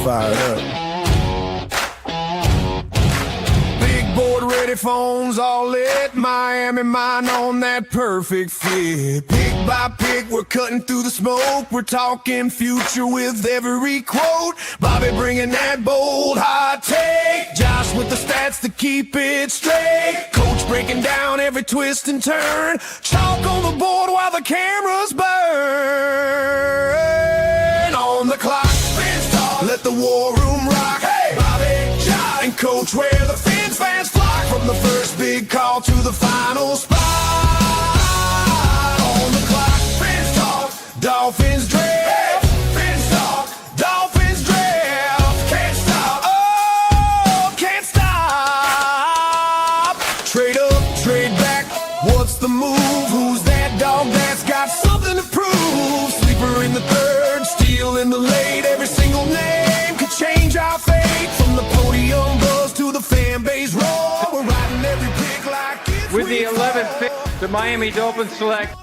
Fired up. Big board ready, phones all lit. Miami mind on that perfect fit. Pick by pick, we're cutting through the smoke. We're talking future with every quote. Bobby bringing that bold hot take. Josh with the stats to keep it straight. Coach breaking down every twist and turn. Chalk on the board while the cameras burn. On the clock, let the war room rock. Hey, Bobby, Josh, and Coach where the fans flock. From the first big call to the final spot. On the clock, Fans talk, Dolphins draft. Hey, Fans talk, Dolphins draft. Can't stop, oh, can't stop. Trade up, trade back, what's the move? Who's that dog that's got something to prove? Sleeper in the third, steal in the late. Every single name could change our fate. From the podium buzz to the fan base roar, we're riding every pick like it's With the 11th pick, the Miami Dolphins select.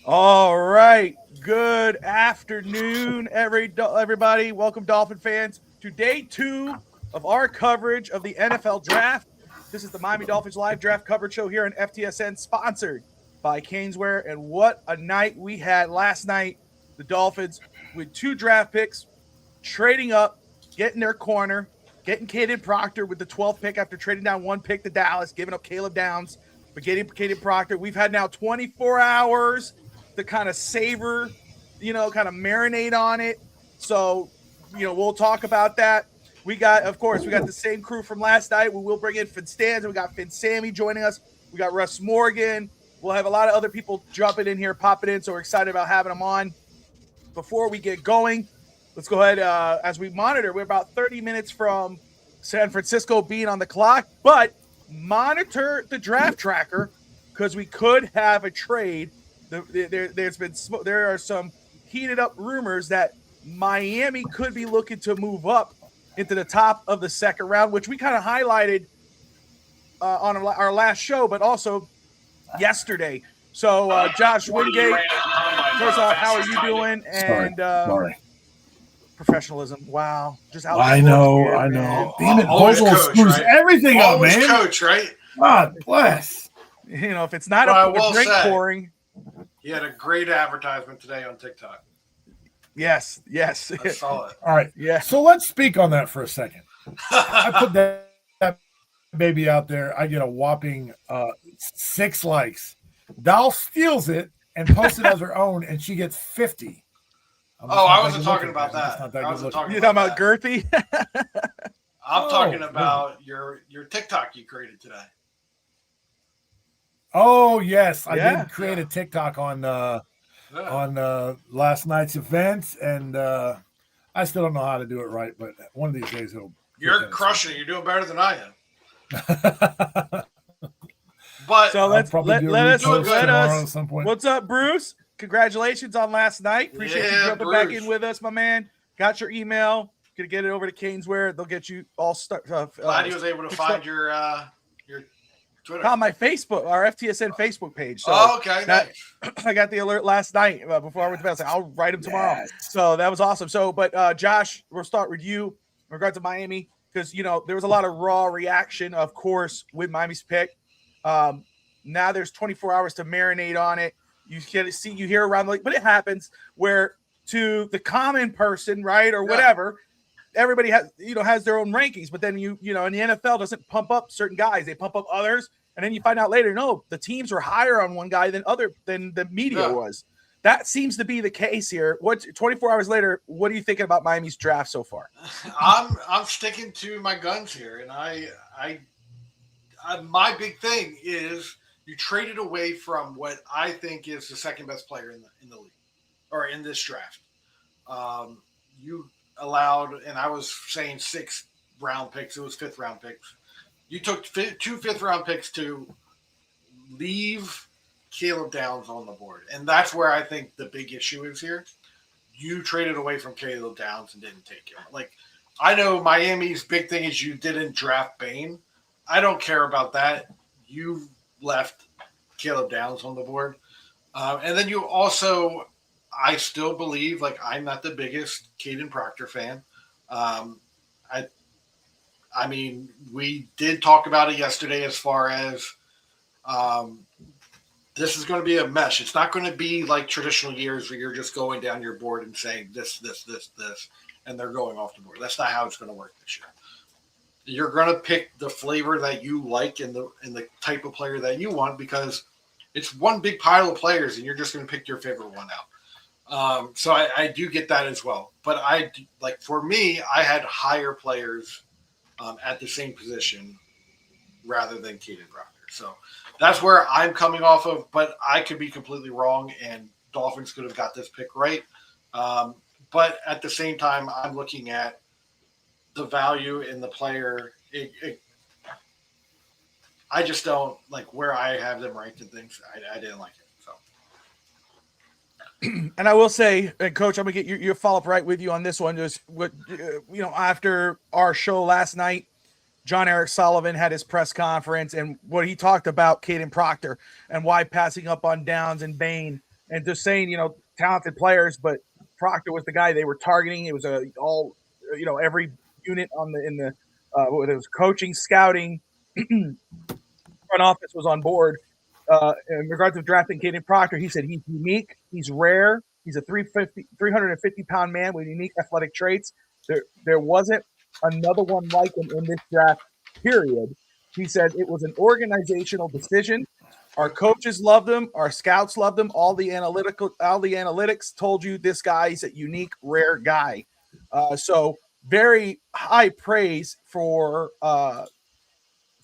All right. Good afternoon, everybody. Welcome, Dolphin fans, to day 2 of our coverage of the NFL Draft. This is the Miami Dolphins live draft coverage show here on Ftsn, sponsored by Caneswear. And what a night we had last night. The Dolphins with 2 draft picks, trading up, getting their corner, getting Caden Proctor with the 12th pick after trading down 1 pick to Dallas, giving up Caleb Downs, but getting Caden Proctor. We've had now 24 hours to kind of savor, kind of marinate on it. So, we'll talk about that. We got the same crew from last night. We will bring in Stanza. We got Sammy joining us. We got Russ Morgan. We'll have a lot of other people jumping in here, popping in. So we're excited about having them on. Before we get going, let's go ahead as we monitor. We're about 30 minutes from San Francisco being on the clock, but monitor the draft tracker because we could have a trade. There are some heated up rumors that Miami could be looking to move up into the top of the second round, which we kind of highlighted on our last show, but also yesterday. So, Josh Wingate, first off, how are you doing? And Sorry. Professionalism. Wow. Just out. I know. Damn it, Vogel screws everything up, man. Coach, right? God bless. If it's not a drink pouring. He had a great advertisement today on TikTok. Yes. I saw it. All right. Yeah. So let's speak on that for a second. I put that baby out there. I get a whopping 6 likes. Doll steals it and posts it as her own, and she gets 50. I wasn't talking about that. You're talking about Girthy? I'm talking about your TikTok you created today. Oh, yes. I did create a TikTok on last night's event, and I still don't know how to do it right, but one of these days You're crushing it. You're doing better than I am. But so let us. At some point. What's up, Bruce? Congratulations on last night. Appreciate you jumping back in with us, my man. Got your email. Gonna get it over to Caneswear. They'll get you all stuck. Glad he was able to find your Twitter. On my Facebook, our FTSN Facebook page. So okay. I got the alert last night before I went to bed. I was like, I'll write him tomorrow. Yes. So that was awesome. So, but Josh, we'll start with you in regard to Miami because there was a lot of raw reaction, of course, with Miami's pick. Now there's 24 hours to marinate on it. You hear around the league, but it happens where to the common person, right, or whatever, everybody has their own rankings. But then in the NFL doesn't pump up certain guys; they pump up others, and then you find out later, no, the teams were higher on one guy than the media was. That seems to be the case here. 24 hours later, what are you thinking about Miami's draft so far? I'm sticking to my guns here, and I my big thing is you traded away from what I think is the second best player in the league or in this draft. You allowed, and I was saying 6th round picks. It was 5th round picks. You took 2 5th round picks to leave Caleb Downs on the board. And that's where I think the big issue is here. You traded away from Caleb Downs and didn't take him. Like, I know Miami's big thing is you didn't draft Bain. I don't care about that. You left Caleb Downs on the board. And then you also, I still believe, like, I'm not the biggest Caden Proctor fan. I mean, we did talk about it yesterday as far as this is going to be a mesh. It's not going to be like traditional years where you're just going down your board and saying this, and they're going off the board. That's not how it's going to work this year. You're going to pick the flavor that you like and the type of player that you want, because it's one big pile of players and you're just going to pick your favorite one out. So I do get that as well. But for me, I had higher players at the same position rather than Caden Proctor. So that's where I'm coming off of, but I could be completely wrong, and Dolphins could have got this pick right. But at the same time, I'm looking at the value in the player. I just don't like where I have them ranked and things. I didn't like it. So, and I will say, and Coach, I'm gonna get your follow up right with you on this one. Just what after our show last night, John Eric Sullivan had his press conference, and what he talked about Caden Proctor and why passing up on Downs and Bain, and just saying, talented players, but Proctor was the guy they were targeting. It was every unit whether it was coaching, scouting, front office was on board. In regards to drafting Caden Proctor, he said he's unique, he's rare, he's a 350-pound man with unique athletic traits. There wasn't another one like him in this draft, period. He said it was an organizational decision. Our coaches loved him. Our scouts loved him. All the analytics told you this guy's a unique, rare guy. So very high praise for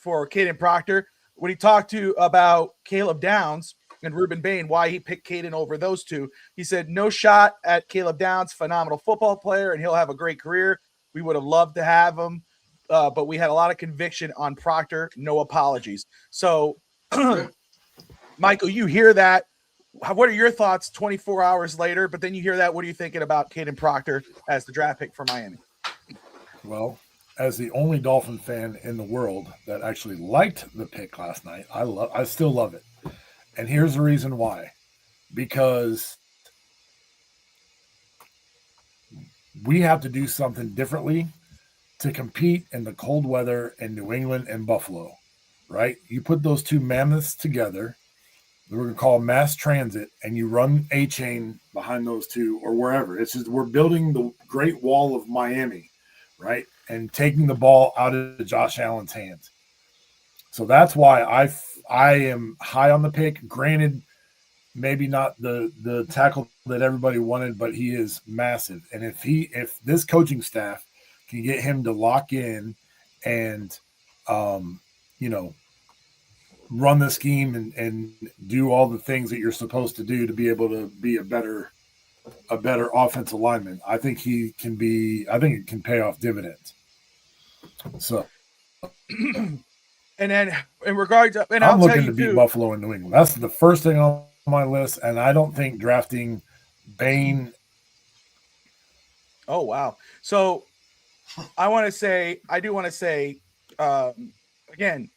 Caden Proctor. When he talked to about Caleb Downs and Ruben Bain, why he picked Caden over those two, he said, no shot at Caleb Downs, phenomenal football player, and he'll have a great career. We would have loved to have him, but we had a lot of conviction on Proctor. No apologies. So, Michael, you hear that. What are your thoughts 24 hours later? But then you hear that. What are you thinking about Caden Proctor as the draft pick for Miami? Well, as the only Dolphin fan in the world that actually liked the pick last night, I still love it. And here's the reason why. Because we have to do something differently to compete in the cold weather in New England and Buffalo, right? You put those two mammoths together, we're going to call mass transit, and you run a chain behind those two or wherever. It's just we're building the Great Wall of Miami, right? And taking the ball out of Josh Allen's hands. So that's why I am high on the pick. Granted, maybe not the tackle that everybody wanted, but he is massive. And if this coaching staff can get him to lock in and run the scheme and do all the things that you're supposed to do to be able to be a better offensive lineman, I think it can pay off dividends. So and then in regards to, and I'm I'll looking to beat Buffalo and New England. That's the first thing on my list, and I don't think drafting Bain. Oh wow! So I do want to say again,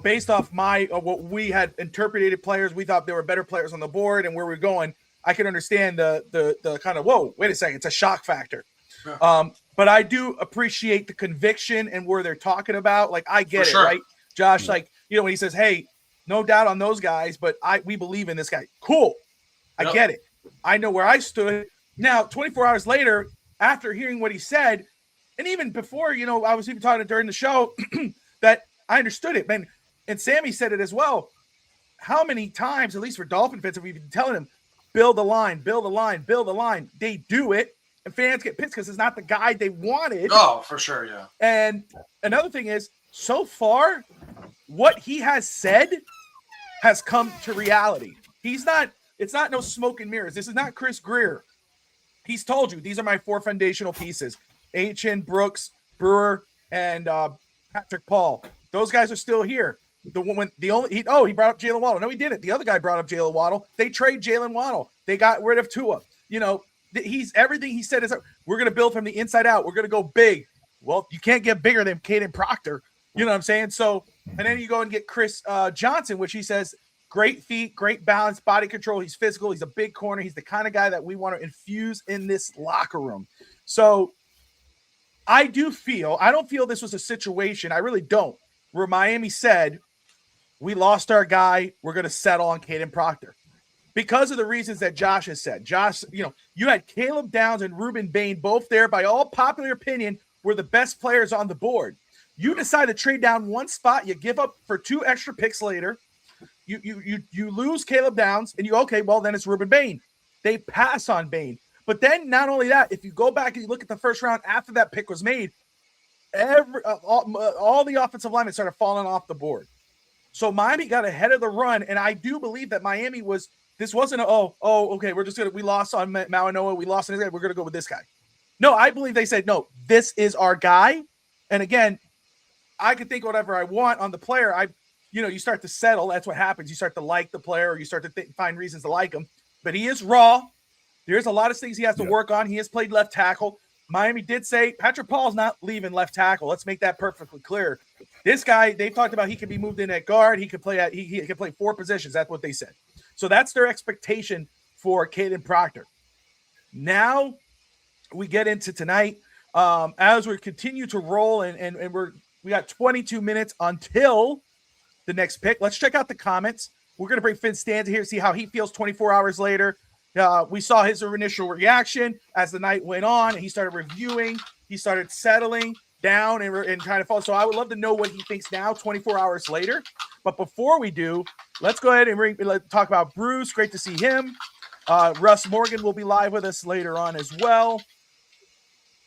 based off what we had interpreted players, we thought there were better players on the board, and where we're going, I can understand the kind of whoa, wait a second, it's a shock factor. Sure. But I do appreciate the conviction and where they're talking about. Like, I get it, right? Josh, like, when he says, hey, no doubt on those guys, but we believe in this guy. Cool. I get it. I know where I stood. Now, 24 hours later, after hearing what he said, and even before, I was even talking during the show that I understood it, man. And Sammy said it as well. How many times, at least for Dolphin fans, have we been telling him, build a line, build a line, build a line? They do it. And fans get pissed because it's not the guy they wanted. Oh, for sure, yeah. And another thing is, so far, what he has said has come to reality. It's not no smoke and mirrors. This is not Chris Greer. He's told you, these are my 4 foundational pieces. H.N. Brooks, Brewer, and Patrick Paul. Those guys are still here. He brought up Jalen Waddle. No, he didn't. The other guy brought up Jalen Waddle. They trade Jalen Waddle. They got rid of Tua. He's everything he said is we're going to build from the inside out. We're going to go big. Well, you can't get bigger than Caden Proctor. You know what I'm saying? So, and then you go and get Chris Johnson, which he says Great feet, great balance, body control. He's physical. He's a big corner. He's the kind of guy that we want to infuse in this locker room. So I don't feel this was a situation, I really don't, where Miami said, we lost our guy, we're going to settle on Caden Proctor. Because of the reasons that Josh has said. Josh, you had Caleb Downs and Ruben Bain both there, by all popular opinion, were the best players on the board. You decide to trade down one spot, you give up for 2 extra picks later. You lose Caleb Downs, and then it's Ruben Bain. They pass on Bain. But then not only that, if you go back and you look at the first round after that pick was made, all the offensive linemen started falling off the board. So Miami got ahead of the run, and I do believe that Miami this wasn't we lost on Mauanoa, we lost on this guy, we're gonna go with this guy. No, I believe they said, no, this is our guy. And again, I can think whatever I want on the player. You start to settle. That's what happens. You start to like the player, or you start to find reasons to like him. But he is raw. There's a lot of things he has to work on. He has played left tackle. Miami did say Patrick Paul's not leaving left tackle. Let's make that perfectly clear. This guy, they talked about he could be moved in at guard. He could play he could play 4 positions. That's what they said. So that's their expectation for Caden Proctor. Now we get into tonight. As we continue to roll, and we got 22 minutes until the next pick. Let's check out the comments. We're going to bring Ftsn here, see how he feels 24 hours later. We saw his initial reaction as the night went on. He started reviewing. He started settling down and kind of fall. So I would love to know what he thinks now, 24 hours later. But before we do, let's go ahead and talk about Bruce. Great to see him. Russ Morgan will be live with us later on as well.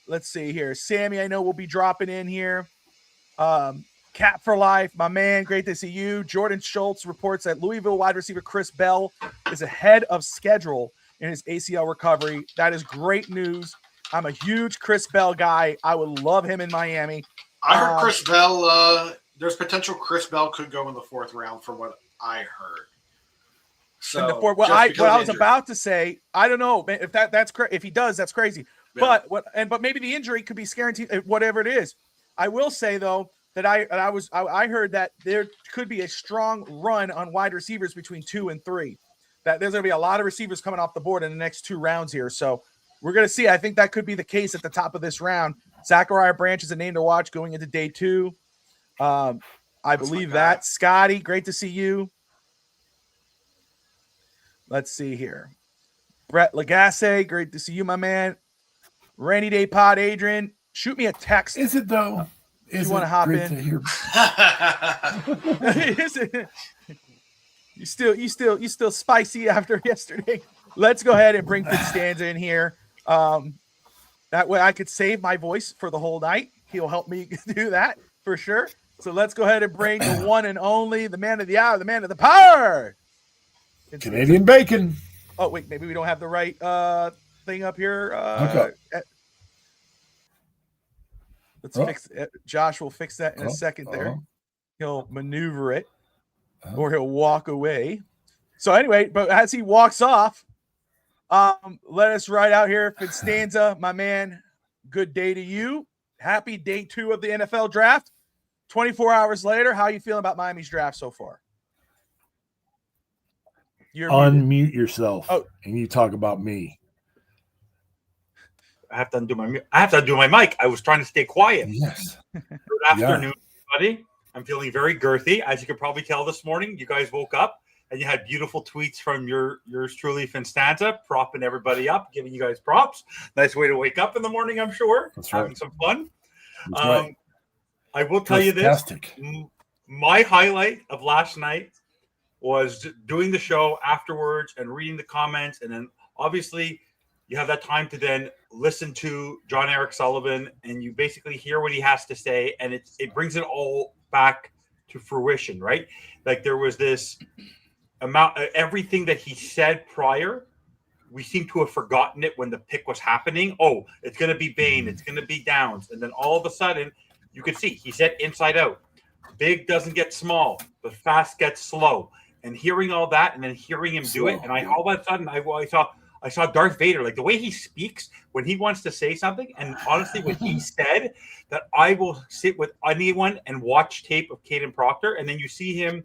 Let's see here. Sammy, I know, will be dropping in here. Cap for life, my man. Great to see you. Jordan Schultz reports that Louisville wide receiver Chris Bell is ahead of schedule in his ACL recovery. That is great news. I'm a huge Chris Bell guy. I would love him in Miami. I heard Chris Bell. There's potential Chris Bell could go in the 4th round, from what I heard. So what I was about to say, I don't know if if he does, that's crazy. Yeah. But maybe the injury could be guaranteed, whatever it is. I will say though that I heard that there could be a strong run on wide receivers between 2 and 3. That there's going to be a lot of receivers coming off the board in the next 2 rounds here. So we're going to see. I think that could be the case at the top of this round. Zachariah Branch is a name to watch going into day 2. I believe that. Scotty, great to see you. Let's see here. Brett Lagasse, great to see you, my man. Rainy Day Pod, Adrian, shoot me a text. Is it though? If you want to hop in? Is it? You still spicy after yesterday. Let's go ahead and bring Stanza in here. That way I could save my voice for the whole night. He'll help me do that for sure. So let's go ahead and bring the one and only, the man of the hour, the man of the power. Canadian bacon. Oh, wait, maybe we don't have the right thing up here. Okay. Let's fix it. Josh will fix that in a second there. He'll maneuver it or he'll walk away. So anyway, but as he walks off, let us ride out here. Stanza, my man, good day to you. Happy day 2 of the NFL draft. 24 hours later, how are you feeling about Miami's draft so far? You're Unmute muted. Yourself and you talk about me. I have to undo my mic. I was trying to stay quiet. Yes. Good afternoon, everybody. I'm feeling very girthy. As you could probably tell this morning, you guys woke up and you had beautiful tweets from yours truly, Stanza, propping everybody up, giving you guys props. Nice way to wake up in the morning, I'm sure. That's having right. some fun. That's right. I will tell you this. My highlight of last night was doing the show afterwards and reading the comments. And then obviously you have that time to then listen to John Eric Sullivan and you basically hear what he has to say. And it brings it all back to fruition, right? Like there was this amount, everything that he said prior, we seem to have forgotten it when the pick was happening. Oh, it's going to be Bain. It's going to be Downs. And then all of a sudden you could see he said inside out. Big doesn't get small, but fast gets slow. And hearing all that and then hearing him do it. And all of a sudden I saw Darth Vader, like the way he speaks when he wants to say something. And honestly, when he said that I will sit with anyone and watch tape of Caden Proctor. And then you see him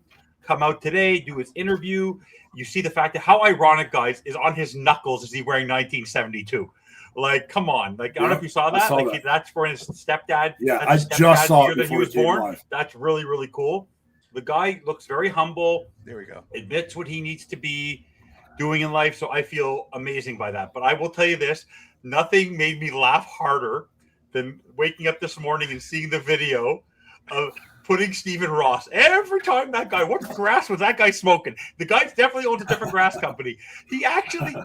come out today, do his interview. You see the fact that how ironic, guys, is on his knuckles is he wearing 1972. Like, come on. Like, I don't know if you saw that. Like, that's for his stepdad. Yeah, that's I just saw it that he before was it came born. live. That's really, really cool. The guy looks very humble. There we go. Admits what he needs to be doing in life. So I feel amazing by that. But I will tell you this, nothing made me laugh harder than waking up this morning and seeing the video of putting Stephen Ross. Every time that guy, what grass was that guy smoking? The guy definitely owns a different grass company. He actually...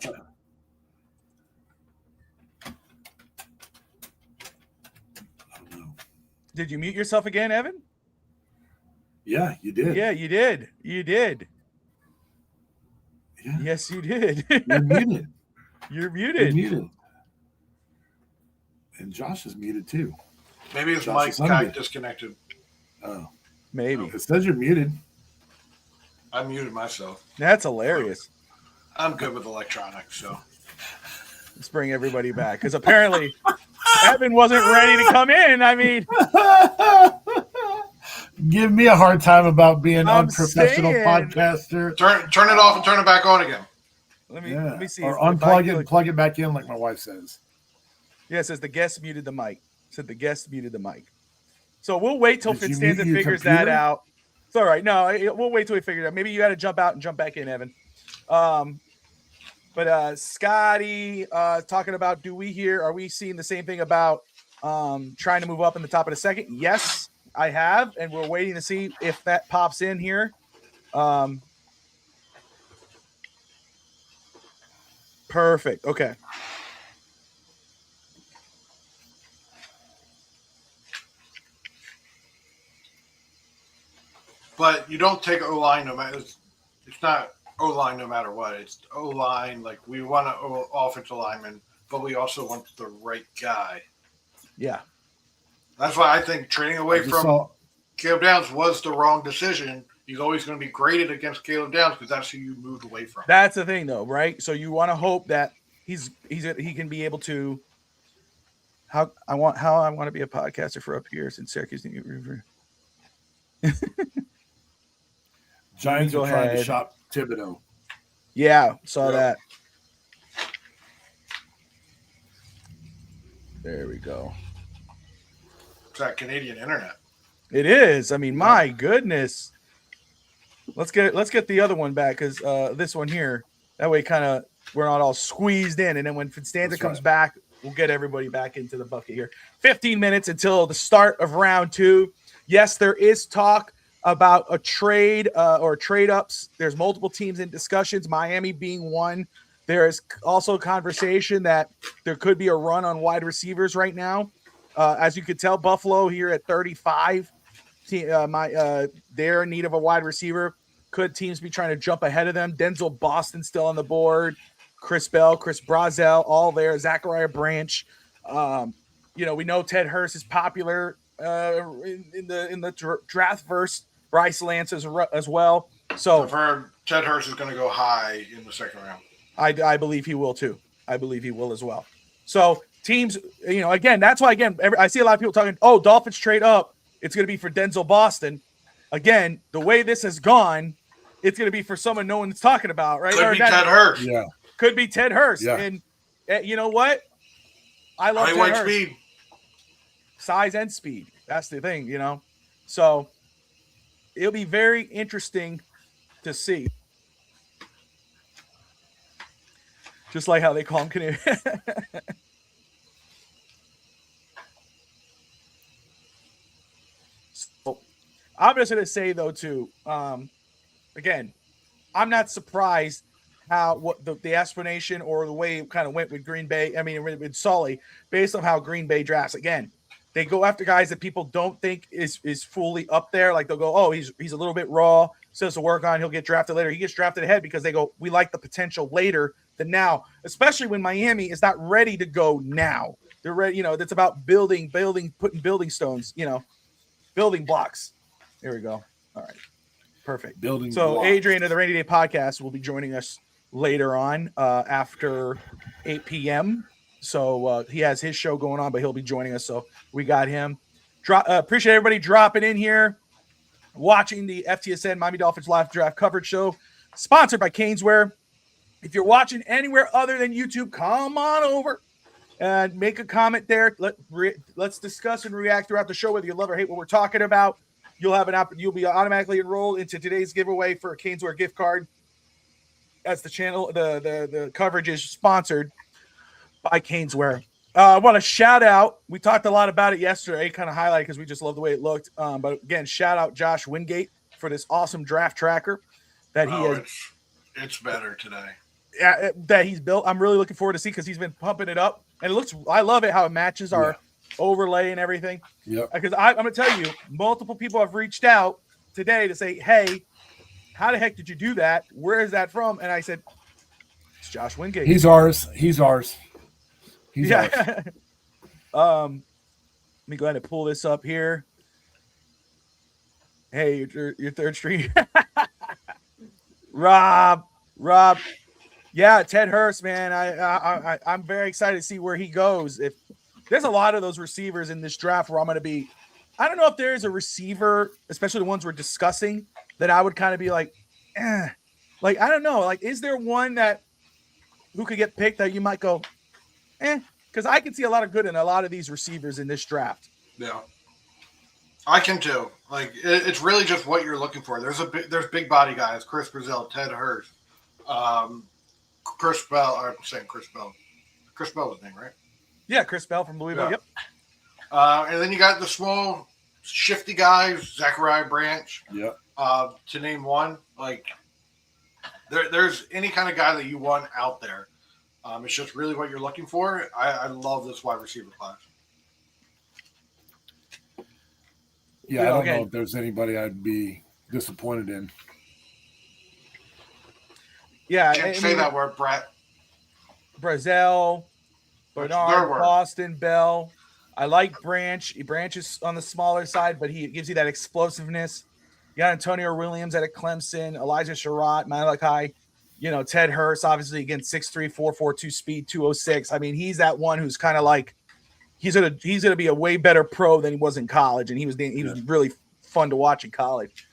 Did you mute yourself again, Evan? Yeah, you did. Yeah, you did. You did. Yeah. Yes, you did. You're muted. You're muted. You're muted. And Josh is muted too. Maybe his Josh mic is got unmuted. disconnected. Oh, Maybe. it says you're muted. I muted myself. That's hilarious. I'm good with electronics, so. Let's bring everybody back because apparently Evan wasn't ready to come in. I mean, give me a hard time about being an I'm unprofessional saying- podcaster. Turn it off and turn it back on again. let Yeah. me see. Or if I unplug it click- and plug it back in like my wife says. Yeah, it says the guest muted the mic. It said the guest muted the mic. So we'll wait till Did you Ftsn mute your figures that computer? out. It's all right. No, we'll wait till we figure it out. Maybe you got to jump out and jump back in, Evan. But Scotty talking about, are we seeing the same thing about trying to move up in the top of the second? Yes, I have, and we're waiting to see if that pops in here. Perfect. Okay. But you don't take O-line no matter. It's not O-line no matter what. It's O-line. Like, we want an offensive lineman, but we also want the right guy. Yeah. That's why I think trading away I just from saw- Caleb Downs was the wrong decision. He's always going to be graded against Caleb Downs because that's who you moved away from. That's the thing, though, right? So you want to hope that he can be able to. How I want to be a podcaster for up here since Syracuse. Giants Go are trying to ahead. shop Thibodeau. Yeah, saw Yep. that. There we go. It's that Canadian internet. It is. I mean, my goodness. Let's get the other one back because this one here. That way, kind of we're not all squeezed in, and then when Stanza That's comes right. back, we'll get everybody back into the bucket here. 15 minutes until the start of round 2. Yes, there is talk about a trade or trade ups. There's multiple teams in discussions, Miami being one. There is also in that there could be a run on wide receivers right now. As you could tell, Buffalo here at 35, they're in need of a wide receiver. Could teams be trying to jump ahead of them? Denzel Boston still on the board. Chris Bell, Chris Brazel, all there. Zachariah Branch. We know Ted Hurst is popular in the draft verse. Bryce Lance as well. So I've heard Ted Hurst is going to go high in the second round. I believe he will too. I believe he will as well. So teams, again, that's why, I see a lot of people talking, Dolphins trade up. It's going to be for Denzel Boston. Again, the way this has gone, it's going to be for someone no one's talking about, right? Could be Ted Hurst. Yeah. Could be Ted Hurst. Yeah. And you know what? I love Ted Lightweight Hurst. speed. Size and speed. That's the thing, So it'll be very interesting to see. Just like how they call him Canadian. So, I'm just going to say, though, too, again, I'm not surprised what the explanation or the way it kind of went with Green Bay. I mean, with Sully, based on how Green Bay drafts. Again, they go after guys that people don't think is fully up there. Like they'll go, he's a little bit raw, still has to work on. He'll get drafted later. He gets drafted ahead because they go, we like the potential later than now, especially when Miami is not ready to go now. They're ready. That's about building, putting building stones, building blocks. There we go. All right. Perfect. Building So blocks. Adrian of the Rainy Day Podcast will be joining us later on after 8 p.m. So he has his show going on, but he'll be joining us. So we got him. Appreciate everybody dropping in here. watching the FTSN Miami Dolphins live draft coverage show, sponsored by Caneswear. If you're watching anywhere other than YouTube, come on over and make a comment there. Let's discuss and react throughout the show, whether you love or hate what we're talking about. You'll be automatically enrolled into today's giveaway for a Caneswear gift card. As the channel, the coverage is sponsored by Caneswear. I want to shout out. We talked a lot about it yesterday, kind of highlight because we just love the way it looked. But again, shout out Josh Wingate for this awesome draft tracker that he has. It's better today. Yeah, that he's built. I'm really looking forward to see because he's been pumping it up, and it looks. I love it how it matches our overlay and everything. Yeah. Because I'm gonna tell you, multiple people have reached out today to say, "Hey, how the heck did you do that? Where is that from?" And I said, "It's Josh Wingate. He's ours. Ours." Let me go ahead and pull this up here. Hey, your third stream. Rob. Yeah, Ted Hurst, man. I'm very excited to see where he goes. If there's a lot of those receivers in this draft where I'm going to be, I don't know if there's a receiver, especially the ones we're discussing, that I would kind of be like, like, I don't know. Like, is there one who could get picked that you might go, because I can see a lot of good in a lot of these receivers in this draft. Yeah, I can too. Like, it's really just what you're looking for. There's big body guys: Chris Brazil, Ted Hurst, Chris Bell. I'm saying Chris Bell. Chris Bell was his name, right? Yeah, Chris Bell from Louisville. Yeah. Yep. And then you got the small, shifty guys: Zachariah Branch. Yep. To name one, like there's any kind of guy that you want out there. It's just really what you're looking for. I love this wide receiver class. Yeah, I don't know if there's anybody I'd be disappointed in. Yeah, can't say that word, Brett. Brazil, Bernard, Boston, Bell. I like Branch. Branch is on the smaller side, but he gives you that explosiveness. You got Antonio Williams at Clemson, Elijah Sherratt, Malachi. Ted Hurst, obviously, again, 6'3", 4'4", speed, 206. I mean, he's that one who's kind of like he's gonna be a way better pro than he was in college, and he was really fun to watch in college.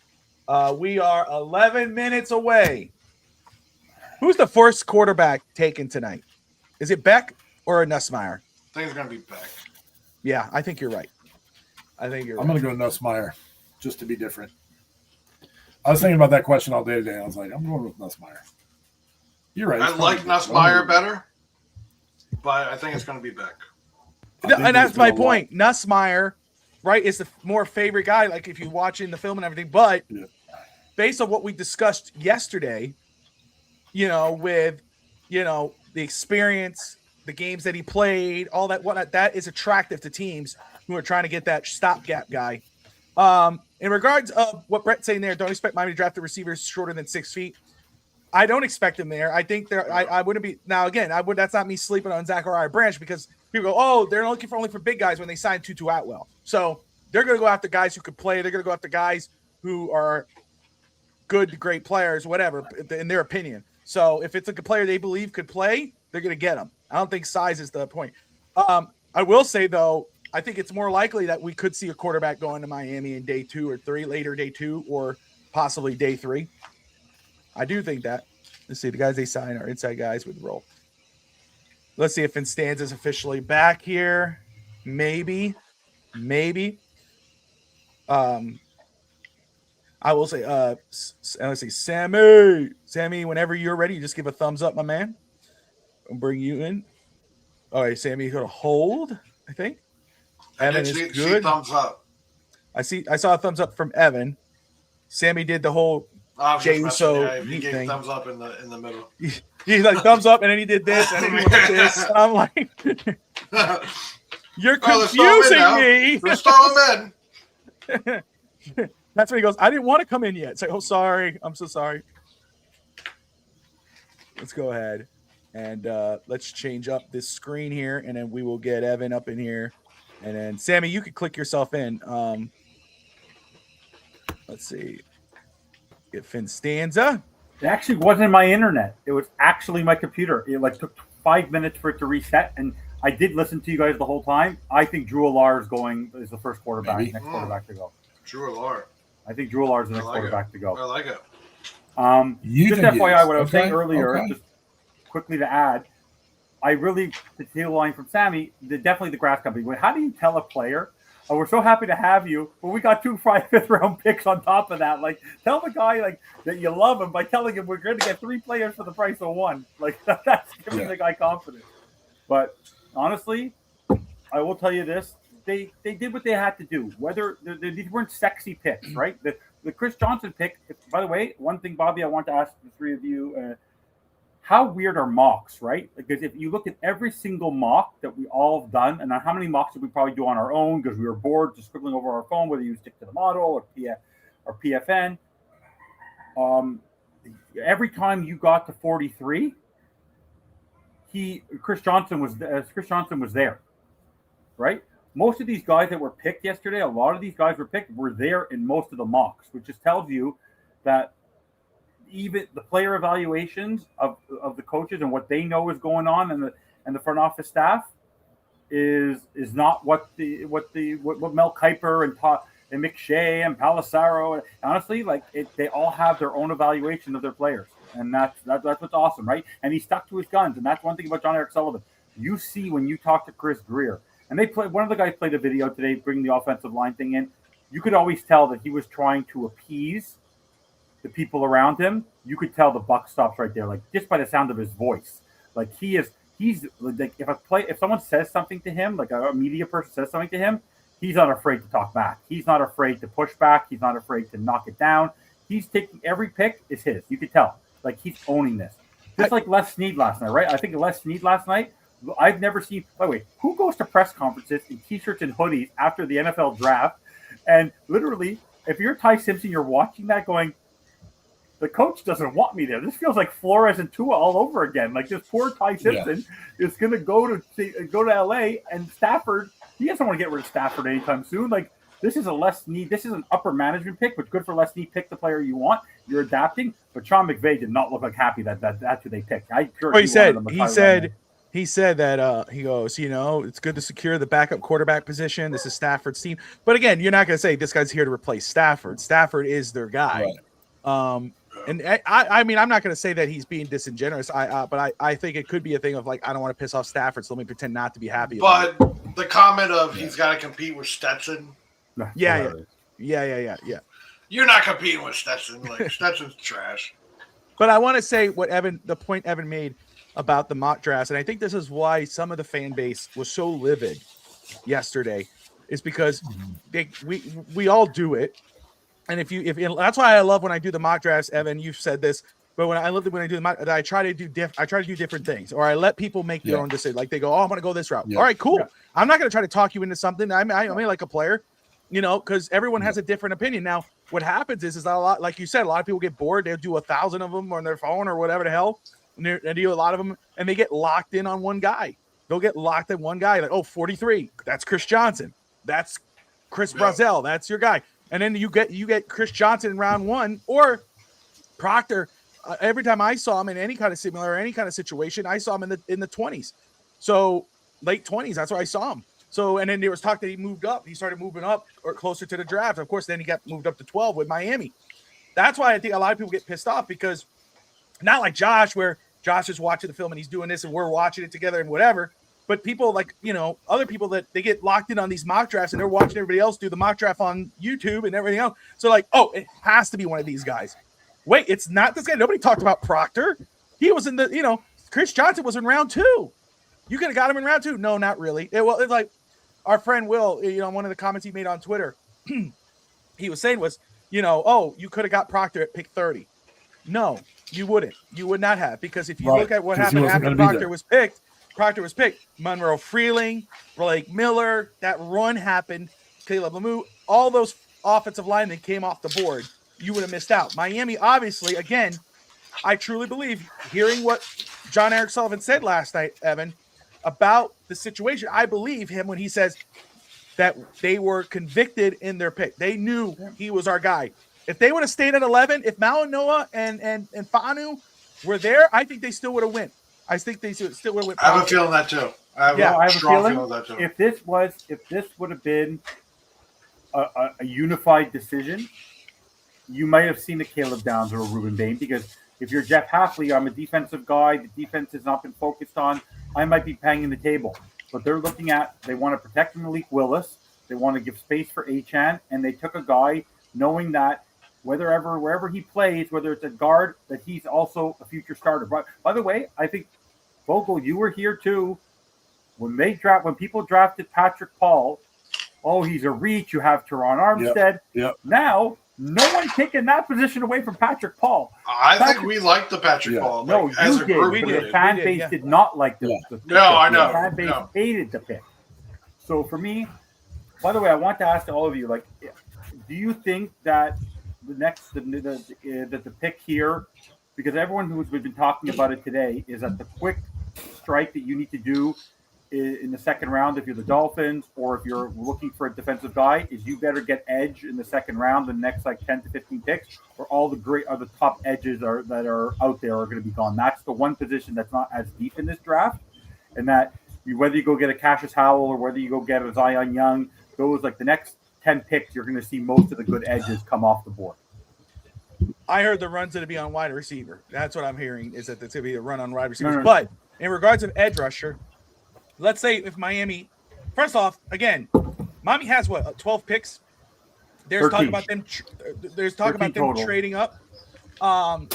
We are 11 minutes away. Who's the first quarterback taken tonight? Is it Beck or Nussmeier? I think it's gonna be Beck. Yeah, I think you're right. I'm gonna go Nussmeier just to be different. I was thinking about that question all day today. I was like, I'm going with Nussmeier. You're right. I like Nussmeier better, but I think it's going to be Beck. And that's my point. Nussmeier, right, is the more favorite guy, like if you're watching the film and everything. But based on what we discussed yesterday, with, the experience, the games that he played, all that, whatnot, that is attractive to teams who are trying to get that stopgap guy. In regards of what Brett's saying there, don't expect Miami to draft the receivers shorter than 6 feet. I don't expect them there. I think I wouldn't be now. Again, that's not me sleeping on Zachariah Branch because people go, "Oh, they're looking for only for big guys" when they sign Tutu Atwell. So they're going to go after guys who could play. They're going to go after guys who are good to great players, whatever, in their opinion. So if it's a good player they believe could play, they're going to get them. I don't think size is the point. I will say though, I think it's more likely that we could see a quarterback going to Miami in day 2 or 3, later day 2 or possibly day 3. I do think that. Let's see. The guys they sign are inside guys with role. Let's see if Stanza is officially back here. Maybe. I will say, let's see, Sammy, whenever you're ready, you just give a thumbs up, my man. I'll bring you in. All right, Sammy, you're going to hold, I think. Evan is good. See thumbs up. I saw a thumbs up from Evan. Sammy did the whole Jey Uso he gave thing. Thumbs up in the middle. He's like thumbs up, and then he did this, and then he did this. And I'm like, you're confusing me. Let's throw him in. That's when he goes, I didn't want to come in yet. It's like, oh, sorry. I'm so sorry. Let's go ahead and let's change up this screen here, and then we will get Evan up in here. And then, Sammy, you could click yourself in. Let's see. Get Finn Stanza. It actually wasn't my internet. It was actually my computer. It took 5 minutes for it to reset, and I did listen to you guys the whole time. I think Drew Allar is the first quarterback, next quarterback to go. Drew Allar. I think Drew Lars is the next I like quarterback it. to go. I like it. You Just think he FYI, is? what I was saying Okay, earlier, okay. just quickly to add, I really, to steal a line from Sammy, definitely the grass company. How do you tell a player, oh, we're so happy to have you, but we got 2 fifth-round picks on top of that? Like, tell the guy like that you love him by telling him we're going to get 3 players for the price of 1. Like, that's giving the guy confidence. But honestly, I will tell you this. They did what they had to do. Whether these weren't sexy picks, right? The Chris Johnson pick, by the way, one thing, Bobby, I want to ask the 3 of you, how weird are mocks, right? Because if you look at every single mock that we all have done, and how many mocks did we probably do on our own because we were bored just scribbling over our phone, whether you stick to the model or PFN, every time you got to 43, Chris Johnson was there, right? Most of these guys that were picked yesterday, a lot of these guys were there in most of the mocks, which just tells you that even the player evaluations of the coaches and what they know is going on and the front office staff is not what Mel Kiper and McShay and Palisaro. Honestly, they all have their own evaluation of their players, and that's what's awesome, right? And he stuck to his guns, and that's one thing about John Eric Sullivan. You see when you talk to Chris Greer, and one of the guys played a video today bringing the offensive line thing in. You could always tell that he was trying to appease the people around him. You could tell the buck stops right there, like just by the sound of his voice. Like he's like if someone says something to him, like a media person says something to him, he's not afraid to talk back. He's not afraid to push back. He's not afraid to knock it down. He's taking every pick is his. You could tell, like he's owning this. Just like Les Snead last night, right? I think Les Snead last night. I've never seen. By the way, who goes to press conferences in t-shirts and hoodies after the NFL draft? And literally, if you're Ty Simpson, you're watching that going, the coach doesn't want me there. This feels like Flores and Tua all over again. Like this poor Ty Simpson is going to go to LA, and Stafford. He doesn't want to get rid of Stafford anytime soon. Like this is a Les Snead. This is an upper management pick, but good for Les Snead. Pick the player you want. You're adapting. But Sean McVay did not look like happy that's who they picked. He said that he goes, it's good to secure the backup quarterback position. This is Stafford's team. But again, you're not going to say this guy's here to replace Stafford. Stafford is their guy. Right. And I mean, I'm not going to say that he's being disingenuous. But I think it could be a thing of like, I don't want to piss off Stafford, so let me pretend not to be happy. But the comment of he's got to compete with Stetson. Yeah. You're not competing with Stetson. Like Stetson's trash. But I want to say the point Evan made about the mock drafts, and I think this is why some of the fan base was so livid yesterday, is because we all do it. And if that's why I love when I do the mock drafts, Evan, you've said this, but when I do the mock, I try to do different things, or I let people make their own decision. Like they go, oh, I'm going to go this route. All right, cool. Yeah. I'm not going to try to talk you into something. I mean, like a player, because everyone has a different opinion. Now, what happens is a lot, like you said, a lot of people get bored. They'll do 1,000 of them on their phone or whatever the hell. And they do a lot of them, and they get locked in on one guy. They'll get locked in one guy. Like, 43. That's Chris Johnson. That's Chris Brazzell. That's your guy. And then you get Chris Johnson in round 1 or Proctor. Every time I saw him in any kind of similar or any kind of situation, I saw him in the 20s. So late 20s. That's where I saw him. So and then there was talk that he moved up. He started moving up or closer to the draft. Of course, then he got moved up to 12 with Miami. That's why I think a lot of people get pissed off, because not like Josh, where Josh is watching the film and he's doing this and we're watching it together and whatever. But people like, other people that they get locked in on these mock drafts and they're watching everybody else do the mock draft on YouTube and everything else. So like, oh, it has to be one of these guys. Wait, it's not this guy. Nobody talked about Proctor. He was in Chris Johnson was in round 2. You could have got him in round 2. No, not really. It's like our friend Will, one of the comments he made on Twitter, he was saying was, oh, you could have got Proctor at pick 30. No, you wouldn't. You would not have, because if you look at what happened after Proctor was picked, Monroe Freeling, Blake Miller, that run happened, Caleb Lemieux, all those offensive linemen came off the board. You would have missed out. Miami, obviously, again, I truly believe, hearing what John Eric Sullivan said last night, Evan, about the situation, I believe him when he says that they were convicted in their pick. They knew he was our guy. If they would have stayed at 11, if Malinois and Fanu were there, I think they still would have won. I think they still would have went. I have a feeling that too. I have a strong feeling that too. If this would have been a unified decision, you might have seen a Caleb Downs or a Ruben Bain, because if you're Jeff Hafley, I'm a defensive guy. The defense has not been focused on. I might be banging the table. But they're looking at, they want to protect Malik Willis. They want to give space for Achane. And they took a guy knowing that wherever he plays, whether it's a guard, that he's also a future starter. But by the way, I think, Vogel, you were here too. When people drafted Patrick Paul, oh, he's a reach. You have Teron Armstead. Yep. Now, no one's taking that position away from Patrick Paul. I think we like the Patrick Paul. No, like, as you a did. group, But the fan base did not like the pick. No, I know. The fan base hated the pick. So for me, by the way, I want to ask all of you, like, do you think that the pick here, because everyone who's been talking about it today, is that the quick strike that you need to do in the second round if you're the Dolphins, or if you're looking for a defensive guy, is you better get edge in the second round, the next like 10 to 15 picks, or all the top edges that are out there are going to be gone. That's the one position that's not as deep in this draft, and that whether you go get a Cassius Howell or whether you go get a Zion Young, those like the next 10 picks, you're going to see most of the good edges come off the board. I heard the run's going to be on wide receiver. That's what I'm hearing, is that it's going to be a run on wide receivers. No. But in regards of edge rusher, let's say if Miami, first off, again, Miami has 12 picks. There's 13. talk about them. There's talk about them total. trading up. I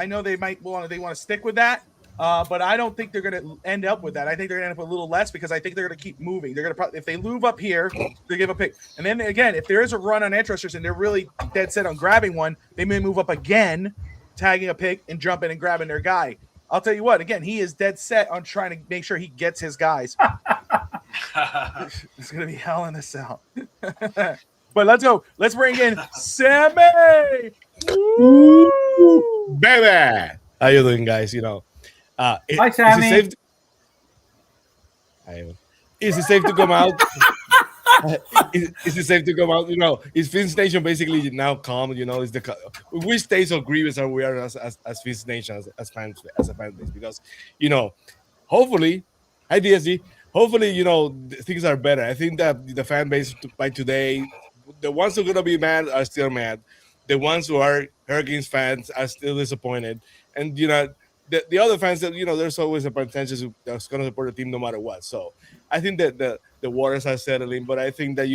know they want to stick with that, but I don't think they're going to end up with that. I think they're going to end up with a little less, because I think they're going to keep moving. They're going to if they move up here, they give a pick, and then again, if there is a run on edge rushers and they're really dead set on grabbing one, they may move up again, tagging a pick and jumping and grabbing their guy. I'll tell you what, again, he is dead set on trying to make sure he gets his guys. It's going to be hell in a cell. But let's go. Let's bring in Sammy. Ooh, baby. How you doing, guys? Hi, Sammy. Is it safe to come out? Is it safe to come out? Is Fins Nation basically now calm? Is we stay so grievous as we are as Fins Nation, as a fan base, because hopefully, hi DSG, hopefully things are better. I think that the fan base by today, the ones who are gonna be mad are still mad. The ones who are Hurricanes fans are still disappointed, and the other fans that there's always a potential that's going to support the team no matter what. So I think that the waters are settling, but I think that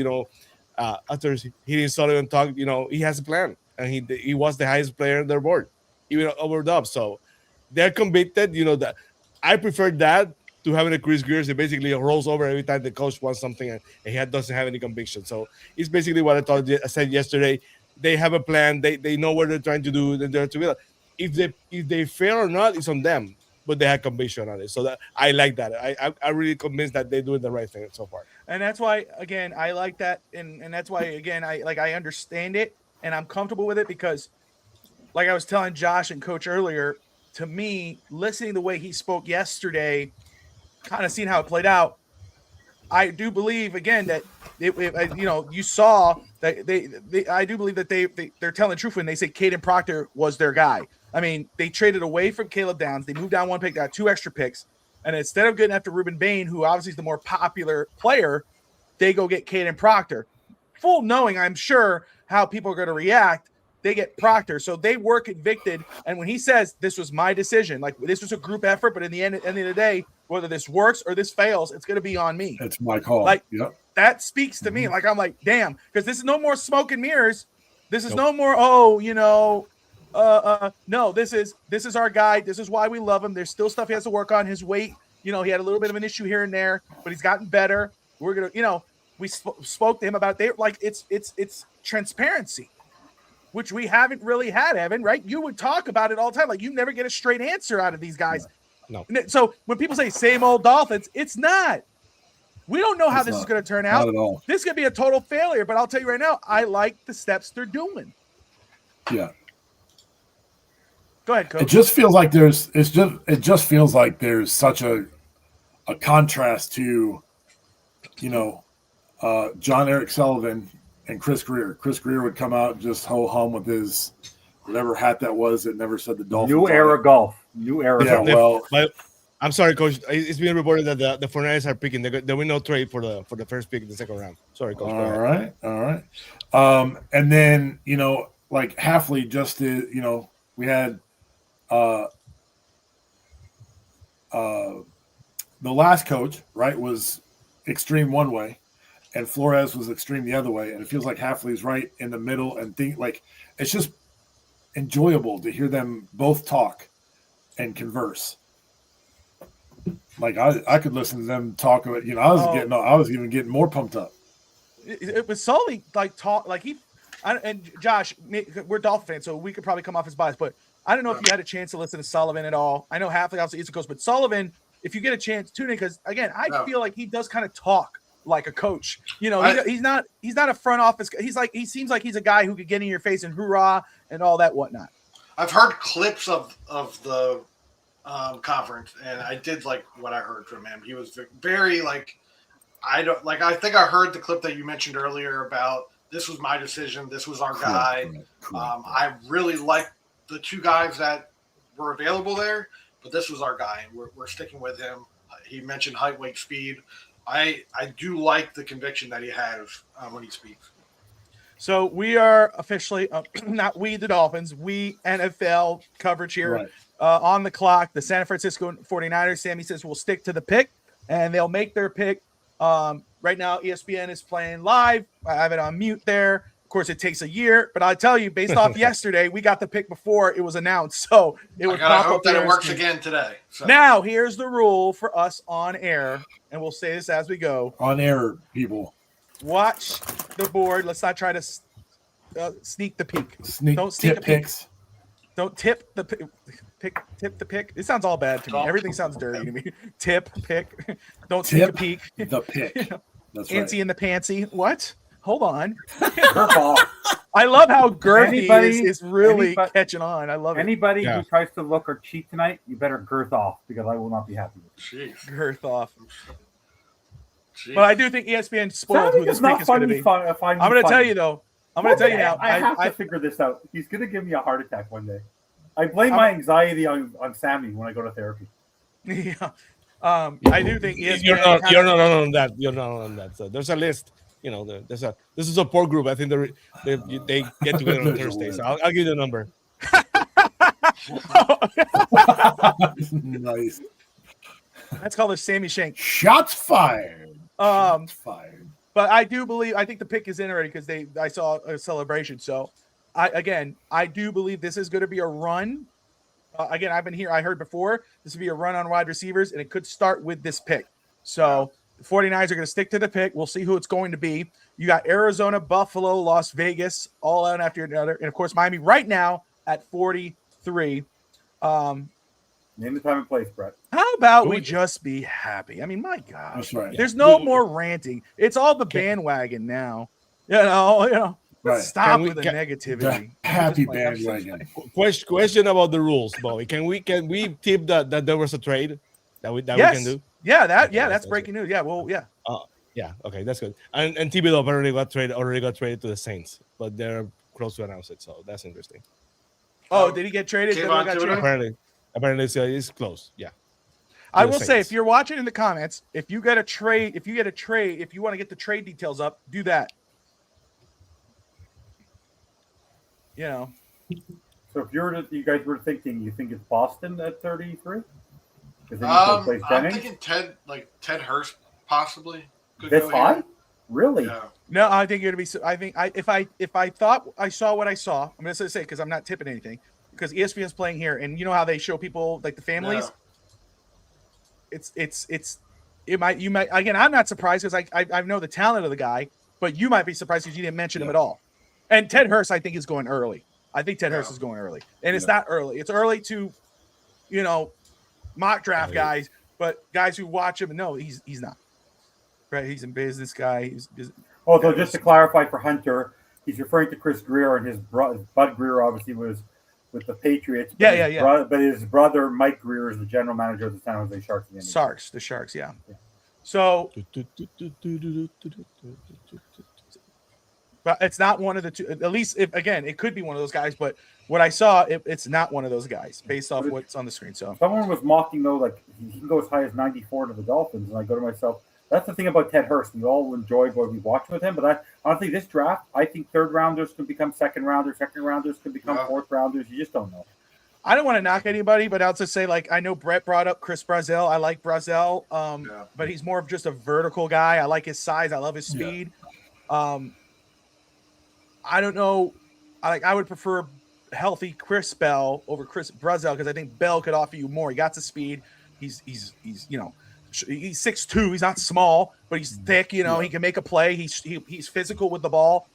after hearing Sullivan talk, he has a plan, and he was the highest player on their board, even over Dobbs. So they're convicted. That I prefer that to having a Chris Greer that basically rolls over every time the coach wants something and he doesn't have any conviction. So it's basically what I said yesterday. They have a plan. They know what they're trying to do. They're to be. If they fail or not, it's on them, but they have conviction on it. So that I like that. I really convinced that they're doing the right thing so far. And that's why, again, I like that, and that's why, again, I understand it and I'm comfortable with it, because, like I was telling Josh and Coach earlier, to me, listening to the way he spoke yesterday, kind of seeing how it played out, I do believe, again, that you saw that I do believe that they're telling the truth when they say Caden Proctor was their guy. I mean, they traded away from Caleb Downs. They moved down one pick, got 2 extra picks. And instead of getting after Ruben Bain, who obviously is the more popular player, they go get Caden Proctor. Full knowing, I'm sure, how people are going to react, they get Proctor. So they were convicted. And when he says, this was my decision, like this was a group effort, but in the end of the day, whether this works or this fails, it's going to be on me. It's my call. Like, yep. That speaks to me. Like, I'm like, damn, because this is no more smoke and mirrors. This is no more, no, this is our guy. This is why we love him. There's still stuff he has to work on. His weight, he had a little bit of an issue here and there, but he's gotten better. We're gonna, we spoke to him about it's transparency, which we haven't really had, Evan. Right? You would talk about it all the time. Like, you never get a straight answer out of these guys. No. So when people say same old Dolphins, it's not. We don't know how this is going to turn out. Not at all. This could be a total failure, but I'll tell you right now, I like the steps they're doing. Yeah. Go ahead, Coach. It just feels like there's such a contrast to, John Eric Sullivan and Chris Greer. Chris Greer would come out and just ho hum with his whatever hat that was that never said the Dolphins. New era golf. Yeah, well, I'm sorry, Coach. It's being reported that the 49ers are picking. There will no trade for the first pick in the second round. Sorry, Coach. All right. And then like Halfley just did. We had the last coach, right, was extreme one way, and Flores was extreme the other way, and it feels like Halfley's right in the middle, and it's just enjoyable to hear them both talk and converse. Like I could listen to them talk about, I was even getting more pumped up. It was solely like talk, like and Josh, we're Dolphin fans, so we could probably come off as biased, but I don't know if you had a chance to listen to Sullivan at all. I know Halfley obviously East Coast, but Sullivan, if you get a chance, tune in, because again, I feel like he does kind of talk like a coach. He's not a front office. He seems like he's a guy who could get in your face and hoorah and all that whatnot. I've heard clips of the conference, and I did like what I heard from him. He was very I think I heard the clip that you mentioned earlier about this was my decision, this was our guy. I really liked the two guys that were available there, but this was our guy, and we're sticking with him. He mentioned height, weight, speed. I do like the conviction that he has when he speaks. So we are officially, not we the Dolphins, we NFL coverage here on the clock. The San Francisco 49ers, Sammy says, will stick to the pick, and they'll make their pick. Right now, ESPN is playing live. I have it on mute there. Of course, it takes a year, but I'll tell you, based off yesterday, we got the pick before it was announced, so it would pop up. I hope that it works again today. So. Now, here's the rule for us on air, and we'll say this as we go. On air, people. Watch the board. Let's not try to sneak the peek. Don't sneak the picks. Don't tip the pick. Tip the pick. It sounds all bad to me. Everything sounds dirty to me. Tip, pick. Don't sneak a peek. The pick. That's right. Antsy in the pantsy. What? Hold on. I love how girthy is really catching on. I love it. Anybody who tries to look or cheat tonight, you better girth off, because I will not be happy with you. Girth off. Jeez. But I do think ESPN spoiled who this pick is going to be. I'm going to tell you, though. I'm going to tell you now. I have to figure this out. He's going to give me a heart attack one day. I blame my anxiety on Sammy when I go to therapy. Yeah. I do think ESPN. You're not on that. You're not on that. So there's a list. This is a support group. I think they get together on Thursday. So I'll give you the number. Nice. That's called a Sammy Shank. Shots fired. Shots fired. But I do believe, I think the pick is in already because I saw a celebration. So I do believe this is going to be a run. Again, I heard before this would be a run on wide receivers, and it could start with this pick. So the 49ers are going to stick to the pick. We'll see who it's going to be. You got Arizona, Buffalo, Las Vegas, all out after another. And, of course, Miami right now at 43. Name the time and place, Brett. How about we just be happy? I mean, my God. That's right. There's no more ranting. It's all the bandwagon now. Right. Stop with the negativity. Happy bandwagon. Question about the rules, Bobby. Can we tip that there was a trade that we can do? Yeah, that's breaking news. Yeah, well, yeah. Yeah, okay, that's good. And Thibodeau already got traded to the Saints, but they're close to announce it, so that's interesting. Oh, did he get traded? Apparently it's close. Yeah. I will say, if you're watching in the comments, if you want to get the trade details up, do that. So if you guys were thinking, you think it's Boston at 33? I'm thinking Ted Hurst possibly. This high? Really? Yeah. No, I think you're gonna be. If I thought I saw what I saw, I'm gonna say because I'm not tipping anything, because ESPN's playing here, and you know how they show people like the families. Yeah. You might again. I'm not surprised because I know the talent of the guy, but you might be surprised because you didn't mention him at all. And Ted Hurst, I think, is going early. I think Ted Hurst is going early, and it's not early. It's early to, mock draft guys, but guys who watch him know he's not. Right, he's a business guy. So just to clarify for Hunter, he's referring to Chris Greer, and his Bud Greer obviously was with the Patriots. But his brother Mike Greer is the general manager of the San Jose Sharks. The Sharks, yeah. So, but it's not one of the two. At least, it could be one of those guys. But what I saw, it's not one of those guys based off what's on the screen. So someone was mocking though, like he can go as high as 94 to the Dolphins, and I go to myself, that's the thing about Ted Hurst. We all enjoyed what we watched with him, but honestly, this draft, I think third rounders can become second rounders can become fourth rounders. You just don't know. I don't want to knock anybody, but I'll just say, like, I know Brett brought up Chris Brazzell. I like Brazzell, but he's more of just a vertical guy. I like his size. I love his speed. I don't know. I would prefer healthy Chris Bell over Chris Brazzell because I think Bell could offer you more. He got the speed. He's 6'2". He's not small, but he's thick. He can make a play. He's physical with the ball.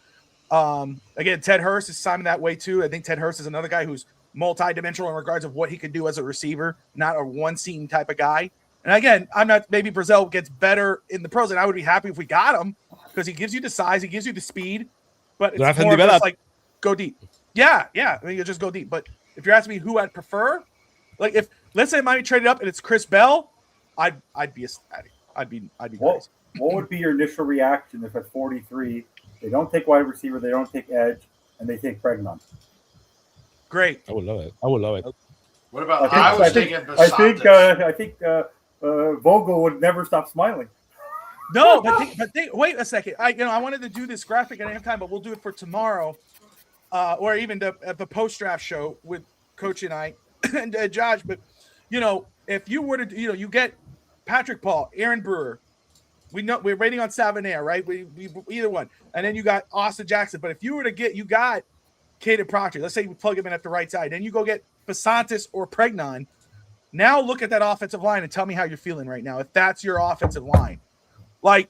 Again, Ted Hurst is Simon that way too. I think Ted Hurst is another guy who's multi-dimensional in regards of what he can do as a receiver, not a one-seam type of guy. And again, maybe Brazzell gets better in the pros, and I would be happy if we got him because he gives you the size, he gives you the speed, but it's more just like go deep. Yeah. I mean, you just go deep. But if you're asking me who I'd prefer, like if let's say Miami traded up and it's Chris Bell, I'd be ecstatic. I'd be crazy. What would be your initial reaction if at 43 they don't take wide receiver, they don't take edge, and they take Pregnon? Great. I would love it. What about I think Vogel would never stop smiling. No, but wait a second. I wanted to do this graphic and I have time, but we'll do it for tomorrow, or even the post draft show with Coach and I and Josh. But if you were to, you get Patrick Paul, Aaron Brewer. We know we're waiting on Savanair, right? We either one, and then you got Austin Jackson. But if you were to get, you got Caden Proctor. Let's say you plug him in at the right side. Then you go get Basantis or Pregnon. Now look at that offensive line and tell me how you're feeling right now. If that's your offensive line, like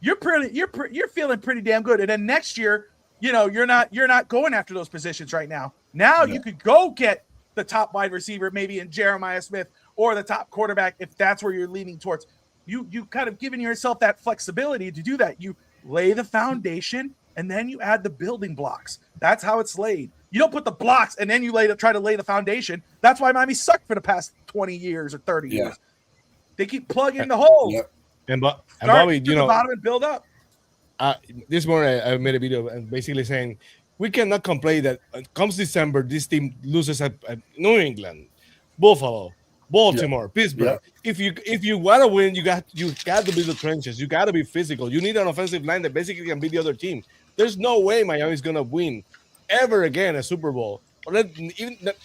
you're feeling pretty damn good. And then next year, you're not going after those positions right now. Now you could go get the top wide receiver, maybe in Jeremiah Smith, or the top quarterback if that's where you're leaning towards. You kind of giving yourself that flexibility to do that. You lay the foundation and then you add the building blocks. That's how it's laid. You don't put the blocks and then you try to lay the foundation. That's why Miami sucked for the past 20 years or 30 years. They keep plugging the holes. Yep. And Bobby, the bottom and build up. This morning I made a video and basically saying we cannot complain that comes December this team loses at New England, Buffalo, Baltimore, Pittsburgh. If you want to win, you got to be the trenches. You got to be physical. You need an offensive line that basically can beat the other team. There's no way Miami's gonna win ever again a Super Bowl, or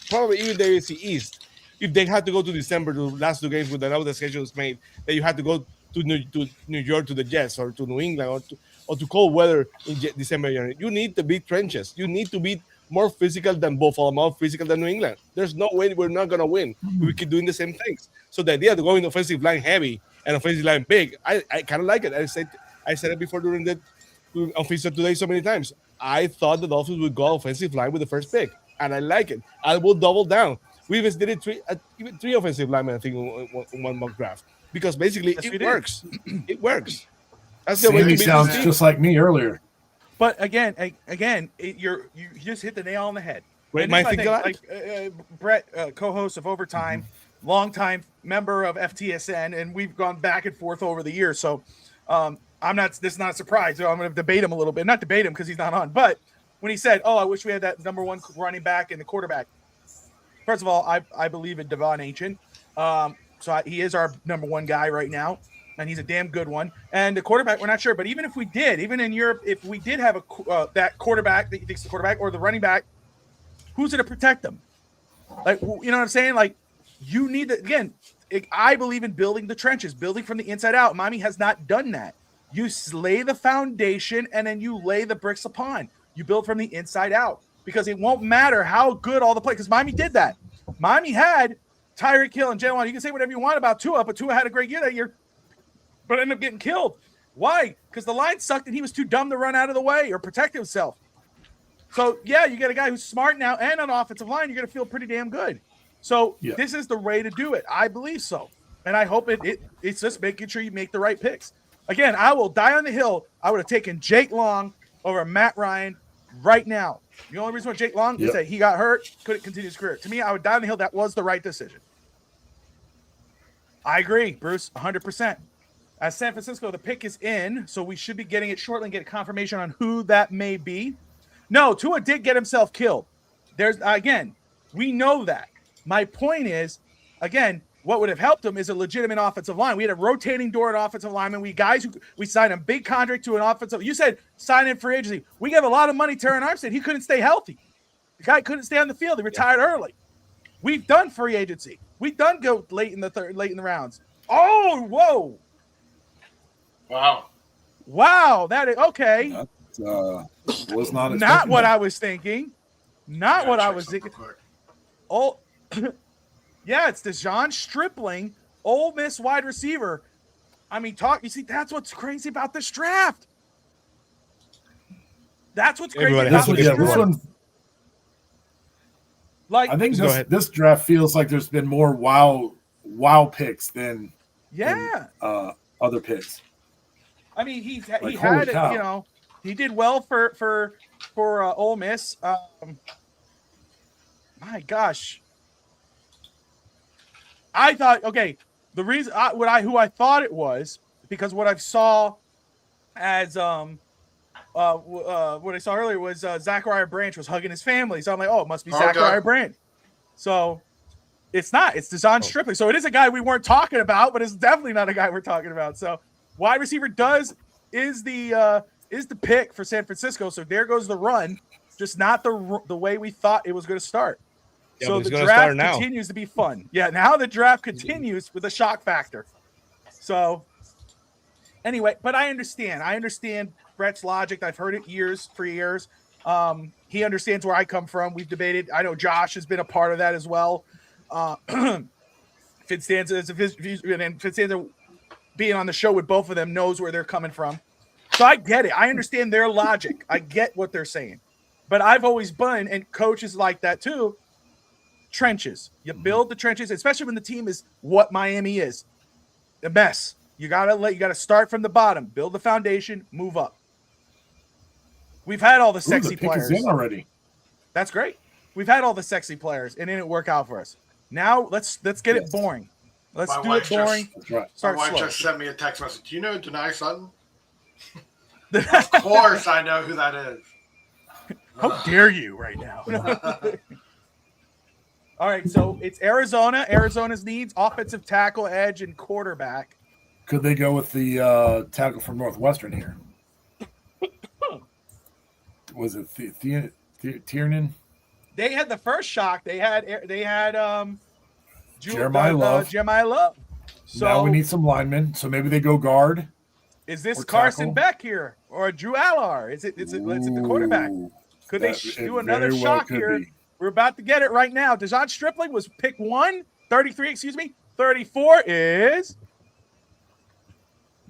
probably even the AFC East. If they had to go to December to the last two games with another schedule is made, that you had to go to New York to the Jets or to New England or to cold weather in December. You need to beat trenches. You need to be more physical than Buffalo, more physical than New England. There's no way we're not going to win. We keep doing the same things. So the idea of going offensive line heavy and offensive line big, I kind of like it. I said it before during the offensive today so many times. I thought the Dolphins would go offensive line with the first pick, and I like it. I will double down. We even did it even three offensive linemen, I think, in one mock draft because basically it works. It works. That's the way to sounds just like me earlier. But again, you just hit the nail on the head. Wait, Brett, co-host of Overtime, longtime member of FTSN, and we've gone back and forth over the years. So this is not a surprise. So I'm going to debate him a little bit. Not debate him because he's not on. But when he said, I wish we had that number one running back and the quarterback. First of all, I believe in Devon Achane. He is our number one guy right now. And he's a damn good one. And the quarterback, we're not sure. But even if we did, even in Europe, if we did have that quarterback that you think's the quarterback or the running back, who's going to protect them? Like, you know what I'm saying? Like, you need to, again, I believe in building the trenches, building from the inside out. Miami has not done that. You lay the foundation and then you lay the bricks upon. You build from the inside out because it won't matter how good all the play. Because Miami did that. Miami had Tyreek Hill and Jalen. You can say whatever you want about Tua, but Tua had a great year that year. But ended up getting killed. Why? Because the line sucked and he was too dumb to run out of the way or protect himself. So, yeah, you get a guy who's smart now and on offensive line, you're going to feel pretty damn good. So, This is the way to do it. I believe so. And I hope it's just making sure you make the right picks. Again, I will die on the hill. I would have taken Jake Long over Matt Ryan right now. The only reason why Jake Long is that he got hurt, couldn't continue his career. To me, I would die on the hill. That was the right decision. I agree, Bruce, 100%. As San Francisco, the pick is in, so we should be getting it shortly and get confirmation on who that may be. No, Tua did get himself killed. There's again, we know that. My point is, again, what would have helped him is a legitimate offensive line. We had a rotating door at offensive lineman. We signed a big contract to an offensive. You said sign in free agency. We gave a lot of money to Terron Armstead. He couldn't stay healthy. The guy couldn't stay on the field. He retired early. We've done free agency. We've done go late in the rounds. Oh, whoa. Wow. That is okay. That was not what I was thinking. Not what I was thinking. Oh, yeah, it's DeJon Stripling, Ole Miss wide receiver. I mean, you see, that's what's crazy about this draft. That's what's crazy about this draft. I think this draft feels like there's been more wow picks than other picks. I mean, he did well for Ole Miss. My gosh, I thought the reason who I thought it was because what I saw as what I saw earlier was Zachariah Branch was hugging his family, so I'm like, oh, it must be Zachariah Branch. So it's not. It's DeJon Stripling. So it is a guy we weren't talking about, but it's definitely not a guy we're talking about. So wide receiver is the pick for San Francisco. So there goes the run, just not the way we thought it was going to start. Yeah, so the draft continues to be fun. Yeah, now the draft continues with a shock factor. So anyway, but I understand Brett's logic. I've heard it for years. He understands where I come from. We've debated. I know Josh has been a part of that as well. Ftsn being on the show with both of them knows where they're coming from. So I get it. I understand their logic. I get what they're saying. But I've always been, and coaches like that too, trenches. You build the trenches, especially when the team is what Miami is. A mess. You gotta start from the bottom, build the foundation, move up. We've had all the sexy players already. That's great. We've had all the sexy players, and it didn't work out for us. Now let's get it boring. Let's do it boring. My wife just sent me a text message. Do you know Denai Sutton? Of course, I know who that is. How dare you right now? All right, so it's Arizona. Arizona's needs offensive tackle, edge, and quarterback. Could they go with the tackle from Northwestern here? Was it Tiernan? They had the first shock. They had Jeremiah Love. So now we need some linemen. So maybe they go guard. Is this Carson Beck here or Drew Allar? Is it the quarterback? Could they do another shock here? We're about to get it right now. DeJon Stripling was pick 33, 34 is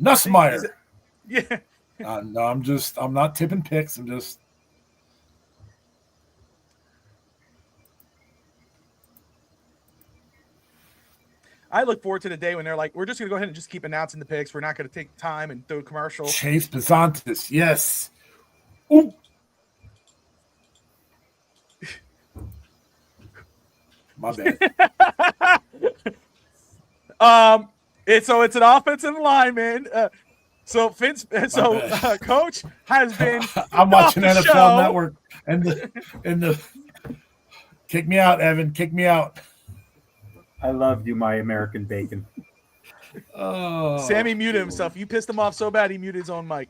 Nussmeier. Yeah. No, I'm not tipping picks. I look forward to the day when they're like, we're just going to go ahead and just keep announcing the picks. We're not going to take time and do a commercial. Chase Pisantis, yes. Ooh. My bad. It's an offensive lineman. Coach has been. I'm watching NFL Network and the kick me out, Evan. Kick me out. I love you, my American bacon. Oh, Sammy muted himself. You pissed him off so bad he muted his own mic.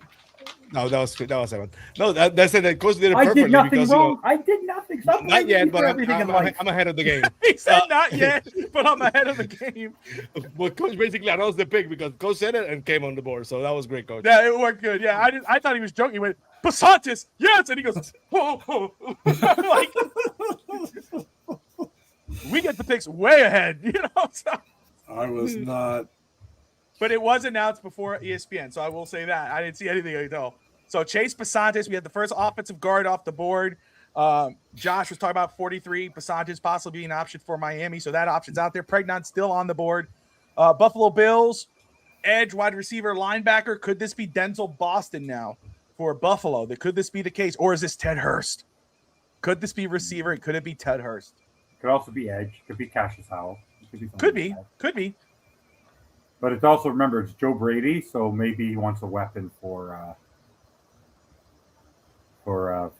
No, that was Evan. No, that's it. The coach did it perfectly. I did nothing wrong. I did nothing. Stop not yet, but I'm ahead of the game. He said not yet, but I'm ahead of the game. Well, coach basically announced the pick because coach said it and came on the board. So that was great, coach. Yeah, it worked good. Yeah, I thought he was joking. He went, Pisantis, yes, and he goes, oh. Like, we get the picks way ahead, So. I was not. But it was announced before ESPN, so I will say that. I didn't see anything at all. So Chase Pisantis, we had the first offensive guard off the board. Josh was talking about 43. Pisantis possibly being an option for Miami, so that option's out there. Pregnant's still on the board. Buffalo Bills, edge, wide receiver, linebacker. Could this be Denzel Boston now for Buffalo? Could this be the case? Or is this Ted Hurst? Could this be receiver? Could it be Ted Hurst? Could also be edge. Could be Cassius Howell. Could be. But it's also, remember, it's Joe Brady, so maybe he wants a weapon for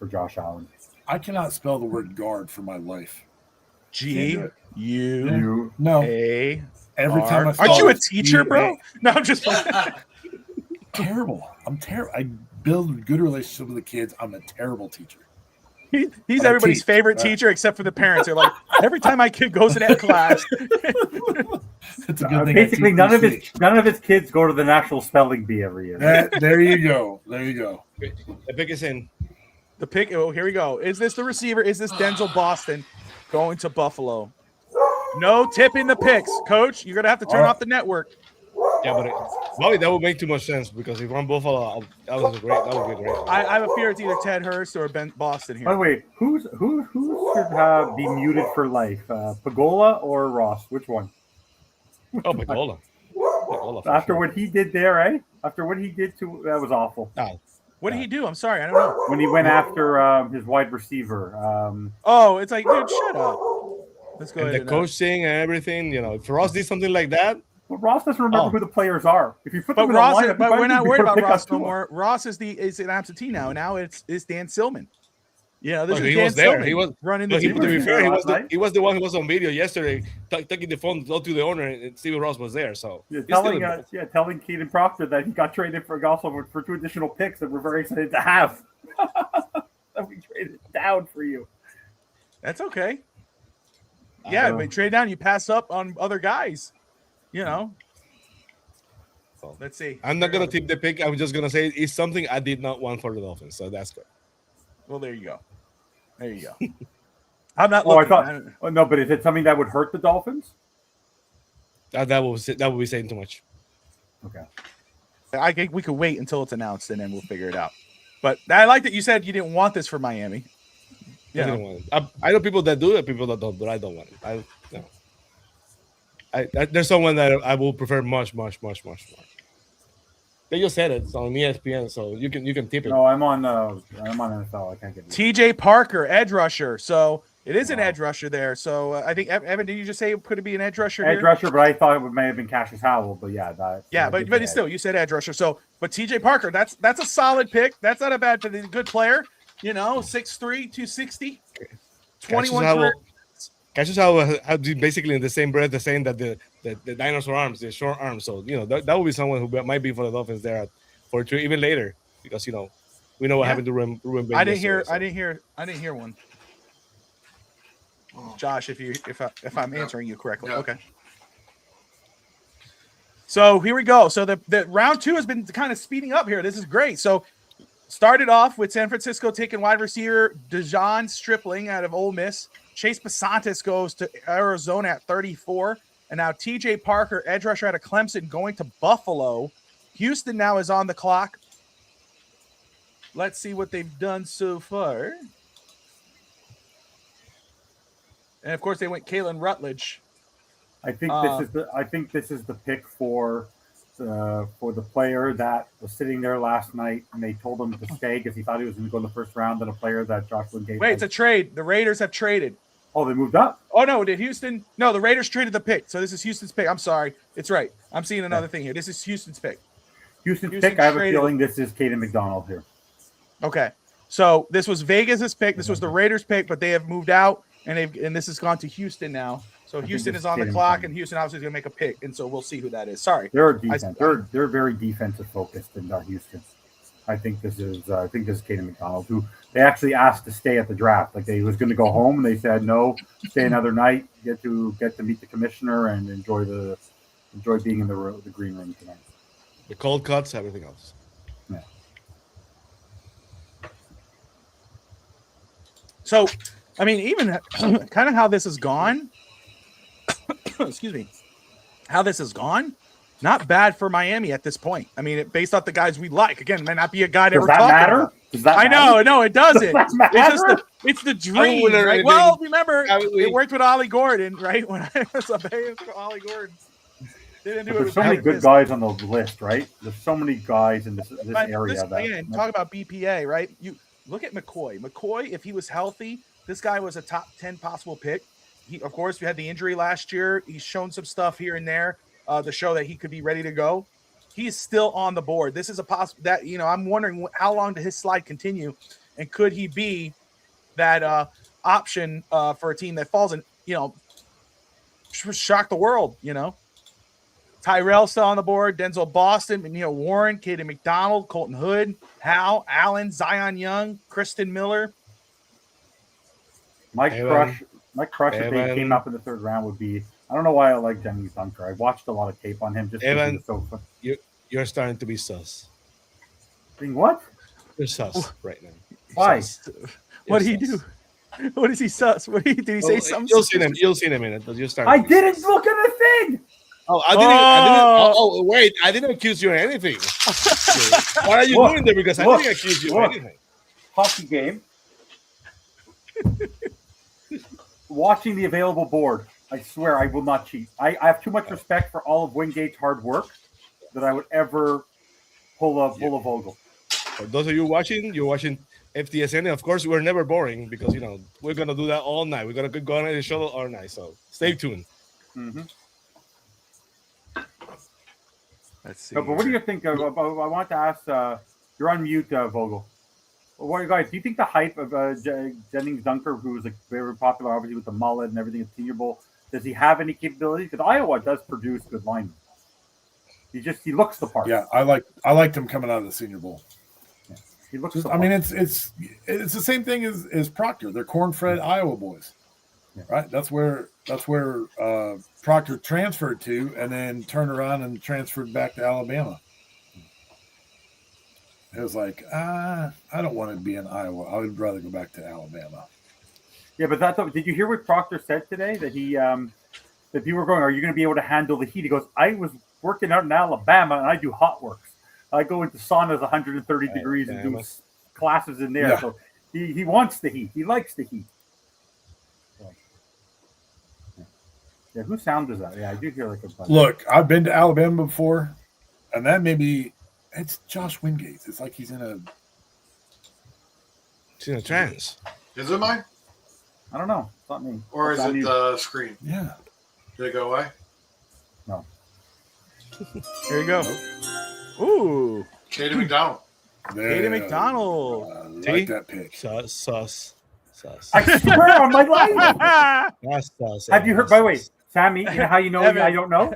Josh Allen. I cannot spell the word guard for my life. G-U-A. No. Every time I Aren't you a spell teacher, bro? No, I'm just terrible. I'm terrible. I build good relationships with the kids. I'm a terrible teacher. He's everybody's favorite teacher except for the parents. They're like, every time my kid goes in that class. It's a good thing. Basically, none of his kids go to the National Spelling Bee every year. There you go. There you go. The pick is in. The pick. Oh, here we go. Is this the receiver? Is this Denzel Boston going to Buffalo? No tipping the picks, Coach. You're gonna have to turn off the network. Yeah, but Bobby, that would make too much sense because if I'm Buffalo, that would be great. I have a fear it's either Ted Hurst or Ben Boston here. By the way, who should be muted for life? Pagola or Ross? Which one? Oh, Pagola. After what he did there, eh? After what he did to that was awful. What did he do? I'm sorry, I don't know. When he went after his wide receiver. It's like, dude, shut up. Let's go and ahead. The coaching and everything, if Ross did something like that. But Ross doesn't remember who the players are. If you put them in Ross, the lineup, but we're not worried about Ross no more. Ross is an absentee now. Now it's Dan Stillman. This is he Dan was there. Stillman He was running the team. To be fair, he was the one who was on video yesterday, taking the phone to the owner, and Steven Ross was there. So telling Keaton Proctor that he got traded for 2 additional picks that we're very excited to have. That we traded down for you. That's okay. Yeah, but trade down, you pass up on other guys. Let's see. I'm not gonna tip the pick. I'm just gonna say it's something I did not want for the Dolphins, so that's good. Well, there you go. I'm not looking. No, but is it something that would hurt the Dolphins? That would be saying too much. Okay. I think we could wait until it's announced and then we'll figure it out. But I like that you said you didn't want this for Miami. I didn't want it. I know people that do it, people that don't, but I don't want it. There's someone that I will prefer much, much, much, much more. They just said it. It's on ESPN, so you can tip it. No, I'm on NFL. I can't get it. TJ Parker, edge rusher. So it is an edge rusher there. So I think Evan, did you just say it could be an edge rusher? Edge rusher, but I thought it may have been Cassius Howell. But but still, you said edge rusher. So, but TJ Parker, that's a solid pick. That's not a bad pick. He's a good player. 6'3", 260, 21. Cassius Howell had basically in the same breath the saying that the dinosaur arms, the short arms. So that would be someone who might be for the Dolphins there at 42, even later, because we know what happened to Ruben Bates. I didn't hear one. Josh, if I'm answering you correctly, okay. So here we go. So the round 2 has been kind of speeding up here. This is great. So started off with San Francisco taking wide receiver Dejon Stripling out of Ole Miss. Chase Basantis goes to Arizona at 34. And now TJ Parker, edge rusher out of Clemson, going to Buffalo. Houston now is on the clock. Let's see what they've done so far. And of course, they went Kalen Rutledge. I think this is the pick for the player that was sitting there last night, and they told him to stay because he thought he was going to go in the first round, and a player that Joshua gave. Wait, it's a trade. The Raiders have traded. Oh, they moved up? Oh, no, did Houston? No, the Raiders traded the pick. So this is Houston's pick. I'm sorry. It's right. I'm seeing another thing here. This is Houston's pick. Houston's pick, I have a feeling this is Caden McDonald here. Okay. So this was Vegas' pick. This was the Raiders' pick, but they have moved out, and this has gone to Houston now. So Houston is on the clock, and Houston obviously is going to make a pick, and so we'll see who that is. Sorry. They're defense. They're very defensive focused in Houston. I think this is Caden McDonald, who they actually asked to stay at the draft. Like he was going to go home, and they said no, stay another night, get to meet the commissioner, and enjoy being in the green room tonight. The cold cuts, everything else. Yeah. So, I mean, even kind of how this has gone. Excuse me. How this has gone. Not bad for Miami at this point. I mean, based off the guys we like. Again, may not be a guy that we're talking about. Does that matter? I know, no, it doesn't. It's just it's the dream, right? Well, remember, it worked with Ollie Gordon, right? When I was a fan of Ollie Gordon. There's so many good guys on the list, right? There's so many guys in this area. Again, talk about BPA, right? You look at McCoy. McCoy, if he was healthy, this guy was a top 10 possible pick. Of course, we had the injury last year. He's shown some stuff here and there to show that he could be ready to go. He's still on the board. This is a possible that I'm wondering how long does his slide continue, and could he be that option for a team that falls in, shock the world, Tyrell still on the board, Denzel Boston, Warren, Caden McDonald, Colton Hood, Hal, Allen, Zion Young, Kristen Miller. My crush if they came up in the third round would be, I don't know why I like Jennings Dunker. I watched a lot of tape on him just because he was so fun. You're starting to be sus. Being what? You're sus right now. Why? What did he do? What is he sus? Did he say something? You'll see him. You'll see in a minute. But you're starting. I didn't look at the thing. Oh, I didn't. Oh, wait! I didn't accuse you of anything. What are you doing there? Because I didn't accuse you of anything. Hockey game. Watching the available board, I swear I will not cheat. I have too much respect for all of Wingate's hard work that I would ever pull a Vogel. For those of you watching, you're watching Ftsn, and of course, we're never boring because we're gonna do that all night. We're gonna go on the show all night. So stay tuned. Mm-hmm. Let's see. But what do you think of? I want to ask. You're on mute, Vogel. What guys? Do you think the hype of Jennings Dunker, who was very popular, obviously with the mullet and everything at Senior Bowl, does he have any capability? Because Iowa does produce good linemen. He looks the part. Yeah, I liked him coming out of the Senior Bowl. Yeah. He looks. I mean, it's the same thing as Proctor. They're corn-fed Iowa boys, right? That's where Proctor transferred to, and then turned around and transferred back to Alabama. It was like, I don't want to be in Iowa. I would rather go back to Alabama. Yeah, but did you hear what Proctor said today? That that people were going, are you going to be able to handle the heat? He goes, I was working out in Alabama, and I do hot works. I go into saunas 130 degrees and do classes in there. Yeah. So he wants the heat. He likes the heat. Yeah, whose sound is that? Yeah, I do hear like a bunch. Look, I've been to Alabama before, and that maybe it's Josh Wingate. It's like he's in a trance. Is it mine? I don't know. It's not me. Or is it the screen? Yeah. Did it go away? No. Here you go. Ooh. Caden McDonald. Caden McDonald. I like that pick. Sus. I swear on my life. That's sus. Have you heard, by the way, Sammy, you know how you know Evan. I don't know?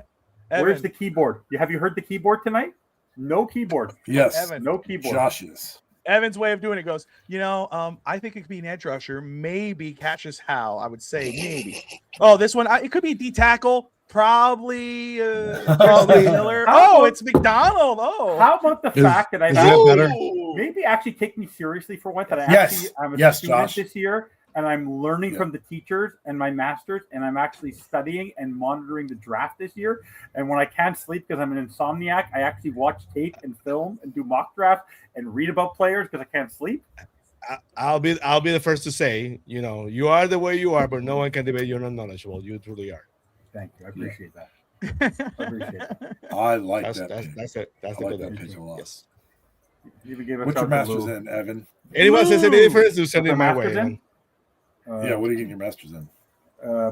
Evan. Where's the keyboard? Have you heard the keyboard tonight? No keyboard. Yes. Evan. No keyboard. Josh's. Evan's way of doing it goes, I think it could be an edge rusher, maybe catches Hal. I would say maybe. Oh, this one, it could be D tackle, probably Miller. Oh, it's McDonald. Oh, how about the fact that I maybe actually take me seriously for once that I'm a student this year and I'm learning from the teachers and my masters and I'm actually studying and monitoring the draft this year. And when I can't sleep because I'm an insomniac, I actually watch tape and film and do mock drafts and read about players because I can't sleep. I'll be the first to say, you are the way you are, but no one can debate you're not knowledgeable. You truly are. Thank you. I appreciate that. I appreciate that. I like that. That's it. That's I like good that pick a lot. Yes. What's your master's in, Evan? Anyone says any difference, to send it my way. What are you getting your master's in?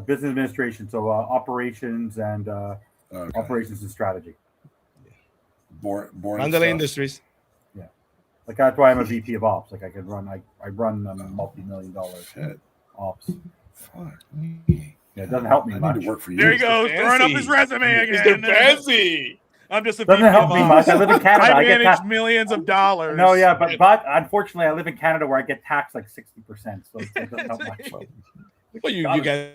Business administration, so operations and operations and strategy. Boring Mandalay Industries. Yeah, like that's why I'm a VP of ops. Like I could run, I run multi-million-dollar ops. Fuck me. Yeah, it doesn't help me much. I need to work for you. There he goes, throwing up his resume again. Mr. Fancy. I'm just a doesn't help me much. I live in Canada. I manage millions of dollars. No, yeah, but unfortunately, I live in Canada where I get taxed like 60%. So it doesn't help much. Well, you guys.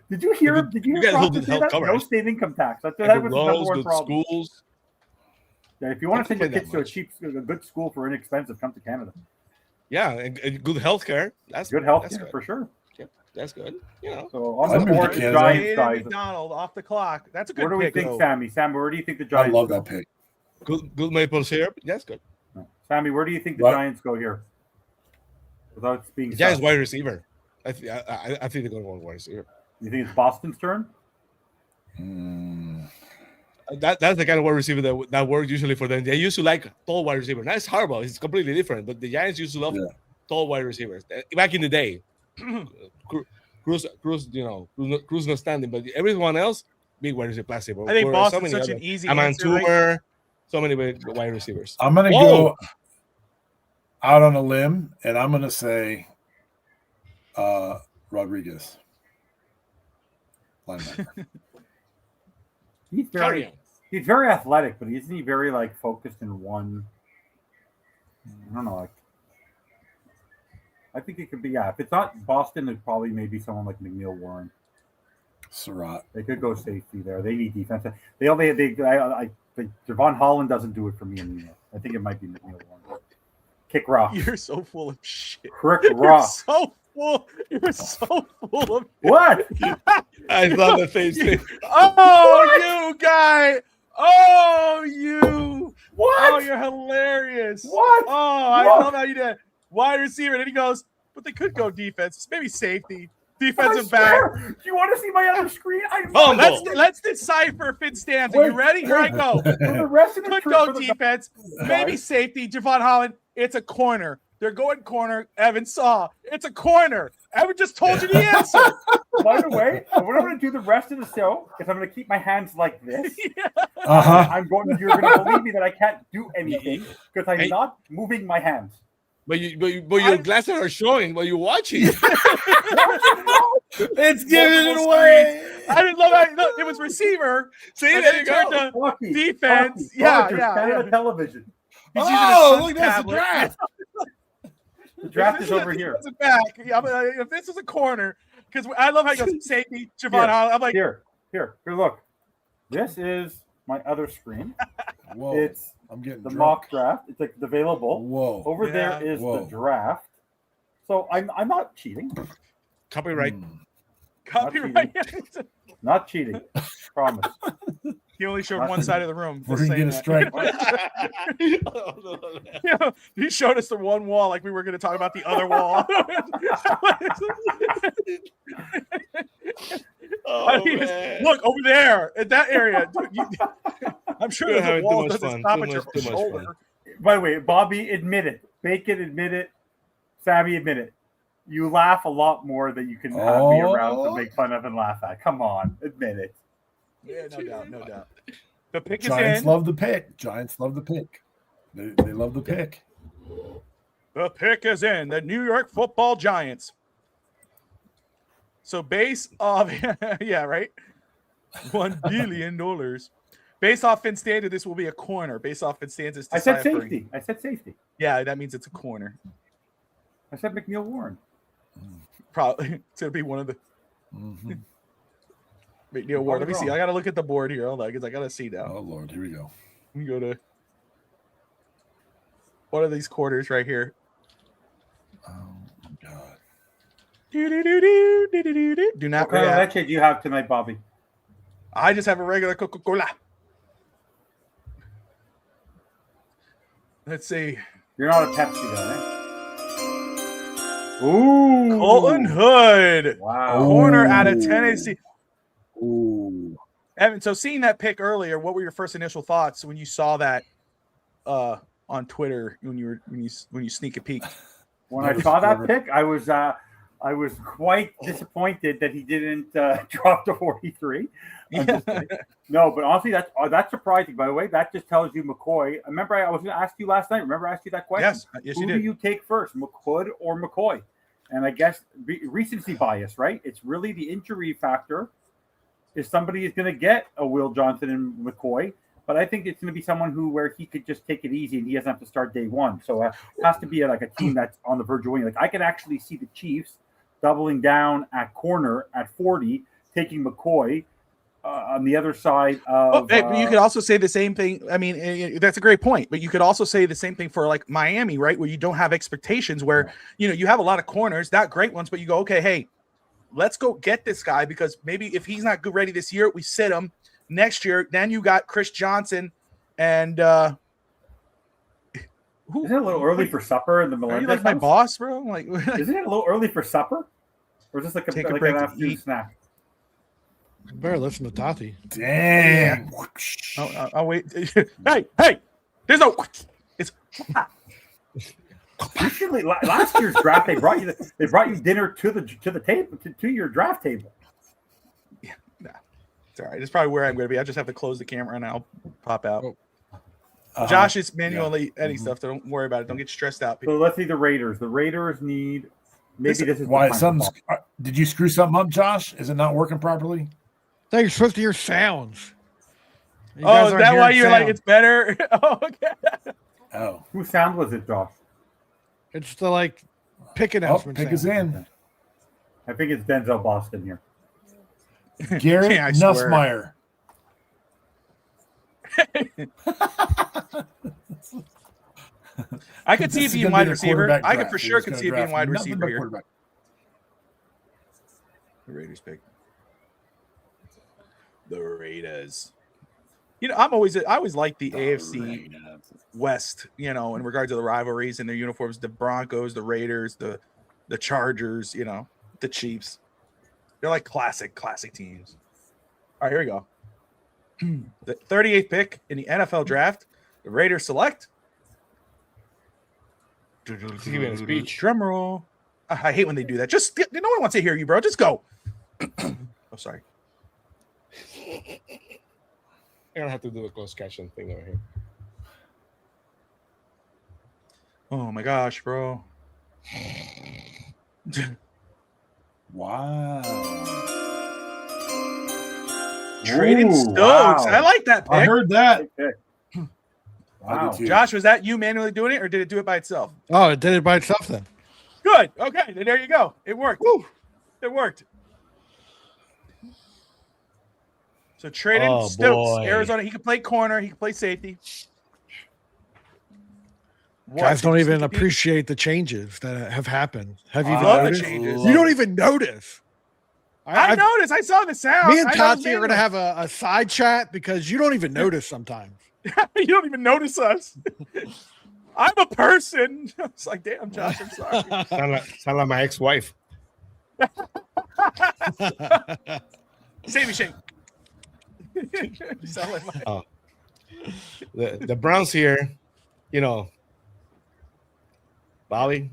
Did you hear? Did you hear? No state income tax. That was the number one problem. Schools. Yeah, if you want to send your kids to a good school for inexpensive, come to Canada. Yeah, and good healthcare. That's good healthcare for sure. That's good. So on the board, the Giants guys. McDonald off the clock. That's a good pick. What do we think, Sammy? Sam, where do you think the I Giants love that pick. Good maple syrup. That's good. Sammy, where do you think the Giants go here? Without being Giants wide receiver. I think they're going to go wide receiver. You think it's Boston's turn? That's the kind of wide receiver that works usually for them. They used to like tall wide receiver. That's horrible. It's completely different. But the Giants used to love tall wide receivers back in the day. Cruz, not standing, but everyone else, big wide receiver, plastic. I think Boston's such an easy answer. Right? So many wide receivers. I'm going to go out on a limb, and I'm going to say Rodriguez. Linebacker. He's very athletic, but isn't he very like focused in one? I don't know. Like, I think it could be. Yeah, if it's not Boston, it's probably maybe someone like McNeil Warren. Surratt. They could go safety there. They need defense. Javon Holland doesn't do it for me anymore. I think it might be McNeil Warren. Kick rock. You're so full of shit. Crick rock. You're so full of what? I thought the same thing. Oh, you guy. Oh, you. What? Oh, you're hilarious. What? Oh, I love how you did. Wide receiver. And then he goes, but they could go defense. Maybe safety. Defensive back. Do you want to see my other screen? Let's decipher Stanza. You ready? Here I go. For the rest of the Could trip, go defense. Maybe safety. Javon Holland. It's a corner. They're going corner. Evan saw. It's a corner. Evan just told you the answer. By the way, what I'm going to do the rest of the show is I'm going to keep my hands like this. Uh-huh. You're going to believe me that I can't do anything because I'm not moving my hands. But your glasses are showing while you're watching. It's giving it away. I didn't love that. Look, it was receiver. See, there you go. Lucky, Defense. Lucky, Yeah. Canada television. Oh, look, that's the draft. The draft is over here. Back. Yeah, if this is a corner, because I love how he goes safety, Javon Holland. I'm like, here. Look, this is my other screen. Whoa. It's I'm getting the drunk. mock draft. It's like available. Whoa. Over there is the draft. So I'm not cheating. Copyright. copyright. Not cheating. Promise. He only showed one side of the room. We're going to get a strike. He showed us the one wall like we were going to talk about the other wall. Look over there at that area. I'm sure the wall doesn't stop at your shoulder. By the way, Bobby, admit it. Bacon, admit it. Sammy, admit it. You laugh a lot more than you can be around to make fun of and laugh at. Come on, admit it. Yeah, no doubt. The pick Giants is in. love the pick. Giants love the pick. They love the pick. The pick is in. The New York Football Giants. So base off, yeah, right? $1 billion. Based off Stanza, this will be a corner. Based off Stanza's I said safety. Yeah, that means it's a corner. I said McNeil Warren. Probably it's gonna be one of the. McNeil Warren. Let me see. I gotta look at the board here. Hold on, because I gotta see now. Oh Lord, here we go. We go to one of these quarters right here. Oh my God. Do not What kind of react. leche do you have tonight, Bobby? I just have a regular Coca-Cola. Let's see. You're not a Pepsi guy, eh? Ooh. Colton Hood. Wow. Corner out of Tennessee. Ooh. Evan, so seeing that pick earlier, what were your first initial thoughts when you saw that on Twitter when you sneak a peek? When I saw that pick, I was quite disappointed that he didn't drop to 43. No, but honestly, that's surprising. By the way, that just tells you McCoy. Remember, I was going to ask you last night. Remember, I asked you that question. Yes, Who you do did. you take first, McCoy or McCoy? And I guess recency bias, right? It's really the injury factor. If somebody is going to get a Will Johnson and McCoy, but I think it's going to be someone where he could just take it easy and he doesn't have to start day one. So it has to be like a team that's on the verge of winning. Like I can actually see the Chiefs doubling down at corner at 40, taking McCoy on the other side of. But you could also say the same thing. I mean, that's a great point. But you could also say the same thing for like Miami, right? Where you don't have expectations. Where you have a lot of corners, not great ones, but you go, okay, hey, let's go get this guy because maybe if he's not good ready this year, we sit him next year. Then you got Chris Johnson and. Isn't it a little early for supper in the Melendez? Are you like my boss, bro? Like, isn't it a little early for supper, or just like an afternoon snack? Better listen to Tati. Dang. I'll wait. hey! There's no. It's. Actually, last year's draft they brought you dinner to the table to your draft table. Yeah, nah, it's all right. It's probably where I'm going to be. I just have to close the camera and I'll pop out. Josh is manually editing stuff, so don't worry about it. Don't get stressed out. So let's see the Raiders. The Raiders need Maybe this is Why? the time Something? Did you screw something up, Josh? Is it not working properly? No, you're supposed to hear sounds. You Oh, guys is aren't that why hearing you're like sound. it's better? Oh, okay. Oh, Whose sound was it, Josh? It's the like pick oh, announcement. pick us sound. in. I think it's Denzel Boston here. Garrett Yeah, I swear. Nussmeier. I could see This it is being gonna be wide the receiver. quarterback I could draft. for They're sure just could gonna see it being draft wide nothing receiver but here. quarterback. The Raiders pick. The Raiders. You know, I always like the AFC West, you know, in regard to the rivalries and their uniforms, the Broncos, the Raiders, the Chargers, you know, the Chiefs. They're like classic teams. All right, here we go. The 38th pick in the NFL draft, the Raiders select. He's giving a speech. Drum roll. I hate when they do that. Just no one wants to hear you, bro. Just go. Oh, sorry. I'm gonna have to do a closed caption thing over here. Oh my gosh, bro. Wow. Trading Ooh, Stokes. wow. I like that pick. I heard that. Okay. I Wow. did too. Josh, was that you manually doing it or did it do it by itself? Oh, it did it by itself then. Good. Okay. Then there you go. It worked. Woo. It worked. So trading Oh, Stokes, boy. Arizona. He can play corner. He can play safety. What? Guys don't Did you even sneak a peek? appreciate the changes that have happened. Have you I even love the noticed? changes. You don't even notice. I noticed. I saw the sound. Me and I know Tati are the going to have a side chat because you don't even notice sometimes. You don't even notice us. I'm a person. It's like, damn, Josh, I'm sorry. Sound like my ex-wife. Sammy Shake. You sound like my- Oh. The Browns here, you know. Bobby,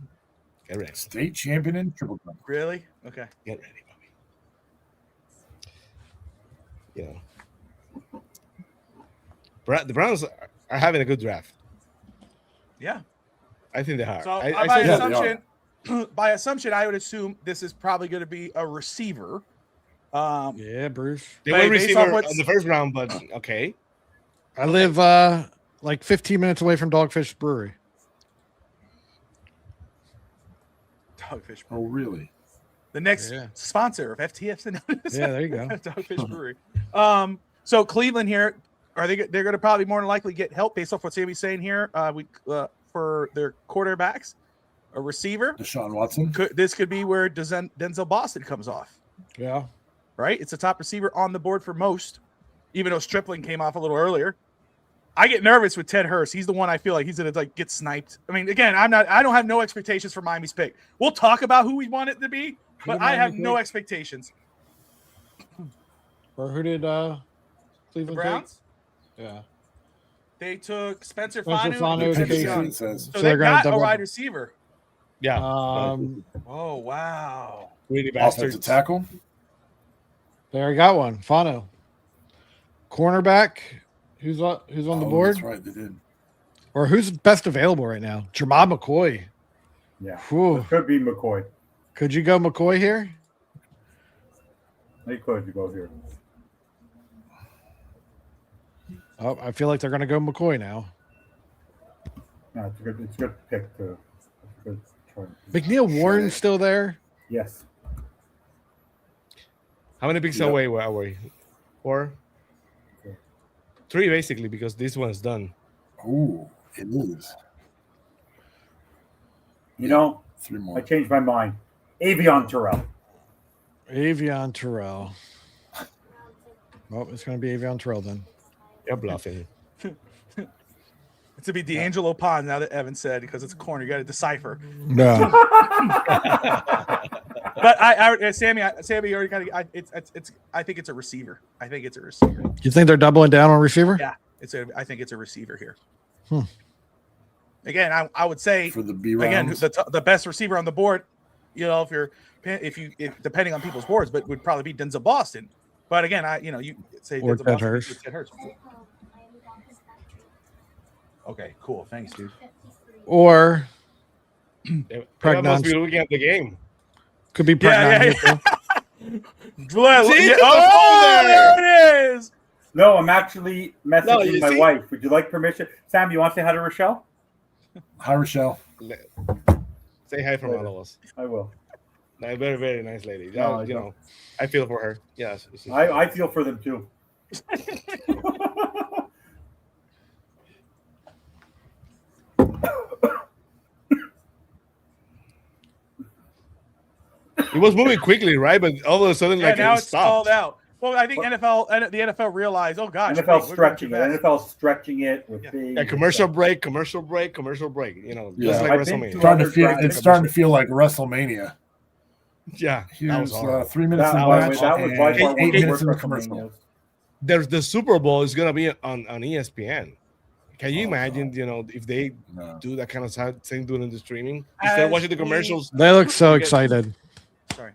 get ready. State champion in triple crown. Really? Okay. Get ready, Bobby. You know. The Browns are having a good draft. Yeah. I think they are. So I by say that. assumption, by assumption, I would assume this is probably going to be a receiver. Yeah, Bruce. They But were based receiver off what's- in the first round, but okay. I live like 15 minutes away from Dogfish Brewery. Dogfish. Oh, really? The next Yeah. sponsor of FTF. Yeah, there you go. Dogfish Brewery. So Cleveland here, they're going to probably more than likely get help based off what Sammy's saying here. For their quarterbacks, a receiver. Deshaun Watson. This could be where Denzel Boston comes off. Yeah. Right? It's a top receiver on the board for most, even though Stripling came off a little earlier. I get nervous with Ted Hurst. He's the one I feel like he's gonna like get sniped. I mean, again, I don't have no expectations for Miami's pick. We'll talk about who we want it to be, but I have no expectations. Or who did The Cleveland Browns, take? Yeah. they took Spencer Spencer Fanu. Fanu and to Chase KC. Young. It says. So So they they're gonna got a double wide up. receiver. Yeah. Oh, wow. Really Offensive bastards. tackle. There you got one. Fano. Cornerback. Who's on the board? That's right. They did. Or who's best available right now? Jermod McCoy. Yeah. Whew. It could be McCoy. Could you go McCoy here? They could. You go here. Oh, I feel like they're going to go McCoy now. No, it's a good pick to. Good choice. McNeil Warren's still there. Yes. How many picks Yep. away were we? 4? 3 basically, because this one's done. Ooh, it is. You know, 3 I more. changed my mind. Avion Terrell. Avion Terrell. Well, it's going to be Avion Terrell then. You're bluffing. It's to be D'Angelo Pond now that Evan said because it's a corner. You got to decipher. No. But Sammy already kind of. I think it's a receiver. I think it's a receiver. You think they're doubling down on receiver? Yeah, I think it's a receiver here. Hmm. Again, I would say For the B again rounds. the best receiver on the board. You know, if depending on people's boards, but would probably be Denzel Boston. But again, you say Or Denzel Ted Boston, Hurst. Ted Hurst. Okay, cool. Thanks, dude. Or They must be Pregnant. looking at the game. Could be pregnant. Yeah. There it is. No, I'm actually messaging you my see? wife. Would you like permission? Sam, you want to say hi to Rochelle? Hi, Rochelle. Say hi from all of us. I will. No, very, very nice lady. No, you know, I feel for her. Yes. I feel for them too. It was moving quickly, right? But all of a sudden, like, now it it's stalled stopped. out. Well, I think the NFL realized, oh gosh, NFL's we're going stretching too it. fast. NFL's stretching it with big Commercial break. You know, just like I've been WrestleMania. to It's starting to feel like WrestleMania. Yeah, that was Here's horrible. 3 minutes That, in the by the way, match that was by and far one 8 of the minutes worst in the commercial. WrestleManias. There's the Super Bowl is gonna be on ESPN. Can you imagine? You know, if they do that kind of thing during the streaming instead of watching the commercials. They look so excited. Sorry.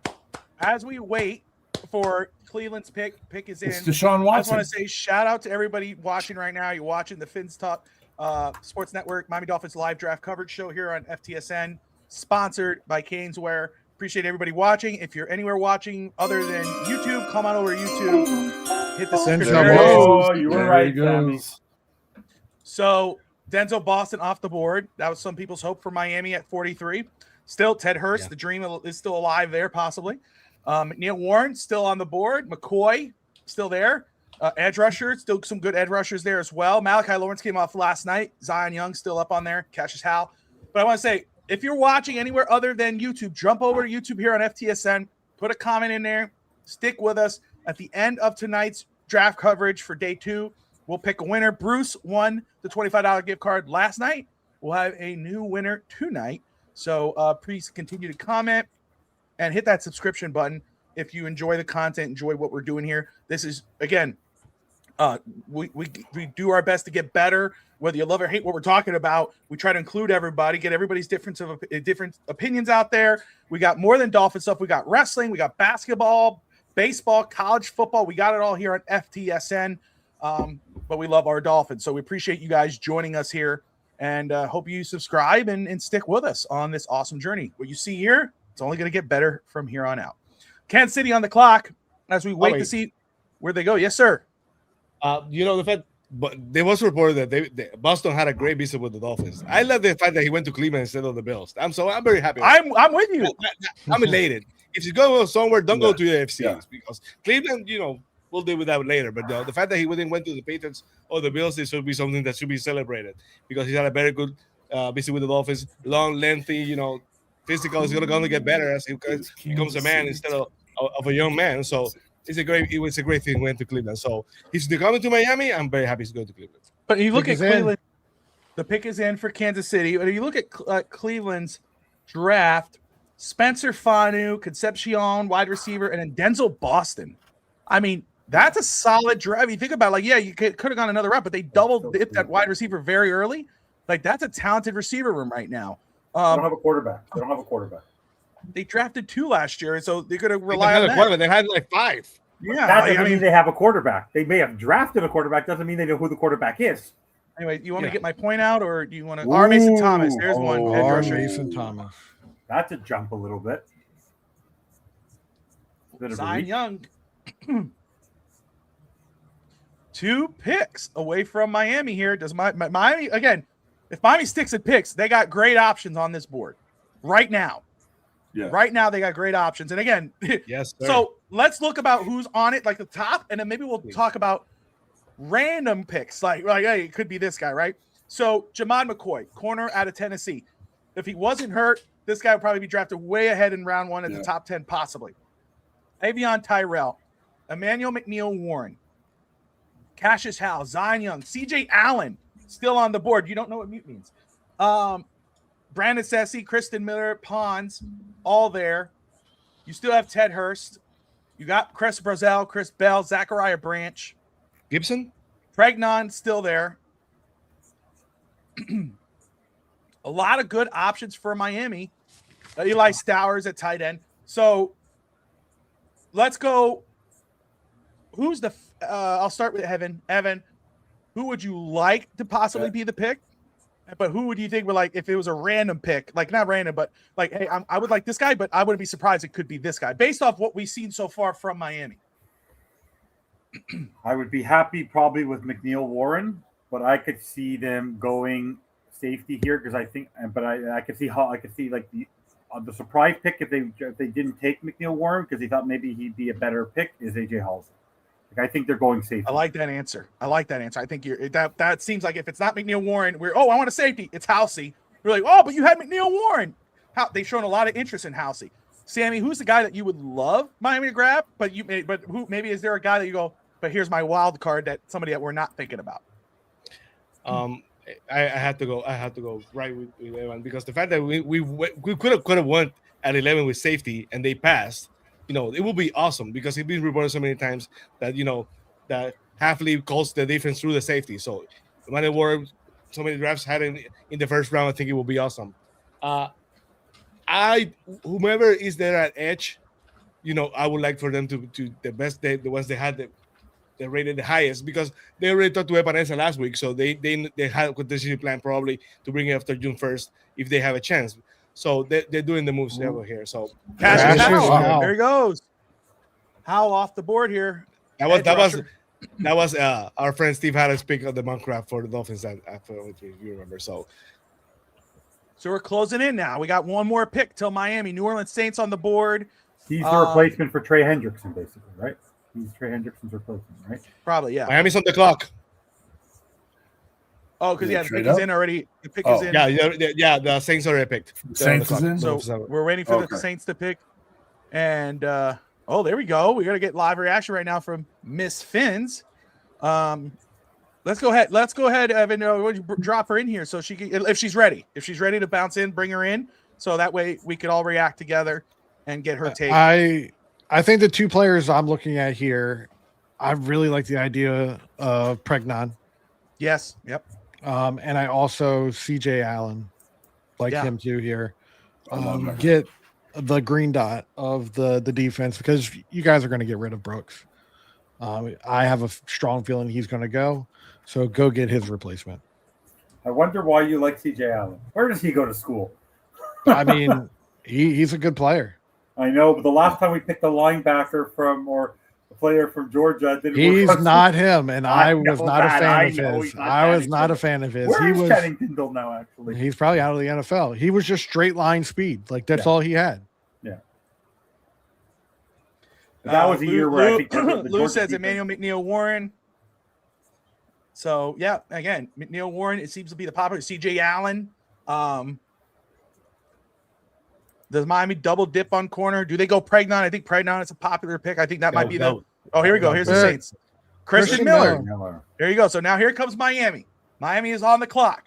As we wait for Cleveland's pick is in. It's Deshaun I Watson. just want to say shout out to everybody watching right now. You're watching the Fins Talk Sports Network Miami Dolphins live draft coverage show here on FTSN, sponsored by Caneswear. Appreciate everybody watching. If you're anywhere watching other than YouTube, come on over to YouTube. Hit the subscription. Oh, you were There right, he goes. So Denzel Boston off the board. That was some people's hope for Miami at 43. Still, Ted Hurst, the dream is still alive there, possibly. McNeil Warren still on the board. McCoy still there. Edge rusher, still some good edge rushers there as well. Malachi Lawrence came off last night. Zion Young still up on there. Cassius Hal. But I want to say, if you're watching anywhere other than YouTube, jump over to YouTube here on FTSN. Put a comment in there. Stick with us. At the end of tonight's draft coverage for day 2, we'll pick a winner. Bruce won the $25 gift card last night. We'll have a new winner tonight. So please continue to comment and hit that subscription button if you enjoy the content, enjoy what we're doing here. This is, again, we do our best to get better. Whether you love or hate what we're talking about, we try to include everybody, get everybody's different opinions out there. We got more than Dolphin stuff. We got wrestling, we got basketball, baseball, college football. We got it all here on FTSN. But we love our Dolphins. So we appreciate you guys joining us here, and hope you subscribe and stick with us on this awesome journey. What you see here, it's only going to get better from here on out. Kansas City on the clock as we wait to see where they go. Yes, sir. You know, the fact, but there was reported that Boston had a great visit with the Dolphins. I love the fact that he went to Cleveland instead of the Bills. I'm very happy. I'm with you. I'm elated. If you go somewhere, don't go to the AFC because Cleveland, you know, we'll deal with that later. But the fact that he went to the Patriots or the Bills, it should be something that should be celebrated because he's had a very good visit with the Dolphins. Long, lengthy, you know, physical is going to get better as he becomes a man instead of a young man. So it was a great thing went to Cleveland. So he's coming to Miami. I'm very happy he's going to Cleveland. But you look at Cleveland, the pick is in for Kansas City. But if you look at Cleveland's draft, Spencer Fanu, Concepcion, wide receiver, and then Denzel Boston. I mean, that's a solid draft. You think about it, like, yeah, you could have gone another route, but they doubled that wide receiver very early. Like, that's a talented receiver room right now. They don't have a quarterback. They drafted 2 last year, so they're going to rely on that. They had like 5. Yeah, that doesn't mean they have a quarterback. They may have drafted a quarterback. Doesn't mean they know who the quarterback is. Anyway, you want me to get my point out, or do you want to? R. Mason Thomas. There's one. R. Mason Thomas. That's a jump a little bit. Zion Young. 2 picks away from Miami here. Does Miami again? If Miami sticks at picks, they got great options on this board right now. Yeah. Right now, they got great options. And again, yes. Sir. So let's look about who's on it, like the top, and then maybe we'll talk about random picks. Like, hey, it could be this guy, right? So Jamad McCoy, corner out of Tennessee. If he wasn't hurt, this guy would probably be drafted way ahead in round 1 at the top 10, possibly. Avion Tyrell, Emmanuel McNeil Warren, Cassius Hal, Zion Young, CJ Allen, still on the board. You don't know what mute means. Brandon Sessi, Kristen Miller, Pons, all there. You still have Ted Hurst. You got Chris Brazel, Chris Bell, Zachariah Branch. Gibson? Pregnon still there. A lot of good options for Miami. Eli Stowers at tight end. So let's go. Who's the I'll start with Evan. Evan, who would you like to possibly be the pick? But who would you think would like if it was a random pick, like not random, but like, hey, I would like this guy, but I wouldn't be surprised it could be this guy based off what we've seen so far from Miami. I would be happy probably with McNeil Warren, but I could see them going safety here because I think, but I could see like the surprise pick if they didn't take McNeil Warren because they thought maybe he'd be a better pick is AJ Halsey. Like, I think they're going safety. I like that answer. I think that seems like if it's not McNeil Warren, I want a safety. It's Halsey. We're like, oh, but you had McNeil Warren. They've shown a lot of interest in Halsey. Sammy, who's the guy that you would love Miami to grab? But who maybe is there a guy that you go, but here's my wild card that somebody that we're not thinking about? I had to go right with 11 because the fact that we could have won at 11 with safety and they passed. It will be awesome because it's been reported so many times that that Halfley calls the defense through the safety. So no matter what so many drafts had in the first round, I think it will be awesome. Whomever is there at edge, I would like for them to the ones they had they rated the highest because they already talked to Epanesa last week, so they had a contingency plan probably to bring it after June 1st if they have a chance. So they're doing the moves over here. So Cash, there he goes. Howell off the board here. That was our friend Steve Harris pick of the Minecraft for the Dolphins. If you remember. So we're closing in now. We got one more pick till Miami. New Orleans Saints on the board. He's the replacement for Trey Hendrickson, basically, right? He's Trey Hendrickson's replacement, right? Probably, yeah. Miami's on the clock. Oh, because the pick is in already. The pick is in. Yeah. The Saints already picked. Saints is in. So we're waiting for the Saints to pick. And there we go. We got to get live reaction right now from Miss Fins. Let's go ahead, Evan. Drop her in here so she can, if she's ready. If she's ready to bounce in, bring her in. So that way we could all react together and get her take. I think the two players I'm looking at here, I really like the idea of Pregnon. Yes. Yep. And I also CJ Allen like him too here. Get the green dot of the defense because you guys are going to get rid of Brooks. I have a strong feeling he's going to go. So go get his replacement. I wonder why you like CJ Allen. Where does he go to school? I mean, he's a good player. I know, but the last time we picked a linebacker or a player from Georgia, he's not him, and I was not a fan of his. I was not a fan of his. Where is Channing Tindall now? Actually, he's probably out of the NFL. He was just straight line speed, like that's all he had. Yeah, that was a year where I think Lou says Emmanuel McNeil Warren. So yeah, again, McNeil Warren. It seems to be the popular. CJ Allen. Does Miami double dip on corner? Do they go Pregnon? I think Pregnon is a popular pick. I think that might be the. Oh, here we go. Here's the Saints. Christian Miller. There you go. So now here comes Miami. Miami is on the clock.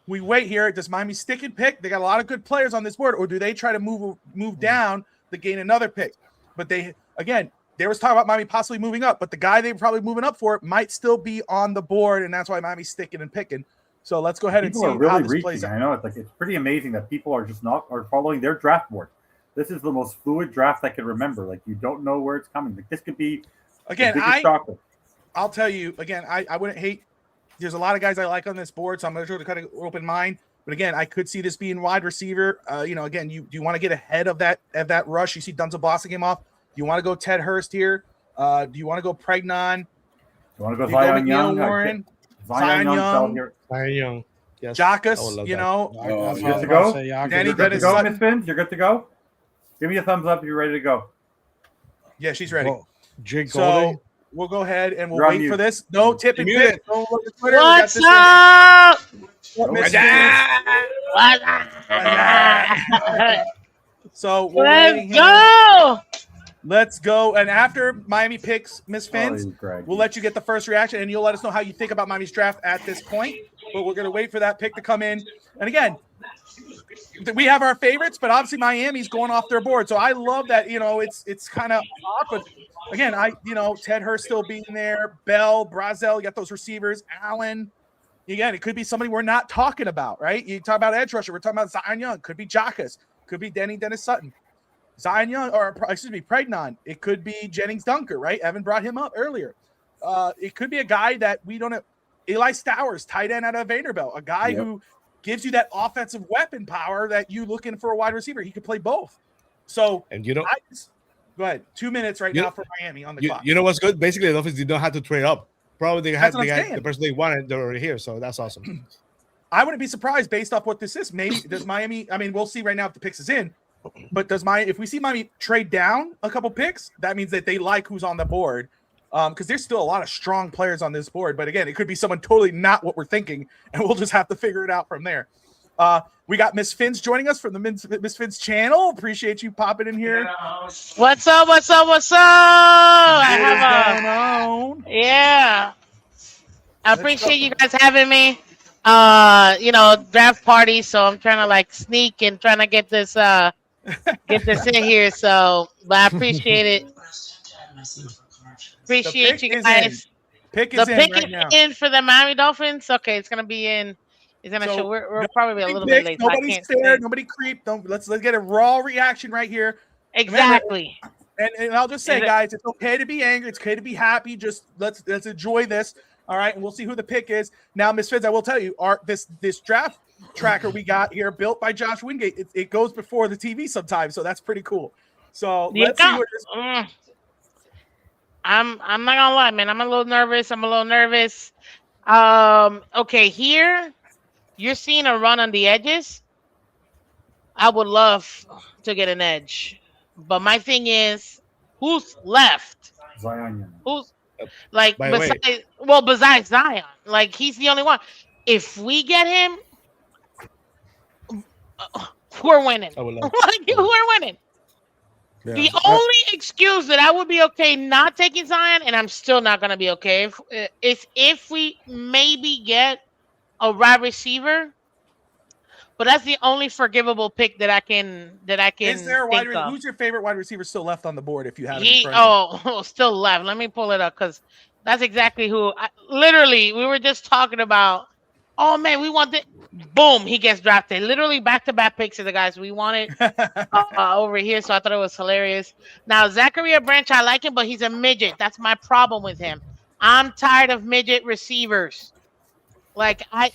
We wait here. Does Miami stick and pick? They got a lot of good players on this board, or do they try to move down to gain another pick? But there was talk about Miami possibly moving up, but the guy they're probably moving up for might still be on the board, and that's why Miami's sticking and picking. So let's go ahead and see how this plays out. I know it's pretty amazing that people are just are following their draft board. This is the most fluid draft I can remember. Like you don't know where it's coming. Like this could be I'll tell you again. I wouldn't hate. There's a lot of guys I like on this board, so I'm going to try to kind of open mind. But again, I could see this being wide receiver. Again, do you want to get ahead of that rush? You see Dunza Bossa came off. Do you want to go Ted Hurst here? Do you want to go Pregnon? You want to go Zion Young? Zion Young. Yes. Jackus, you good to go? Danny Dennis Sutton. Miss Fins, you're good to go? Give me a thumbs up if you're ready to go. Yeah, she's ready. Jake so we'll go ahead and we'll wait for this. No tip and pick. Don't look at Twitter. What's up? So Let's go. And after Miami picks Miss Fins, we'll let you get the first reaction, and you'll let us know how you think about Miami's draft at this point. But we're going to wait for that pick to come in. And again, we have our favorites, but obviously Miami's going off their board. So I love that, it's kind of odd. But again, Ted Hurst still being there, Bell, Brazel, you got those receivers, Allen. Again, it could be somebody we're not talking about, right? You talk about edge rusher, we're talking about Zion Young, could be Jackus, could be Dennis Sutton. Zion Young, Pregnon. It could be Jennings Dunker, right? Evan brought him up earlier. It could be a guy that we don't have. Eli Stowers, tight end out of Vanderbilt, a guy who gives you that offensive weapon power that you looking for a wide receiver. He could play both. So, and go ahead. 2 minutes now for Miami on the clock. You know what's good? Basically, the Dolphins did not have to trade up. Probably they had the person they wanted. They're already here, so that's awesome. I wouldn't be surprised based off what this is. Maybe does Miami? I mean, we'll see right now if the picks is in. But if we see Miami trade down a couple picks, that means that they like who's on the board. Because there's still a lot of strong players on this board. But again, it could be someone totally not what we're thinking, and we'll just have to figure it out from there. We got Miss Fins joining us from the Miss Fins channel. Appreciate you popping in here. What's up? Yeah. I appreciate you guys having me. Draft party, so I'm trying to like sneak and trying to get this in here. So, but I appreciate it. Appreciate you guys. Pick is in for the Miami Dolphins. Okay, it's gonna be in. It's gonna show. We're probably a little bit late. Nobody scared. Nobody creep. Let's get a raw reaction right here. Exactly. Remember, and I'll just say, guys, it's okay to be angry. It's okay to be happy. Just let's enjoy this. All right, and we'll see who the pick is. Now, Miss Fins, I will tell you, this draft tracker we got here, built by Josh Wingate, it goes before the TV sometimes, so that's pretty cool. So let's see what this. I'm not gonna lie, man. I'm a little nervous. Okay, here you're seeing a run on the edges. I would love to get an edge, but my thing is, who's left? Zion. Who's like besides Zion? Like he's the only one. If we get him, we're winning. We're winning. Yeah. The only excuse that I would be okay not taking Zion, and I'm still not going to be okay, if we maybe get a wide receiver. But that's the only forgivable pick that I can. Is there a wide receiver? Who's your favorite wide receiver still left on the board? If you have still left. Let me pull it up because that's exactly who. Literally, we were just talking about. Oh man, we want it. Boom, he gets drafted. Literally back-to-back picks of the guys we wanted over here. So I thought it was hilarious. Now Zachariah Branch, I like him, but he's a midget. That's my problem with him. I'm tired of midget receivers. Like I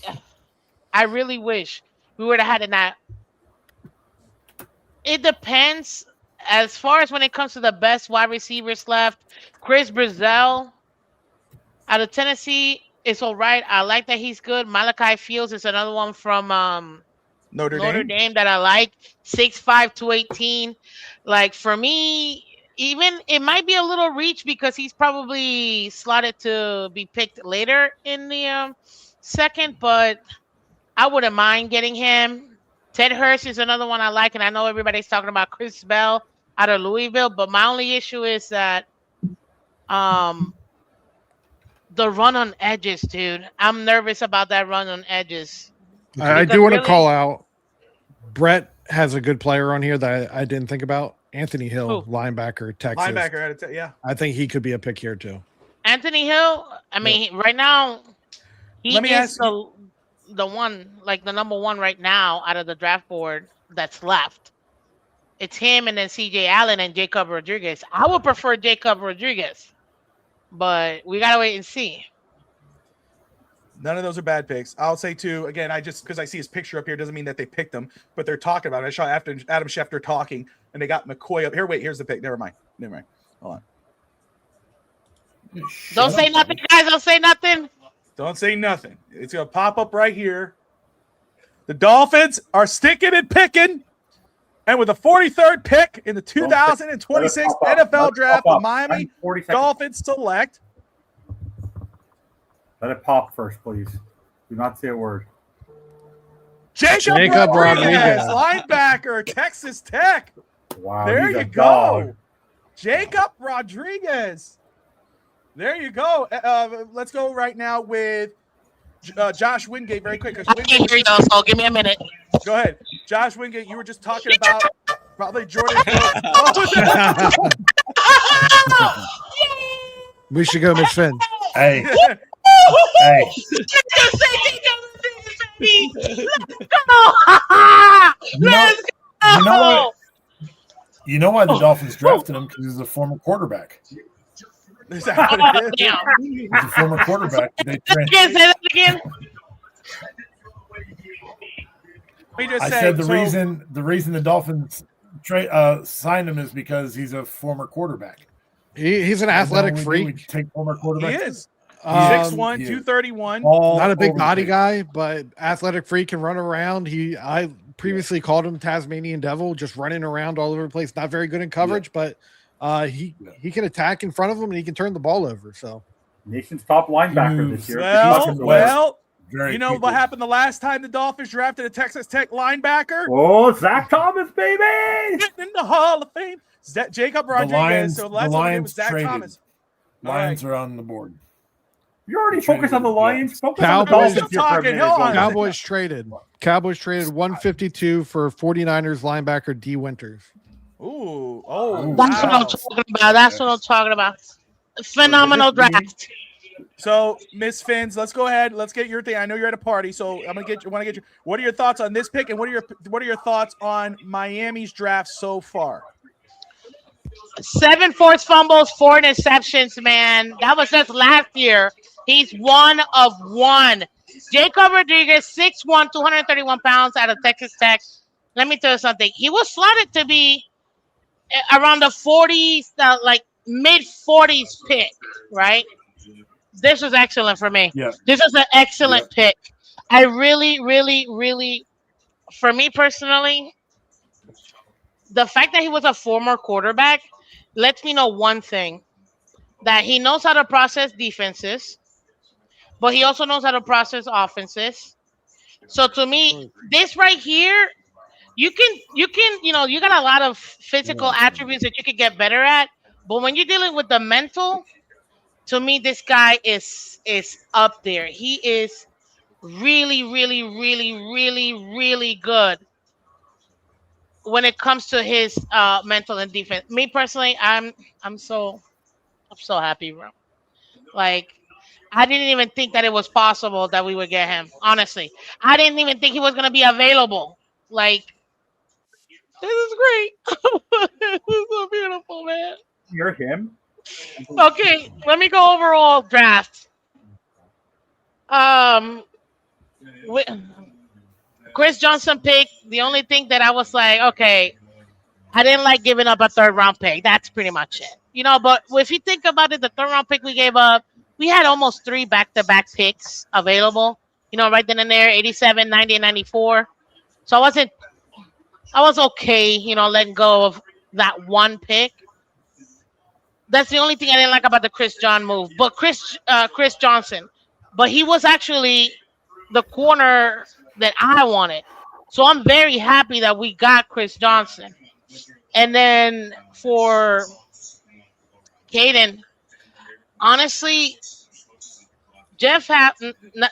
really wish we would have had that. It depends. As far as when it comes to the best wide receivers left, Chris Brazell out of Tennessee is all right. I like that he's good. Malachi Fields is another one from Notre Dame that I like. 6'5", 218. Like for me, even it might be a little reach because he's probably slotted to be picked later in the second, but I wouldn't mind getting him. Ted Hurst is another one I like, and I know everybody's talking about Chris Bell out of Louisville, but my only issue is that the run on edges, dude. I'm nervous about that run on edges. I do want to call out. Brett has a good player on here that I didn't think about. Anthony Hill, linebacker, Texas. Yeah. I think he could be a pick here too. Anthony Hill. I mean, right now, he is the one, like the number one right now out of the draft board that's left. It's him and then CJ Allen and Jacob Rodriguez. I would prefer Jacob Rodriguez. But we gotta wait and see. None of those are bad picks. I'll say too. Again, because I see his picture up here doesn't mean that they picked him, but they're talking about it. I saw after Adam Schefter talking, and they got McCoy up here. Wait, here's the pick. Never mind. Hold on. Don't say nothing, guys. Don't say nothing. Don't say nothing. It's gonna pop up right here. The Dolphins are sticking and picking. And with the 43rd pick in the 2026 NFL Draft, the Miami Dolphins select. Let it pop first, please. Do not say a word. Jacob Rodriguez, linebacker, Texas Tech. Wow, there you go. Jacob Rodriguez. There you go. Let's go right now with Josh Wingate very quick. I can't hear you, so give me a minute. Go ahead. Josh Wingate, you were just talking about probably Jordan. We should go, Miss Finn. Hey. Hey. Let's go. You know why the Dolphins drafted him? Because he's a former quarterback. Is that what it is? He's a former quarterback. Say that again. just I say, said the reason the Dolphins signed him is because he's a former quarterback. He's an athletic freak. We take former quarterbacks. He is. 6'1", He is. 231. Not a big body guy, but athletic freak, can run around. I previously called him Tasmanian Devil, just running around all over the place. Not very good in coverage, but he can attack in front of him and he can turn the ball over. So nation's top linebacker this year. Well, you know what happened the last time the Dolphins drafted a Texas Tech linebacker? Oh, Zach Thomas, baby! Getting in the Hall of Fame. Jacob Rodriguez. So the last one it was Zach traded. Thomas. Lions are on the board. You already focused on the Lions. Focus Cowboys, on the Dolphins. Cowboys traded. Cowboys traded 152 for 49ers linebacker D. Winters. Ooh. That's what I'm talking about. That's what I'm talking about. Phenomenal draft. So, Miss Fins, let's go ahead. Let's get your thing. I know you're at a party, so I'm gonna get you. Want to get you? What are your thoughts on this pick, and what are your thoughts on Miami's draft so far? 7 forced fumbles, 4 interceptions. Man, that was just last year. He's one of one. Jacob Rodriguez, 6'1", 231 pounds, out of Texas Tech. Let me tell you something. He was slotted to be around the 40s, like mid 40s pick, right? This was excellent for me. Yeah. This was an excellent pick. I really, really, really, for me personally, the fact that he was a former quarterback lets me know one thing, that he knows how to process defenses, but he also knows how to process offenses. So to me, this right here, you got a lot of physical attributes that you could get better at, but when you're dealing with the mental, to me, this guy is up there. He is really, really, really, really, really good when it comes to his mental and defense. Me personally, I'm so happy, bro. Like, I didn't even think that it was possible that we would get him. Honestly, I didn't even think he was gonna be available. Like, this is great. This is so beautiful, man. You're him. Okay, let me go overall draft. Chris Johnson pick. The only thing that I was like, okay, I didn't like giving up a 3rd round pick. That's pretty much it. But if you think about it, the 3rd round pick we gave up, we had almost 3 back-to-back picks available. Right then and there, 87, 90, and 94. So I was okay, letting go of that one pick. That's the only thing I didn't like about the Chris John move. But Chris Johnson, but he was actually the corner that I wanted. So I'm very happy that we got Chris Johnson. And then for Caden, honestly,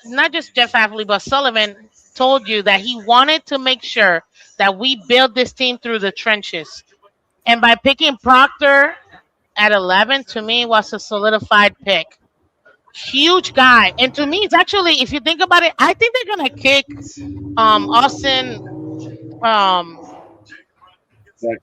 not just Jeff Hafley, but Sullivan told you that he wanted to make sure that we build this team through the trenches. And by picking Proctor at 11, to me, was a solidified pick. Huge guy. And to me, it's actually, if you think about it, I think they're going to kick Austin.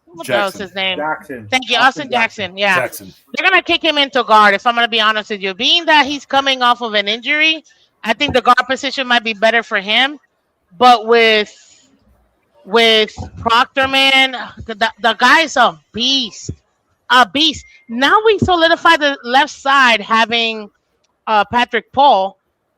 What else his name? Jackson. Thank you, Austin Jackson. Yeah. Jackson. They're going to kick him into guard, if I'm going to be honest with you. Being that he's coming off of an injury, I think the guard position might be better for him. But with Proctor, man, the guy's a beast. A beast. Now we solidify the left side having Patrick Paul,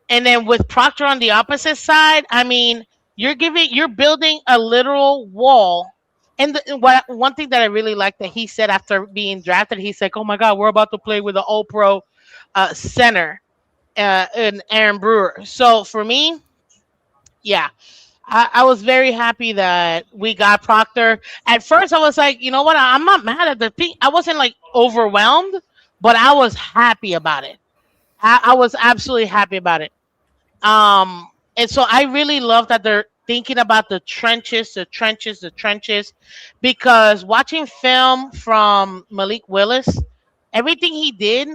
and then with Proctor on the opposite side, I mean, you're building a literal wall. And one thing that I really like that he said after being drafted, he's like, "Oh my God, we're about to play with an All-Pro center in Aaron Brewer." So for me, yeah, I was very happy that we got Proctor. At first, I was like, you know what? I'm not mad at the pick. I wasn't like overwhelmed, but I was happy about it. I was absolutely happy about it. And so I really love that they're thinking about the trenches, because watching film from Malik Willis, everything he did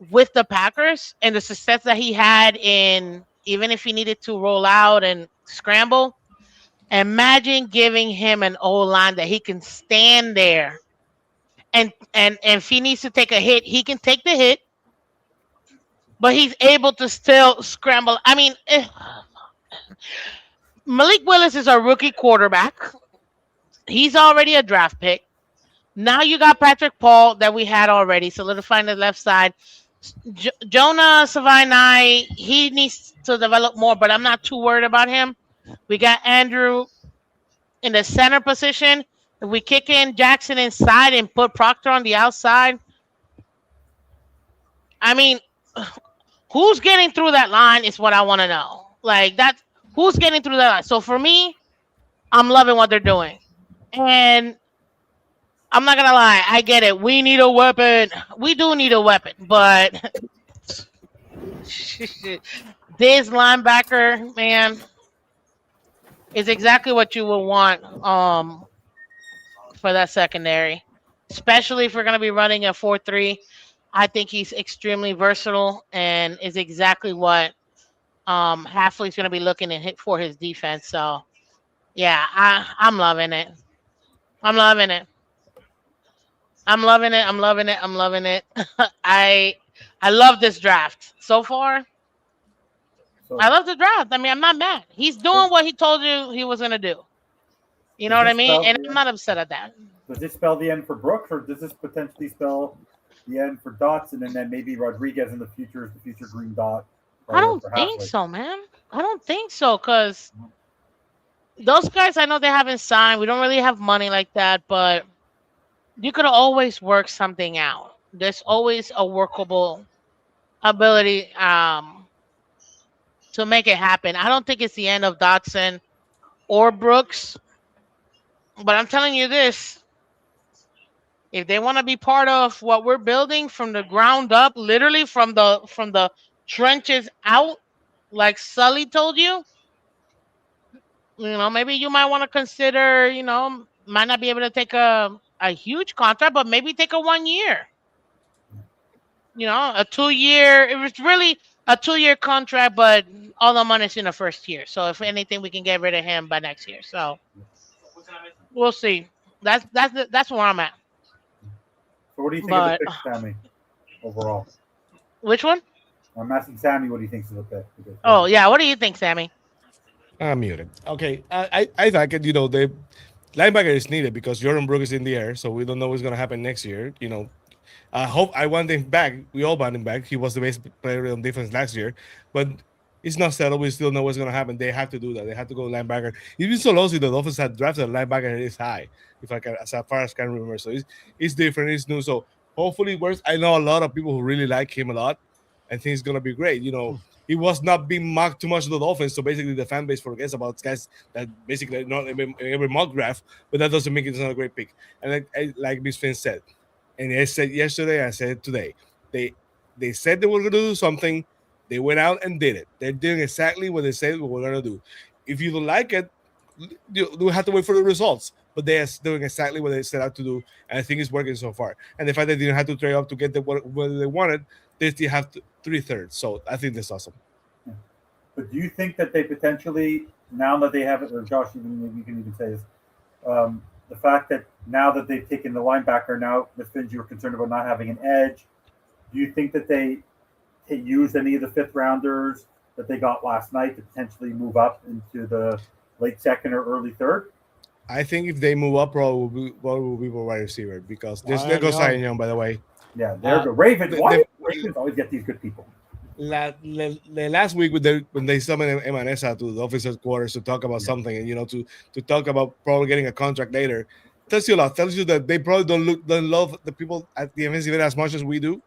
with the Packers and the success that he had in, even if he needed to roll out and scramble, imagine giving him an O-line that he can stand there and if he needs to take a hit, he can take the hit, but he's able to still scramble. I mean, Malik Willis is a rookie quarterback. He's already a draft pick. Now you got Patrick Paul that we had already, solidifying the left side. Jonah Savai, he needs to develop more, but I'm not too worried about him. We got Andrew in the center position. If we kick in Jackson inside and put Proctor on the outside, I mean, who's getting through that line is what I want to know. Like that, who's getting through that line? So for me, I'm loving what they're doing, and I'm not gonna lie, I get it. We need a weapon. We do need a weapon, but this linebacker, man, is exactly what you would want for that secondary. Especially if we're gonna be running a 4-3. I think he's extremely versatile and is exactly what Halfley's gonna be looking to hit for his defense. So yeah, I'm loving it. I'm loving it. I'm loving it. I'm loving it. I'm loving it. I love this draft so far. I love the draft. I mean, I'm not mad. He's doing what he told you he was gonna do. You know what I mean? And I'm not upset at that. Does this spell the end for Brooks, or does this potentially spell the end for Dotson, and then maybe Rodriguez in the future is the future green dot? I don't think so, man. I don't think so, because those guys, I know they haven't signed. We don't really have money like that, but you could always work something out. There's always a workable ability to make it happen. I don't think it's the end of Dotson or Brooks, but I'm telling you this. If they want to be part of what we're building from the ground up, literally from the trenches out, like Sully told you, maybe you might want to consider, might not be able to take a huge contract, but maybe take a 1 year. A 2 year. It was really a 2 year contract, but all the money's in the first year. So if anything, we can get rid of him by next year. So we'll see. That's where I'm at. So what do you think of the pick, Sammy, overall? Which one? I'm asking Sammy what he thinks of the pick. Oh yeah, what do you think, Sammy? I'm muted. Okay, I think it. The linebacker is needed because Jordan Brooks is in the air, so we don't know what's going to happen next year. I want him back. We all want him back. He was the best player on defense last year, but it's not settled. We still know what's going to happen. They have to do that. They have to go linebacker. Even so, also the Dolphins had drafted a linebacker this high, as far as I can remember. So it's different. It's new. So hopefully it works. I know a lot of people who really like him a lot and think it's going to be great. He was not being mocked too much to the Dolphins, so basically the fan base forgets about guys that basically not every mock draft, but that doesn't make it not a great pick. And like Miss Finn said, and I said yesterday, I said today, they said they were going to do something, they went out and did it. They're doing exactly what they said we were going to do. If you don't like it, you have to wait for the results. But they are doing exactly what they set out to do, and I think it's working so far. And the fact that they didn't have to trade up to get what they wanted, they still have 3/3. So I think that's awesome. But do you think that they potentially, now that they have it, or Josh, maybe you can even say this, the fact that now that they've taken the linebacker, now the Finns, you were concerned about not having an edge, do you think that they used any of the fifth rounders that they got last night to potentially move up into the late second or early third? I think if they move up, probably will be for wide receiver because there goes Cy Young, by the way. Yeah, there go Ravens. Ravens always get these good people. Last week when they summoned Emanesa to the office headquarters to talk about something, and to talk about probably getting a contract later, tells you a lot. Tells you that they probably don't love the people at the defensive end as much as we do,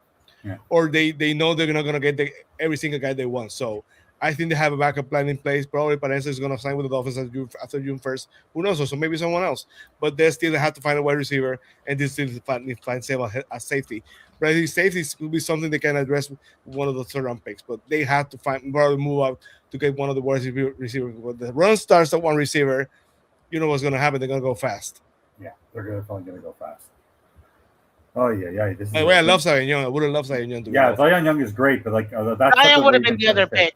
or they know they're not going to get every single guy they want. So I think they have a backup plan in place. Probably Parenza is going to sign with the Dolphins after June 1st. Who knows? So maybe someone else. But they still have to find a wide receiver, and they still find a safety. But I think safety will be something they can address with one of the third-round picks. But they have to probably move out to get one of the wide receivers. When the run starts at one receiver, you know what's going to happen. They're going to go fast. Yeah, they're probably going to go fast. Oh, yeah. I love Cy Young. I would have loved Cy Young. Yeah, Cy Young is great, but that's Zion would have been the other pick.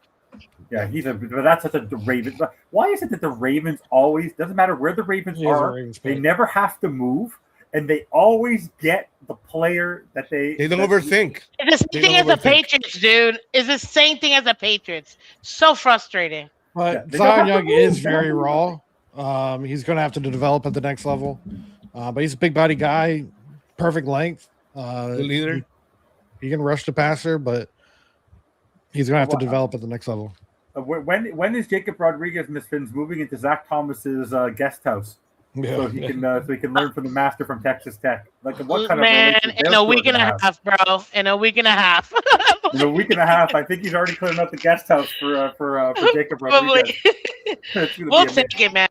Yeah, but that's such a Ravens. Why is it that the Ravens always, doesn't matter where the Ravens are, they never have to move, and they always get the player that they don't overthink. It's the same thing as the Patriots, dude. It's the same thing as the Patriots. So frustrating. But they Zion don't have Young to move, is they don't very move. raw. He's going to have to develop at the next level. But he's a big body guy, perfect length. The leader. He can rush the passer, but he's going to have to Wow. develop at the next level. When is Jacob Rodriguez, Miss Fins, moving into Zach Thomas's guest house so he can learn from the master from Texas Tech? Like what kind of relationship? In a week and a half, bro. In a week and a half. In a week and a half, I think he's already clearing out the guest house for Jacob Rodriguez. We'll take it, man.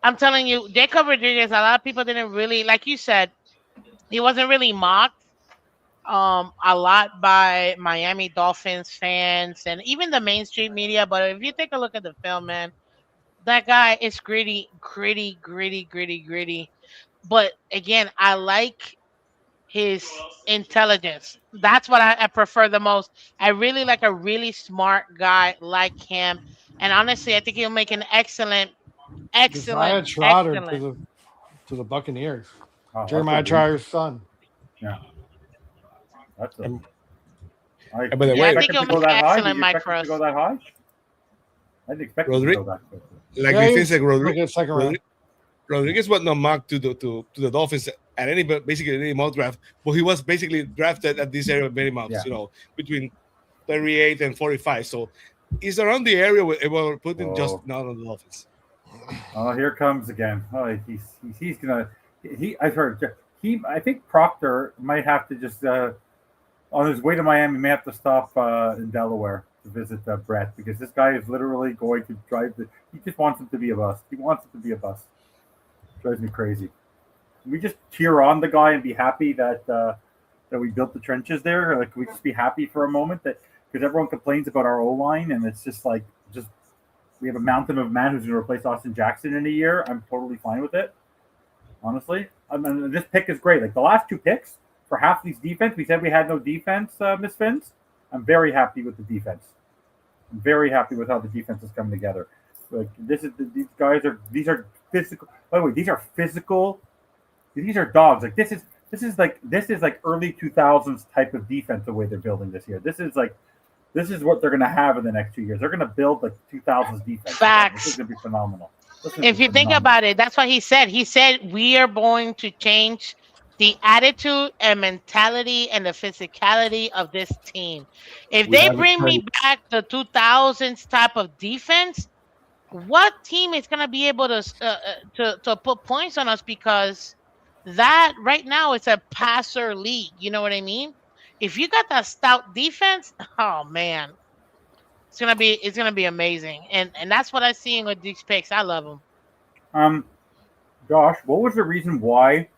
I'm telling you, Jacob Rodriguez. A lot of people didn't really, like you said, he wasn't really mocked a lot by Miami Dolphins fans and even the mainstream media. But if you take a look at the film, man, that guy is gritty. But again, I like his intelligence. That's what I prefer the most. I really like a really smart guy like him. And honestly, I think he'll make an excellent. Josiah Trotter to the Buccaneers. Oh, Jeremiah Trotter's son. Yeah. That's a, by the way, I think he'll make an excellent Mike for us. Go that high? I didn't expect him to go that quickly. Like we think, second round. Rodriguez was not mocked to the Dolphins at basically any mock draft, but he was basically drafted at this area of many mocks, between 38 and 45. So he's around the area where we're putting just not on the Dolphins. Oh, here comes again. Oh, he's gonna. I've heard. I think Proctor might have to just on his way to Miami, may have to stop in Delaware to visit Brett because this guy is literally going to drive he just wants him to be a bust. He wants it to be a bust. Drives me crazy. Can we just cheer on the guy and be happy that we built the trenches there? Like, can we just be happy for a moment that because everyone complains about our O-line and it's just like we have a mountain of man who's going to replace Austin Jackson in a year. I'm totally fine with it. Honestly, I mean, this pick is great. Like the last two picks for half these defense, we said we had no defense, Miss Fins. I'm very happy with the defense. I'm very happy with how the defense is coming together. Like these are physical. By the way, these are physical. These are dogs. Like this is like early 2000s type of defense the way they're building this year. This is what they're going to have in the next 2 years. They're going to build like 2000s defense. Facts. This is going to be phenomenal. If you think about it, that's what he said. He said we are going to change the attitude and mentality and the physicality of this team. If they bring me back the 2000s type of defense, what team is going to be able to put points on us? Because that right now it's a passer league. You know what I mean? If you got that stout defense, oh man, it's gonna be amazing. And that's what I'm seeing with these picks. I love them. Josh, what was the reason why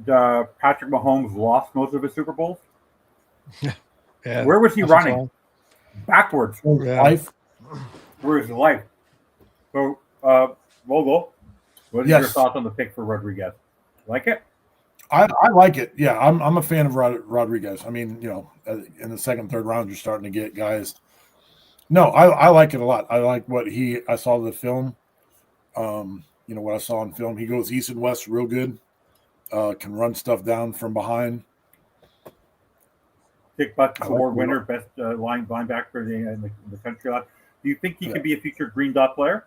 Patrick Mahomes lost most of his Super Bowls? Yeah, where was he running? Backwards. Life. Where is life? So, Vogel, what are your thoughts on the pick for Rodriguez? Like it? I like it. Yeah, I'm a fan of Rodriguez. I mean, in the second, third round, you're starting to get guys. No, I like it a lot. I like what I saw the film. What I saw in film. He goes east and west real good. Can run stuff down from behind. Dick Buck award winner, best linebacker in the country. Do you think he could be a future green dot player?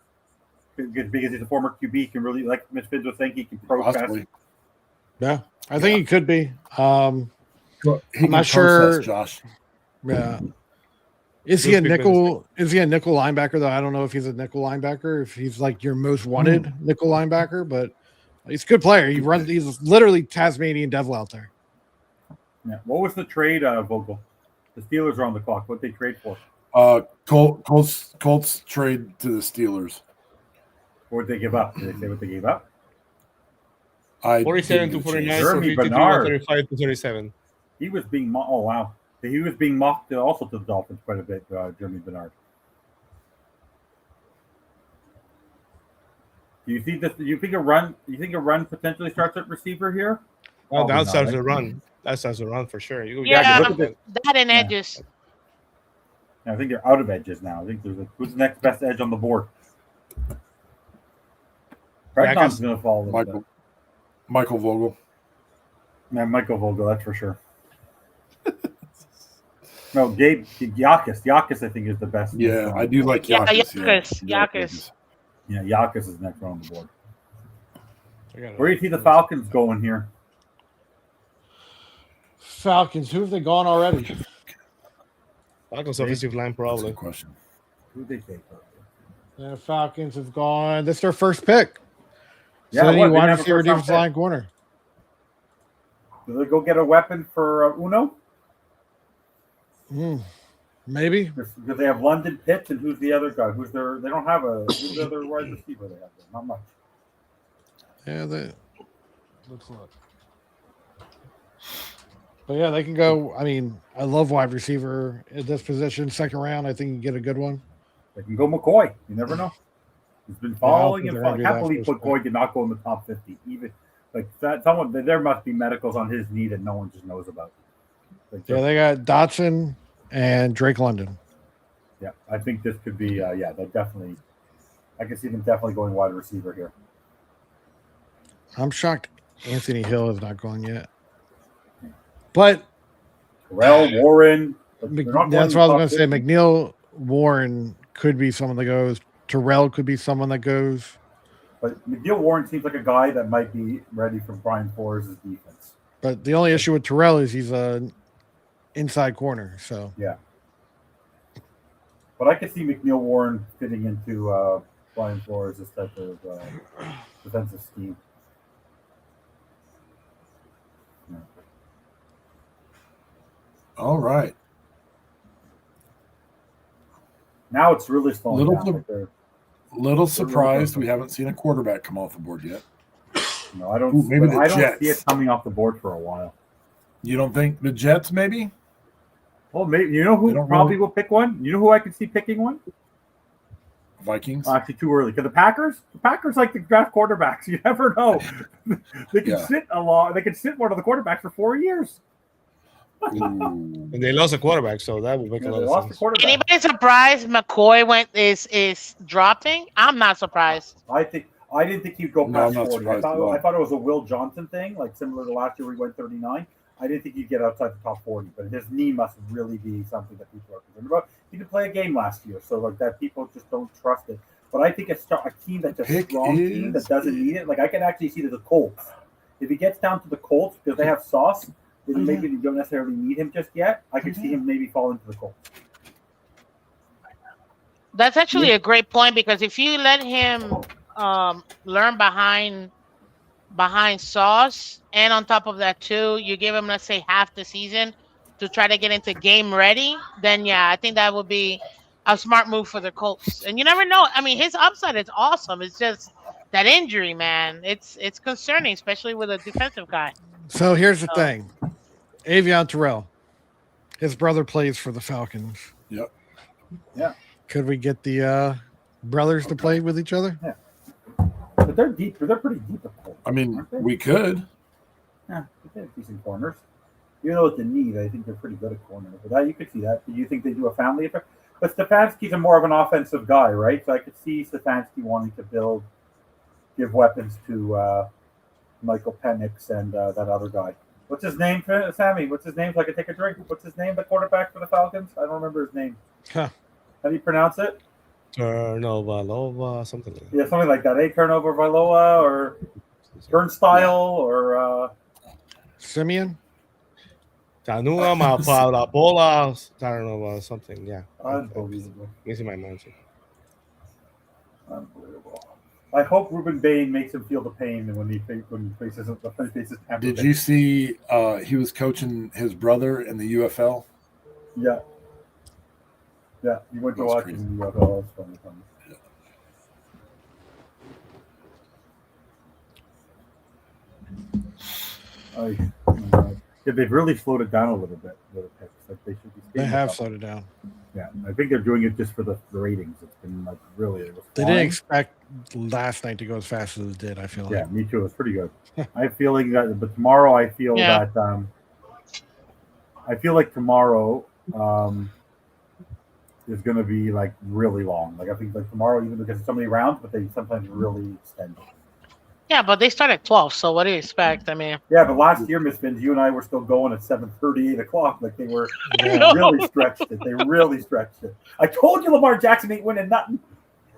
Because he's a former QB, he can really, like Ms. Fitz was saying, he can process. Yeah, I think he could be. I'm not sure, Josh. Yeah. Is he a nickel linebacker though? I don't know if he's a nickel linebacker, if he's like your most wanted nickel linebacker, but he's a good player. He's literally Tasmanian devil out there. Yeah. What was the trade, Vogel? The Steelers are on the clock. What they trade for? Colts trade to the Steelers. What did they give up? Did they say what they gave up? 47 to 49, Jeremy 53 Bernard. 35 to 37. He was being mocked. Oh, wow. He was being mocked also to the Dolphins quite a bit, Jeremy Bernard. Do you see this? Do you think a run potentially starts at receiver here? Well, that starts a run. That starts a run for sure. That and edges. I think they're out of edges now. I think who's the next best edge on the board? Redcon's going to fall a little bit. Michael Vogel. Yeah, Michael Vogel, that's for sure. No, Gabe Yakis. Yakis, I think, is the best. Yeah, I do like Yeah, Yakis. Yakis. Yeah, Yakis is next on the board. I got Where do you see the Falcons going here? Falcons. Who have they gone already? Falcons offensive line, That's a probably. good question. Who they take? The Falcons have gone. That's their first pick. Yeah, So they need what? They wide never receiver, first round defensive line, corner. Do they go get a weapon for Uno? Maybe. Because they have London Pitts, and who's the other guy? Who's their? They don't have a. Who's the other wide receiver they have there? Not much. Yeah, they. Let's look. But yeah, they can go. I mean, I love wide receiver at this position. Second round, I think you get a good one. They can go McCoy. You never know. He's been falling think and they're falling. I gonna can't do believe that first McCoy did not go in the top 50. Even like that, someone there must be medicals on his knee that no one just knows about. Like, Yeah, they got Dotson and Drake London. yeah, I think this could be. Yeah, they definitely. I can see them definitely going wide receiver here. I'm shocked Anthony Hill is not going yet. But Terrell Warren. that's what I was going to say. McNeil Warren could be someone that goes. Terrell could be someone that goes. But McNeil Warren seems like a guy that might be ready for Brian Flores' defense. But the only issue with Terrell is he's a inside corner. So yeah. But I could see McNeil Warren fitting into Brian Flores' type of defensive scheme. Yeah. All right. Now it's really slowing down. Little surprised we haven't seen a quarterback come off the board yet. No, I don't. Ooh, maybe I the don't Jets. see it coming off the board for a while. You don't think the Jets maybe? Well, maybe you know who probably will pick one. You know who I could see picking one? Vikings. Actually, too early because the Packers like to draft quarterbacks. You never know. They can sit a lot. They can sit one of the quarterbacks for 4 years. And they lost a quarterback, so that would make a lot of sense. Anybody surprised McCoy is dropping? I'm not surprised. I didn't think he'd go No, I'm past not 40. surprised at I all. thought it was a Will Johnson thing, like similar to last year we went 39. I didn't think he'd get outside the top 40, but his knee must really be something that people are concerned about. He didn't play a game last year, so like that people just don't trust it. But I think a team that's a strong team that doesn't need it, like I can actually see the Colts. If he gets down to the Colts because they have Sauce, then maybe they don't necessarily need him just yet. I could see him maybe fall into the Colts. That's actually a great point because if you let him learn behind Sauce, and on top of that too, you give him, let's say, half the season to try to get into game ready, then yeah, I think that would be a smart move for the Colts. And you never know. I mean, his upside is awesome. It's just that injury, man. It's concerning, especially with a defensive guy. So here's the thing. Avion Terrell. His brother plays for the Falcons. Yep. Yeah. Could we get the brothers to play with each other? Yeah. But they're deep. They're pretty deep. I mean, we could. Yeah, they have decent corners. Even though it's a need, I think they're pretty good at corner. But that you could see that. Do you think they do a family affair? But Stefanski's a more of an offensive guy, right? So I could see Stefanski wanting to give weapons to Michael Penix and that other guy. What's his name, Sammy? What's his name so I can take a drink? What's his name, the quarterback for the Falcons? I don't remember his name. Huh. How do you pronounce it? Turnover, something like that. Yeah, something like that. Turnover Valoa or Turnstile or Simeon? Tanua Mapala Bola, Turnover, something, yeah. Unbelievable. Missing my mind. Unbelievable. I hope Ruben Bain makes him feel the pain when he faces Tampa Did Bay. you see he was coaching his brother in the UFL? Yeah. Yeah, you went to watch him in the UFL. That's funny. Yeah, they've really slowed it down a little bit. Like they should be. They have slowed it down. Yeah, I think they're doing it just for the ratings. It's been like really. They didn't expect last night to go as fast as it did. I feel like. Yeah, me too. It's pretty good. I feel like that, but tomorrow I feel that. I feel like tomorrow is going to be like really long. Like I think like tomorrow, even because it's so many rounds, but they sometimes really extend it. Yeah, but they start at 12, so what do you expect? I mean, Yeah, but last year, Miss Vince, you and I were still going at 7:30, 8 o'clock. Like they were Yeah. really stretched it. They really stretched it. I told you Lamar Jackson ain't winning nothing.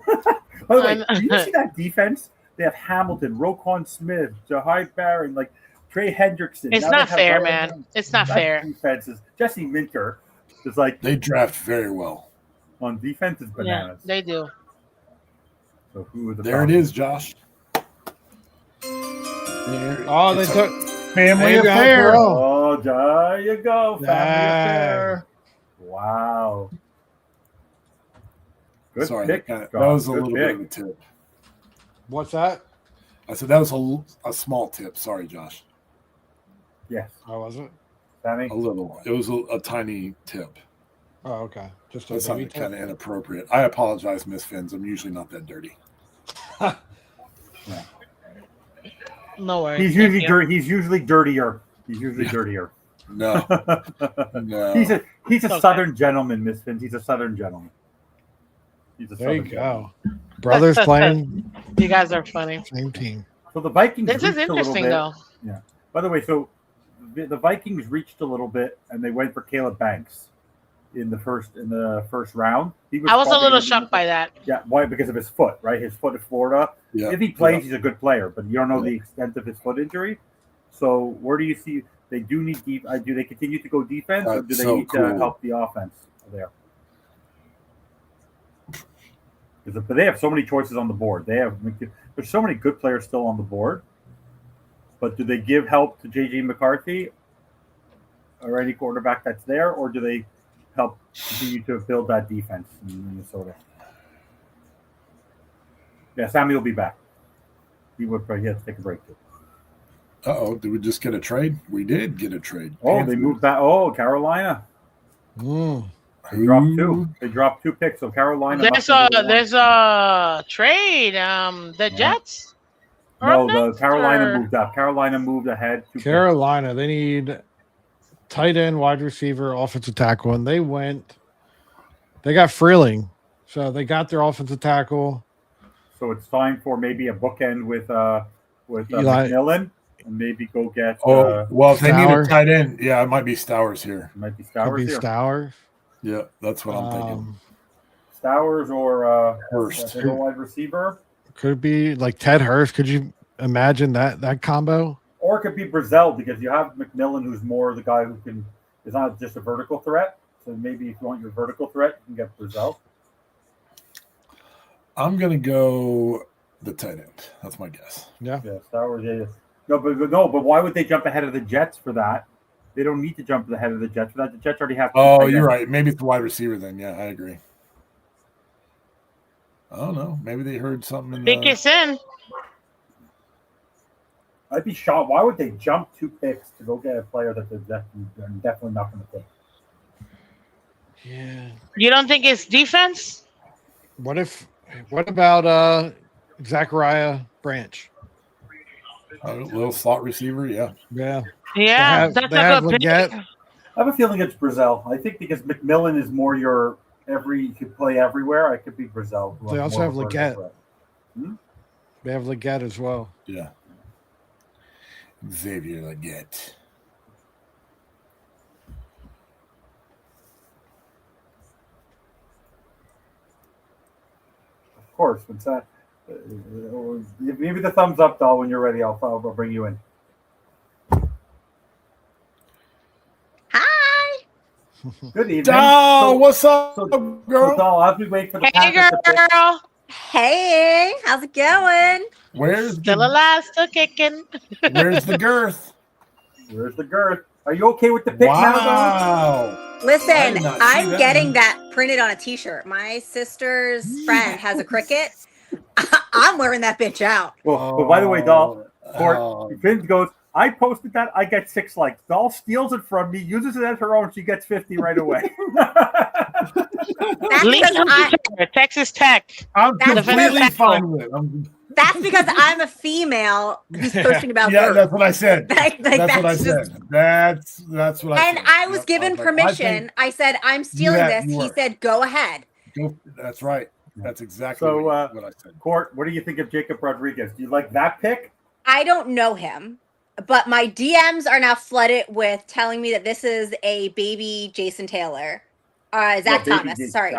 By the way, do you see that defense? They have Hamilton, Roquan Smith, Jahai Barron, like Trey Hendrickson. It's Now not they have fair, Ryan man. Jones. It's not That fair. defense is Jesse Minter is like They draft very well. on defense is Yeah, bananas. they do. So who are the There it Falcons? is, Josh. There, Oh, they it's a took family Maybe affair. Oh, there you go. Family Nice. affair. Wow. Good Sorry, pick. that Scott. was a Good little pick. bit of a tip. What's that? I said that was a small tip. Sorry, Josh. Yes. Oh, was it? Sammy? A little. It was a tiny tip. Oh, okay. Just a That's baby something kind tip? of inappropriate. I apologize, Miss Fins. I'm usually not that dirty. No worries. He's Thank usually you. dirty. He's usually dirtier. He's usually dirtier. No, no. He's a Okay. Southern gentleman, Miss Fins. He's a Southern gentleman. He's a There you Southern gentleman. go. Brothers playing You guys are funny. same team. So the Vikings This is reached a little interesting, bit. though. Yeah. By the way, so the Vikings reached a little bit, and they went for Caleb Banks in the first round. He I was a probably little gonna be- shocked by that. Yeah, why? Because of his foot, right? His foot at Florida. Yeah, If he plays, yeah. he's a good player, but you don't know the extent of his foot injury. So where do you see they do need deep? Do they continue to go defense, or do That's they so need to cool. help the offense there? But they have so many choices on the board. There's so many good players still on the board. But do they give help to JJ McCarthy or any quarterback that's there, or do they help continue to build that defense in Minnesota? Yeah, Sammy will be back. He would probably have to take a break too. Uh-oh, did we just get a trade? We did get a trade. Oh, they moved that. Oh, Carolina. Mm. They dropped two. They dropped 2 picks. So Carolina. There's must have been the one. there's a trade. The Jets. are No, up the next, Carolina or- moved up. Carolina moved ahead. 2 picks. Carolina, they need tight end, wide receiver, offensive tackle, and they got Freeling. So they got their offensive tackle. So it's time for maybe a bookend with Eli. McMillan, and maybe go get. Oh, well, if they need a Stowers. tight end, yeah, it might be Stowers here. Might be Could Stowers be here. Stowers. Yeah, that's what I'm thinking. Stowers or Hurst. the wide receiver, Could be like Ted Hurst. Could you imagine that combo? or it could be Brazil because you have McMillan, who's more the guy who is not just a vertical threat. So maybe if you want your vertical threat, you can get Brazil. I'm going to go the tight end. That's my guess. Yeah, Stowers. Yeah. No, but why would they jump ahead of the Jets for that? They don't need to jump ahead of the Jets for that. The Jets already have. Oh, you're right. Maybe it's the wide receiver then. Yeah, I agree. I don't know. Maybe they heard something in Think the... it's in. I'd be shocked. Why would they jump 2 picks to go get a player that they're definitely not going to take? Yeah. You don't think it's defense? What about Zachariah Branch? A little slot receiver, yeah. Yeah. Yeah, They that's have a good pick. Leggett. I have a feeling it's Brazil. I think because McMillan is more you could play everywhere. I could be Brazil. They also have Leggett. Hmm? They have Leggett as well. Yeah. Xavier Leggett. Of course. What's that? Give me the thumbs up, doll, when you're ready. I'll bring you in. Hi. Good evening. Doll, what's up, So, girl? doll, as we wait for the Hey, Packers to pick, girl. Hey, how's it going? Where's Still the, alive, still kicking. where's the girth? where's the girth? Are you okay with the pick now, doll? Wow. I Listen, did not see I'm that. getting that printed on a t-shirt. My sister's friend has a cricket. I'm wearing that bitch out. Well, but by the way, doll, Oh, Vince goes, I posted that, I get 6 likes. Doll steals it from me, uses it as her own, she gets 50 right away. That's Leave because, Texas Tech. I'm That's completely because- fine with it. that's because I'm a female who's posting about Yeah, girth. that's what I said. Like, That's what I just- said. That's what I And said. I was Yep, given like, I permission. think- I said, I'm stealing Yeah, this. you He were. said, go ahead. That's right. That's exactly So, what I said. Court, what do you think of Jacob Rodriguez? Do you like that pick I don't know him, but my DMs are now flooded with telling me that this is a baby Jason Taylor. Zach Thomas. Sorry,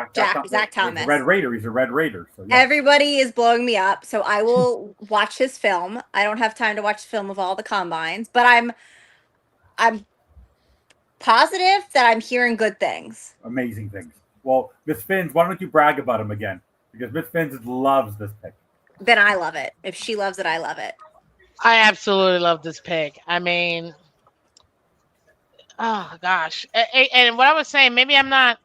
Zach Thomas. He's a Red Raider. He's a Red Raider. So yeah. Everybody is blowing me up, so I will watch his film. I don't have time to watch the film of all the combines, but I'm positive that I'm hearing good things. Amazing things. Well, Miss Finns, why don't you brag about him again? Because Miss Finns loves this pick. Then I love it. If she loves it, I love it. I absolutely love this pick. I mean, oh gosh. And what I was saying, maybe I'm not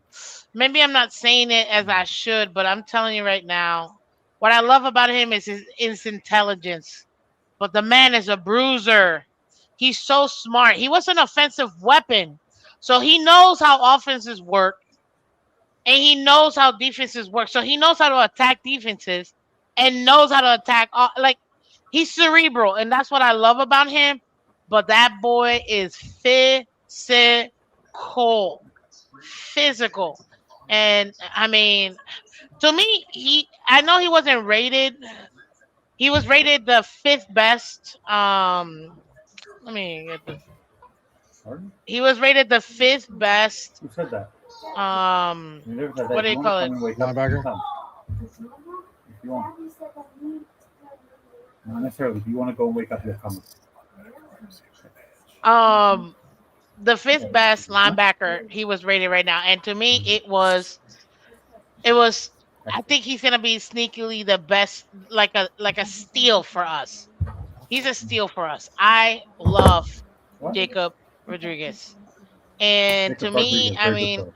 saying it as I should, but I'm telling you right now, what I love about him is his intelligence. But the man is a bruiser. He's so smart. He was an offensive weapon. So he knows how offenses work. And he knows how defenses work. So he knows how to attack defenses and knows how to attack. He's cerebral. And that's what I love about him. But that boy is physical. And I mean, to me, I know he wasn't rated. He was rated the 5th best. Let me get this. Pardon? He was rated the 5th best. Who said that? What do you call it? Linebacker. If you want. Not necessarily. If you want to go and wake up, you'll come. The 5th best linebacker he was rated right now, and to me, it was. I think he's gonna be sneakily the best, like a steal for us. He's a steal for us. I love Jacob Rodriguez, and to me, I mean,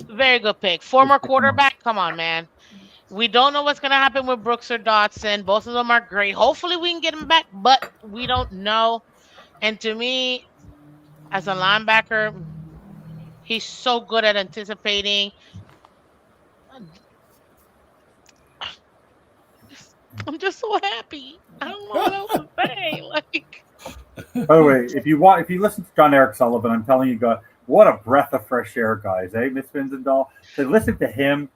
very good pick. Former quarterback. Come on, man. We don't know what's gonna happen with Brooks or Dotson. Both of them are great. Hopefully, we can get him back, but we don't know. And to me, as a linebacker, he's so good at anticipating. I'm just so happy. I don't know what else to say. By the way, if you listen to John Eric Sullivan, I'm telling you, God, what a breath of fresh air, guys. Miss Finzendahl. To listen to him,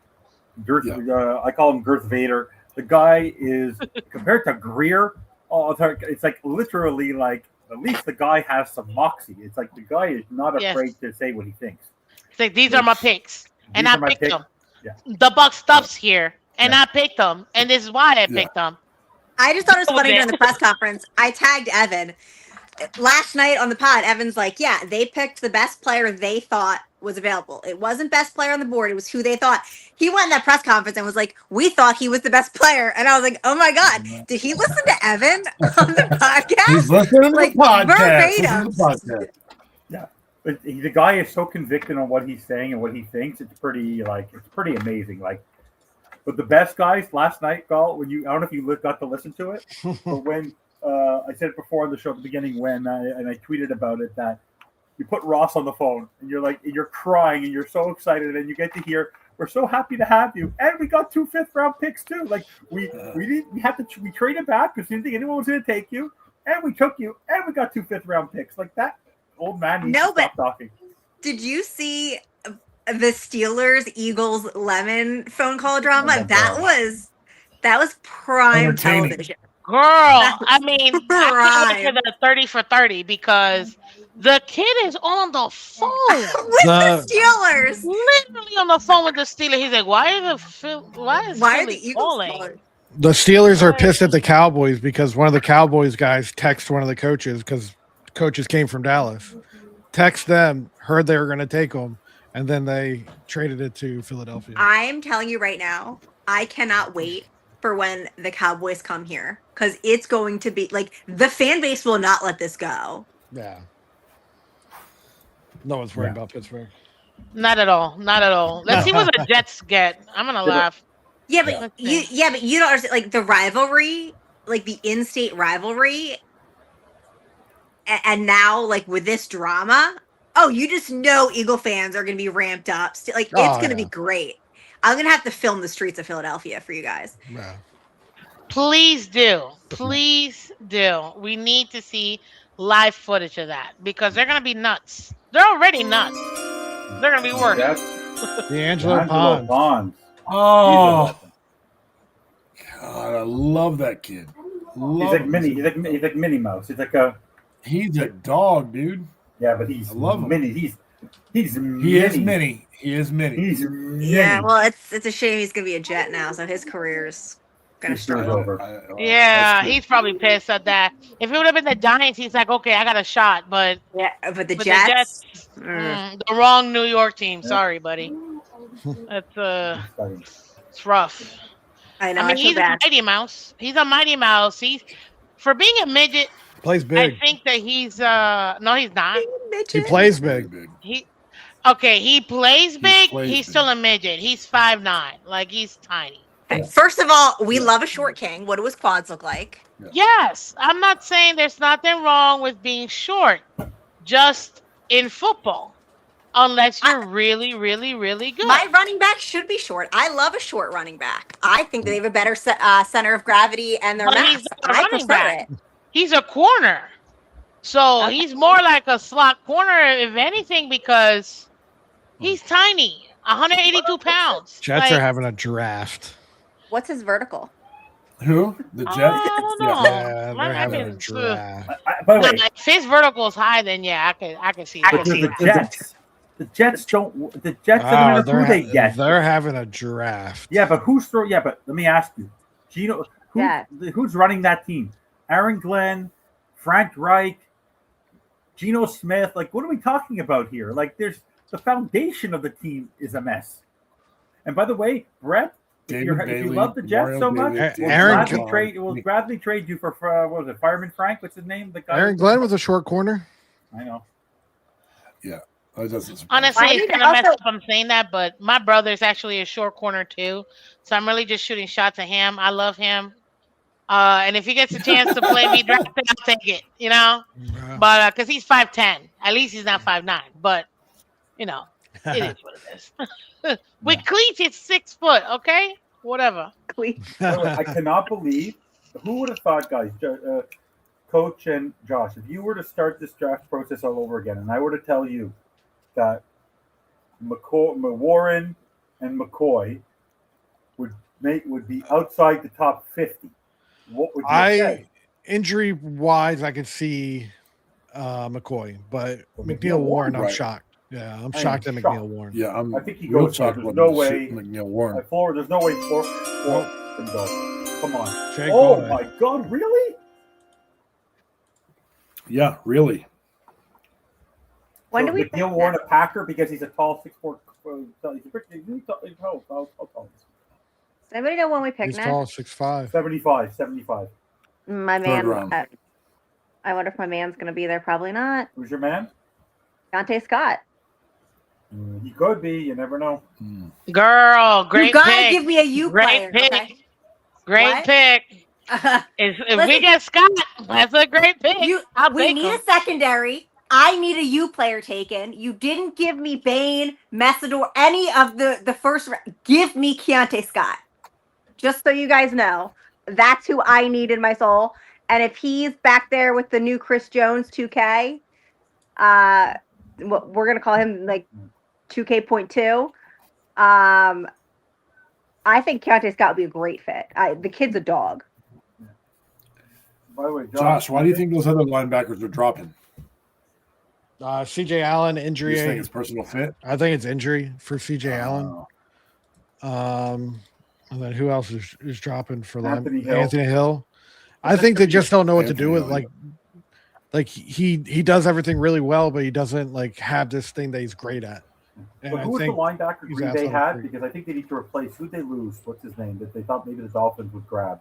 I call him Girth Vader. The guy is compared to Greer. Oh, it's like literally like at least the guy has some moxie. It's like the guy is not afraid to say what he thinks. It's like these are my picks, and I picked them. Yeah. The buck stuff's here. And I picked them, and this is why I picked them. I just thought it was funny during the press conference. I tagged Evan. Last night on the pod, Evan's like, yeah, they picked the best player they thought was available. It wasn't best player on the board. It was who they thought. He went in that press conference and was like, we thought he was the best player. And I was like, oh, my God. Did he listen to Evan on the podcast? He's listening to the podcast. Verbatim. Yeah. But the guy is so convicted on what he's saying and what he thinks. It's pretty amazing. But the best guys last night, Gal, I don't know if you got to listen to it, but when I said it before on the show at the beginning when I tweeted about it that you put Ross on the phone and you're crying and you're so excited and you get to hear we're so happy to have you and we got 2 5th-round picks too. Like we traded back because we didn't think anyone was going to take you and we took you and we got 2 5th-round picks. Like that old man needs to stop talking. Did you see the Steelers Eagles Lemon phone call drama? That was prime television. Girl, I mean, I can't wait for the 30 for 30 because the kid is on the phone with the Steelers. Literally on the phone with the Steelers. He's like, why are the Eagles calling? The Steelers are pissed at the Cowboys because one of the Cowboys guys texted one of the coaches because coaches came from Dallas. Text them, heard they were going to take them. And then they traded it to Philadelphia. I'm telling you right now, I cannot wait for when the Cowboys come here because it's going to be like the fan base will not let this go. Yeah. No one's worried about Pittsburgh. Not at all. Not at all. Let's see what the Jets get. I'm gonna laugh. Yeah, but you don't understand like the rivalry, like the in-state rivalry, and now like with this drama. Oh, you just know Eagle fans are going to be ramped up. It's going to be great. I'm going to have to film the streets of Philadelphia for you guys. Yeah. Please do. Please do. We need to see live footage of that because they're going to be nuts. They're already nuts. They're going to be worse. D'Angelo Ponds. Oh, God, I love that kid. He's like Minnie. He's like Minnie Mouse. He's a dog, dude. Yeah, but he's mini. He is mini. He's mini. Yeah, well, it's a shame he's gonna be a Jet now, so his career's gonna struggle. Yeah, he's probably pissed at that. If it would have been the Giants, he's like, okay, I got a shot, but the Jets, the wrong New York team. Sorry, buddy. That's it's rough. I know. I mean, he's a Mighty Mouse. He's a Mighty Mouse. He's for being a midget. Plays big. I think that he's no, he's not. He plays big. He plays big. He's still a midget. He's 5'9". Like he's tiny. First of all, we love a short king. What do his quads look like? Yes, I'm not saying there's nothing wrong with being short, just in football, unless you're really, really, really good. My running back should be short. I love a short running back. I think they have a better center of gravity and their mass. I prefer it. He's a corner, so he's more like a slot corner, if anything, because he's tiny, 182 pounds. Jets are having a draft. What's his vertical? Who? The Jets? I don't know. Yeah, they're having a draft. By the way, if his vertical is high, then yeah, I can see. The Jets don't. The Jets don't know who they get. They're having a draft. Yeah, but who's throwing? Yeah, but let me ask you, Gino, who's running that team? Aaron Glenn, Frank Reich, Geno Smith. Like, what are we talking about here? Like, there's the foundation of the team is a mess. And by the way, Brett, if you love the Jets so much, will Bradley trade you for what was it, Fireman Frank? What's his name? The guy. Aaron Glenn was a short corner. I know. Yeah. Honestly, it's kind of messed up I'm saying that, but my brother's actually a short corner too. So I'm really just shooting shots at him. I love him. And if he gets a chance to play me drafted, I'll take it, you know? But because he's 5'10". At least he's not 5'9". But, you know, it is what it is. With cleats, it's 6 foot, okay? Whatever. I cannot believe. Who would have thought, guys, Coach and Josh, if you were to start this draft process all over again, and I were to tell you that Warren and McCoy would be outside the top 50, what would you say? Injury wise, I could see McCoy, but McNeil Warren, I'm shocked. Yeah, I'm shocked at McNeil Warren. Yeah, I think he goes. There's no way. McNeil Warren. There's no way four can go. Come on. Jake my God, really? Yeah, really. When do we McNeil Warren a Packer because he's a tall 6'4"? He's tall. Does anybody know when we pick He's next? tall, 6'5". 75. My man. I wonder if my man's going to be there. Probably not. Who's your man? Deontay Scott. He could be. You never know. Girl, great You gotta pick. give me a U Great player. pick. Okay? Great What? pick. If we get Scott, that's a great pick. We need a secondary. I need a U player taken. You didn't give me Bane, Messidor, any of the first. Give me Keontae Scott. Just so you guys know, that's who I need in my soul. And if he's back there with the new Chris Jones 2K, we're gonna call him like 2K.2. I think Keontae Scott would be a great fit. The kid's a dog. By the way, Josh, why do you think those other linebackers are dropping? CJ Allen injury. You think it's personal fit? I think it's injury for CJ Allen. And then who else is dropping for Anthony Hill? I think they just don't know what to do with like he does everything really well, but he doesn't like have this thing that he's great at. And But who was the linebacker Green Bay had? Because I think they need to replace. Who'd they lose? What's his name? That they thought maybe the Dolphins would grab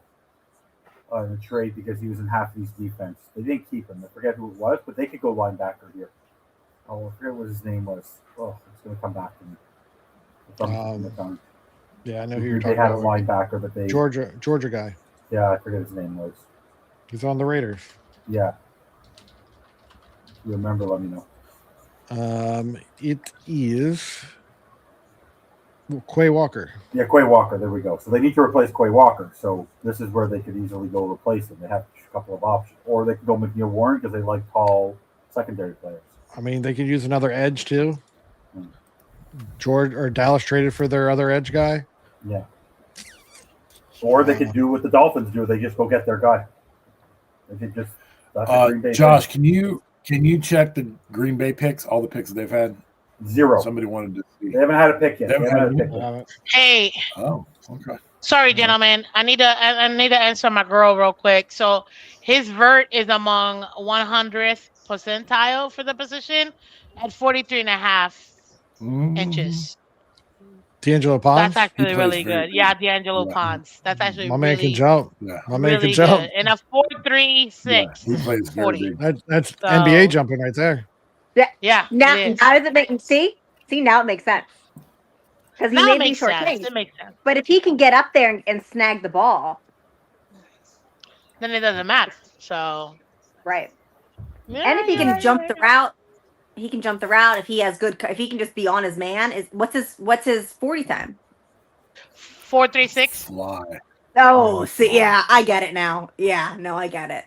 in a trade because he was in half of these defense. They didn't keep him. I forget who it was, but they could go linebacker here. Oh, I forget what his name was. Oh, it's going to come back to me. Yeah, I know who you're talking about. They had a linebacker, but they Georgia guy. Yeah, I forget his name was. He's on the Raiders. Yeah. If you remember, let me know. It is Quay Walker. Yeah, Quay Walker. There we go. So they need to replace Quay Walker. So this is where they could easily go replace him. They have a couple of options, or they could go McNeil Warren because they like tall secondary players. I mean, they could use another edge too. George or Dallas traded for their other edge guy. Yeah. Or they could do what the Dolphins do. They just go get their guy. Is it just that's a Green Bay Josh, thing? can you check the Green Bay picks? All the picks that they've had. 0. Somebody wanted to see. They haven't had a pick yet. Hey. Oh, okay. Sorry, gentlemen. I need to answer my girl real quick. So his vert is among 100th percentile for the position at 43.5 inches. D'Angelo Ponds. That's actually really good. Yeah, D'Angelo Ponds. That's actually my really, man can jump. Yeah. My man really can jump. Good. And a 4.36. He plays 40. That's NBA jumping right there. Yeah. Yeah. Now does it make see now it makes sense. Because he may be short change. It makes sense. But if he can get up there and snag the ball, then it doesn't matter. So right. Yeah, and if he can jump the route, he can jump the route. If he has good, if he can just be on his man, what's his 40 time? 4.36. Fly. Oh, see, yeah, I get it now. Yeah, no, I get it.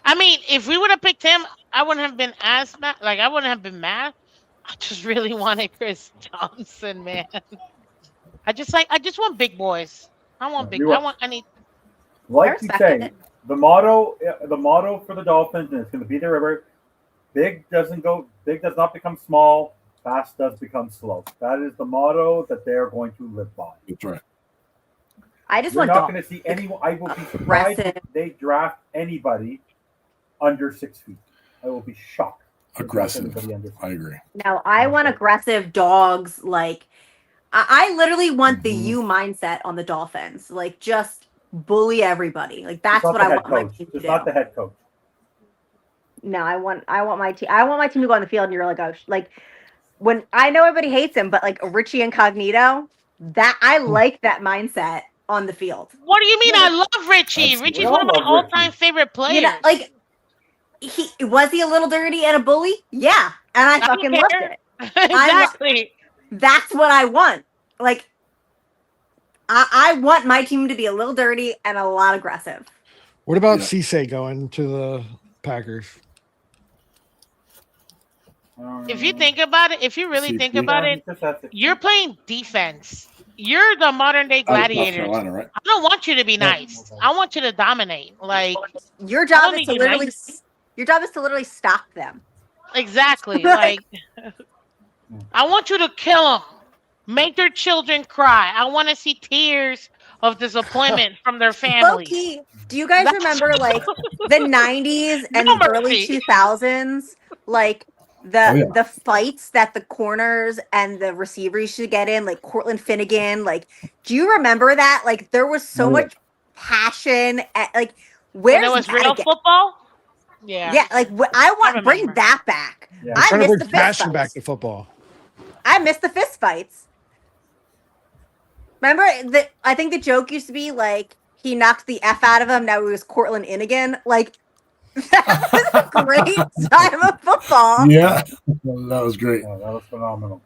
I mean, if we would have picked him, I wouldn't have been as mad. Like, I wouldn't have been mad. I just really wanted Chris Johnson, man. I just want big boys. I want big. I need. Like you say, the motto for the Dolphins, and it's going to be the river. Big does not become small. Fast does become slow. That is the motto that they're going to live by. That's right. I just You're want not going to see anyone. I will be surprised if they draft anybody under 6 feet. I will be shocked. Aggressive. I agree. No, I want aggressive dogs. Like, I literally want the U mindset on the Dolphins. Like, just bully everybody. Like, that's what I want my team to do. It's not the head coach. No, I want my team. I want my team to go on the field, and you're like, oh, like when I know everybody hates him, but like Richie Incognito, that I like that mindset on the field. What do you mean? I love Richie. Richie's one of my all-time favorite players. You know, like he was he a little dirty and a bully? Yeah, and I fucking loved it. Exactly. That's what I want. Like, I want my team to be a little dirty and a lot aggressive. What about Cisse going to the Packers? If you think about it, if you really think about it, you're playing defense. You're the modern day gladiators. Right? I don't want you to be nice. I want you to dominate. Like, your job is to literally stop them. Exactly. Like, I want you to kill them. Make their children cry. I want to see tears of disappointment from their families. Low-key, do you guys remember like the 90s and the early 2000s? Like the fights that the corners and the receivers should get in, like Cortland Finnegan. Like, do you remember that? Like, there was so much passion. Like, when it was real football? Yeah. Yeah, like I want to bring that back. Yeah. I miss the passion back to football. I miss the fist fights. Remember that? I think the joke used to be like he knocked the F out of him. Now he was Cortland Finnegan. Like, that was a great time of football. Yeah, that was great. Oh, that was phenomenal.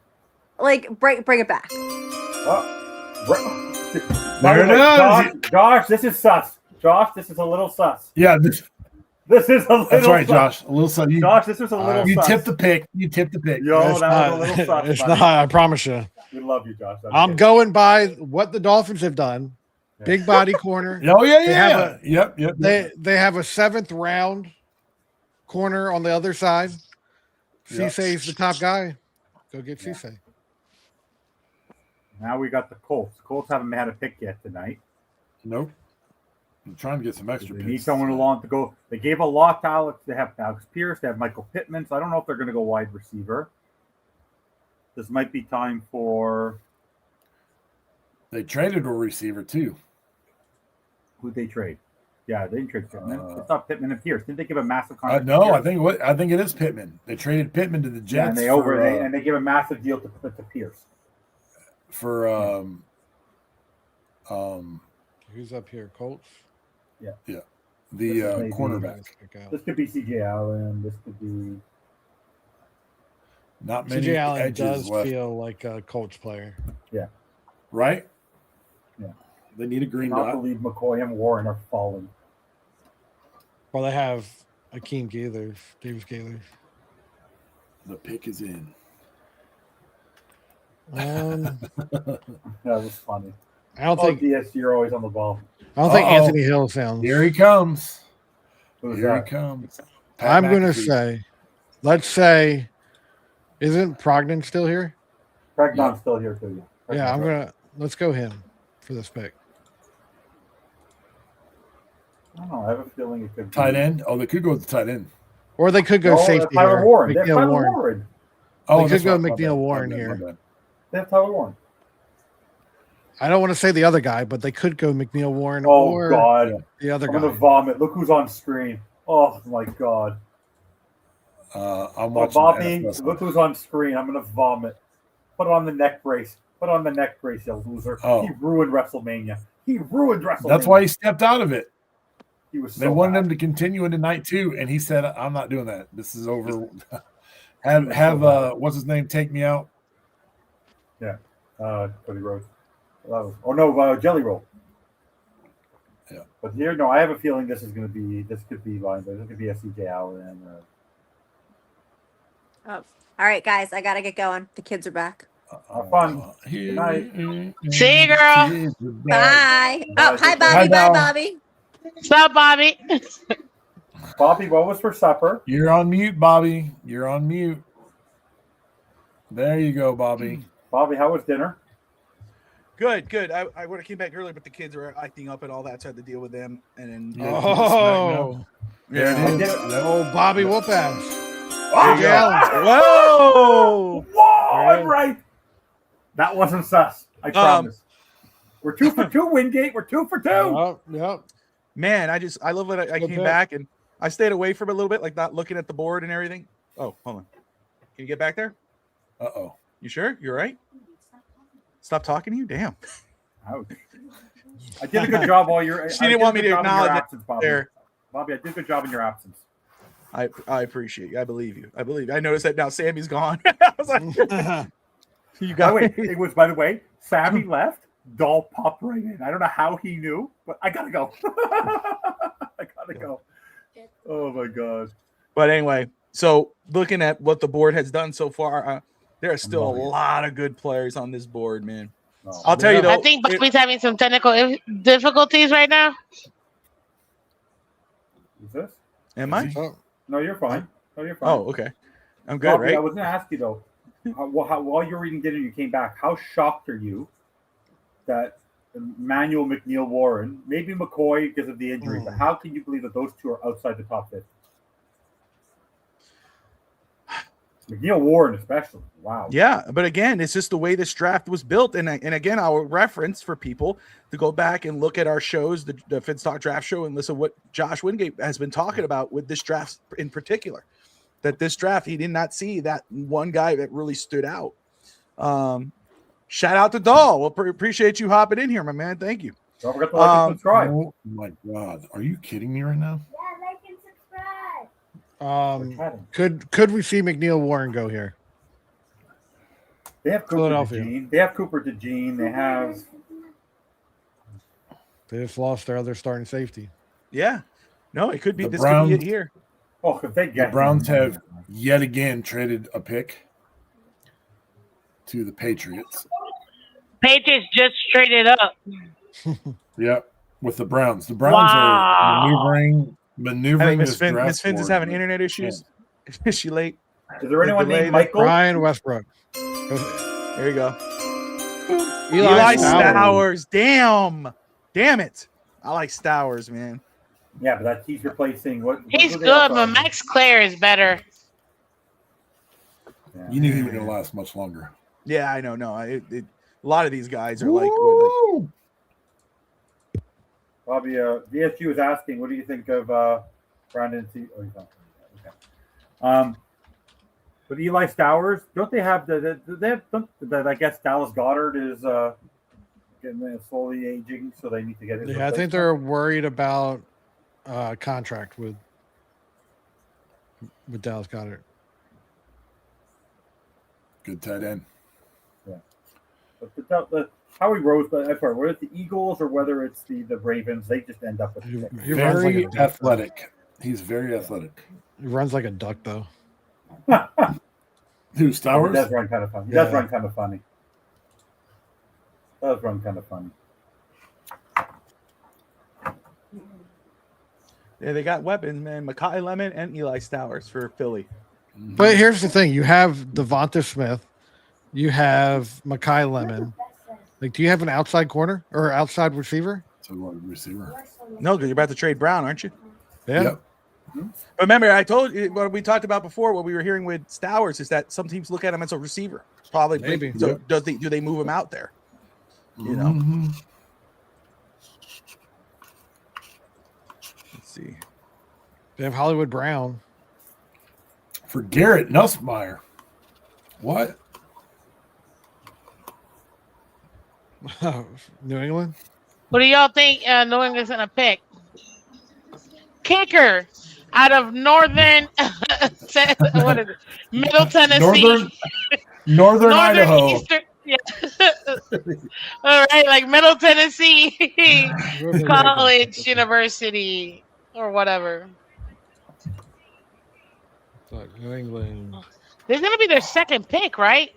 Like, bring it back. There it is. Josh, this is sus. Josh, this is a little sus. Yeah, this is a little. That's right, sus. Josh. A little sus. Josh, this was a little. You sus. tipped the pick. Yo, that was a little sus. It's not. I promise you. We love you, Josh. I'm going by what the Dolphins have done. Yeah. Big body corner. Oh yeah. Yep. They have a 7th round corner on the other side. Cisse's the top guy. Go get Cisse. Now we got the Colts. Colts haven't had a pick yet tonight. Nope. I'm trying to get some extra picks. They need someone along to go. They gave a lot to Alex. They have Alex Pierce. They have Michael Pittman. So I don't know if they're going to go wide receiver. This might be time for. They traded a receiver too. Who'd they trade? Yeah, they didn't trade Pittman. It's not Pittman and Pierce. Didn't they give a massive contract? No, I think it is Pittman. They traded Pittman to the Jets. Yeah, and they give a massive deal to Pierce. For who's up here? Colts. Yeah. The cornerback. This could be CJ Allen. This could be. Not many CJ Allen edges does left. feel like a Colts player. Yeah. Right? Yeah. They need a green dot. I dot. believe McCoy and Warren are falling. Well, they have Akeem Gaithers, Davis Gaithers. The pick is in. That was funny. I don't think DS, you're always on the ball. I don't think Anthony Hill sounds. Here he comes. Who's Here that? he comes. I'm going to McAfee. say, let's say, isn't Brogdon still here? Pregnon's still here too. Yeah, let's go him for this pick. I don't know. I have a feeling it could be Tight end. Oh, they could go with the tight end. Or they could go safety Tyler here. Warren. They have McNeil Tyler Warren. Warren. Oh, They could go that's right. My McNeil bad. Warren My here. bad. They have Tyler Warren. I don't want to say the other guy, but they could go McNeil Warren Oh or God, the other I'm guy. gonna vomit. Look who's on screen. Oh my God. I'm watching Bobby, the NFL look who's on screen. I'm gonna vomit. Put on the neck brace. Put on the neck brace, you loser. Oh. He ruined WrestleMania. He ruined WrestleMania. That's why he stepped out of it. He was. They wanted him to continue into night 2, and he said, "I'm not doing that. This is over." have what's his name take me out? Yeah, Cody Rhodes. Jelly Roll. Yeah, but here, no, I have a feeling this could be linebacker. This could be a CJ Allen. Oh. All right, guys, I gotta get going. The kids are back. Have fun. Good night. See you, girl. Bye. Oh, hi, Bobby. Bye, Bye, Bal. Bobby. What's up, Bobby? Bobby, what was for supper? You're on mute, Bobby. You're on mute. There you go, Bobby. Bobby, how was dinner? Good. I would have came back earlier, but the kids were acting up and all that, so I had to deal with them. And then Oh, There it is. oh, Bobby whoop ass. Oh, CJ Allen. whoa! Whoa, I'm right. That wasn't sus. I promise. We're 2 for 2, Wingate. We're 2 for 2. Yep. Man, I love it. I Good came pick. back and I stayed away from it a little bit, like not looking at the board and everything. Oh, hold on. Can you get back there? Uh-oh. You sure? You're right? Stop talking to you? Damn. Ouch. I did a good job while you're. She didn't want me to acknowledge it absence, Bobby. there. Bobby, I did a good job in your absence. I appreciate you. I believe you. I noticed that now Sammy's gone. I was like, you got By the way, Sammy left. Doll popped right in. I don't know how he knew, but I gotta go. I gotta go. Oh my God. But anyway, so looking at what the board has done so far, there are still a lot of good players on this board, man. Oh. I'll tell you though. I think Bobby's having some technical difficulties right now. Is this? Am I? No, you're fine. No, you're fine. Oh, okay. I'm good, Bobby, right? I was gonna ask you though. While you were eating dinner, you came back. How shocked are you that Emmanuel McNeil Warren, maybe McCoy because of the injury, but how can you believe that those two are outside the top 50? McNeil Warren, especially. Wow. Yeah, but again, it's just the way this draft was built, and again, I'll reference for people to go back and look at our shows, the Ftsn Draft Show, and listen to what Josh Wingate has been talking about with this draft in particular. That this draft, he did not see that one guy that really stood out. Shout out to Dahl. Well, appreciate you hopping in here, my man. Thank you. Don't forget to like and subscribe. Oh my God, are you kidding me right now? Yeah, like and subscribe. Could we see McNeil Warren go here? They have Cooper DeJean. They just lost their other starting safety. Yeah. No, it could be. The This Browns- could be it here. Oh, if they The get Browns him. have yet again traded a pick to the Patriots. Patriots just traded up. Yep, with the Browns. The Browns Wow. are I maneuvering think Miss this Finn, draft Miss Fins is board. having internet issues. Is she late? Is there anyone Delay named that- Michael? Brian Westbrook. There you go. Eli Stowers. Damn it. I like Stowers, man. Yeah, but he's replacing what? He's who they good, but outside? Max Clare is better. Yeah. You knew he was going to last much longer. Yeah, I know. No, a lot of these guys are like Bobby, DSG was asking, what do you think of Brandon C? Oh, he's not. Okay. But Eli Stowers, don't they have I guess Dallas Goddard is getting slowly aging, so they need to get his. Yeah, I think they're worried about contract with Dallas Goddard. Good tight end. Yeah. But the Howie Rose, whether it's the Eagles or whether it's the Ravens, they just end up with the pick. He runs like Very a duck. athletic. He's very athletic. He runs like a duck, though. Who, He Stowers? does run kind of funny. He Yeah. does run kind of funny. Yeah, they got weapons, man. Mekhi Lemon and Eli Stowers for Philly. But here's the thing: you have Devonta Smith, you have Mekhi Lemon. Like, do you have an outside corner or outside receiver? Receiver. No, because you're about to trade Brown, aren't you? Yeah. Yep. But remember, I told you what we talked about before. What we were hearing with Stowers is that some teams look at him as a receiver. Probably Maybe. So do they move him out there? You know. Mm-hmm. Let's see. They have Hollywood Brown. For Garrett Nussmeier. What? New England? What do y'all think New England's going to pick? Kicker out of Northern, what is it? Middle Tennessee. Northern Idaho. Eastern, yeah. All right, like Middle Tennessee College, University, or whatever. New England. This is going to be their second pick, right?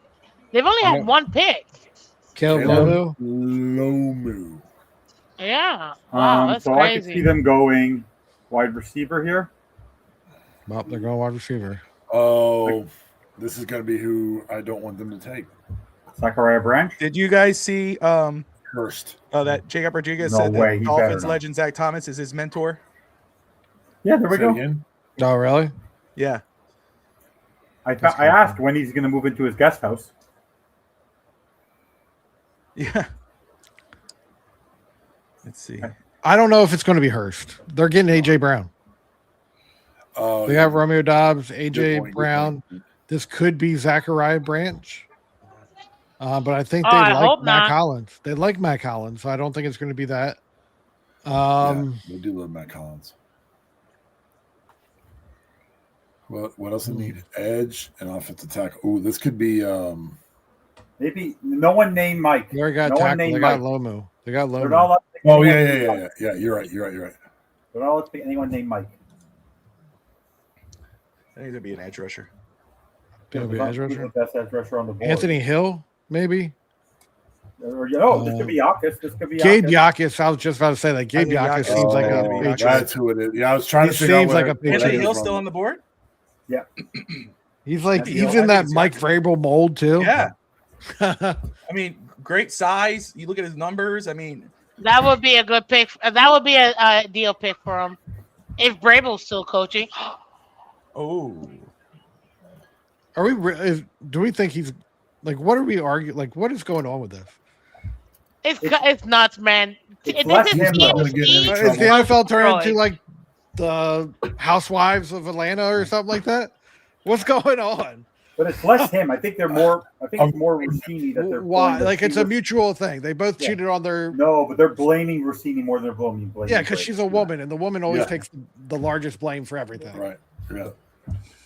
They've only had one pick. Caleb Lomu. Yeah. Wow, that's so crazy. I could see them going wide receiver here. Well, they're going wide receiver. Oh, this is going to be who I don't want them to take. Zachariah Branch. Did you guys see Hurst? that Jacob Rodriguez No said way, that he Dolphins better not. legend Zach Thomas is his mentor? Yeah, there we Say go. again? Oh, really? Yeah. I asked when he's going to move into his guest house. Yeah. Let's see. I don't know if it's going to be Hurst. They're getting AJ Brown. Oh, They have Romeo Dobbs, AJ Good point, good Brown. point. This could be Zachariah Branch. But I think Oh, they I like hope Mac not. Collins. They like Mac Collins, so I don't think it's going to be that. Yeah, they do love Matt Collins. What else they need? Edge and offensive tackle. Oh, this could be Maybe no one named Mike. They already got No one tackle. They named got Mike. Lomu. They got They're Lomu. not allowed to pick Oh anyone yeah. named Mike. You're right. They're not allowed to pick anyone named Mike. I think it'd be an edge rusher. Gonna be Who's edge rusher? the best edge rusher on the board? Anthony Hill, maybe. Or, this could be Yakis. This could be Gabe Yakis. Yakis. I was just about to say that. Gabe think Yakis Yakis- seems like a Oh, Patriot. That's who it is. Yeah, I was trying He to figure out seems like a what Patriot. Anthony that is Hill's from. still on the board? Yeah. He's like That's he's Hill. in I that think it's Mike Yakis. Vrabel mold too. Yeah. I mean, great size. You look at his numbers. I mean, That would be a good pick. That would be a ideal pick for him. If Vrabel's still coaching. oh. Are we? Do we think he's like? What are we arguing? Like, what is going on with this? It's nuts, man. It's This less is him, though. Gonna get in TMZ. trouble. Is the NFL turning Destroyed. into like the Housewives of Atlanta or something like that? What's going on? But it's less him. I think they're more. I think it's more Rossini that they're. Why? going to Like, it's see a with- mutual thing. They both Yeah. cheated on their. No, but they're blaming Rossini more than they're blaming. Yeah, because she's a woman, and the woman always Yeah. takes the largest blame for everything. Right. Yeah.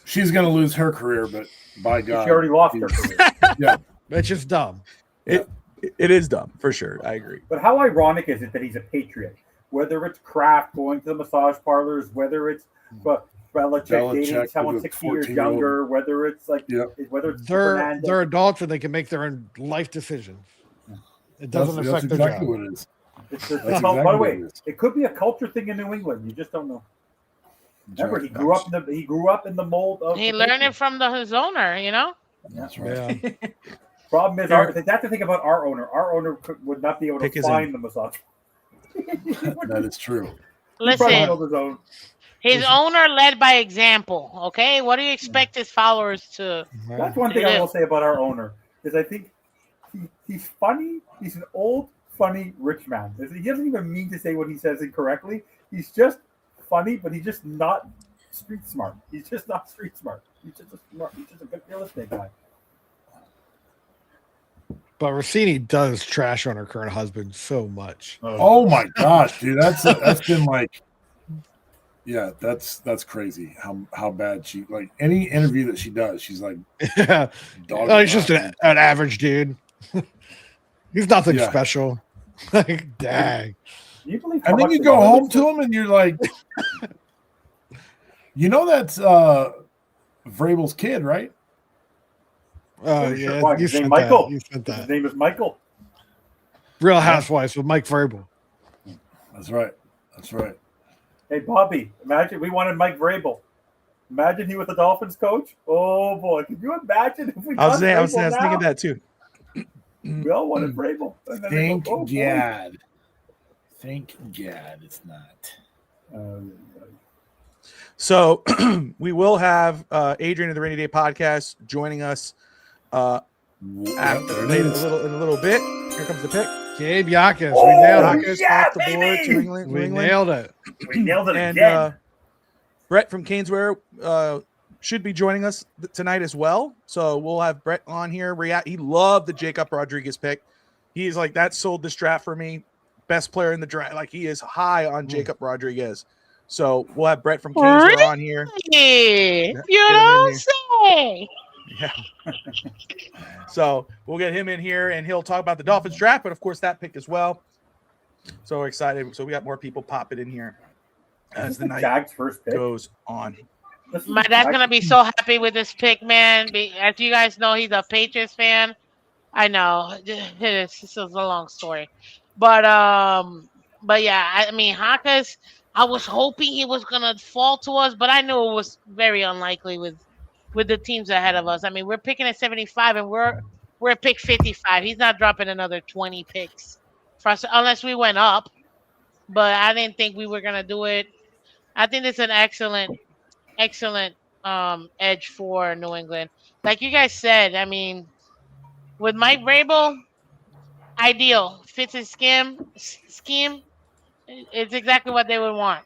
She's gonna lose her career, but by God, She already lost her career. Yeah. It's just dumb. It is dumb, for sure. I agree. But how ironic is it that he's a patriot? Whether it's Kraft going to the massage parlors, whether it's Belichick dating Belichick someone with a 60 years 14-year-old. younger, whether it's like Yep. whether it's They're Fernandez. they're adults and they can make their own life decisions. It doesn't That's affect their exactly job. what it is. It's That's by the exactly way, what it is. it could be a culture thing in New England. You just don't know. Remember, he grew up in the mold of. He the learned it Patriots. from his owner, you know? That's right. Yeah. Problem is, that's the thing about our owner. Our owner would not be able Pick to his find own. the massage. That is true. He probably Listen, built his own. his owner led by example, okay? What do you expect his followers to... That's one thing I will say about our owner is I think he's funny. He's an old, funny rich man. He doesn't even mean to say what he says incorrectly. He's just funny, but he's just not street smart. He's just not street smart. He's just a good real estate guy. But Rossini does trash on her current husband so much. Oh my gosh, dude, that's been like, yeah, that's crazy. How bad she like any interview that she does, she's like, Yeah. dog Oh, he's just crap. an average dude. He's nothing Yeah. special. Like, dang. Can you believe how And then much you the go Dolphins- home to him and you're like, you know that's Vrabel's kid, right? Oh, Sure, yeah. why? You His name sent Michael. that. You sent His that. name is Michael. Real Housewives with Mike Vrabel. That's right. That's right. Hey, Bobby, imagine we wanted Mike Vrabel. Imagine he was the Dolphins coach. Oh, boy. Could you imagine if we I was got thinking that too. We all wanted Vrabel. And then they Thank go, oh, boy. God. Thank God it's not. So we will have Adrian of the Rainy Day Podcast joining us after in a little bit. Here comes the pick. Gabe Yakas. We nailed it. Yakas off the board to England. We nailed it. We nailed it And again. Brett from Caneswear should be joining us tonight as well. So we'll have Brett on here. He loved the Jacob Rodriguez pick. He's like, that sold this draft for me. Best player in the draft. Like, he is high on Jacob Rodriguez. So we'll have Brett from Caneswear on here. You don't say. Yeah. So we'll get him in here and he'll talk about the Dolphins draft, but of course that pick as well. So we're excited. So we got more people popping in here as the night Jags first pick goes on. My dad's gonna be so happy with this pick, man. As you guys know, he's a Patriots fan. I know this is a long story, but yeah, I mean, Hakas. I was hoping he was gonna fall to us, but I knew it was very unlikely with the teams ahead of us. I mean, we're picking at 75, and we're at pick 55. He's not dropping another 20 picks for us unless we went up. But I didn't think we were gonna do it. I think it's an excellent edge for New England. Like you guys said, I mean, with Mike Vrabel, ideal fits his scheme. It's exactly what they would want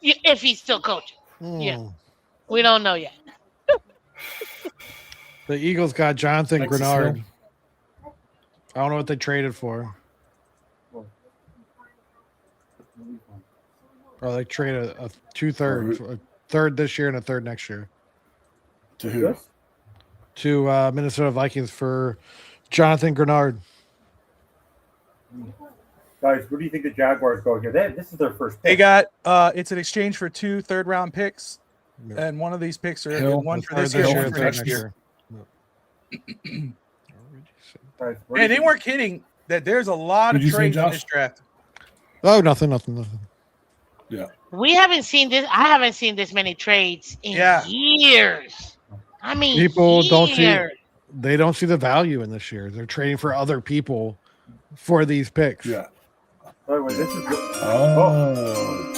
if he's still coaching. Yeah, we don't know yet. The Eagles got Jonathan Texas Grenard. Hill. I don't know what they traded for. Or they traded a 2/3, a third this year and a third next year. To who? To Minnesota Vikings for Jonathan Grenard. Guys, what do you think the Jaguars go here? This is their first pick. They got it's an exchange for 2 third-round picks, and one of these picks are Hill, one for Third this year, this one year, for third next next year. year. Guys, And they weren't kidding that there's a lot Did of you say, trades in Josh? this draft. Oh, nothing. Yeah. We haven't seen this. I haven't seen this many trades in years. I mean, People don't see. years. They don't see the value in this year. They're trading for other people for these picks. Yeah. Oh, this is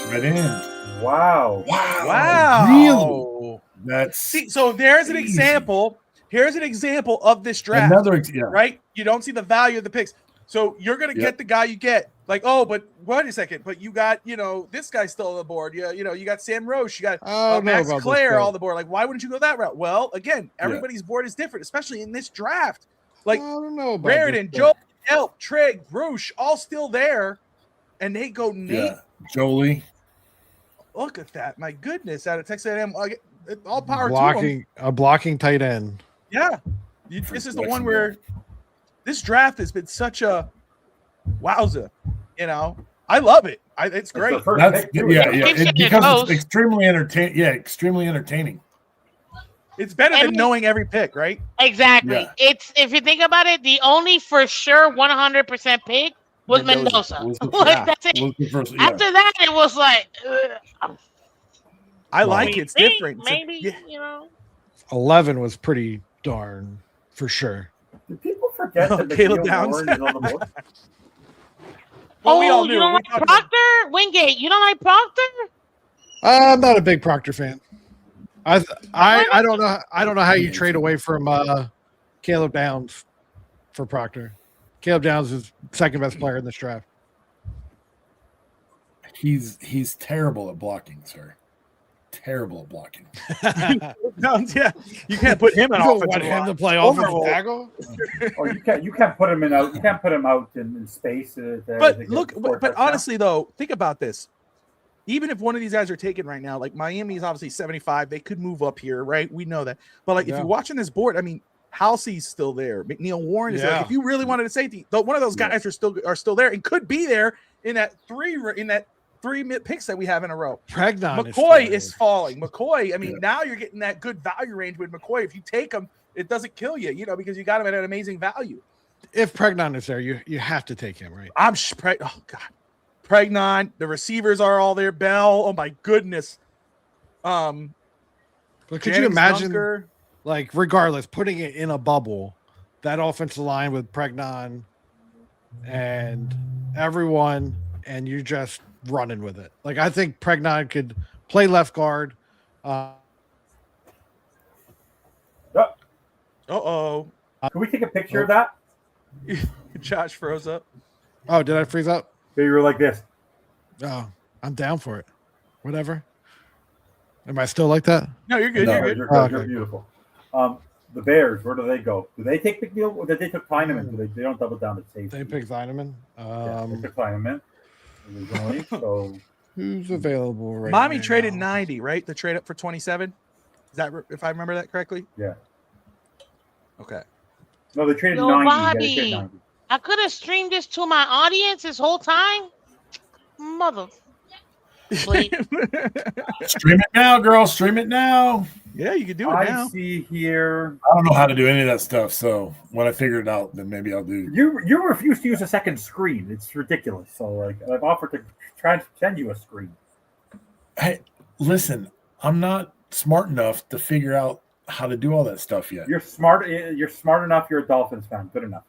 Tight end. wow. Wow. Really? That's So there's an crazy. example. Here's an example of this draft. yeah. Right? You don't see the value of the picks. So you're going to get the guy you get. Like, oh, but wait a second. But you got, this guy's still on the board. You got Sam Roche. You got Max Clare on the board. Like, why wouldn't you go that route? Well, again, everybody's board is different, especially in this draft. Like, I don't know about Raritan, this Joe, Elp, Trigg, Roche, all still there. And they go Nate. Yeah. Jolie. Look at that. My goodness. Out of Texas A&M. All power to them. A blocking tight end. Yeah. This is the one where this draft has been such a wowza. I love it. It's great. That's It becomes extremely entertaining. Yeah, extremely entertaining. It's better than knowing every pick, right? Exactly. Yeah. It's if you think about it, the only for sure 100% pick was Mendoza. That's it. After that, it was like. I like it. It's different. Maybe 11 was pretty darn for sure. Do people forget that Caleb McNeil Downs. Warren is on the board? Well, we all you knew. don't like Proctor? Wingate, you don't like Proctor? I'm not a big Proctor fan. I don't know. I don't know how you trade away from Caleb Downs for Proctor. Caleb Downs is second best player in this draft. He's terrible at blocking, sir. Terrible at blocking. Yeah, you can't put him in You don't offensive want him line. to play offensive tackle. Oh, you can't put him in out. You can't put him out in space. But look, but honestly though, think about this. Even if one of these guys are taken right now, like Miami is obviously 75, they could move up here, right? We know that. But like if you're watching this board, I mean, Halsey's still there. McNeil Warren is there. Like, if you really wanted a safety, one of those guys are still there and could be there in that three picks that we have in a row. McCoy is falling. McCoy, I mean, now you're getting that good value range with McCoy. If you take him, it doesn't kill you, because you got him at an amazing value. If Pregnon is there, you have to take him, right? Oh God, Pregnon. The receivers are all there. Bell. Oh my goodness. But could you Jennings, imagine, Dunker. like, regardless, putting it in a bubble, that offensive line with Pregnon and everyone, and you just running with it? Like, I think Pregnon could play left guard. Uh-oh. Can we take a picture of that? Josh froze up. Oh, did I freeze up? So you were like this. Oh, I'm down for it. Whatever. Am I still like that? No, you're good. No. You're good. You're, good. You're beautiful. The Bears, where do they go? Do they take McNeil or did they took Heineman? They don't double down at safety. They pick Heineman. They took Heineman originally. So Who's available right Miami now? traded 90, right? The trade up for 27. Is that if I remember that correctly? yeah. Okay. No, they traded Yo, 90. Yeah, Bobby. they traded 90. I could have streamed this to my audience this whole time. Mother. Sleep. Stream it now, girl. Stream it now. Yeah, you can do it I now. see here. I don't know how to do any of that stuff, so when I figure it out, then maybe I'll do. You refuse to use a second screen. It's ridiculous. So like I've offered to try and send you a screen. Hey, listen, I'm not smart enough to figure out how to do all that stuff yet. You're smart. You're smart enough. You're a Dolphins fan. Good enough.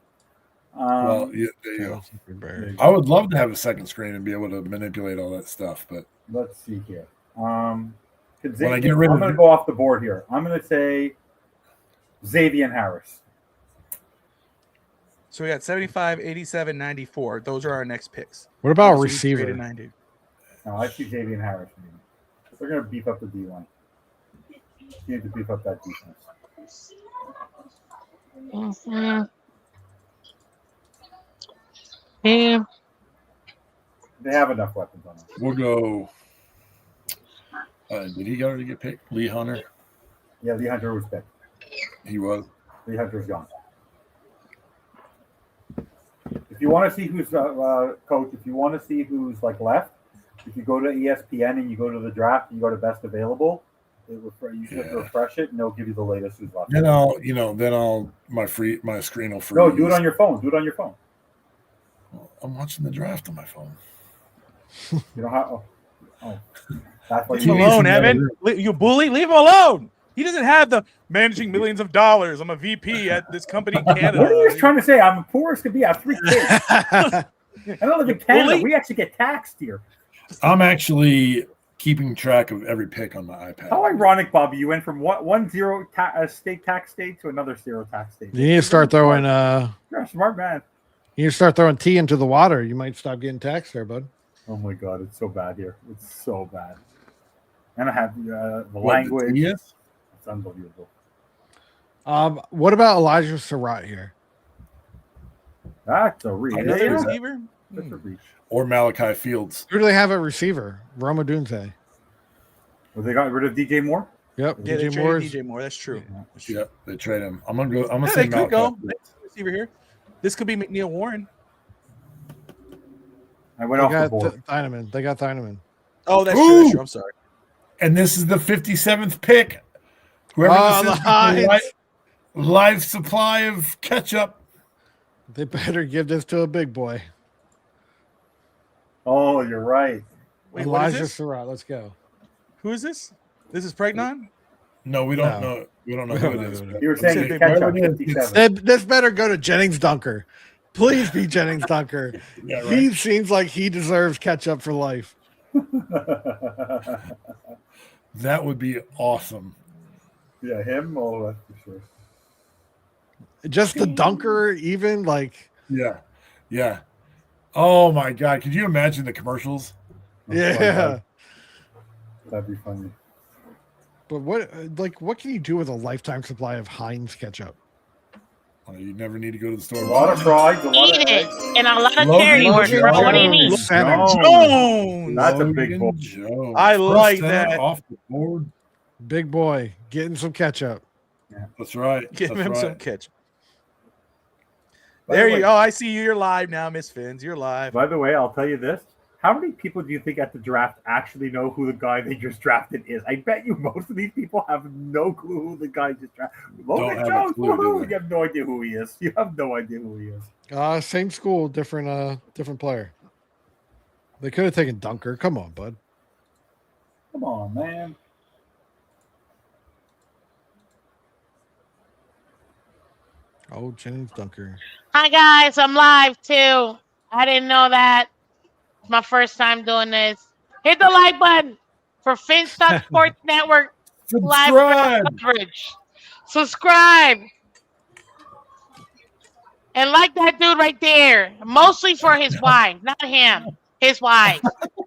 Well, yeah, there you go. I would love to have a second screen and be able to manipulate all that stuff, but let's see here. When I get rid I'm of going to go off the board here. I'm going to say Xavier Harris. So we got 75, 87, 94. Those are our next picks. What about So we receiver? traded 90. No, I see Xavier Harris. Maybe. They're going to beef up the D line. You need to beef up that defense. Mm-hmm. Yeah. They have enough weapons on them. we'll go. Did he already get picked? Lee Hunter? Yeah, Lee Hunter was picked. He was. Lee Hunter's gone. If you want to see who's coach, if you want to see who's like left, if you go to ESPN and you go to the draft, and you go to best available. You have to refresh it, and they'll give you the latest who's left. Then my screen will freeze. No, do it on your phone. Do it on your phone. I'm watching the draft on my phone. You know how? Oh, that's why Leave him alone, Evan. You bully. Leave him alone. He doesn't have the managing millions of dollars. I'm a VP at this company in Canada. What are you trying to say? I'm poor as could be. I have 3 kids. I don't live in Canada. Bully? We actually get taxed here. I'm actually keeping track of every pick on my iPad. How ironic, Bobby! You went from one zero state tax state to another 0 tax state. You need to start throwing. You're a smart man. You need to start throwing tea into the water. You might stop getting taxed there, bud. Oh my God, it's so bad here. It's so bad. And I have the What, language. the TS? It's unbelievable. What about Elijah Surratt here? That's a reach. Another receiver? That's a reach. Or Malachi Fields. Who do they have at receiver? Roma Dunze. Well, they got rid of DJ Moore. Yep, Yeah, they DJ traded Moore's. DJ Moore. That's true. That's true. Yep, they trade him. I'm gonna Yeah, say they could go. Malachi. Next receiver here. This could be McNeil Warren. I went They off the got board. Theinemann. They got Theinemann. Oh, that's true. That's true. I'm sorry. And this is the 57th pick. Whoever Oh, this is, the Heinz. live supply of ketchup. They better give this to a big boy. Oh, you're right. Wait, what is Elijah this? Surratt. Let's go. Who is this? This is Pregnon? No, we don't know. We don't know who it is. You were saying Big ketchup Moore. 57. This better go to Jennings Dunker. Please be Jennings Dunker. Yeah, right. He seems like he deserves ketchup for life. That would be awesome. Yeah, him. Oh, that's for sure. Just the dunker, even like, Yeah. Yeah. Oh my God. Could you imagine the commercials? yeah. That'd be funny. But what can you do with a lifetime supply of Heinz ketchup? You never need to go to the store. A lot of fries. A lot Eat of it. eggs. And a lot of Logan carryover, Jones. bro. What do you mean? Center. Jones. That's a big Logan boy. Jones. I First like center that. Off the board. Big boy getting some ketchup. That's right. Give That's him right. some ketchup. By There the you way- go. I see you. You're live now, Miss Fins. You're live. By the way, I'll tell you this. How many people do you think at the draft actually know who the guy they just drafted is? I bet you most of these people have no clue who the guy just drafted. Logan have a Jones, clue, do woohoo! they? You have no idea who he is. You have no idea who he is. Same school, different player. They could have taken Dunker. Come on, bud. Come on, man. Oh, Jennings Dunker. Hi guys, I'm live too. I didn't know that. It's my first time doing this. Hit the like button for Finstock Sports Network live Subscribe. coverage. Subscribe. And like that dude right there. Mostly for his wife, not him. His wife.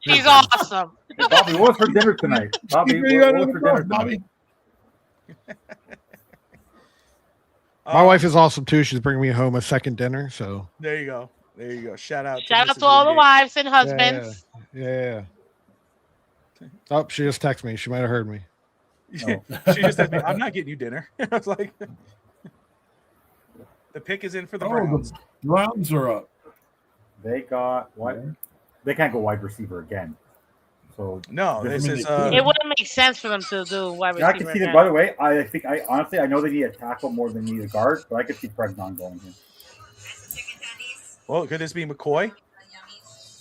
She's awesome. Hey, Bobby, what was for dinner tonight? Bobby, what was for dinner tonight? My wife is awesome too. She's bringing me home a second dinner. So There you go. There you go. Shout out to all the wives and husbands. yeah. Oh, she just texted me. She might have heard me. She just said, I'm not getting you dinner. I was like, the pick is in for the Browns. The Browns are up. They got what? They can't go wide receiver again. So no, this is. It wouldn't make sense for them to do wide receiver. I can see that. By the way, I honestly know they need a tackle more than they need a guard, but I could see Pregnon going here. Well, could this be McCoy?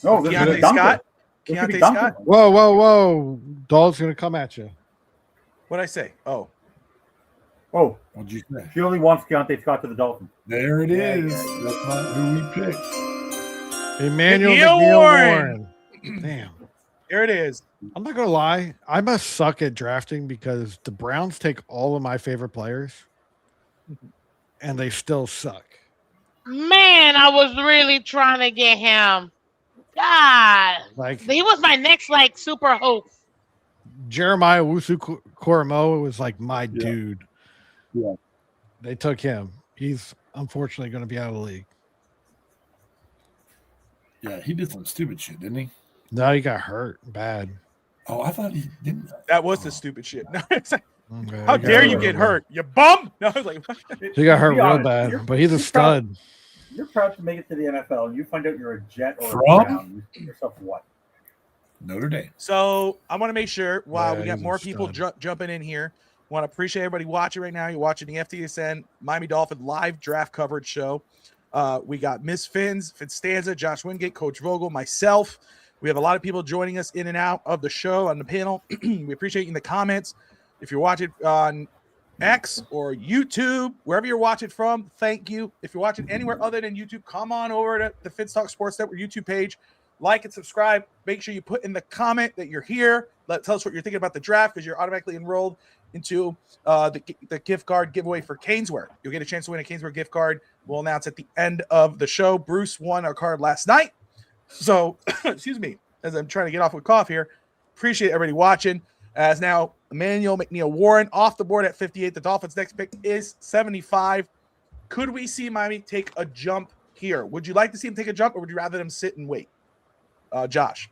No, this Keontae is Dunker. Scott. This could be Keontae Dunker. Scott. Whoa. Doll's going to come at you. What'd I say? Oh. What'd you say? She only wants Keontae Scott to the Dolphins. There it is. That's not who we picked. Emmanuel McNeil Warren. Damn. Here it is. I'm not going to lie. I must suck at drafting because the Browns take all of my favorite players and they still suck. Man, I was really trying to get him. God. He was my next super hope. Jeremiah Wusu-Koromoa was like my dude. Yeah. They took him. He's unfortunately going to be out of the league. Yeah, he did some stupid shit, didn't he? No, he got hurt bad. Oh, I thought he didn't. That was the stupid shit. Okay, How dare you get hurt? You bum! No, I was like, he got hurt real bad, but he's a stud. You're proud to make it to the NFL, and you find out you're a Jet or a Brown. You think yourself what? Notre Dame. So I want to make sure while we got he's more a people stud. jumping in here, want to appreciate everybody watching right now. You're watching the Ftsn Miami Dolphin live draft coverage show. We got Miss Stanza, Josh Wingate, Coach Vogel, myself. We have a lot of people joining us in and out of the show on the panel. We appreciate you in the comments. If you're watching on X or YouTube, wherever you're watching from, thank you. If you're watching anywhere other than YouTube, come on over to the Fitstalk Sports Network YouTube page. Like and subscribe. Make sure you put in the comment that you're here. Tell us what you're thinking about the draft because you're automatically enrolled into the gift card giveaway for Caneswear. You'll get a chance to win a Caneswear gift card. We'll announce at the end of the show. Bruce won our card last night. So, excuse me, as I'm trying to get off with cough here. Appreciate everybody watching. As now, Emmanuel McNeil Warren off the board at 58. The Dolphins' next pick is 75. Could we see Miami take a jump here? Would you like to see him take a jump, or would you rather them sit and wait? Josh.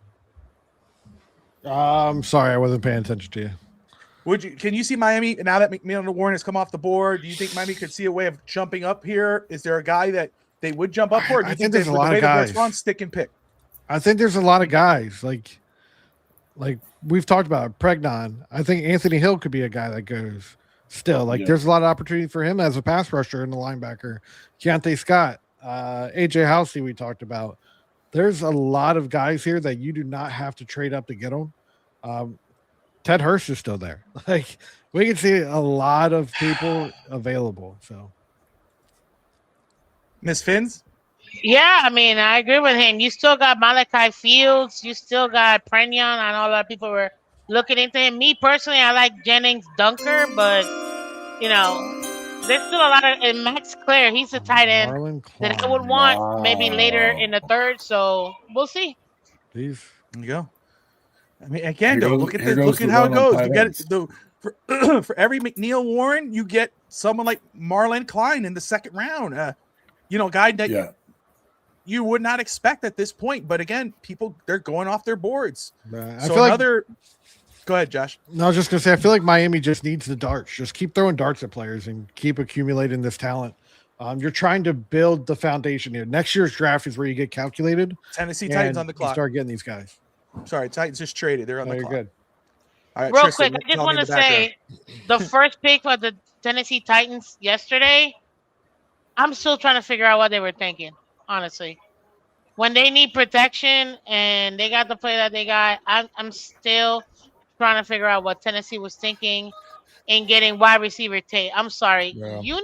I'm sorry, I wasn't paying attention to you. Can you see Miami now that McNeil Warren has come off the board? Do you think Miami could see a way of jumping up here? Is there a guy that they would jump up for? Or do you think there's a lot of guys. Stick and pick. I think there's a lot of guys like we've talked about Pregnon. I think Anthony Hill could be a guy that goes still. There's a lot of opportunity for him as a pass rusher and the linebacker. Keontae Scott, AJ Housey, we talked about. There's a lot of guys here that you do not have to trade up to get them. Ted Hurst is still there. We can see a lot of people available. So, Miss Finns? Yeah, I mean, I agree with him. You still got Malachi Fields. You still got Pregnon. I know a lot of people were looking into him. Me personally, I like Jennings Dunker, but there's still a lot of. And Max Clare, he's a tight end that I would want maybe later in the third. So we'll see. There you go. I mean, again, look at how it goes. You get it for every McNeil Warren, you get someone like Marlon Klein in the second round. Guy that you would not expect at this point. But again, they're going off their boards. Go ahead, Josh. No, I was just going to say, I feel like Miami just needs the darts. Just keep throwing darts at players and keep accumulating this talent. You're trying to build the foundation here. Next year's draft is where you get calculated. Tennessee Titans on the clock. You start getting these guys. Sorry, Titans just traded. They're on the clock. You're good. All right, real Tristan, quick, I just want to say the first pick for the Tennessee Titans yesterday, I'm still trying to figure out what they were thinking, honestly. when they need protection and they got the play that they got, I'm still trying to figure out what Tennessee was thinking in getting wide receiver Tate. I'm sorry. Yeah. You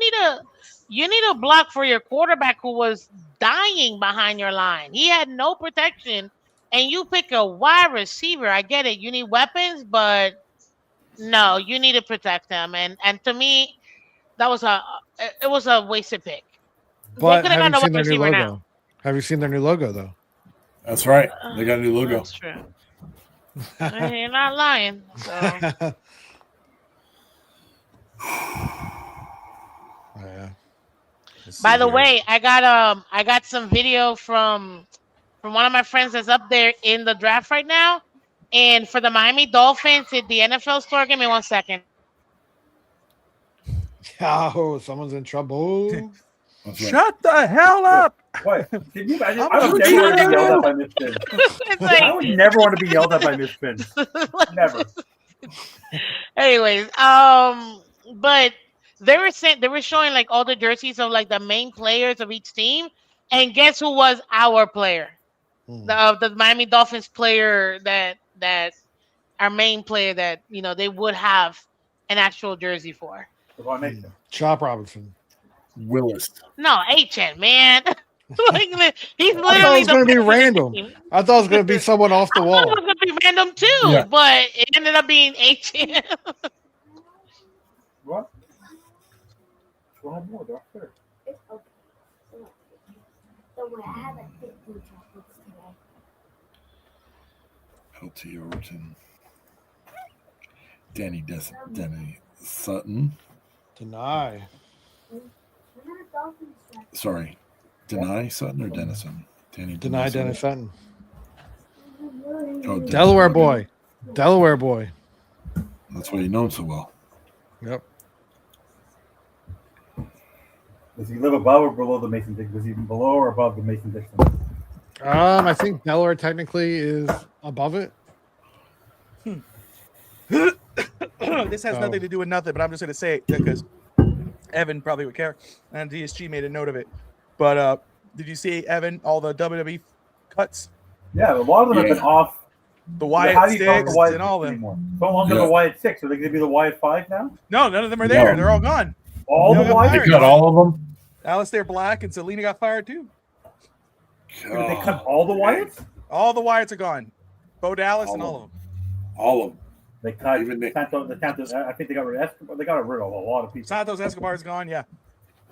need a block for your quarterback who was dying behind your line. He had no protection, and you pick a wide receiver. I get it. You need weapons, but no, you need to protect them. And to me, that was a wasted pick. But they could have have gotten you a seen wide their new receiver logo? now. Have you seen their new logo though? That's right. They got a new logo. That's true. You're not lying. So. Yeah. By the way, I got some video from one of my friends that's up there in the draft right now, and for the Miami Dolphins at the NFL store. Give me 1 second. Oh, someone's in trouble. Shut the hell up! What? Can you imagine? I'm I would never want to be yelled at by Miss Finn. I would never want to be yelled at by Miss Finn. Never. Anyways, but they were showing like all the jerseys of like the main players of each team, and guess who was our player? The Miami Dolphins player that our main player that they would have an actual jersey for. Chop Robinson. Willis. No, HN, man. He's literally I thought it was going to be random. I thought it was going to be someone off the I wall. thought it was going to be random too, but it ended up being HN. What? We'll have more, Doctor. It's okay. Don't worry, I have like 15 chocolates today. LT Overton. Danny Sutton. Deny. Sorry. Deny Sutton or Dennison? Deny Dennis Sutton. Oh, Delaware boy. Delaware boy. That's why you know him so well. Yep. Does he live above or below the Mason-Dixon? Was he below or above the Mason-Dixon? I think Delaware technically is above it. This has nothing to do with nothing, but I'm just going to say it because Evan probably would care, and DSG made a note of it. But did you see, Evan, all the WWE cuts? Yeah, a lot of them have been off. The Wyatt Six and all them. No longer the Wyatt 6. Are they going to be the Wyatt 5 now? No, none of them are there. They're all gone. All the Wyatt? They cut all of them? Alistair Black and Selena got fired too. Did they cut all the Wyatts? All the Wyatts are gone. Bo Dallas and all of them. All of them. They cut Santos. I think they got rid of Escobar. They got rid of a lot of people. Santos Escobar is gone. Yeah.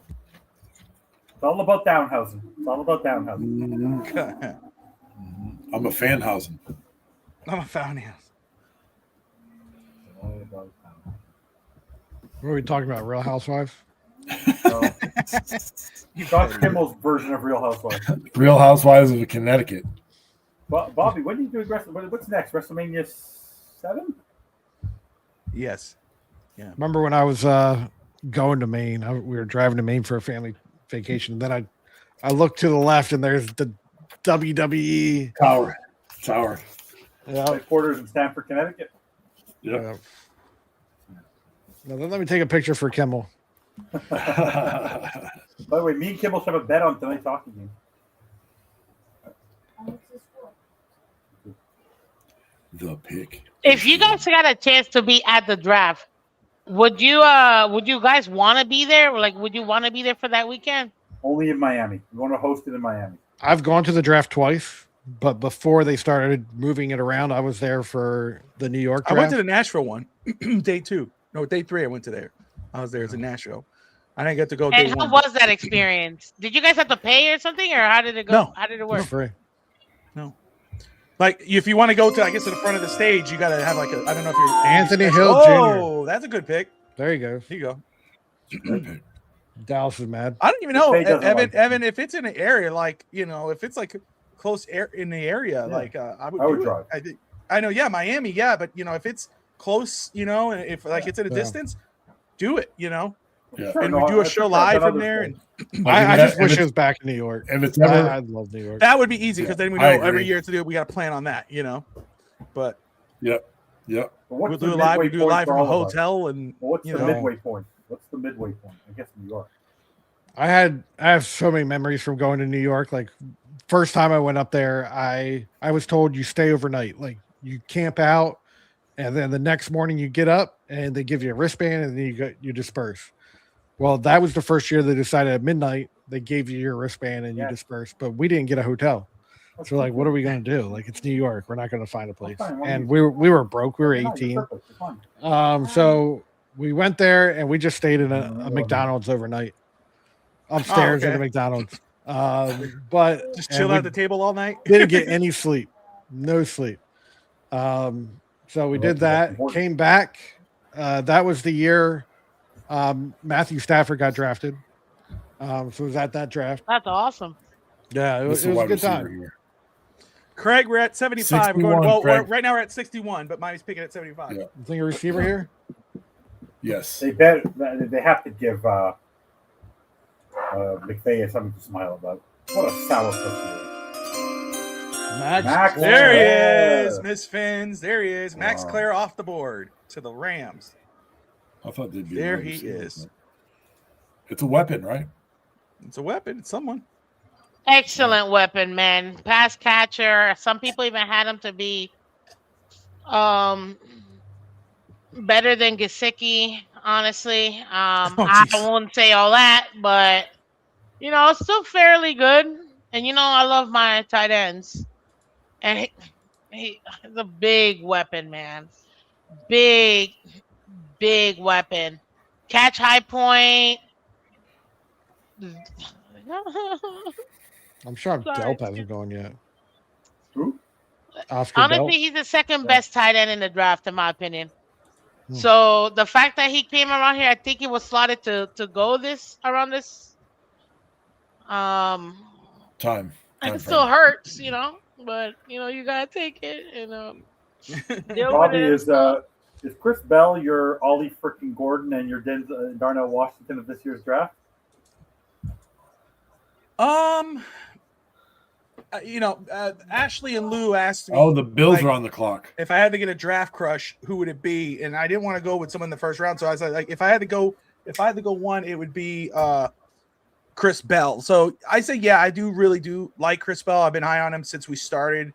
It's all about Downhausen. It's all about Downhausen. I'm a Fanhausen. I'm a Fanhausen. What are we talking about? Real Housewives? Josh Kimmel's version of Real Housewives. Real Housewives of Connecticut. Bobby, when do you do what's next? WrestleMania 7? Yes. Yeah. Remember when I was going to Maine? We were driving to Maine for a family vacation. Then I looked to the left, and there's the WWE Tower. Yeah. Headquarters in Stamford, Connecticut. Yeah. Now then, let me take a picture for Kimmel. By the way, me and Kimmel should have a bet on tonight's hockey game. The pick. If you guys got a chance to be at the draft, would you guys want to be there? Like, would you want to be there for that weekend? Only in Miami. We want to host it in Miami. I've gone to the draft twice, but before they started moving it around, I was there for the New York draft. I went to the Nashville one, day 2. No, day 3. I went to there. I was there as in Nashville. I didn't get to go. And day how 1. was that experience? Did you guys have to pay or something, or how did it go? No. How did it work? It's free. No. Like, if you want to go to, I guess, to the front of the stage, you got to have like a, I don't know if you're Anthony Hill Jr. Oh, that's a good pick. There you go. Here you go. Great pick. Dallas is mad. I don't even know, Faye doesn't like it. Evan, if it's in an area, like, if it's like close air in the area, like, I would drive. I know, yeah, Miami, yeah, but if it's close, and if like it's in a distance, do it, Yeah. and we do a show live from there, and I just wish it was back in New York. If it's ever, I'd love New York. that would be easy because then we know I agree. every year to do it. We got to plan on that, But Yep. But what's we'll the do it live. We midway do it point live for from a all of us? hotel, and Well, what's you the know. midway point? What's the midway point? I guess New York. I have so many memories from going to New York. Like first time I went up there, I was told you stay overnight, like you camp out, and then the next morning you get up and they give you a wristband and then you disperse. Well, that was the first year they decided at midnight they gave you your wristband and you disperse, but we didn't get a hotel. So like, what are we going to do? Like, it's New York. We're not going to find a place. And we were broke. We were 18. So we went there and we just stayed in a McDonald's overnight upstairs at a McDonald's. But just chill at the table all night. Didn't get any sleep, no sleep. So we did that, came back. That was the year Matthew Stafford got drafted. So it was at that draft. That's awesome. Yeah, it was a good time. Here. Craig, we're at 75. We're going, right now we're at 61, but Miami's picking at 75. You think a receiver here? Yes. They have to give McVay something to smile about. What a sour cookie. Max there he is, Miss Fins. There he is. Max Clare off the board to the Rams. I thought they'd be there. He is. It's a weapon, right? It's a weapon. It's someone. Excellent weapon, man. Pass catcher. Some people even had him to be better than Gesicki, honestly. I won't say all that, but it's still fairly good. And I love my tight ends. And he's a big weapon, man. Big weapon. Catch high point. I'm sure Delp hasn't gone yet. Who? Oscar Honestly, Delp. he's the second best tight end in the draft, in my opinion. So the fact that he came around here, I think he was slotted to go around this. Time It still hurts, but you gotta take it. Bobby, is Chris Bell your Ollie freaking Gordon and your Darnell Washington of this year's draft? Ashley and Lou asked me. Oh, the Bills are on the clock. If I had to get a draft crush, who would it be? And I didn't want to go with someone in the first round, so I was like, if I had to go one, it would be Chris Bell. So I say, yeah, I really do like Chris Bell. I've been high on him since we started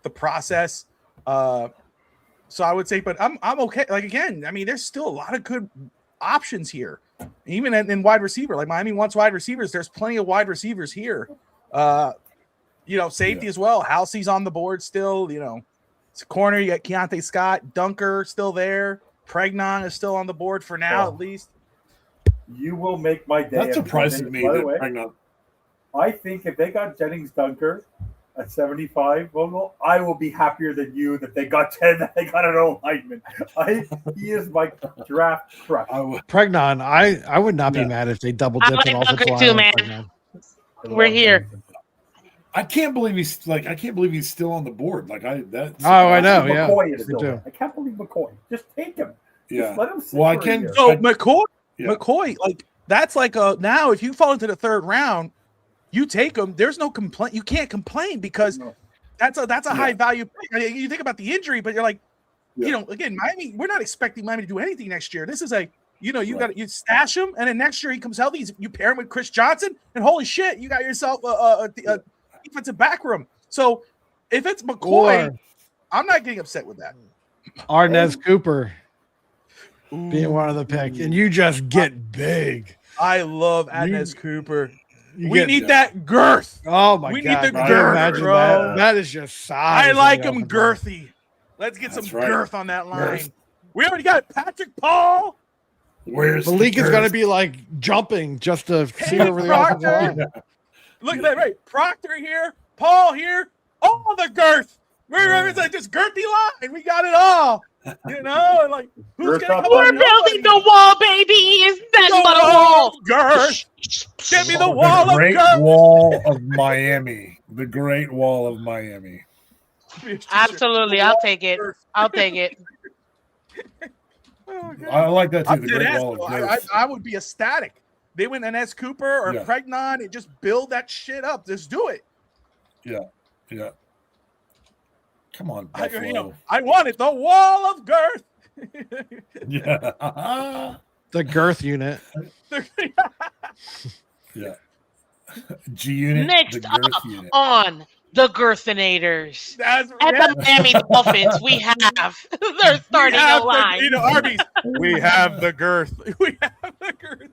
the process. So I would say, but I'm okay. Like, again, I mean, there's still a lot of good options here, even in wide receiver. Like, Miami wants wide receivers. There's plenty of wide receivers here. Safety as well. Halsey's on the board still. It's a corner. You got Keontae Scott, Dunker still there. Pregnon is still on the board for now, at least. You will make my day. That surprises me. By the way, I think if they got Jennings Dunker at 75, well, I will be happier than you that they got 10. That they got an old lineman. He is my draft crush. Pregnon, I would not be mad if they double dipped an offensive line. Too, man. We're here. I can't believe he's still on the board. I know. Yeah, McCoy is still there. I can't believe McCoy. Just take him. Yeah. Just let him sit. Well, I can. So McCoy, that's now if you fall into the third round, you take him. There's no complaint. You can't complain because that's a high value pick. I mean, you think about the injury, but you're like, again, Miami. We're not expecting Miami to do anything next year. This is you stash him, and then next year he comes healthy. You pair him with Chris Johnson, and holy shit, you got yourself a defensive back room. So if it's McCoy, I'm not getting upset with that. Arnez Cooper being one of the pick, and you just get big. I love Arnez Cooper. We need that girth. Oh my god! We need the girth, girth, bro. That is just size. I like him girthy. Let's get some girth on that line. Girth. We already got Patrick Paul. Where's Malik is going to be jumping just to see over the offensive line. Look at that, right? Proctor here, Paul here, all the girth. It's like this girthy line. We got it all. Who's gonna come? We're building the wall, baby. Is that but a wall? Girth. Give me the wall of Great girth. Wall of Miami. The Great Wall of Miami. Absolutely, I'll take it. I like that too. The Great Wall of Girth. I would be ecstatic. They went an S. Cooper or Pregnon and just build that shit up. Just do it. Yeah. Come on, I Buffalo. want it. The wall of girth. The girth unit. Yeah. G Unit, Next the girth up unit. on the Girthinators. That's At the Miami Dolphins, we have their starting line. Arby's. We have the girth. We have the girth.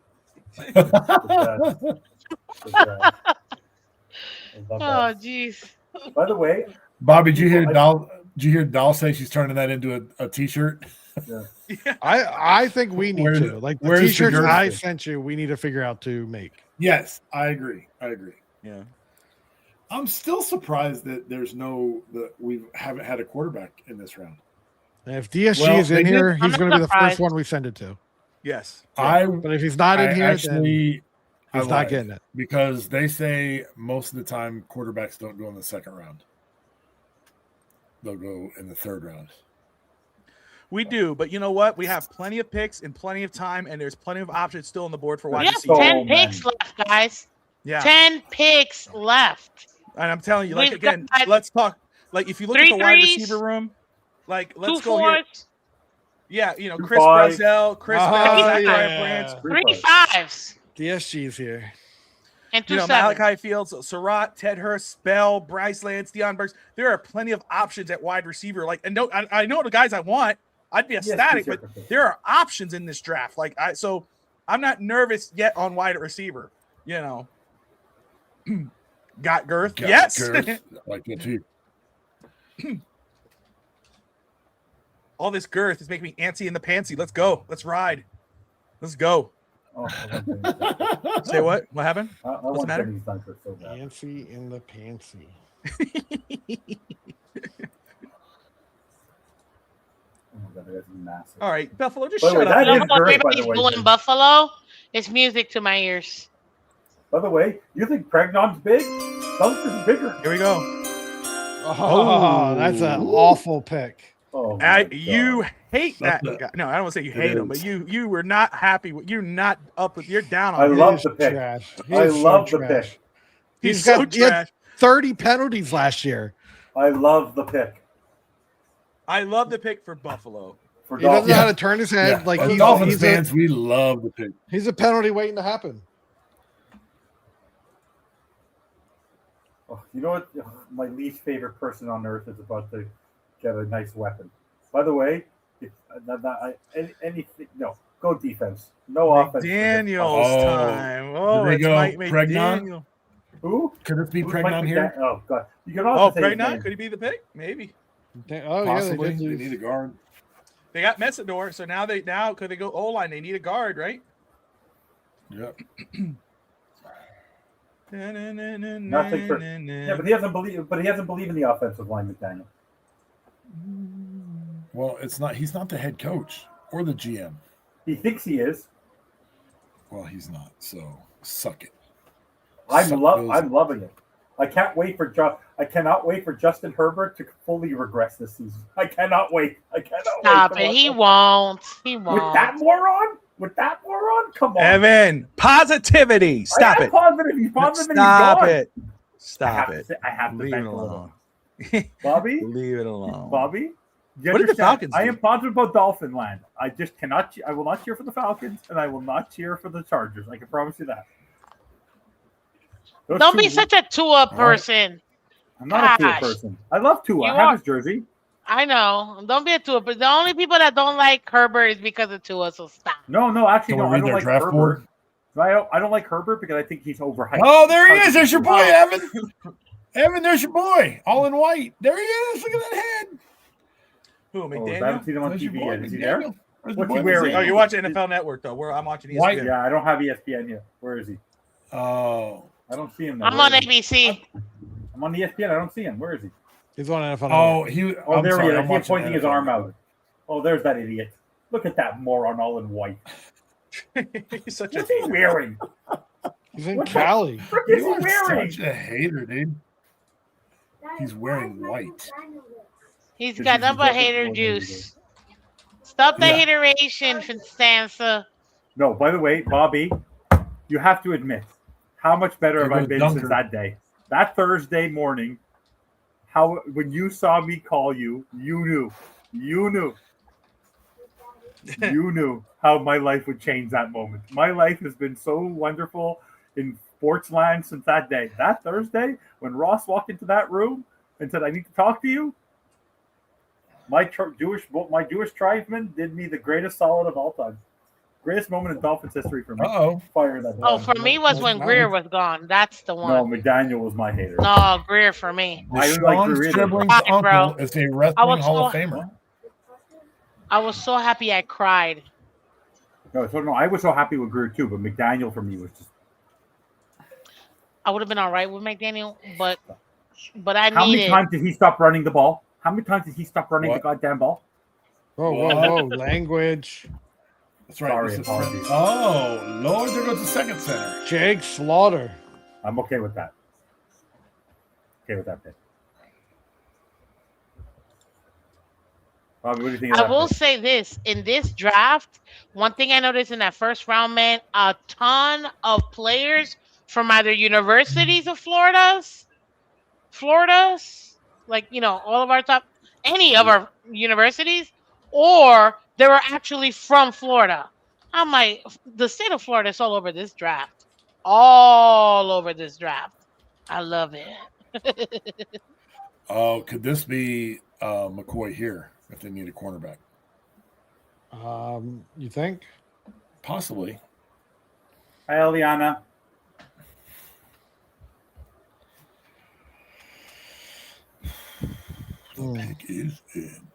Oh, jeez. By the way, Bobby, did you hear Doll say she's turning that into a T-shirt? Yeah. I think we need to. Like the where's the t-shirts girth? I sent you, we need to figure out to make. Yes, I agree. Yeah. I'm still surprised that we haven't had a quarterback in this round. And if DSG Well, is in they here, did- he's I'm going to be the surprised. first one we send it to. Yes. But if he's not in here, then actually, he's not getting it. because they say most of the time quarterbacks don't go in the second round. They'll go in the third round. We do, but you know what? We have plenty of picks and plenty of time, and there's plenty of options still on the board for We wide have receiver. 10 picks left, guys. Yeah. 10 picks left. And I'm telling you, like, We've again, got let's talk. Like, if you look at 3 the wide threes, receiver room, like, let's 2 go here. fours, Yeah, you know, 2 Chris fives. Brazzell, Chris Oh, Bell, Zachariah yeah. Branch, 3 fives, DSG's here. and 2 you know, sevens. Malachi Fields, Surratt, Ted Hurst, Spell, Bryce Lance, Deion Burks. There are plenty of options at wide receiver. Like, and I know the guys I want. I'd be ecstatic, but there are options in this draft. Like, so I'm not nervous yet on wide receiver. You know, got girth. Yes. Girth. I like that too. All this girth is making me antsy in the pantsy. Let's go. Let's ride. Let's go. Oh, Say what? What happened? I What's want the matter? Benny's Dunker so bad. Fancy in the pantsy. Oh my God, that's massive. All right, Buffalo, just By the shut way, up. that You is know what girth, by everybody's the way, doing Jim. Buffalo? It's music to my ears. By the way, you think Pregnon's big? Dunker's bigger. Here we go. Oh, that's an awful pick. Oh, my God. You hate that That's guy. No, I don't want to say you hate him, but is. you were not happy. You're not up with. You're down I on him. love He's the pick. trash. I He's so love the trash. pick. He's got- so he had trash. 30 penalties last year. I love the pick. I love the pick for Buffalo. For He doesn't know how to Dolphins. turn his head. Yeah. Like As he's, Dolphins he's, fans, we love the pick. he's a penalty waiting to happen. Oh, you know what? My least favorite person on earth is about to get a nice weapon. By the way, anything, no, go defense. No offense. Daniel's Oh. time. Oh, Did they it's go Mike Pregnon? McDaniel. Who? Could this be Who's Pregnon Mike here? McDaniel? Oh God, you can Oh, also say his Pregnon? name. Could he be the pick? Maybe. Oh, Possibly. yeah, They they need a did. guard. They got Messador, so now could they go O-line? They need a guard, right? Yep. Nothing for, yeah, but he doesn't believe. But he doesn't believe in the offensive line, McDaniel. Well, it's not. He's not the head coach or the GM. He thinks he is. Well, he's not. So suck it. I'm Suck those- loving it. I cannot wait for Justin Herbert to fully regress this season. I cannot wait. Stop Come it. on. He won't. He With won't. that moron? Come on. Evan, positivity. Stop I am it. positive. He's positive and he's Stop gone. it. Stop it. I have to Leave thank it a little. alone. Bobby? Leave it alone. Bobby? You What did the understand? Falcons I do? am positive about Dolphin land. I just cannot. I will not cheer for the Falcons, and I will not cheer for the Chargers. I can promise you that. Those Don't two- be such a Tua person. I'm not a Tua Gosh. person. I love Tua. You I have are- his jersey. I know. Don't be a Tua. But the only people that don't like Herbert is because of Tua. So stop. No, actually, Can we no. I read don't their like draft Herbert. board? I don't like Herbert because I think he's overhyped. Oh, there he is. There's your boy, Evan. Evan, there's your boy, all in white. There he is. Look at that head. Who, Oh, I McDaniel? haven't seen him on There's your TV boy, yet. Is he there? McDaniel. Where's the What's boy he wearing? Oh, McDaniel? you're watching NFL Network, though. I'm watching ESPN. White. Yeah, I don't have ESPN yet. Where is he? Oh. I don't see him. Now. I'm Where on is he? ABC. I'm on ESPN. I don't see him. Where is he? He's on NFL. Oh, he. Oh, I'm there sorry, he is. I'm He's watching pointing his NFL. arm out. Oh, there's that idiot. Look at that moron all in white. He's such a What's he wearing? He's in What's Cali. What is he You are wearing? such a hater, dude. He's wearing white. He's got nothing but hater juice. Stop the hateration, Stanza. No, by the way, Bobby, you have to admit how much better There have I goes been Dunker. since that day. That Thursday morning, when you saw me call you, you knew how my life would change that moment. My life has been so wonderful in sports land since that day. That Thursday, when Ross walked into that room and said, "I need to talk to you," my Jewish tribesman did me the greatest solid of all time. Greatest moment in Dolphins history for me. Fire that. Oh, for me was when Greer was gone. That's the one. No, McDaniel was my hater. No, Greer for me. Sean Stribling's uncle is a wrestling Hall of Famer. I was so happy I cried. No, I was so happy with Greer too, but McDaniel for me was just. I would have been all right with McDaniel, but I needed. How many times did he stop running the ball? How many times did he stop running the goddamn ball? Whoa, language. That's right. Oh, Lord, there goes the second center. Jake Slaughter. I'm okay with that. Okay with that pick. Bobby, what do you think of I that will pick? say this. In this draft, one thing I noticed in that first round, man, a ton of players from either universities of Florida's, like, all of our any of our universities, or they were actually from Florida. I'm like, the state of Florida is all over this draft. All over this draft. I love it. Oh, could this be McCoy here if they need a cornerback? You think? Possibly. Hi, Eliana. The pick is in.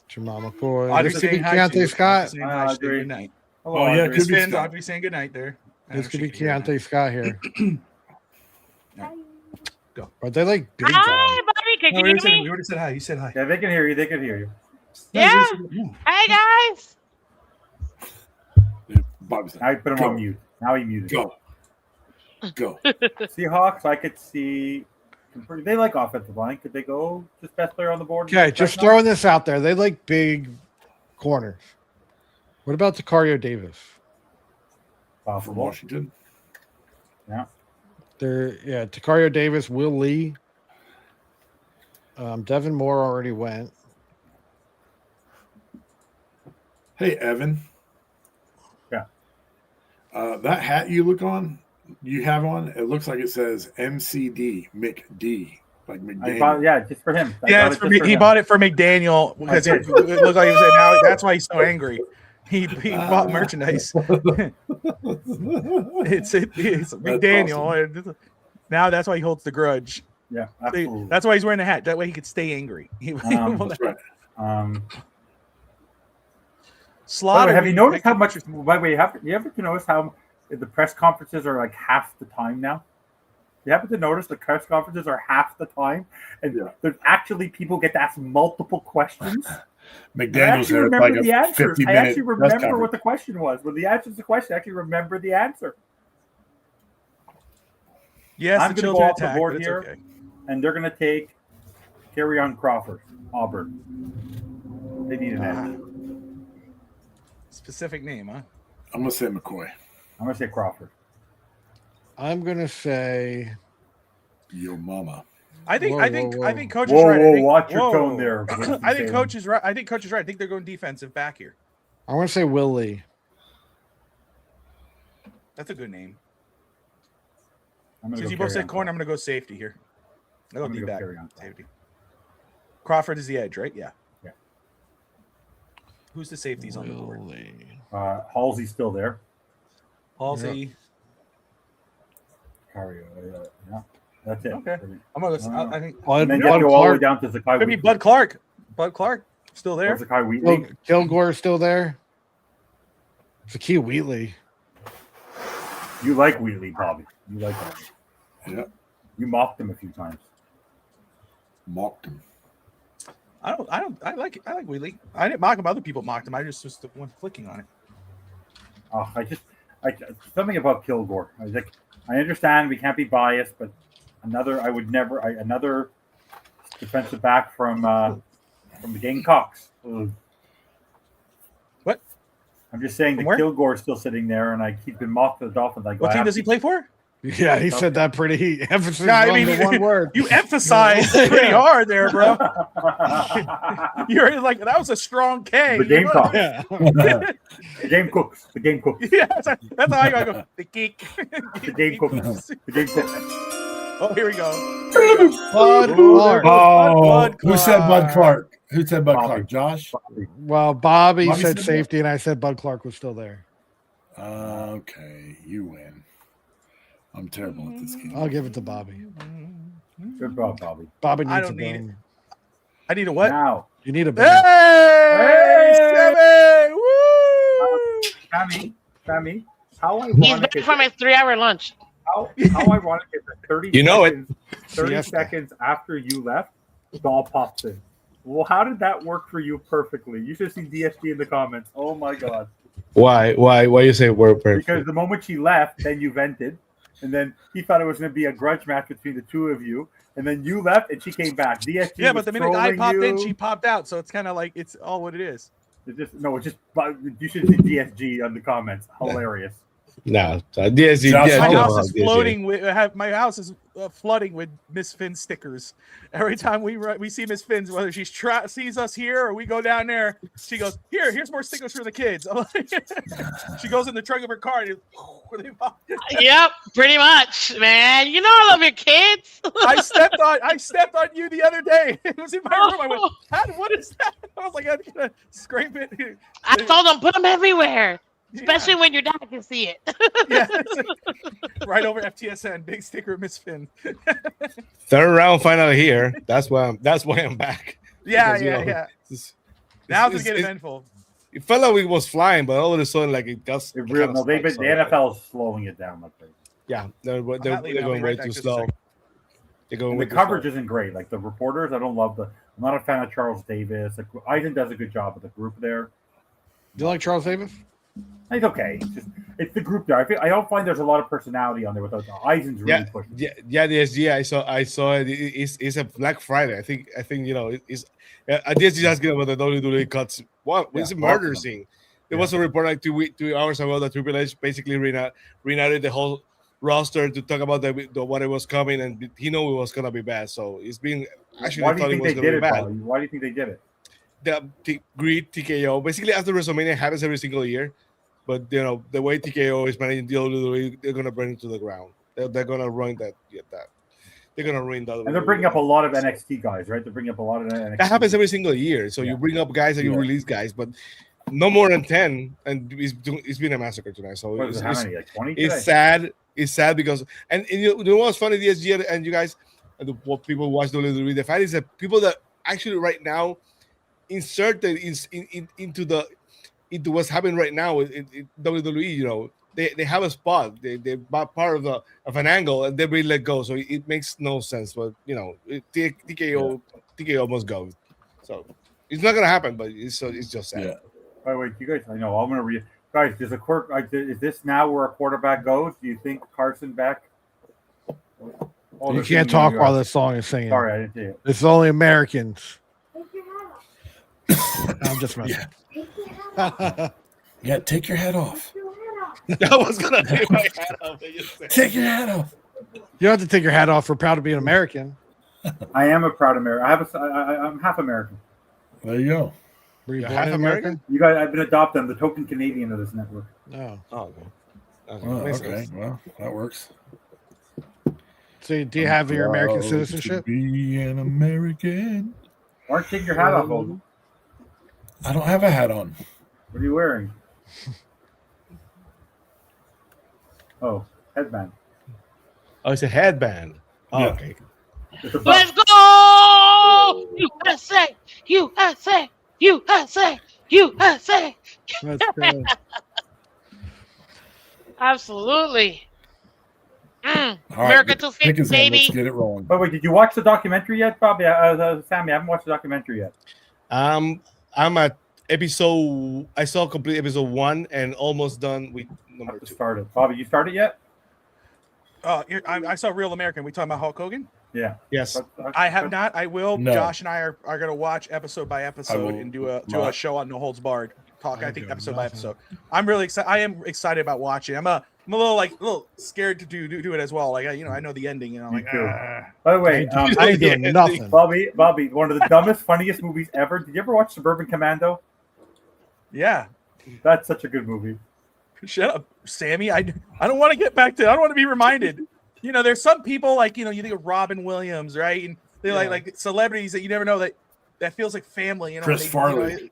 Jamal McCoy. Audrey This could be saying hi to Keontae you. Scott. Saying hi, say good night. Oh, yeah, Audrey. could be Finn, Scott. Audrey saying good night there. This could be Keontae Scott here. Go. Are they like big? Hi, Bobby. Can you hear me? We already said hi. You said hi. Yeah, they can hear you. They can hear you. Yeah. Hey, guys. Bobby's Now you put him on mute. Now he muted. Go. Seahawks, I could see. They like offensive line. Could they go just best player on the board? Okay, just throwing this out there. They like big corners. What about Tacario Davis? From Washington. Yeah. Tacario Davis, Will Lee. Devin Moore already went. Hey, Evan. Yeah. That hat you have on, it looks like it says MCD, McD, like McDaniel. Just for him. Yeah, it's for me. He bought it for McDaniel because it looked like he was now. That's why he's so angry. He bought merchandise. it's McDaniel. Awesome. Now that's why he holds the grudge. Yeah, absolutely. That's why he's wearing the hat. That way he could stay angry. That's right. Slaughter. Have you noticed how much? By the way, you ever notice how the press conferences are like half the time now? You happen to notice the press conferences are half the time, and there's actually people get to ask multiple questions. McDaniel's there remember like the a answers. 50-minute I actually remember what the question was. When the answer to the question, I actually remember the answer. Yes, I'm going to go off the board here, okay. and they're going to take Kerryon Crawford, Auburn. They need an answer. Specific name, huh? I'm going to say McCoy. I'm going to say Crawford. I'm going to say Yo mama. I think Coach is whoa, right. Whoa, watch your tone there. I think Coach is right. I think they're going defensive back here. I want to say Will Lee. That's a good name. Since you both said corner, I'm going to go safety here. I'll go D-back. Safety. Crawford is the edge, right? Yeah. Who's the safeties on the board? Halsey's still there. Halsey. Yeah. That's it. Okay. I'm going to I think. And then you have to go all the way down to Zakai. Could be Bud Clark. Bud Clark still there. Zakai Wheatley. Kilgore still there. Zakai Wheatley. You like Wheatley, Bobby. You like that. Yeah. You mocked him a few times. Mocked him. I like Wheatley. I didn't mock him. Other people mocked him. I just was the one flicking on it. Oh, something about Kilgore. I understand we can't be biased, but another defensive back from the Gamecocks. What? I'm just saying that Kilgore's still sitting there, and he's been mocked to the Dolphins. What team does he play for? Yeah, he said that pretty emphasis Yeah, I on mean, the one word. You emphasized pretty hard there, bro. You're like, that was a strong K. The game talks. Yeah. The game cooks. The game cooks. Yeah, that's how I gotta go. The geek. The game cooks. The game cooks. Oh, here we go. Bud Clark. Oh, who said Bud Clark. Clark? Who said Bud Bobby. Clark? Josh? Well, Bobby Bobby said said safety, and I said Bud Clark was still there. Okay, you win. I'm terrible at this game. I'll give it to Bobby. Good job, Bobby. Bobby needs I a don't need bone. I need a what? Now, You need a bone. Hey, Sammy! Woo! Sammy, how He's ironic back is from it? his 3-hour lunch. How ironic is it? 30 You know it. seconds, 30 Siesta. seconds after you left, Doll pops in. Well, how did that work for you perfectly? You should see DSG in the comments. Oh my god! Why you say we're perfect? Because the moment she left, then you vented, and then he thought it was going to be a grudge match between the two of you, and then you left and she came back. DSG Yeah, was but the minute I trolling popped in, you. she popped out. So it's kind of like it's all what it is. It's just you should see DSG on the comments. Hilarious. No, DSG. Josh, Yeah, My yeah, house is DSG. floating with my house is flooding with Miss Finn stickers. Every time we see Miss Finn's, whether she sees us here or we go down there, she goes, here's more stickers for the kids. I'm like, she goes in the trunk of her car and they pop. Yep, pretty much, man. You know I love your kids. I stepped on you the other day. It was in my room. I went, what is that? I was like, I'm gonna scrape it. I told them put them everywhere, especially when your dad can see it. Yeah, right over FTSN, big sticker, Miss Finn. Third round finally here. That's why I'm back. Yeah, Because, you know, yeah. it's- Now to it's- get it's- eventful. It felt like it was flying, but all of a sudden, like it just. The NFL is slowing it down like crazy. Yeah, they're not leaving. I'll going be way right back too just a slow. second. They're going And way the too coverage slow. isn't great. Like the reporters, I don't love I'm not a fan of Charles Davis. Like, Eisen does a good job with the group there. Do you like Charles Davis? It's okay. It's the group there. I don't find there's a lot of personality on there without Eisen's really pushing. Yeah, the SG. I saw it. It's a Black Friday. I think you know it's. DSG asking about the WWE cuts. What? It's a murder scene. There was a report like 2 hours ago that Triple H basically reunited the whole roster to talk about what it was coming, and he knew it was gonna be bad. So it's been actually. Why do you thought it think was they gonna did be it, bad. Bobby? Why do you think they did it? The great TKO basically after WrestleMania happens every single year, but you know the way TKO is managing the WWE, they're gonna burn it to the ground. They're gonna ruin that. They're gonna ruin that. And they're bringing up a lot of NXT guys, right? They're bringing up a lot of NXT. That happens every single year. So you bring up guys and you release guys, but no more than 10. And it's been a massacre tonight. So What is it, how many? Like 20 it's today? sad. It's sad because and you know what's funny, DSG and you guys and what people watch WWE. The fact is that people that actually right now inserted into what's happening right now in WWE, you know, they have a spot. They're part of an angle and they really let go. So it makes no sense. But you know, TKO must go. So it's not gonna happen. But it's just sad. Yeah. By the way, you guys, I know I'm gonna read. Guys, is this now where a quarterback goes? Do you think Carson back? You can't talk while this song is singing. Sorry, I didn't see it. It's only Americans. I'm just messing. Yeah, take your hat off. I was gonna take my hat off. Take your hat off. You don't have to take your hat off. We're proud to be an American. I am a proud American. I'm half American. There you go. Were you You're born half in American? America? You guys, I've been adopted. I'm the token Canadian of this network. No. Oh, okay. Oh, Makes okay. sense. Well, that works. So do you have your American Proud citizenship? to be an American. Why don't you take your hat off, Olden? I don't have a hat on. What are you wearing? Oh, headband. Oh, it's a headband. Oh, Yeah. okay. It's a Let's go! USA! USA! USA! USA! Let's go. Absolutely. All right, America pick 250, his hand. Let's baby. get it rolling. But wait, did you watch the documentary yet, Bobby? Sammy, I haven't watched the documentary yet. I'm at episode. I saw complete episode 1 and almost done with number 2. Started. Bobby, you started yet? I saw Real American. We talking about Hulk Hogan? Yeah. Yes. I have not. I will. No. Josh and I are going to watch episode by episode will and do a not. show on No Holds Barred. Talk, I think, Okay, episode by nothing. episode. I'm really excited. I am excited about watching. I'm a I'm a little scared to do it as well. Like I know the ending. Me Like too. By the way, I ain't doing nothing. Bobby, one of the dumbest, funniest movies ever. Did you ever watch Suburban Commando? Yeah, that's such a good movie. Shut up, Sammy. I don't want to get back to. I don't want to be reminded. There's some people like you think of Robin Williams, right? And they like celebrities that you never know that feels like family. Chris Farley.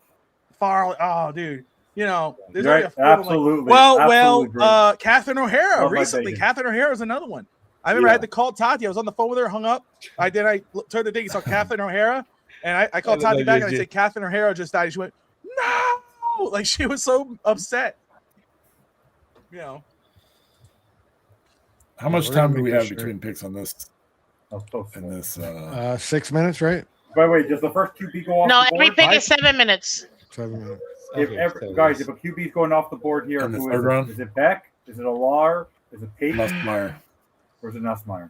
Farley. Oh, dude. There's right. Absolutely. Absolutely Catherine O'Hara recently. Bacon. Catherine O'Hara is another one. I remember I had to call Tati. I was on the phone with her, hung up. I turned the thing, saw Catherine O'Hara, and I called Tati back and I said, Catherine O'Hara just died. And she went, no! Like she was so upset. How much time do we have between picks on this? And this 6 minutes, right? By the way, does the first QB go off? No, the board? every pick is 7 minutes. 7 minutes. Guys, if a QB is going off the board here, In the who third round? is it? Beck? Is it Alar? Is it Peyton? Nussmeier. Or is it Nussmeier?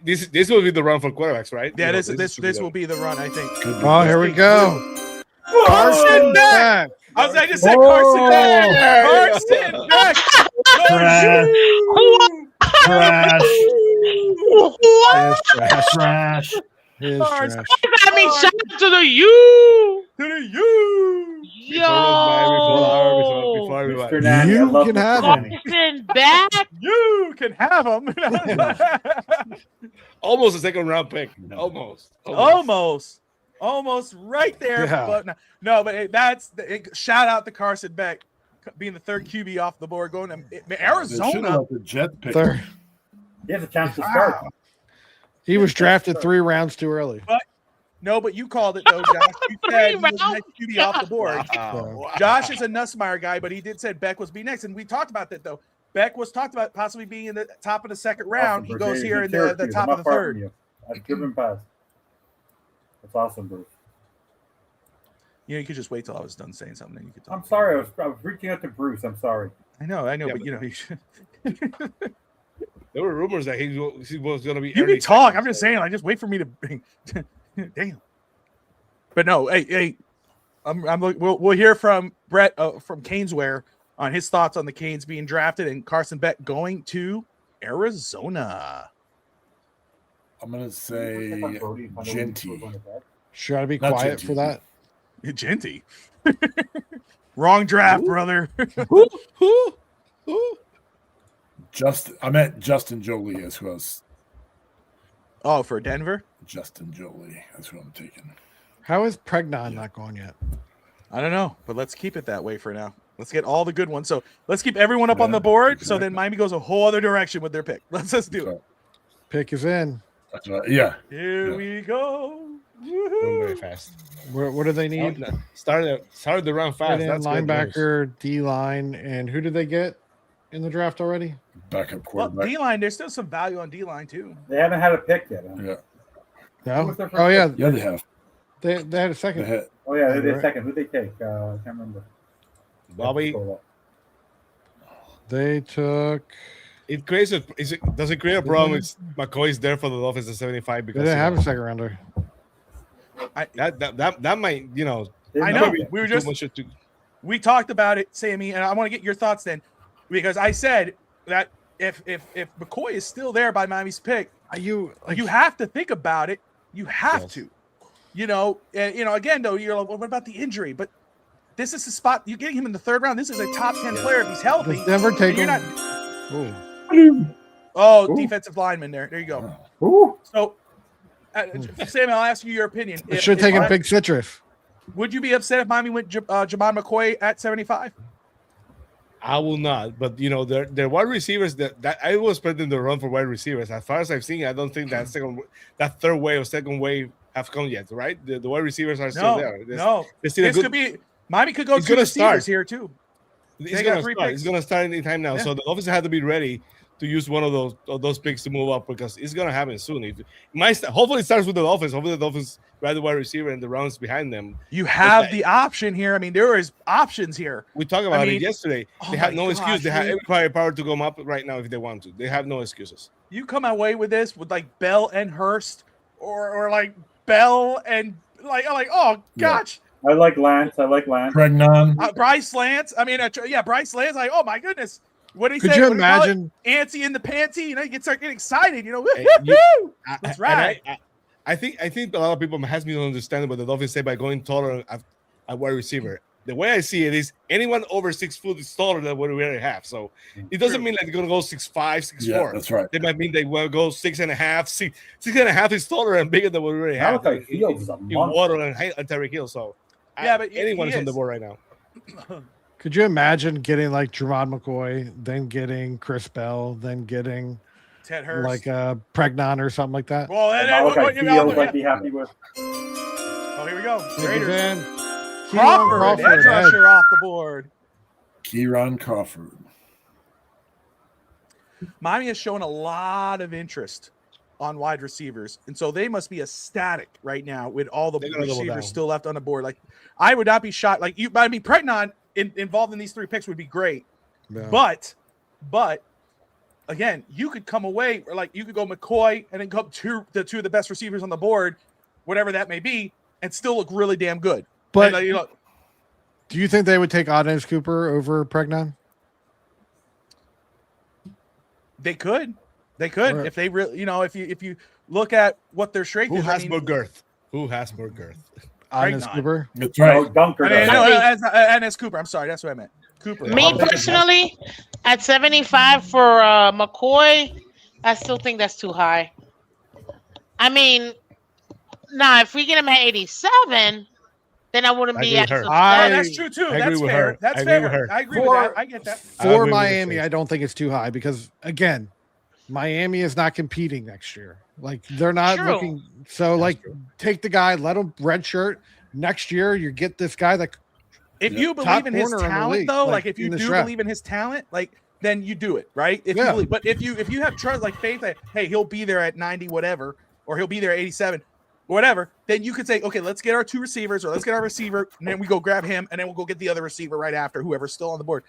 This will be the run for quarterbacks, right? Yeah, this will be the run, I think. Oh, here we go. Carson Beck. I just said Carson Beck. Carson Beck. Trash. I mean, shout out to the U. To the U. Yo. Before everybody. Mr. Nanny, You I love can Mr. have Nanny. Carson Beck. You can have him. Almost a second round pick. Almost right there. Yeah. But no, but shout out to Carson Beck being the third QB off the board, going to Arizona. The Jets pick. Third. He has a chance to start. He was drafted 3 rounds too early. But you called it though, Josh. You said he was the next QB off the board. Wow. Josh is a Nussmeier guy, but he did say Beck was be next, and we talked about that though. Beck was talked about possibly being in the top of the second round. Awesome, He goes here in Syracuse. the top I'm of the not far third. from you. I've driven past. That's awesome, Bruce. You could just wait till I was done saying something. And you could talk. I'm sorry. I was reaching out to Bruce. I'm sorry. I know, Yeah, but you should. There were rumors that he was going to be. You can talk. I'm just saying, like, just wait for me to. Damn. But no, hey, we'll hear from Brett from Canesware on his thoughts on the Canes being drafted and Carson Beck going to Arizona. I'm gonna say Genty. Should I be Not quiet Genty. for that? Genty. Wrong draft, brother. Who? I meant Justin Jolie is who I was. Oh, for Denver? Justin Jolie. That's who I'm taking. How is Pregnon not going yet? I don't know, but let's keep it that way for now. Let's get all the good ones. So let's keep everyone up on the board. Exactly. So then Miami goes a whole other direction with their pick. Let's just do it. Pick is in. That's right. Yeah. Here we go. Going very fast. What do they need? Started the round fast. That's linebacker, D line, and who did they get in the draft already? Backup Well, quarterback. D line. There's still some value on D line too. They haven't had a pick yet. Huh? Yeah. No. Oh yeah. Yeah, they have. They had a second. Oh yeah, they had a second. Who did they take? I can't remember. Bobby. They took. It creates does it create a problem? It's McCoy's there for the Dolphins at 75 because They didn't have a second rounder. That might I know. We were just we talked about it, Sammy, and I want to get your thoughts then, because I said that if McCoy is still there by Miami's pick, you have to think about it. You have to, again though, you're like, well, what about the injury? But this is the spot you're getting him in the third round. This is a top 10 player if he's healthy. Does Denver take him? Defensive lineman there. There you go. Ooh. So, Sam, I'll ask you your opinion. It should have taken Big Citrus. Would you be upset if Miami went Jamon McCoy at 75? I will not, but their wide receivers that I was expecting the run for wide receivers. As far as I've seen, I don't think that third wave or second wave have come yet. Right? The wide receivers are still there. Miami could go two receivers here too. It's going to start any time now. Yeah. So the offense had to be ready to use one of those picks to move up because it's going to happen soon. Hopefully it starts with the Dolphins. Hopefully the Dolphins grab the wide receiver and the rounds behind them. You have the option here. I mean, there is options here. We talked about it yesterday. They have no excuse. They have every power to come up right now if they want to. They have no excuses. You come away with this with like Bell and Hurst or like Bell and like oh gosh. I like Lance. Pregnon. Bryce Lance. I mean, Bryce Lance. Like, oh my goodness. What do you Could say? you What do call it? imagine? Antsy in the pantsy? You know, you can start getting excited. You know, Hey, woo-hoo-hoo! That's right. I think a lot of people has me understand what the Dolphins say by going taller at wide receiver. The way I see it is anyone over 6 foot is taller than what we already have. So it doesn't mean like they're gonna go 6'5", 6'4". Yeah, that's right. They might mean they will go 6.5. 6.5 is taller and bigger than what we already have. Malachi Fields is a in monster. Water and Tyreek Hill. So Yeah, but anyone's he on the is. board right now. Could you imagine getting like Jermod McCoy, then getting Chris Bell, then getting Ted Hurst. like Pregnon or something like that? Well, Malachi Fields I'd be happy with. Oh, here we go. Raiders. Then Crawford, edge rusher off the board. Kieran Crawford. Miami has shown a lot of interest on wide receivers, and so they must be ecstatic right now with all the receivers still left on the board. Like, I would not be shocked. Like, Pregnon involved in these 3 picks would be great, but again, you could come away or like you could go McCoy and then go the two of the best receivers on the board, whatever that may be, and still look really damn good. But and, do you think they would take Odense Cooper over Pregnon? They could Right. if they really, if you look at what their strength Who is. has more girth? Who has more girth? Odense Cooper. That's right. No, Dunker. As Cooper. I'm sorry, that's what I meant. Cooper. Me personally, at 75 for McCoy, I still think that's too high. I mean, now if we get him at 87, then I wouldn't be as upset. That's true too. That's fair. Her. That's I fair. agree with her. I agree with that. I get that. For Miami, I don't think it's too high because again, Miami is not competing next year. Like they're not True. looking. So like, take the guy, let him redshirt. Next year, you get this guy that. If you believe in his talent, though, like if you do believe in his talent, like then you do it, right? If you believe, but if you have trust, like faith that hey, he'll be there at 90, whatever, or he'll be there at 87, whatever, then you could say, okay, let's get our 2 receivers, or let's get our receiver, and then we go grab him, and then we'll go get the other receiver right after, whoever's still on the board.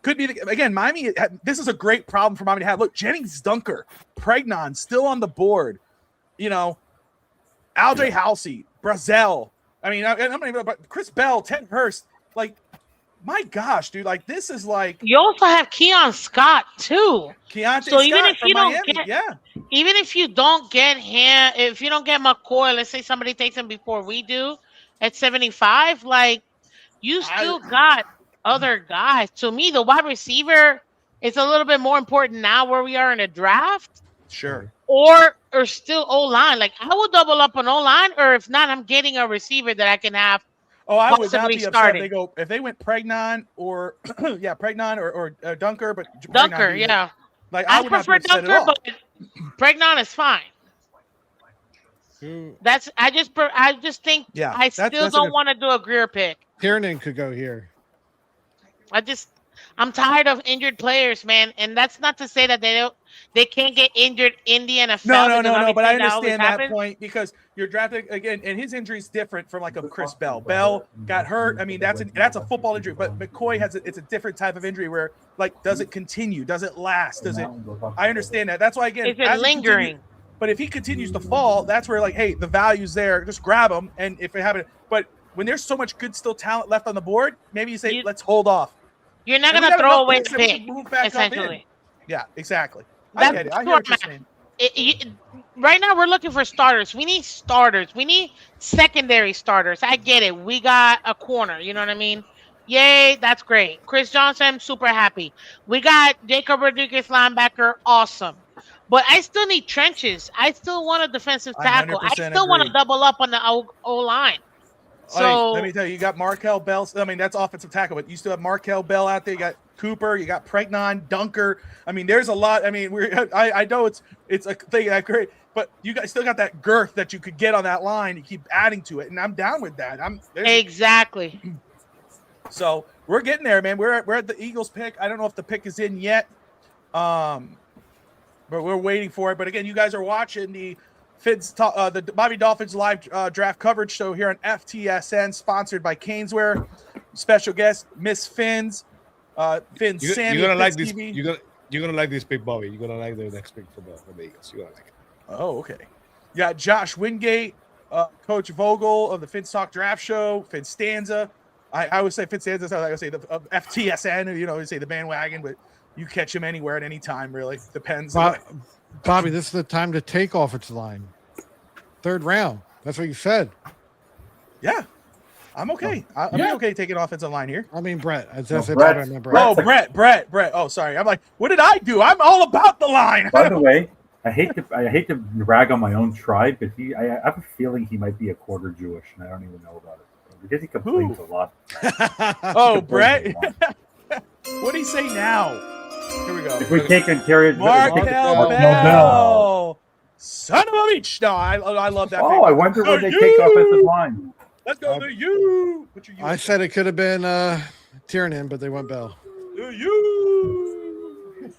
Could be again, Miami. This is a great problem for Miami to have. Look, Jennings, Dunker, Pregnon still on the board. You know, Aldre Halsey, Brazel. I mean, I'm not even. But Chris Bell, Ted Hurst. Like, my gosh, dude! Like, this is like. You also have Keon Scott too. Keontae so even Scott if you don't Miami, get, even if you don't get him, if you don't get McCoy, let's say somebody takes him before we do, at 75, like you still got other guys. To me, the wide receiver is a little bit more important now where we are in the draft. Sure. Or still O-line. Like I will double up on O-line, or if not, I'm getting a receiver that I can have. Oh, I would not be upset starting. if they went Pregnon or Pregnon or Dunker, but Dunker, Pregnon, like I would prefer not be upset Dunker, at all. but Pregnon is fine. That's I just think I still don't want to do a Greer pick. Tiernan could go here. I'm tired of injured players, man, and that's not to say that they can't get injured in the NFL. No, but I understand that happens. point because you're drafting again, and his injury is different from like a Chris Bell. Bell got hurt. I mean, that's a football injury, but McCoy it's a different type of injury where like does it continue? Does it last? Does it? I understand that. That's why again, is it lingering? But if he continues to fall, that's where like, hey, the value's there. Just grab him, and if it happens, but when there's so much good still talent left on the board, maybe you say let's hold off. You're not going to throw away the pick, essentially. Yeah, exactly. I get it. I hear what you're saying. Right now, we're looking for starters. We need starters. We need secondary starters. I get it. We got a corner. You know what I mean? Yay, that's great. Chris Johnson, super happy. We got Jacob Rodriguez, linebacker, awesome. But I still need trenches. I still want a defensive tackle. I still want to double up on the O-line. So let me tell you, you got Markel Bell. I mean, that's offensive tackle, but you still have Markel Bell out there. You got Cooper, you got Pregnon, Dunker. I mean, there's a lot. I mean, I know it's a thing I agree, but you guys still got that girth that you could get on that line. You keep adding to it, and I'm down with that. Exactly. So we're getting there, man. We're at the Eagles pick. I don't know if the pick is in yet, but we're waiting for it. But again, you guys are watching the Miami Dolphins live draft coverage show here on FTSN, sponsored by Caneswear. Special guest, Miss Finn's. Sammy. You're gonna like this. You're gonna like this pick, Bobby. You're gonna like the next pick for the Eagles. You're gonna like it. Oh, okay. You got Josh Wingate, Coach Vogel of the Finns Talk Draft Show, Finn Stanza. I always say Finn Stanza. I say the FTSN. You know, you say the bandwagon, but You catch him anywhere at any time, really. Depends. Bobby, this is the time to take offensive line. 3rd round. That's what you said. Yeah. I'm okay. I'm okay taking offensive line here. I mean, Brett. Brett. Oh, sorry. I'm like, what did I do? I'm all about the line. By the way, I hate to rag on my own tribe, but I have a feeling he might be a quarter Jewish, and I don't even know about it because he complains a lot. Oh, Brett. What do you say now? Here we go. If we take Ontario, Markel Bell, son of a bitch. No, I love that. Oh, I wonder when they take offensive line. Let's go to you. I said it could have been Tiernan, but they went Bell. You.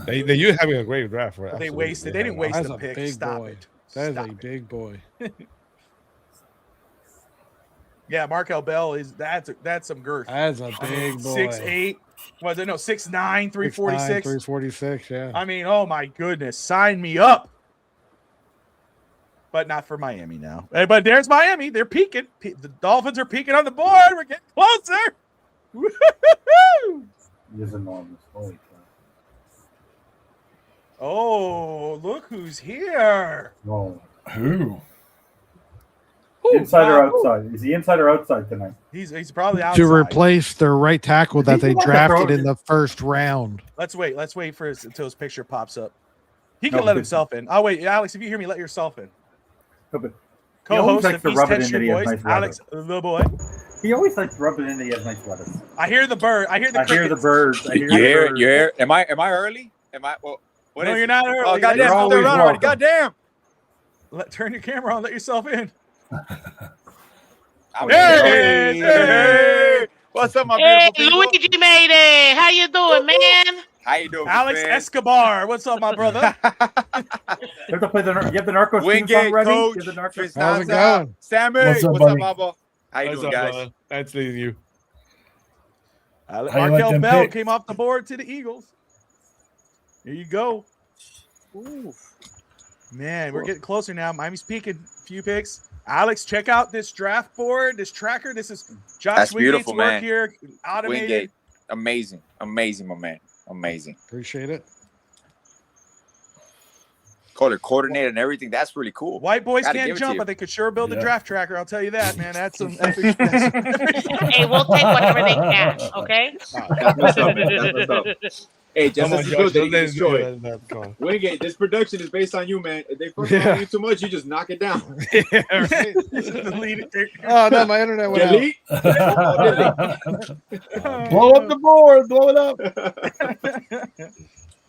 They having a great draft. Right? They wasted. They didn't waste the pick. Stop it. That is a big boy. Yeah, Markel Bell that's some girth. That's a big boy. 6'8". Was it 6'9", 346? 346, yeah. I mean, oh my goodness. Sign me up. But not for Miami now. But there's Miami. They're peaking. The Dolphins are peaking on the board. We're getting closer. Woo-hoo-hoo-hoo! He is enormous. Holy cow. Oh, look who's here. Oh. Who? Inside or outside? Is he inside or outside tonight? He's probably outside. To replace their right tackle that they drafted in the 1st round. Let's wait until his picture pops up. He can let himself in. Oh wait, Alex, if you hear me, let yourself in. Co-host of East Texture Boys, Alex the boy. He always likes to rub it in that he has nice weather. I hear the bird. I hear the crickets. I hear the birds. You hear? Am I early? No, you're not early. Oh, goddamn! They're running already. Goddamn! Turn your camera on. Let yourself in. Hey! What's up, my beautiful people? Luigi made it. How you doing, man? How you doing, Alex Escobar? What's up, my brother? You have the Narcos Wingate coach. How's it going? Sammy, what's up, Bubba? How you doing, guys? Brother? Nice meeting you. Markel Bell came off the board to the Eagles. Here you go. Ooh. Man, we're getting closer now. Miami's peaking. Few picks. Alex, check out this draft board, this tracker. This is Josh Wingate's work here. Automated. Wingate. Amazing, my man. Amazing. Appreciate it. Color coordinated and everything. That's really cool. White boys can't jump, but they could sure build a draft tracker. I'll tell you that, man. That's some epic. Hey, we'll take whatever they can, okay? That's what's up, man. That's what's up. Hey, just as good that you destroy it. Wingate, this production is based on you, man. If they fuck on you too much, you just knock it down. Oh, no, my internet went Delete. Blow up the board. Blow it up.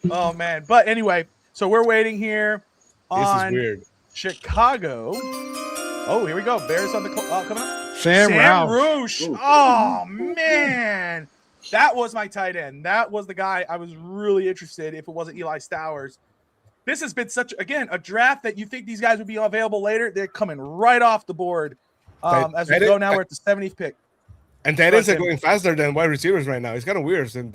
Oh, man. But anyway, so we're waiting here on This is weird. Chicago. Oh, here we go. Bears on the coming up. Sam Roush. Oh, man. That was my tight end. That was the guy I was really interested if it wasn't Eli Stowers. This has been a draft that you think these guys would be available later. They're coming right off the board as we go now. We're at the 70th pick. And tight ends are going faster than wide receivers right now. It's kind of weird. It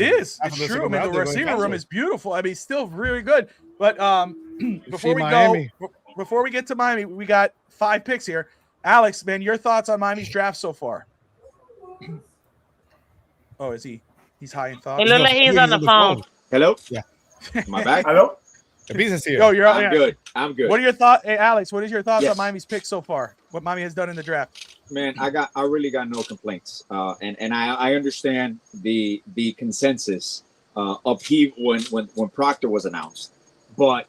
is. It's true. I mean, the receiver room is beautiful. I mean, still really good. But before we get to Miami, we got 5 picks here. Alex, man, your thoughts on Miami's draft so far? Oh, is he? He's high in thought. It looks like he's on the phone. Hello? Yeah. Am I back? Hello? The business here. Yo, you're I'm good. I'm good. What are your thoughts? Hey, Alex, what is your thoughts Yes. on Miami's pick so far? What Miami has done in the draft? Man, I really got no complaints. And I understand the consensus when Proctor was announced. But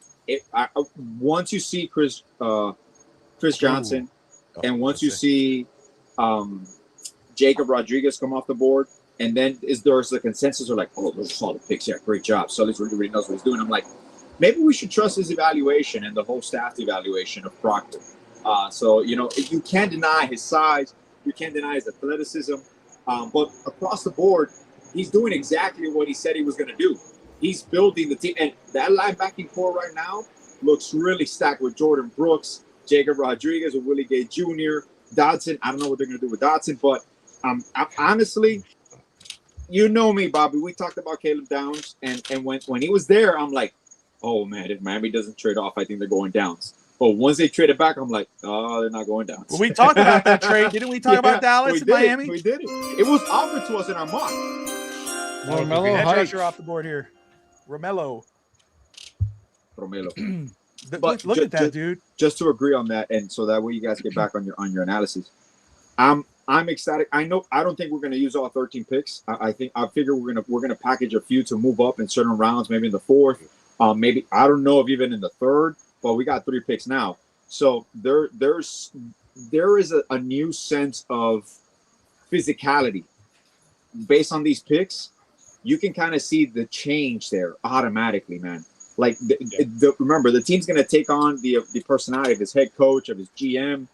once you see Chris Johnson and once you see Jacob Rodriguez come off the board, and then there's the consensus of like, oh, those are solid picks. Yeah, great job. So at least everybody knows what he's doing. I'm like, maybe we should trust his evaluation and the whole staff evaluation of Proctor. So, you can't deny his size. You can't deny his athleticism. But across the board, he's doing exactly what he said he was going to do. He's building the team. And that linebacking core right now looks really stacked with Jordan Brooks, Jacob Rodriguez, with Willie Gay Jr., Dodson. I don't know what they're going to do with Dodson, but honestly, you know me, Bobby. We talked about Caleb Downs, and when he was there, I'm like, oh, man, if Miami doesn't trade off, I think they're going Downs. But once they trade it back, I'm like, oh, they're not going Downs. Well, we talked about that trade. Didn't we talk about Dallas and Miami? We did it. It was offered to us in our mock. Romello Edge height. rusher off the board here. Romelo. Look at that, dude. Just to agree on that, and so that way you guys get back on your analysis. I'm ecstatic. I don't think we're going to use all 13 picks. I figure we're gonna package a few to move up in certain rounds, maybe in the fourth, maybe I don't know if even in the third. But we got 3 picks now, so there is a new sense of physicality based on these picks. You can kind of see the change there automatically, man. Like remember, the team's going to take on the personality of his head coach, of his GM,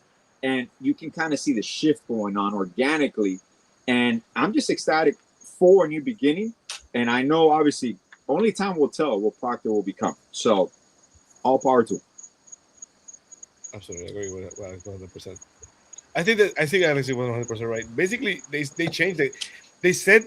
and you can kind of see the shift going on organically. And I'm just ecstatic for a new beginning. And I know, obviously, only time will tell what Proctor will become. So, all power to him. Absolutely agree with 100%. I think Alex is 100% right. Basically, they changed it. They said,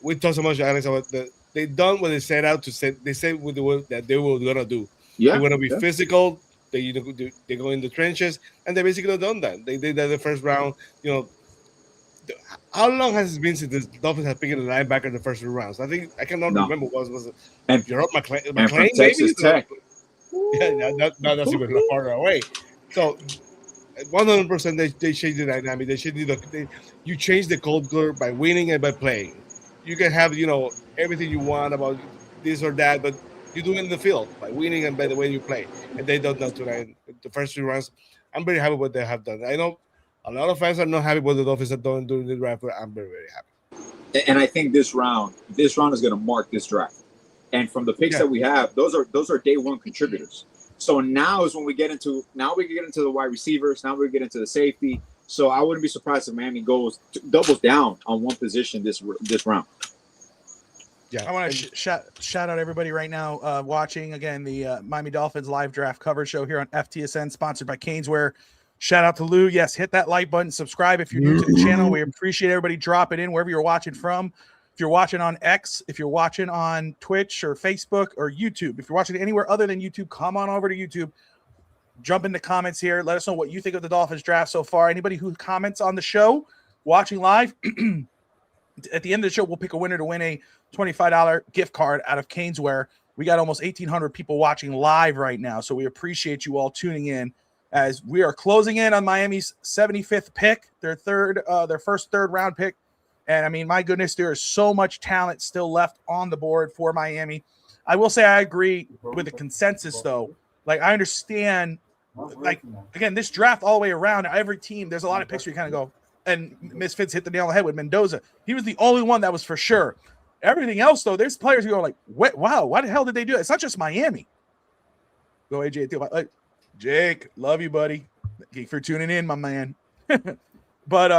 we talked so much, Alex, about they done what they set out to say. They said with the work that they were gonna do. Yeah, they want to be physical. They go in the trenches, and they basically done that. They did that the first round. How long has it been since the Dolphins have picked a linebacker in the first 2 rounds? I cannot remember. Was it? And Gerald McClain, from Texas Tech. Yeah, that's even farther away. So 100% they changed the dynamic. You change the culture by winning and by playing. You can have everything you want about this or that, but you do it in the field by winning and by the way you play. And they don't know tonight. The first 3 rounds, I'm very happy with what they have done. I know a lot of fans are not happy with the Dolphins have done during the draft, but I'm very, very happy. And I think this round is going to mark this draft. And from the picks that we have, those are day 1 contributors. So now is when we get into the wide receivers. Now we get into the safety. So I wouldn't be surprised if Miami doubles down on one position this round. Yeah, I want to shout out everybody right now watching again the Miami Dolphins live draft coverage show here on FTSN, sponsored by Caneswear. Shout out to Lou. Yes, hit that like button, subscribe if you're new to the channel. We appreciate everybody dropping in wherever you're watching from. If you're watching on X, if you're watching on Twitch or Facebook or YouTube, if you're watching anywhere other than YouTube, come on over to YouTube. Jump in the comments here. Let us know what you think of the Dolphins draft so far. Anybody who comments on the show, watching live, at the end of the show, we'll pick a winner to win a $25 gift card out of Caneswear. We got almost 1,800 people watching live right now, so we appreciate you all tuning in as we are closing in on Miami's 75th pick, their first third round pick. And I mean, my goodness, there is so much talent still left on the board for Miami. I will say I agree with the consensus, though. Like, I understand, like, again, this draft all the way around, every team, there's a lot of picks where you kind of go, and Misfits hit the nail on the head with Mendoza. He was the only one that was for sure. Everything else, though, there's players who go like, wow, why the hell did they do it? It's not just Miami. Go AJ. Jake, love you, buddy. Thank you for tuning in, my man. But,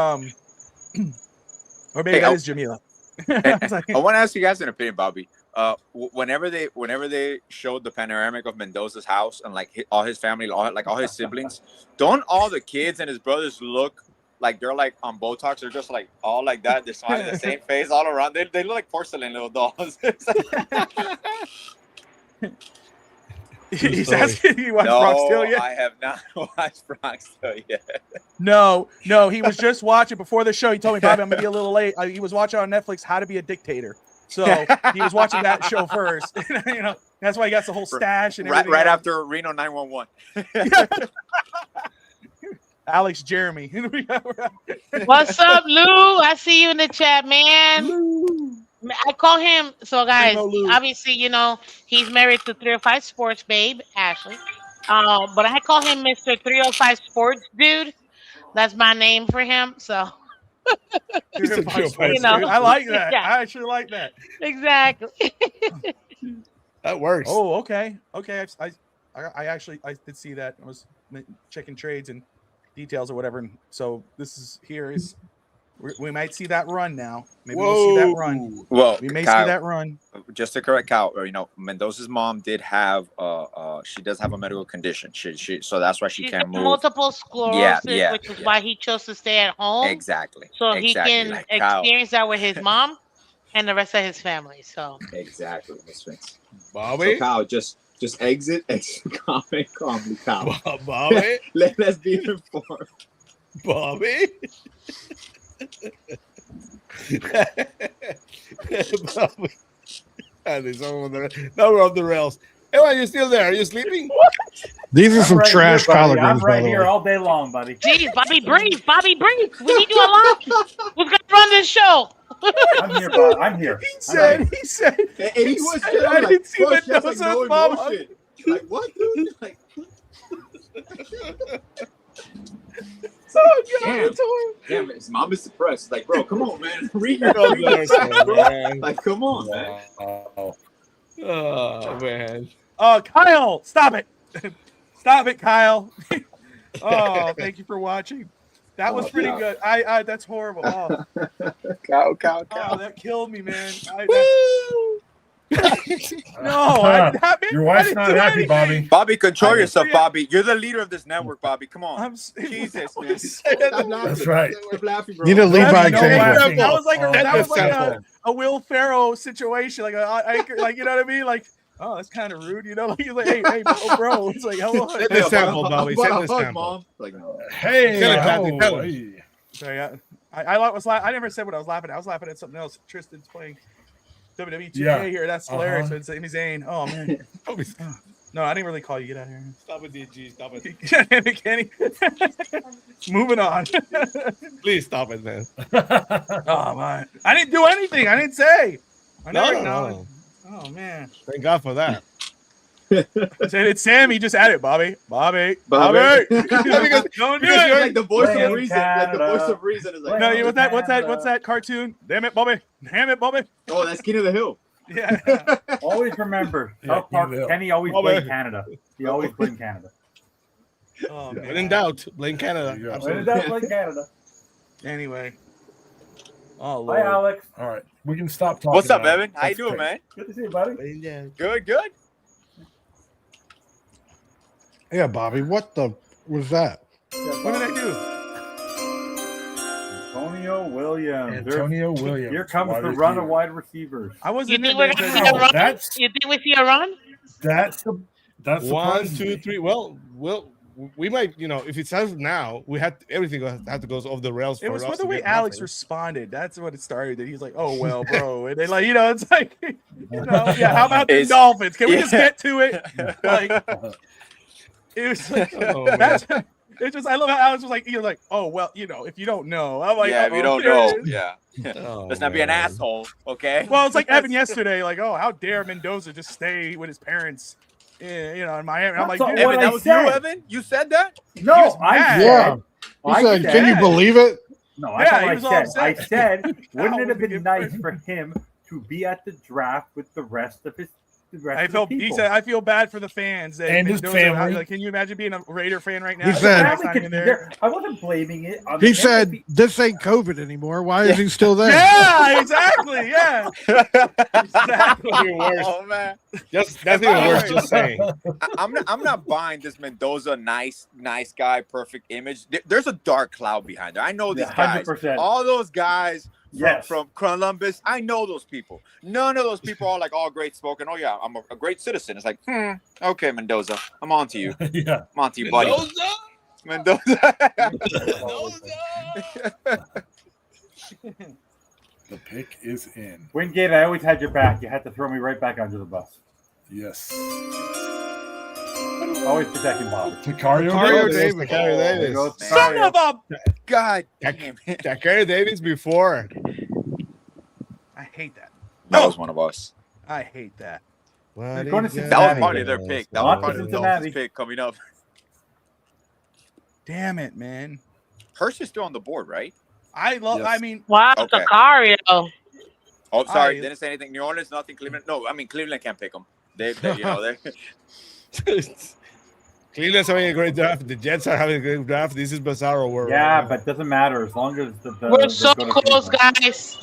or maybe that is Jamila. I want to ask you guys an opinion, Bobby. Whenever they showed the panoramic of Mendoza's house and like all his family, all his siblings, don't all the kids and his brothers look like they're like on Botox? They're just like all like that. They're smiling the same face all around. They look like porcelain little dolls. He's asking you watched Brock still yet? I have not watched Brock still yet. No, he was just watching before the show. He told me, Bobby, I'm gonna be a little late. He was watching on Netflix How to Be a Dictator. So he was watching that show first. That's why he got the whole stash and everything. Right after Reno 911. Alex Jeremy. What's up, Lou? I see you in the chat, man. Lou. I call him, so guys, obviously, he's married to 305 Sports babe, Ashley. But I call him Mr. 305 Sports dude. That's my name for him. So I like that. Yeah. I actually like that. Exactly. That works. Oh, okay. I actually did see that. I was checking trades and details or whatever, and so we might see that run now. Maybe we'll see that run. Well, we may Kyle, see that run. Just to correct Kyle, Mendoza's mom did have she does have a medical condition. She so that's why she can't move. Multiple sclerosis, which is why he chose to stay at home. Exactly. So he can experience that with his mom and the rest of his family. So exactly, Miss Vince. Bobby, so Kyle, just exit comment calmly, Kyle. Bobby, let's be informed. Bobby. Now we're off the rails. Hey, you're still there? Are you sleeping? These are some right trash here, collard buddy. I'm greens, by right the here way. all day long, buddy. Jeez, Bobby, breathe. Bobby, breathe. We need you alive. Who's gonna run this show? I'm here, bud. I'm here. He said, and he was said, just I like, didn't see bro, she has like Mendoza's no mom. emotion. Like, what, dude? Like, Oh God, damn. it's horrible. Damn, his mom is depressed. Like, bro, come on, man. Read your Oh, chat, bro. man. Like, come on, man. Oh man. Kyle, stop it. Stop it, Kyle. Oh, thank you for watching. That was pretty good. I that's horrible. Oh, Cow. oh, that killed me, man. No, I did not. Your wife's not happy, Bobby. Bobby, control yourself, Bobby. You're the leader of this network, Bobby. Come on. Jesus, man. Stop laughing. That's right. Stop laughing, bro. Need to lead by No example. laughing. That was like Example. a Will Ferrell situation, like like you know what I mean, like. Oh, that's kind of rude, you know. Like, he's like, hey, bro. It's like, hello. Set the sample, Bobby. Set the sample. Mom. Like, no. Hey, Tell him, Patty, tell him. hey. So, I never said what I was laughing at. I was laughing at something else. Tristan's playing WWE 2K Yeah. here. That's hilarious. It's Sami Zayn. Oh man. No, I didn't really call you. Get out of here. Stop it, DG. Stop it. Damn it, Kenny. Moving on. Please stop it, man. Oh man, I didn't do anything. I didn't say. I never No. acknowledged. Oh man. Thank God for that. I said it's Sammy. Just add it, Bobby. Bobby. Bobby. Don't do Because you're it. like the voice of Blame reason. Like the Canada. voice of reason is like, No, Blame what's that cartoon? Damn it, Bobby. Damn it, Bobby. oh, that's King of the Hill. Yeah. Always remember, Yeah, South Park, you will. Kenny always Oh, blamed man. Canada. He always blamed Canada. Oh, When man. in doubt, blame Canada. There you go. When in doubt, blame Canada. Anyway. Oh, Hi, Lord. Alex. All right, we can stop talking. What's up, about it. Evan? How you That's doing, great. man? Good to see you, buddy. Good, good. Yeah, Bobby. What the was that? What did I do? Antonio Williams. Antonio Williams. Here comes wide the run receiver. of wide receivers. I You wasn't think we're in gonna there. see a Oh, run? that's You think we see a run? that's One, surprising two, me. three. Well, we might, if it's out now, we had everything had to go off the rails. It for was us for the to way get Alex nothing. responded. That's what it started. That he's like, "Oh well, bro," and then like, it's like, yeah. How about the It's- Dolphins? Can we just yeah. get to it? Like, it was. Like, Oh, man. that's, it's just. I love how Alex was like, you're like, "Oh well, if you don't know," I'm like, Yeah, if you "Uh-oh, don't there know. it is." Yeah. Oh, Let's not be an man. asshole, okay? Well, it's like Evan yesterday, like, "Oh, how dare Mendoza just stay with his parents, in Miami?" And I'm like, That's "Dude, what Evan, I that was said. you, Evan? You said that? No, was I mad. said. Yeah. He I said, "Can you said- believe it?" No, Yeah, that's he what was all I said. I upset. said, wouldn't That it have would be been nice different. for him to be at the draft with the rest of his? I felt." He said, "I feel bad for the fans that And his Mendoza, family. like, can you imagine being a Raider fan right now?" He Like, said- Alex not even there. I wasn't blaming it. On He the said, empathy. "This ain't COVID anymore. Why is he still there?" Yeah, exactly. Yeah, exactly. Even worse. Oh man, That's even worse. Just saying. I'm not buying this Mendoza nice guy, perfect image. There's a dark cloud behind it. I know these guys. 100%. All those guys Yes. from Columbus. I know those people. None of those people are like all great spoken. Oh yeah, I'm a great citizen. It's like, okay, Mendoza, I'm on to you. Yeah. I'm on to you, buddy. Mendoza. The pick is in. Wingate, I always had your back. You had to throw me right back under the bus. Yes. Always protecting Bobby. Tacario Mario Davis. Davis. Mario There you Davis. go. Son of a! God damn it. Tacario Davis before. I hate that. That was one of us. I hate that. What Going to is Cincinnati. That was that? part of their pick. That Not was part of the Cincinnati. Dolphins pick coming up. Damn it, man. Hurst is still on the board, right? I love. Yes. I mean, Wow, Okay. Sicario. Oh, sorry, I- didn't say anything. New Orleans, nothing. Cleveland, no. I mean, Cleveland can't pick them. They Cleveland's having a great draft. The Jets are having a great draft. This is Bizarro world. Yeah, but it doesn't matter as long as the We're so go to close, Cleveland. guys.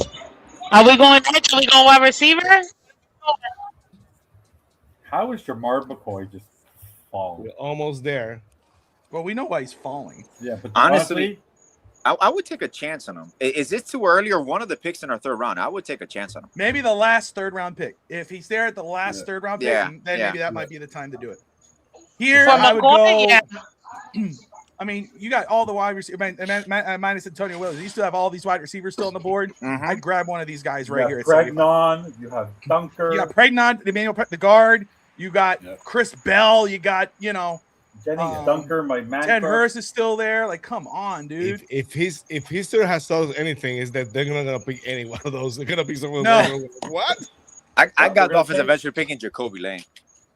Are we going next? Are we going wide receiver? How is Jamar McCoy just falling? We're almost there. well, we know why he's falling. Yeah, but Honestly, I would take a chance on him. Is it too early or one of the picks in our third round? I would take a chance on him. Maybe the last third round pick. If he's there at the last third round pick, Yeah, then yeah. maybe that might be the time to do it. Here, For I would go. McCoy, yeah. I mean, you got all the wide receivers, minus Antonio Williams. You still have all these wide receivers still on the board. I'd grab one of these guys right here. Pregnon, you have Dunker. You got Pregnon, the guard. You got Chris Bell. You got, Jennings, Dunker, my man. Ted Hurst is still there. Like, come on, dude. If history has told us anything, is that they're not gonna pick any one of those. They're gonna pick someone. No. What? I got Dolphins eventually picking Jacoby Lane.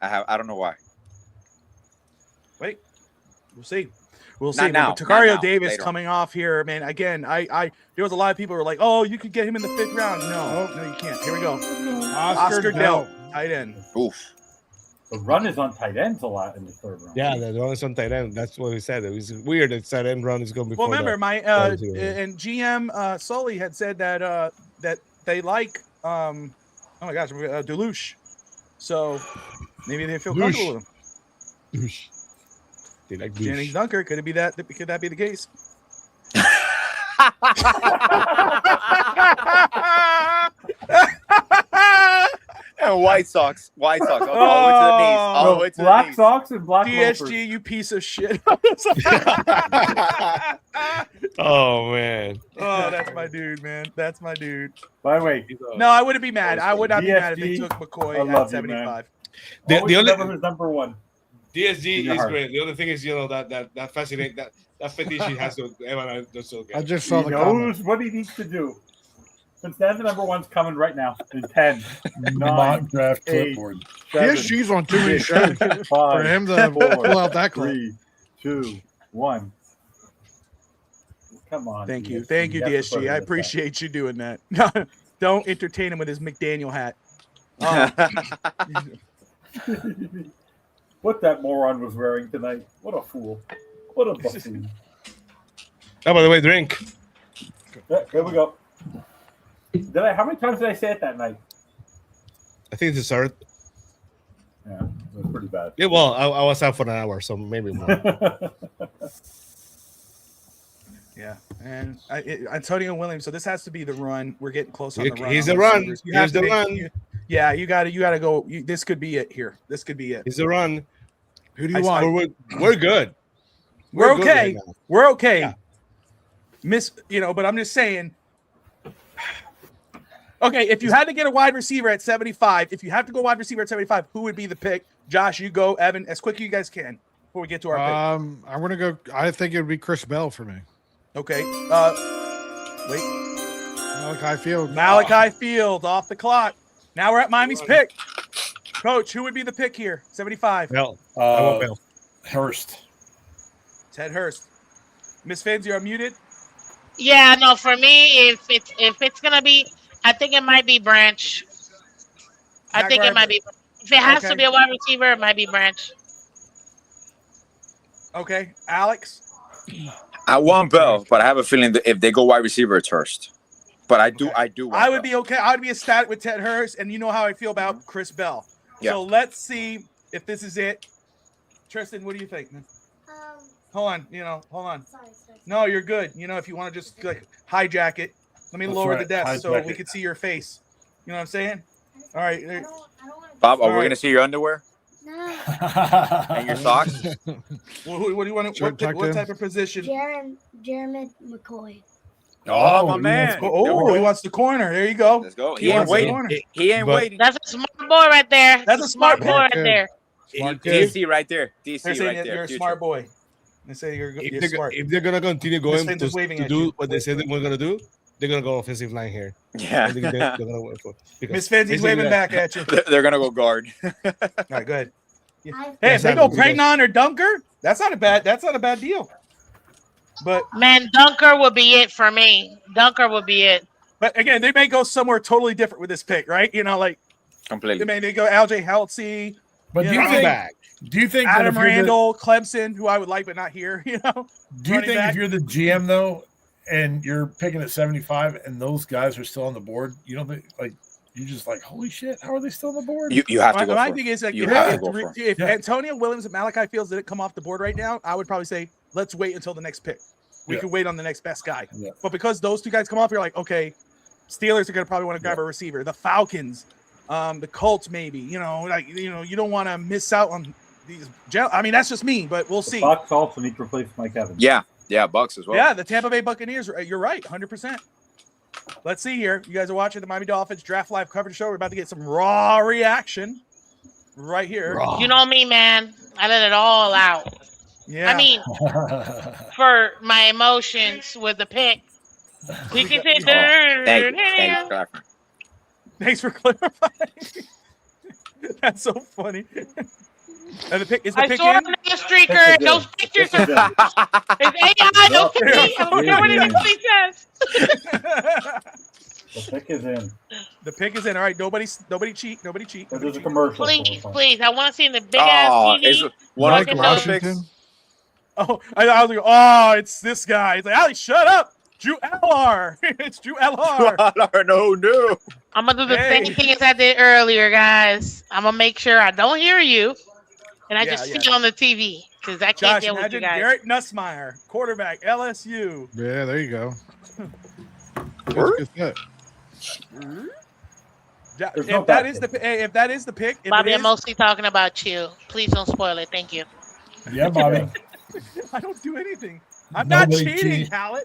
I don't know why. Wait, we'll see. We'll see. Now, Takario Davis later coming off here, man. Again, I there was a lot of people who were like, "Oh, you could get him in the 5th round." No, you can't. Here we go. Oscar Dell, tight end. Oof. The run is on tight ends a lot in the 3rd round. Yeah, the run is on tight end. That's what we said. It was weird that tight end run is going to be. Well, remember and GM Sully had said that that they like oh my gosh, Deluche. So maybe they feel comfortable with him. They like Jennings Dunker. Could that be the case? And White Sox all the way to the knees. All the way to the Black knees. Sox and black DSG, loafers. you piece of shit. Oh man. Oh, that's my dude, man. That's my dude. By the way, No, I wouldn't be mad. I would not be mad if they DSG, took McCoy I love at you, 75. The always only remember his number 1. DSG In your is heart. great. The other thing is, that fascinating that fetish he has to Evan. That's so good. I just saw He the comment. knows what he needs to do. But Stanza number 1's coming right now in 10, 9, Mock draft 8, clipboard. 7, She's on too many shows for 5, him to 4, pull out that clip. 3, 2, 1. Come on. Thank you, That's the DSG. I president. appreciate you doing that. Don't entertain him with his McDaniel hat. What that moron was wearing tonight. What a fool. What a buffoon. Oh, by the way, drink. Yeah, here we go. How many times did I say it that night? I think it's dessert. Yeah, it was pretty bad. Yeah, well, I was out for an hour, so maybe more. Yeah, and Antonio Williams. So this has to be the run. We're getting close on the run. He's on the run. receivers. You He's have to the make- run. Yeah, you got to go. This could be it here. This could be it. He's the run. Who do you want? We're good. We're good okay. right now. We're okay. Yeah. But I'm just saying. Okay, if you had to get a wide receiver at 75, if you have to go wide receiver at 75, who would be the pick? Josh, you go. Evan, as quick as you guys can before we get to our pick. I'm gonna go. I think it would be Chris Bell for me. Okay. Wait. Malachi Field. Field off the clock. Now we're at Miami's pick. Coach, who would be the pick here? 75. Bell. I want Bell. Hurst. Ted Hurst. Miss Fans, you're muted. Yeah, no, for me, if it's gonna be, I think it might be Branch. I think it might be. If it has to be a wide receiver, it might be Branch. Okay, Alex. I want Bell, but I have a feeling that if they go wide receiver, it's Hurst. But I do want I would Bell. be okay. I would be ecstatic with Ted Hurst, and you know how I feel about Chris Bell. Yeah. So let's see if this is it. Tristan, what do you think, man? Hold on. Sorry. No, you're good. If you want to just hijack it, let me That's lower the right, desk so hijack we it. can see your face. You know what I'm saying? All right. I don't Bob, are All we right. going to see your underwear No. and your socks? What do you want to? What type of position? Jeremy McCoy. Oh, my he man. Oh, he wants the corner. There you go. Let's go. He He ain't wants the waiting. corner. He ain't waiting. That's a smart boy right there. That's a smart boy right kid. there. Smart kid. DC right there. They're DC saying right that there. you're a Future. smart boy. They say you're smart. If they're gonna continue going Fans is waving to at do you. what they said they were gonna do, they're gonna go offensive line here. Yeah. I think they're gonna work for. because Miss Fenzie's basically waving back at you. They're going to go guard. All right, go ahead. I've- Hey, if they Yes, go I will. Pregnon or Dunker, that's not a bad deal. But Man, Dunker would be it for me. Dunker would be it. again, they may go somewhere totally different with this pick, right? Completely. They go LJ Heltsy, But do you Running think? back. Do you think that Adam if you're the- Randall, Clemson, who I would like but not here. Do you running think back? if you're the GM though, and you're picking at 75, and those guys are still on the board, you don't think you're just like, holy shit, how are they still on the board? You have to go My for thing it. is like You have to go for it. if Yeah. Antonio Williams and Malachi Fields didn't come off the board right now, I would probably say let's wait until the next pick. We Yeah. can wait on the next best guy. Yeah. But because those two guys come off, you're like, okay, Steelers are gonna probably want to grab a receiver. The Falcons, the Colts, maybe. You don't want to miss out on I mean, that's just me, but we'll see. Bucks also need to replace Mike Evans. Yeah, Bucks as well. Yeah, the Tampa Bay Buccaneers. You're right, 100%. Let's see here. You guys are watching the Miami Dolphins Draft Live coverage show. We're about to get some raw reaction right here. You know me, man. I let it all out. Yeah. I mean, for my emotions with the pick. We can say Thanks for clarifying. That's so funny. And the pick is the I pick saw in? another streaker. Those pictures are it's AI. Don't me. I don't care what anybody says. The pick is in. The pick is in. All right, nobody cheat. There's a commercial. Please. I want to see in the big ass TV. Is one of the commercial picks? Oh, I was like, oh, it's this guy. He's like, Ali, shut up. Drew LR. It's Drew LR. No. I'm going to do the same thing as I did earlier, guys. I'm going to make sure I don't hear you. And I just see it on the TV. Because I can't deal with you guys. Garrett Nussmeier, quarterback, LSU. Yeah, there you go. If that is the pick, Bobby, I'm mostly talking about you. Please don't spoil it. Thank you. Yeah, Bobby. I don't do anything. I'm not cheating, Hallett.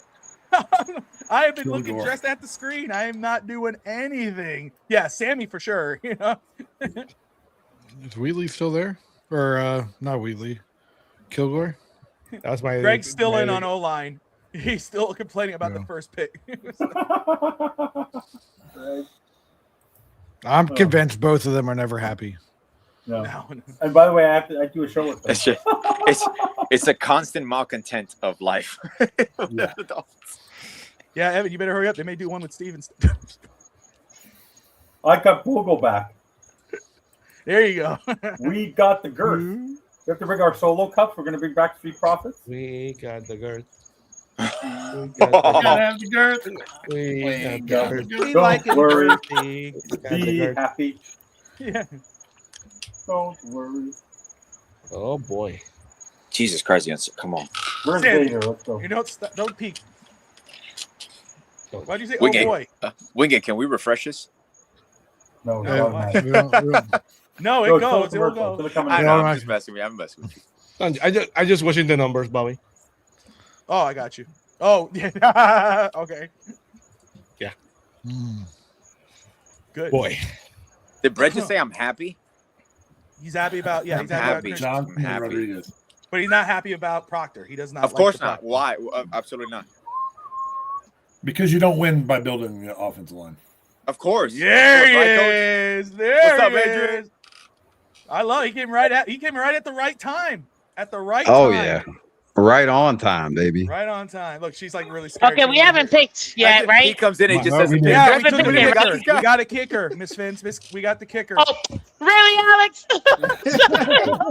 I have been looking just at the screen. I am not doing anything. Yeah, Sammy for sure. You know. Is Wheatley still there? Or not Wheatley? Kilgore? That was my Greg's still in on O-line. He's still complaining about the first pick. I'm convinced both of them are never happy. No. And by the way, I do a show with them. It's a constant malcontent of life. Yeah, Evan, you better hurry up. They may do one with Stevens. I got Bogle back. There you go. We got the girth. We have to bring our solo cups. We're going to bring back Street Profits. We got the girth. We gotta have the girth. We got the girth. Don't worry. Be happy. Yeah. Don't worry. Oh boy. Jesus Christ, Yancy, come on. Where's Vader? Let's go. You know, don't peek. Why'd you say, Wingate, oh boy? Wingate, can we refresh this? No, No, it goes. It will go. I know, I'm just messing with you. I'm messing with you. I just watching the numbers, Bobby. Oh, I got you. Oh, yeah. Okay. Yeah. Good. Boy. Did Brett just say I'm happy? He's happy about, yeah, he's happy. about I'm happy. But he's not happy about Proctor. He does not. Of course not. Why? Absolutely not. Because you don't win by building the offensive line. Of course. There of course, he right, is. There What's up, he Adrian? is. I love it. He came right at the right time. At the right Oh, time. yeah. Right on time, baby. Right on time. Look, she's like really scared. Okay, we haven't picked yet, right? He comes in and just says, we got a kicker, Miss Vince. We got the kicker. Oh, really, Alex?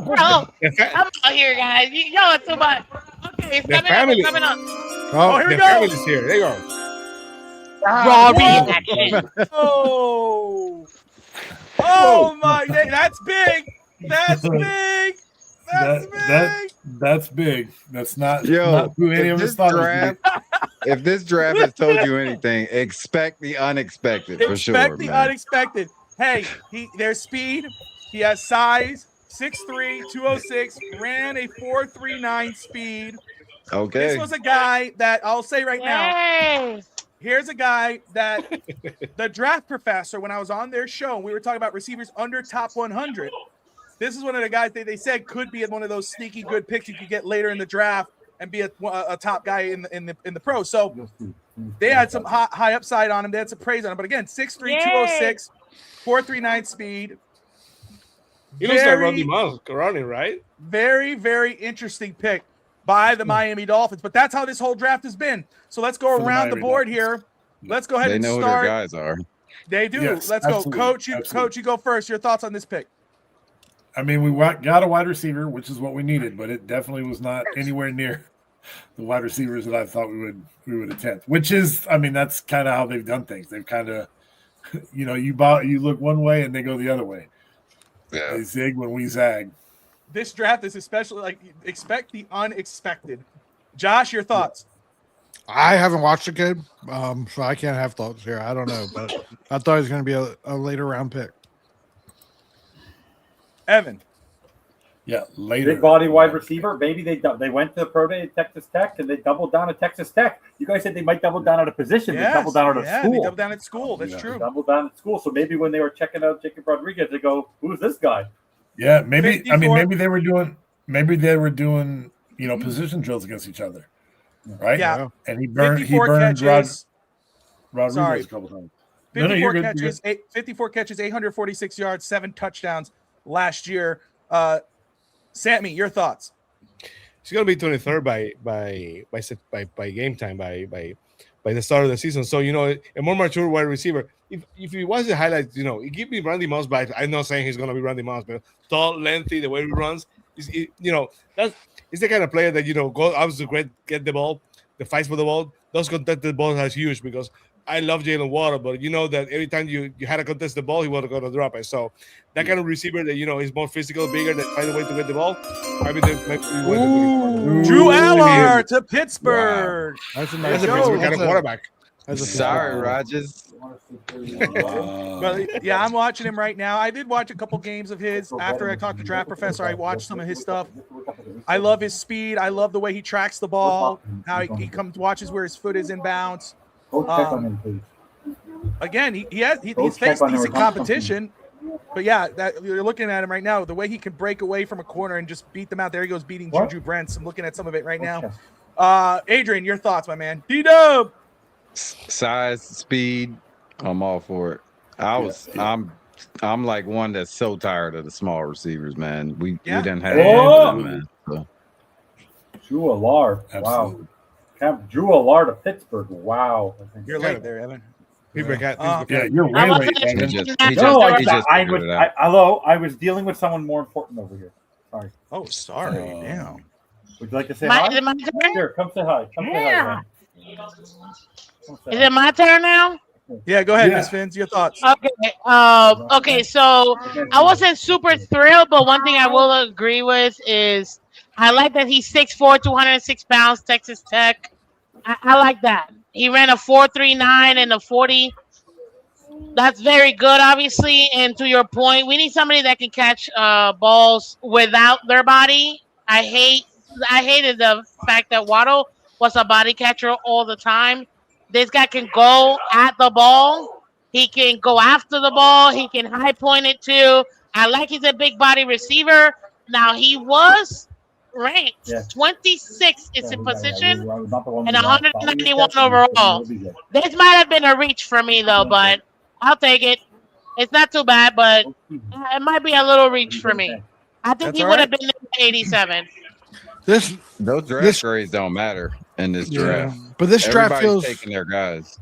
Bro, I'm out here, guys. Y'all are too much. Okay, it's coming up. Oh, here we the go. family's here. There you go. Raw reaction. Oh my! That's big. That's big. That's big. That's big. That's not. Yo, not who any of us thought. If this draft has told you anything, expect the unexpected for sure. Expect the man. unexpected. Hey, there's speed. He has size. 6'3", 206. Ran a 4.39 speed. Okay. This was a guy that I'll say right now. Here's a guy that the draft professor, when I was on their show, we were talking about receivers under top 100. This is one of the guys they said could be one of those sneaky good picks you could get later in the draft and be a top guy in the pros. So they had some high upside on him. They had some praise on him. But again, 6'3", 206, 4.39 speed. He looks like Randy Moss running, right? Very, very interesting pick by the Miami Dolphins. But that's how this whole draft has been. So let's go around the board here. Let's go ahead and start. They know who their guys are. They do. Yes, let's absolutely. go. Coach, you go first. Your thoughts on this pick? I mean, we got a wide receiver, which is what we needed, but it definitely was not anywhere near the wide receivers that I thought we would attempt. Which is, I mean, that's kind of how they've done things. They've kind of, you look one way and they go the other way. Yeah. They zig when we zag. This draft is especially like expect the unexpected. Josh, your thoughts? I haven't watched the kid, so I can't have thoughts here. I don't know, but I thought it was going to be a later round pick. Evan. Yeah, later. Big body wide receiver. Maybe they went to the pro day at Texas Tech and they doubled down at Texas Tech. You guys said they might double down at a position. Yes, they doubled down at a school. They doubled down at school. That's true. They doubled down at school. So maybe when they were checking out Jacob Rodriguez, they go, "Who's this guy?" Yeah, maybe. 54. I mean, maybe they were doing, position drills against each other, right? Yeah. And he burned catches. Rodriguez a couple times. 54 catches, 54 catches, 846 yards, 7 touchdowns last year. Sammy, your thoughts? He's gonna be 23rd by game time by the start of the season. So a more mature wide receiver. If he wants the highlights, he give me Randy Moss back. I'm not saying he's gonna be Randy Moss, but tall, lengthy, the way he runs, he's the kind of player that go out to get the ball, the fights for the ball. Those contested balls are huge because I love Jalen Waddle, but that every time you had to contest the ball, he was going to drop it. So that kind of receiver that is more physical, bigger, that find a way to get the ball. I mean, Drew Aller to Pittsburgh. Wow. That's a Pittsburgh kind of quarterback. Sorry, Rogers. But yeah, I'm watching him right now. I did watch a couple games of his after I talked to Draft Professor. I watched some of his stuff. I love his speed. I love the way he tracks the ball. How he comes, watches where his foot is in bounds. Again, he's faced decent competition, but yeah, that you're looking at him right now. The way he can break away from a corner and just beat them out. There he goes, beating Juju Brents. I'm looking at some of it right now. Adrian, your thoughts, my man? D-Dub. Size, speed, I'm all for it. I'm like one that's so tired of the small receivers, man. We didn't have them, man. So. Drew Aller. Wow. Drew Aller to Pittsburgh. Wow. You're late there, Evan. You're way late. I was dealing with someone more important over here. Sorry. Oh, sorry. Damn. Would you like to say hi? Is it my turn? Here, come say hi. Come say hi, man. Is it my turn now? Yeah, go ahead, Miss Fins. Your thoughts. Okay. Okay, so I wasn't super thrilled, but one thing I will agree with is I like that he's 6'4", 206 pounds, Texas Tech. I like that. He ran a 4.39 and a 40. That's very good, obviously. And to your point, we need somebody that can catch balls without their body. I hated the fact that Waddle was a body catcher all the time. This guy can go at the ball. He can go after the ball. He can high point it too. I like he's a big body receiver. Now he was ranked 26 is in position and 191 overall. This might have been a reach for me though, but I'll take it. It's not too bad, but it might be a little reach for me. I think he would have been 87. Those draft grades don't matter in this draft. But this draft feels taking their guys.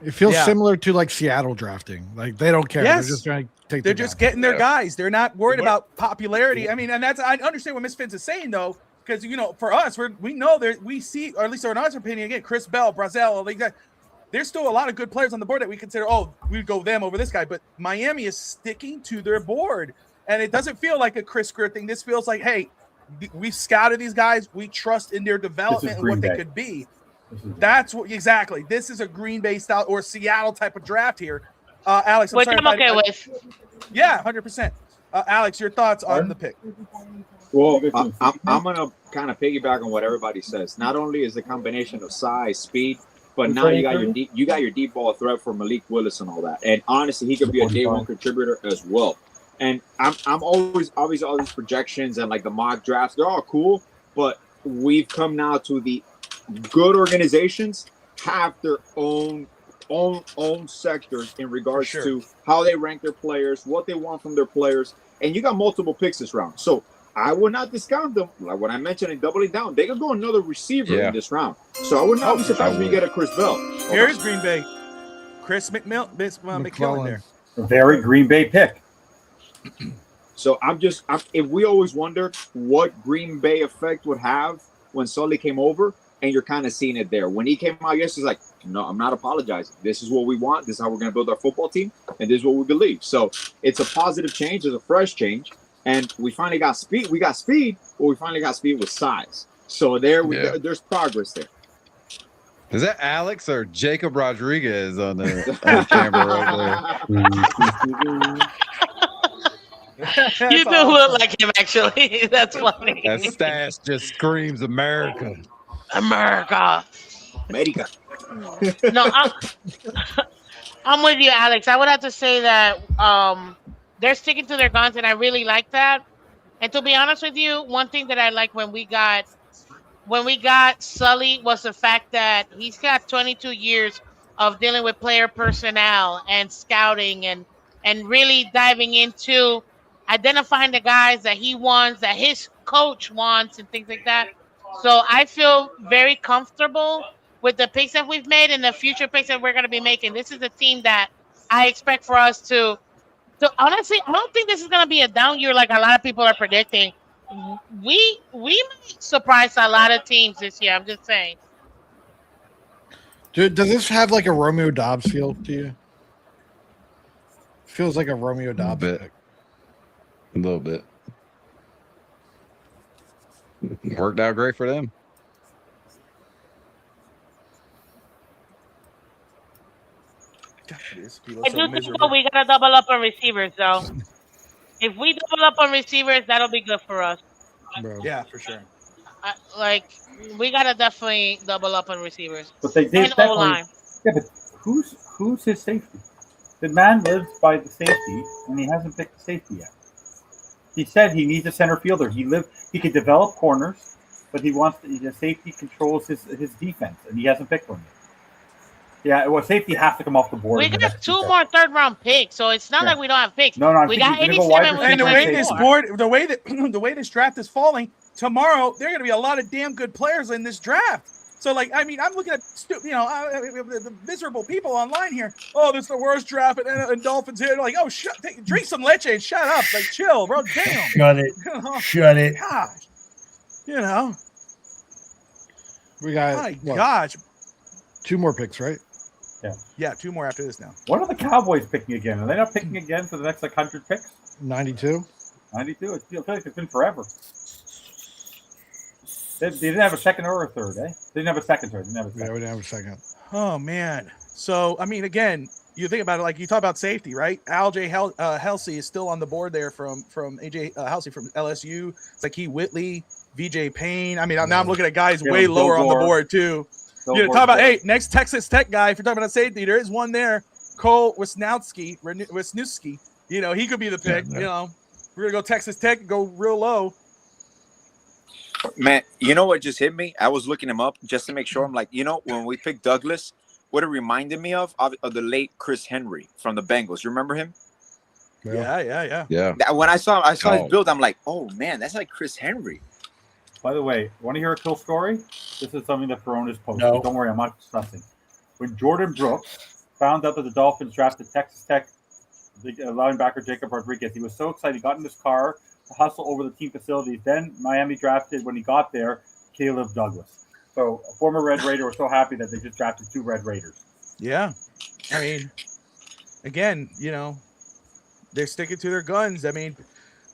It feels similar to like Seattle drafting. Like they don't care. Yes. They're just trying to take. They're just getting their guys. They're not worried about popularity. I mean, and I understand what Miss Fins is saying though, because for us, we know we see, or at least in our opinion, again, Chris Bell, Brazel, like that. There's still a lot of good players on the board that we consider. Oh, we'd go them over this guy, but Miami is sticking to their board, and it doesn't feel like a Chris Greer thing. This feels like, hey, we've scouted these guys. We trust in their development and what they could be. That's what exactly. This is a Green Bay style or Seattle type of draft here. Alex, Which I'm okay with. Yeah, 100%. Alex, your thoughts on the pick? Well, I'm gonna kind of piggyback on what everybody says. Not only is the combination of size, speed, but now you got your deep ball threat for Malik Willis and all that. And honestly, he could be a day one contributor as well. And I'm always all these projections and like the mock drafts. They're all cool, but we've come now to the good organizations have their own sectors in regards to how they rank their players, what they want from their players, and you got multiple picks this round. So I would not discount them. Like when I mentioned in doubling down, they could go another receiver in this round. So I would not be surprised if you get a Chris Bell. Here's Green Bay. Chris McMillan there. A very Green Bay pick. So if we always wondered what Green Bay effect would have when Sully came over, and you're kind of seeing it there. When he came out, he's like, no, I'm not apologizing. This is what we want. This is how we're going to build our football team, and this is what we believe. So it's a positive change. It's a fresh change, and we finally got speed. We got speed, but we finally got speed with size. So there's progress there. Is that Alex or Jacob Rodriguez on the camera right there? You do look like him, actually. That's funny. That stash just screams America. America. America. No, I'm with you, Alex. I would have to say that they're sticking to their guns, and I really like that. And to be honest with you, one thing that I like when we got Sully was the fact that he's got 22 years of dealing with player personnel and scouting and really diving into identifying the guys that he wants, that his coach wants, and things like that. So I feel very comfortable with the picks that we've made and the future picks that we're going to be making. This is a team that I expect for us to. So honestly, I don't think this is going to be a down year like a lot of people are predicting. We might surprise a lot of teams this year. I'm just saying. Dude, does this have like a Romeo Dobbs feel to you? Feels like a Romeo Dobbs pick. A little bit. Worked out great for them. I do think we gotta double up on receivers, though. If we double up on receivers, that'll be good for us. Bro. Yeah, for sure. We gotta definitely double up on receivers. But they did and O-line. Yeah, but who's his safety? The man lives by the safety, and he hasn't picked the safety yet. He said he needs a center fielder. He could develop corners, but the safety controls his defense, and he hasn't picked one yet. Yeah, well, safety has to come off the board. We got 2 more third-round picks, so it's not like we don't have picks. No, we got 87. And the way this draft is falling, tomorrow there are going to be a lot of damn good players in this draft. So, like, I mean, I'm looking at the miserable people online here. Oh, this is the worst draft, and Dolphins here. They're like, oh, drink some leche and shut up. Like, chill, bro. Damn. Shut it. Shut it. Gosh. We got my gosh. 2 more picks, right? Yeah, 2 more after this now. What are the Cowboys picking again? Are they not picking again for the next 100 picks? 92. 92. I feel like it's been forever. They didn't have a second or a third, eh? They didn't have a second third. Yeah, we didn't have a second. Oh man. So I mean, again, you think about it, like you talk about safety, right? Al-J. Helsey is still on the board there from AJ Helsey from LSU. It's like Whitley, VJ Payne. I mean, now I'm looking at guys way lower on the board too. You know, talk about next Texas Tech guy. If you're talking about safety, there is one there, Cole Wisniewski. You know, he could be the pick. You know, we're gonna go Texas Tech and go real low. Man, you know what just hit me? I was looking him up just to make sure. I'm like, when we picked Douglas, what it reminded me of the late Chris Henry from the Bengals. You remember him? Yeah. When I saw his build, I'm like, oh man, that's like Chris Henry. By the way, want to hear a cool story? This is something that Perona's posted. No. Don't worry, I'm not discussing. When Jordan Brooks found out that the Dolphins drafted Texas Tech linebacker Jacob Rodriguez, he was so excited. He got in his car to hustle over the team facilities. Then Miami drafted, when he got there, Caleb Douglas. So a former Red Raider was so happy that they just drafted 2 Red Raiders. Yeah. I mean, again, they're sticking to their guns. I mean,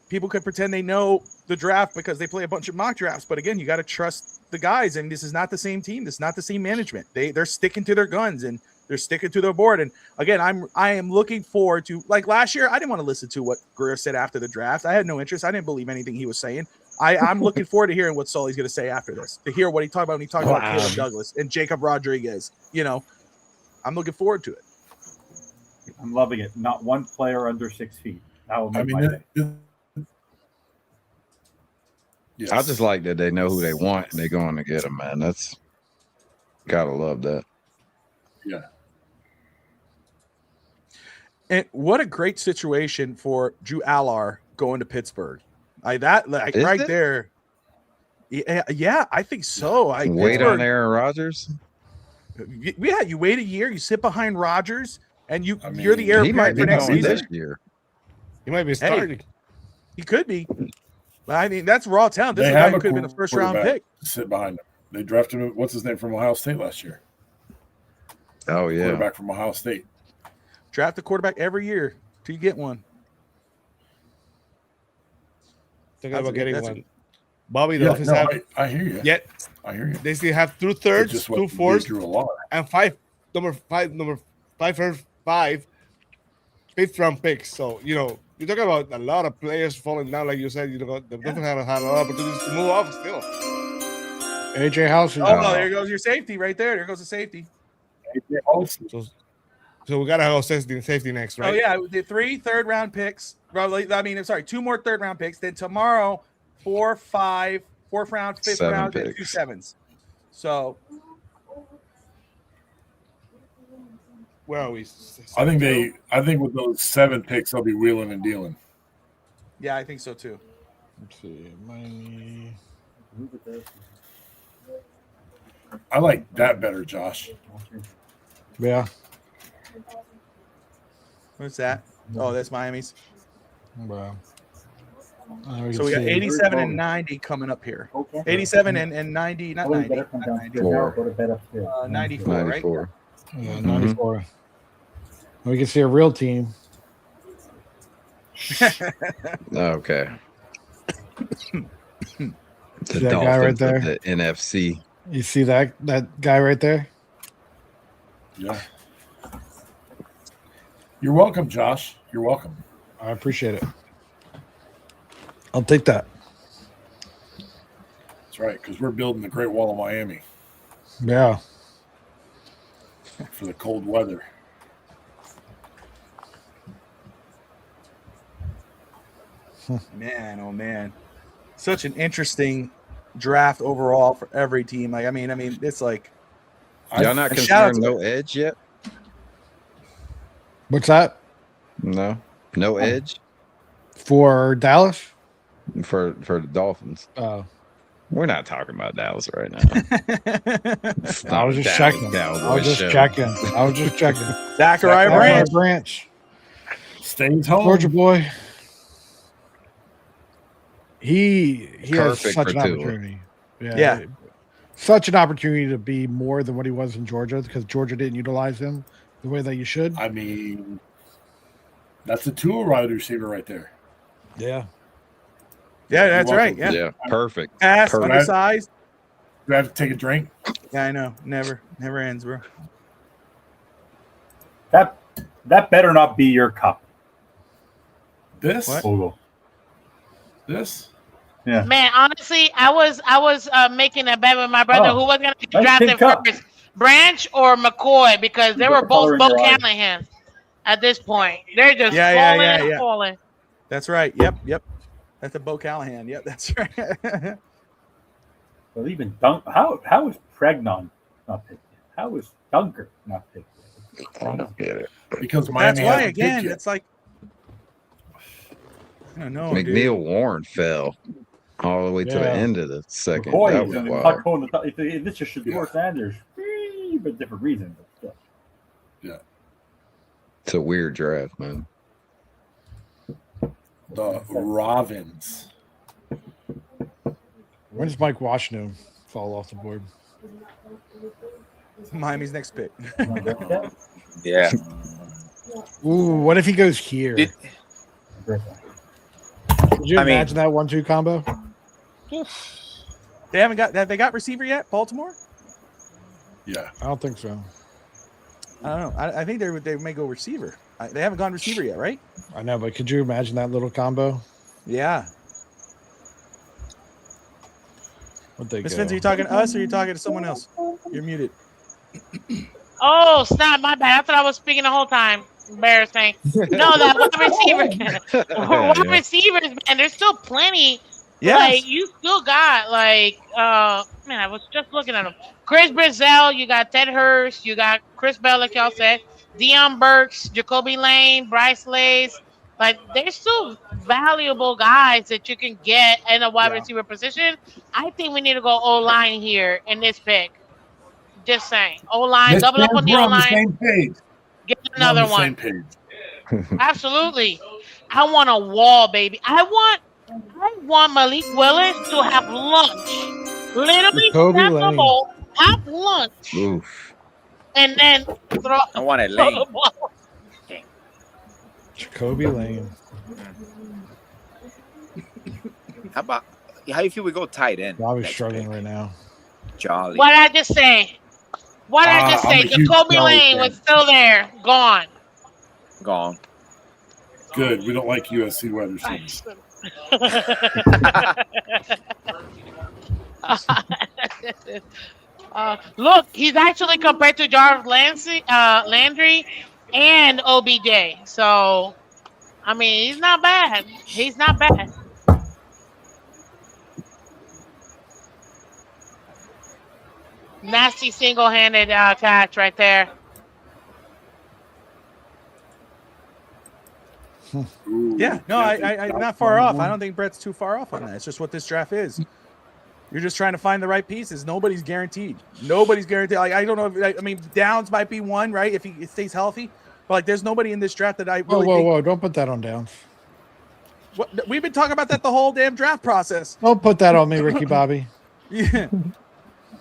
people could pretend they know the draft because they play a bunch of mock drafts. But again, you got to trust the guys. And this is not the same team. This is not the same management. They're sticking to their guns and they're sticking to their board. And again, I am looking forward to, like last year, I didn't want to listen to what Greer said after the draft. I had no interest. I didn't believe anything he was saying. I'm looking forward to hearing what Sully's going to say after this, to hear what he talked about when he talked about Caleb Douglas and Jacob Rodriguez. I'm looking forward to it. I'm loving it. Not one player under 6 feet. That will make my day. Yes. I just like that they know who they want and they're going to get them, man. That's gotta love that. Yeah. And what a great situation for Drew Allar going to Pittsburgh. Right there. Yeah, I think so. Wait on Aaron Rodgers. Yeah, you wait a year, you sit behind Rodgers, and you're the heir apparent for next season. This year. He might be starting. He could be. But I mean, that's raw talent. This guy could have been a first-round pick. Sit behind him. They drafted him. What's his name from Ohio State last year? Oh yeah, quarterback from Ohio State. Draft a quarterback every year till you get one. Thinking about getting one. Bobby, the Dolphins have. I hear you. Yet I hear you. They still have 2 thirds, 2 fourths, and 5 number 5 fifth round picks. So you're talking about a lot of players falling down, like you said. The Dolphins have had a lot of opportunities to move up still. AJ House. Oh, there goes your safety right there. There goes the safety. So we gotta have safety next, right? Oh yeah, the 3 third-round picks. Well, I mean, I'm sorry, 2 more third-round picks. Then tomorrow, 4, 5, 4th round, 5th 7 round, and 2 picks. 7s. So, where are we? I think with those 7 picks, they'll be wheeling and dealing. yeah, I think so too. Let's see, Miami. I like that better, Josh. Yeah. What's that? Oh, that's Miami's. Wow. So we got 87 and 90 coming up here. 87 and 90, not 90. Not 90. 94, 94, right? Yeah, 94. We can see a real team. Okay. The that guy right Dolphins there? of the NFC. You see that guy right there? Yeah. You're welcome, Josh. You're welcome. I appreciate it. I'll take that. That's right, because we're building the Great Wall of Miami Yeah. for the cold weather. Man, oh man, such an interesting draft overall for every team. Like, I mean, it's like Y'all not concerned no edge yet? What's that? No edge For Dallas? for the Dolphins. Oh. We're not talking about Dallas right now. I was just checking. I was just checking. Zachariah Branch. Stays home. Georgia boy. He has Perfect such for an Tua. opportunity. Yeah. Such an opportunity to be more than what he was in Georgia because Georgia didn't utilize him the way that you should. I mean, that's a Tua wide receiver right there. Yeah. Yeah, that's right. Yeah. Yeah, perfect. Ass, Perfect. undersized. Do I have to take a drink? Yeah, I know. Never ends, bro. That better not be your cup. This? What? This? Yeah. Man, honestly, I was making a bet with my brother who was going to be nice drafted pick up. first, Branch or McCoy, because they were both Color in your eyes. Callahan at this point. They're just falling. That's right. Yep. That's a Bo Callahan. Yep, that's right. Well, even how is Pregnon not picked? How is Dunker not picked? I don't get it. Because Miami That's why hasn't picked again, yet. it's like I don't know. McNeil dude. Warren fell all the way to the Yeah. end of the second. McCoy That is was in the wild. tuck hole in the top. This just should be more Sanders, but different reason. But still. Yeah. It's a weird draft, man. The Ravens. When does Mike Washington fall off the board? Miami's next pick. Yeah. Ooh, what if he goes here? Did- Could you I mean- imagine that 1-2 combo? Have they got receiver yet? Baltimore? Yeah. I don't think so. I don't know. I think they may go receiver. They haven't gone receiver yet, right? I know, but could you imagine that little combo? Yeah. What'd they Miss go? Vince, are you talking to us or are you talking to someone else? You're muted. Oh, snap, my bad. I thought I was speaking the whole time. Embarrassing. No, that wide receivers, man, there's still plenty. Yes. Like, you still got, man, I was just looking at them. Chris Brazell, you got Ted Hurst, you got Chris Bell, like y'all said, Deion Burks, Jacoby Lane, Bryce Lays. Like, there's still valuable guys that you can get in a wide receiver position. I think we need to go O-line here in this pick. Just saying. O-line, double up on the We're on the O-line. same page. Get We're on another the one. same page. Absolutely. I want a wall, baby. I want Malik Willis to have lunch. Literally Jacoby snap the Lane. ball, have lunch, Oof. and then throw I want a throw lane. the ball. Jacoby Lane. How you feel we go tight end? Bobby's next struggling pick? right now. Jolly. What did I just say? What did I just I'm say? a huge Jacoby Jolly Lane fan. was still there, gone. Gone. Good. We don't like USC wide receivers. Look, he's actually compared to Jarvis Landry and OBJ. So, I mean, he's not bad. He's not bad. Nasty single-handed catch right there. Yeah, no, I not far off. I don't think Brett's too far off on that. It's just what this draft is. You're just trying to find the right pieces. Nobody's guaranteed. Nobody's guaranteed. Like, I don't know. I mean, Downs might be one, right? If he stays healthy. But like, there's nobody in this draft that I really Whoa! Don't put that on Downs. What, we've been talking about that the whole damn draft process. Don't put that on me, Ricky Bobby. Yeah.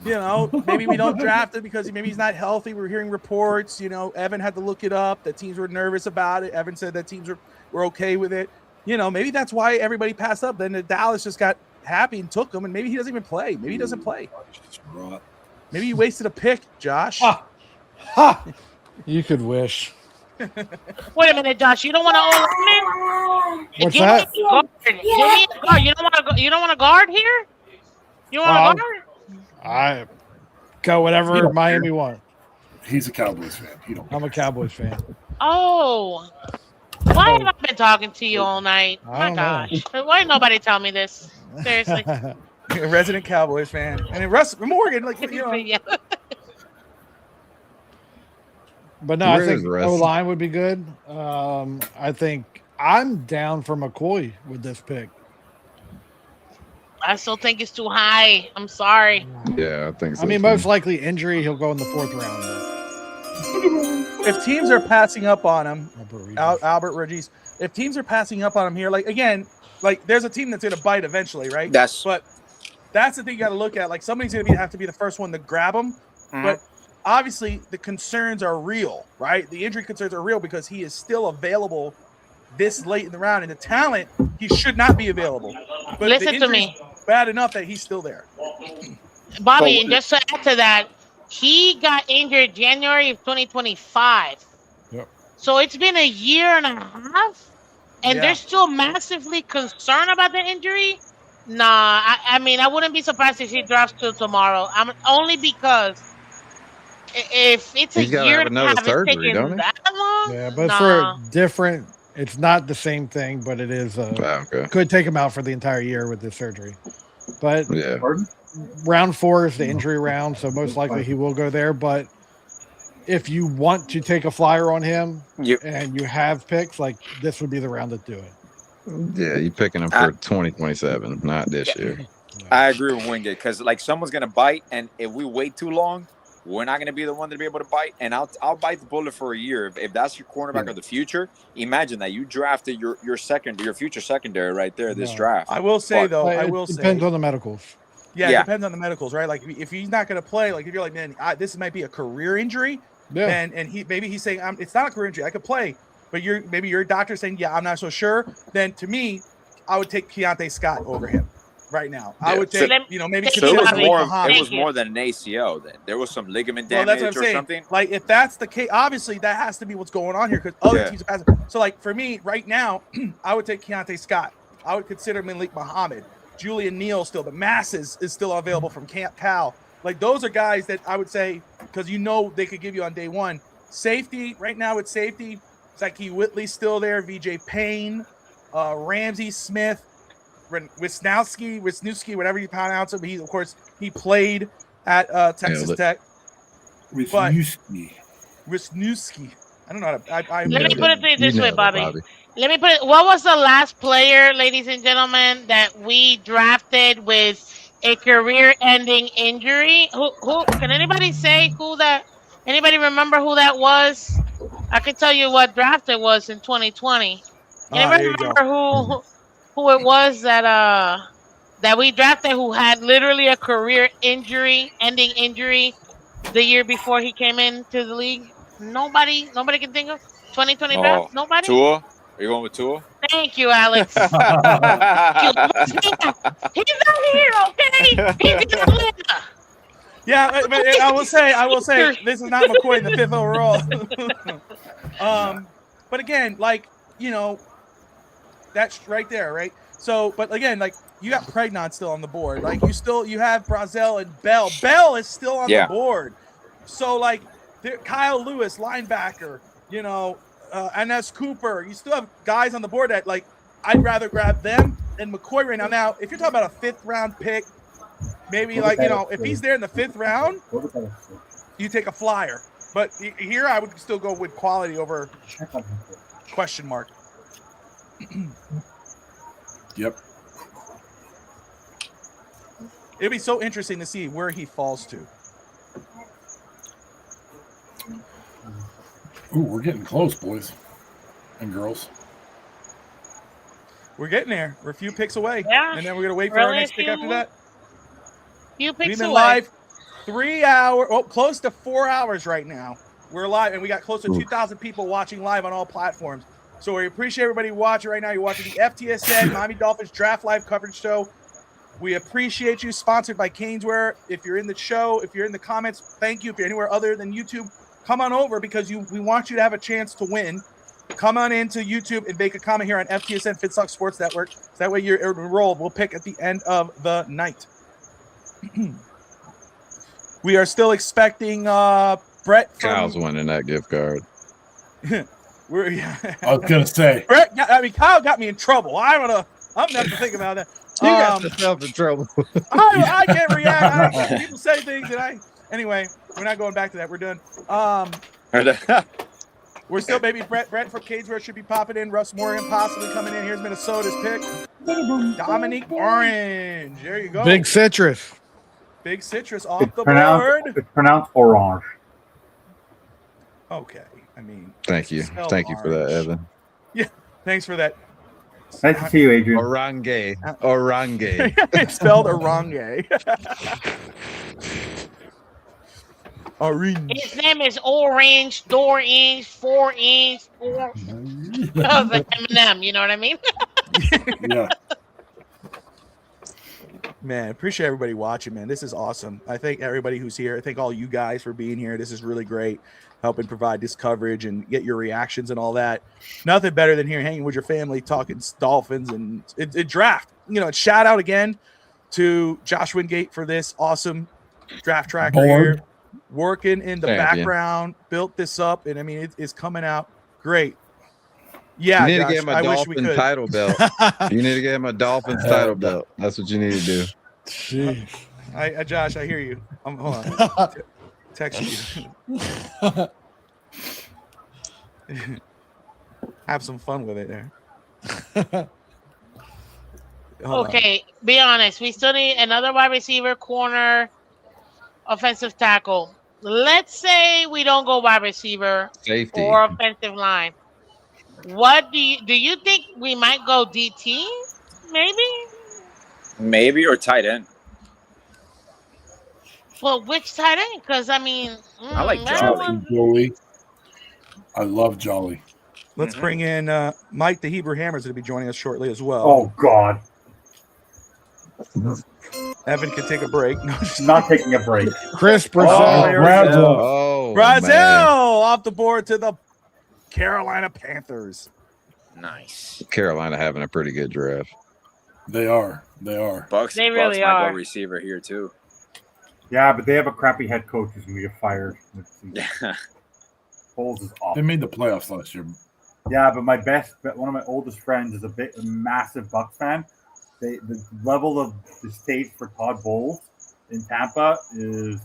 You know, maybe we don't draft him because maybe he's not healthy. We're hearing reports. You know, Evan had to look it up. That teams were nervous about it. Evan said that teams were okay with it. You know, maybe that's why everybody passed up. Then Dallas just got happy and took him, and maybe he doesn't even play. Maybe he doesn't play. Maybe you wasted a pick, Josh. You could wish. Wait a minute, Josh. You don't want to What's that? Give me a guard. You don't want a guard here? You want a guard? I go whatever Miami want. He's a Cowboys fan. I'm a Cowboys fan. Oh. Why have I been talking to you all night? I My don't gosh. Why did nobody tell me this? Seriously. A resident Cowboys fan. And then Russ Morgan, like, you know. Yeah. But no, I think O-line would be good. I think I'm down for McCoy with this pick. I still think it's too high. I'm sorry. Yeah, I think so. I mean, most likely injury, he'll go in the 4th round. If teams are passing up on him, Albert Regis, if teams are passing up on him here, like, again, like, there's a team that's going to bite eventually, right? But that's the thing you got to look at. Like, somebody's going to have to be the first one to grab him. But obviously, the concerns are real, right? The injury concerns are real because he is still available this late in the round. And the talent, he should not be available. But Listen to me. Bad enough that he's still there. Bobby, and just to add to that, he got injured January of 2025. Yep. So it's been a year and a half, and they're still massively concerned about the injury. Nah, I mean, I wouldn't be surprised if he drops till tomorrow. I'm only because if it's a year and a half, it's taking that long. Yeah, but for different, it's not the same thing, but it is. Could take him out for the entire year with this surgery. But round 4 is the injury round, so most likely he will go there. But if you want to take a flyer on him and you have picks, like, this would be the round to do it. Yeah, you're picking him for 2027, not this year. I agree with Wingate because, like, someone's gonna bite, and if we wait too long, we're not gonna be the one to be able to bite. And I'll bite the bullet for a year if that's your cornerback of the future. Imagine that you drafted your future secondary right there this draft. I will say though, it depends on the medicals. Yeah, it depends on the medicals, right? Like, if he's not going to play, like, if you're like, man, this might be a career injury, and he's saying it's not a career injury, I could play, but maybe your doctor's saying, yeah, I'm not so sure. Then to me, I would take Keontae Scott over him right now. I would take, maybe. So it was more than an ACL. Then there was some ligament damage or something. Like, if that's the case, obviously that has to be what's going on here because other teams are passing. So, like, for me right now, I would take Keontae Scott. I would consider Malik Muhammad. Julian Neal still, the masses is still available from Camp Cal. Like, those are guys that I would say, because they could give you on day one. Safety, right now it's safety. Zyke Whitley's still there, VJ Payne, Ramsey Smith, Wisniewski, whatever you pronounce him. He played at Texas Tech. Wisniewski. I don't know how to. Let me put it this way, Bobby. Let me put it. What was the last player, ladies and gentlemen, that we drafted with a career-ending injury? Who? Can anybody say who that? Anybody remember who that was? I can tell you what draft it was in 2020. Anybody remember who it was that we drafted who had literally a career-ending injury the year before he came into the league? Nobody can think of 2020 draft. Nobody. Tua. Are you going with Tua? Thank you, Alex. He's not here, okay? He's in Atlanta. Yeah, but I will say, this is not McCoy in the 5th overall. But again, like, that's right there, right? So, but again, like you got Pregnon still on the board. Like you have Brazel and Bell. Bell is still on the board. So like Kyle Lewis, linebacker, NS Cooper. You still have guys on the board that like I'd rather grab them than McCoy right now. Now, if you're talking about a 5th round pick, maybe like if he's there in the 5th round, you take a flyer. But here, I would still go with quality over question mark. Yep. It'd be so interesting to see where he falls to. Ooh, we're getting close, boys and girls. We're getting there. We're a few picks away. Yeah. And then we're going to wait for our next pick after that. Few picks We've been away. live 3 hours, close to 4 hours right now. We're live, and we got close to 2,000 people watching live on all platforms. So we appreciate everybody watching right now. You're watching the Ftsn Miami Dolphins Draft Live coverage show. We appreciate you. Sponsored by Caneswear. If you're in the show, if you're in the comments, thank you. If you're anywhere other than YouTube, come on over because we want you to have a chance to win. Come on into YouTube and make a comment here on FTSN Fitstock Sports Network. So that way you're enrolled. We'll pick at the end of the night. We are still expecting Brett. Kyle's winning that gift card. I was gonna say Brett. Kyle got me in trouble. I'm gonna have to think about that. You got yourself in trouble. I can't react. People say things that Anyway, we're not going back to that. We're done. We're still baby Brett from Caneswear should be popping in. Russ Morgan possibly coming in. Here's Minnesota's pick. Dominique Orange. There you go. Big Citrus. Big Citrus off the board. It's pronounced orange. Okay. I mean. Thank you. Thank you for that, Evan. Yeah. Thanks for that. Nice to see you, Adrian. Orange. Orange. It's spelled Orange. Orange. His name is Orange, 4-inch. That was like Eminem, you know what I mean? Yeah. Man, appreciate everybody watching, man. This is awesome. I thank everybody who's here. I thank all you guys for being here. This is really great, helping provide this coverage and get your reactions and all that. Nothing better than here hanging with your family, talking Dolphins and it draft. Shout out again to Josh Wingate for this awesome draft tracker here. Working in the background, built this up, and I mean it's coming out great. Yeah, you need Josh, to get him a Dolphin title belt. You need to get him a Dolphins title belt. That's what you need to do. Josh, I hear you. Hold on. Text you. Have some fun with it there. Okay, be honest. We still need another wide receiver, corner, offensive tackle. Let's say we don't go wide receiver, safety, or offensive line. What do you think we might go DT? Maybe or tight end. Well, which tight end? Because I mean, I like Jolly. I love Jolly. Let's bring in Mike, the Hebrew Hammer's going to be joining us shortly as well. Oh God. Evan can take a break. No, not taking a break. Chris Brazel. Brazel off the board to the Carolina Panthers. Nice. Carolina having a pretty good draft. They are. Bucks. They really might are. go receiver here too. Yeah, but they have a crappy head coach who's going to get fired. Foles is awful. They made the playoffs last year. Yeah, but one of my oldest friends is a massive Bucks fan. The level of distaste for Todd Bowles in Tampa is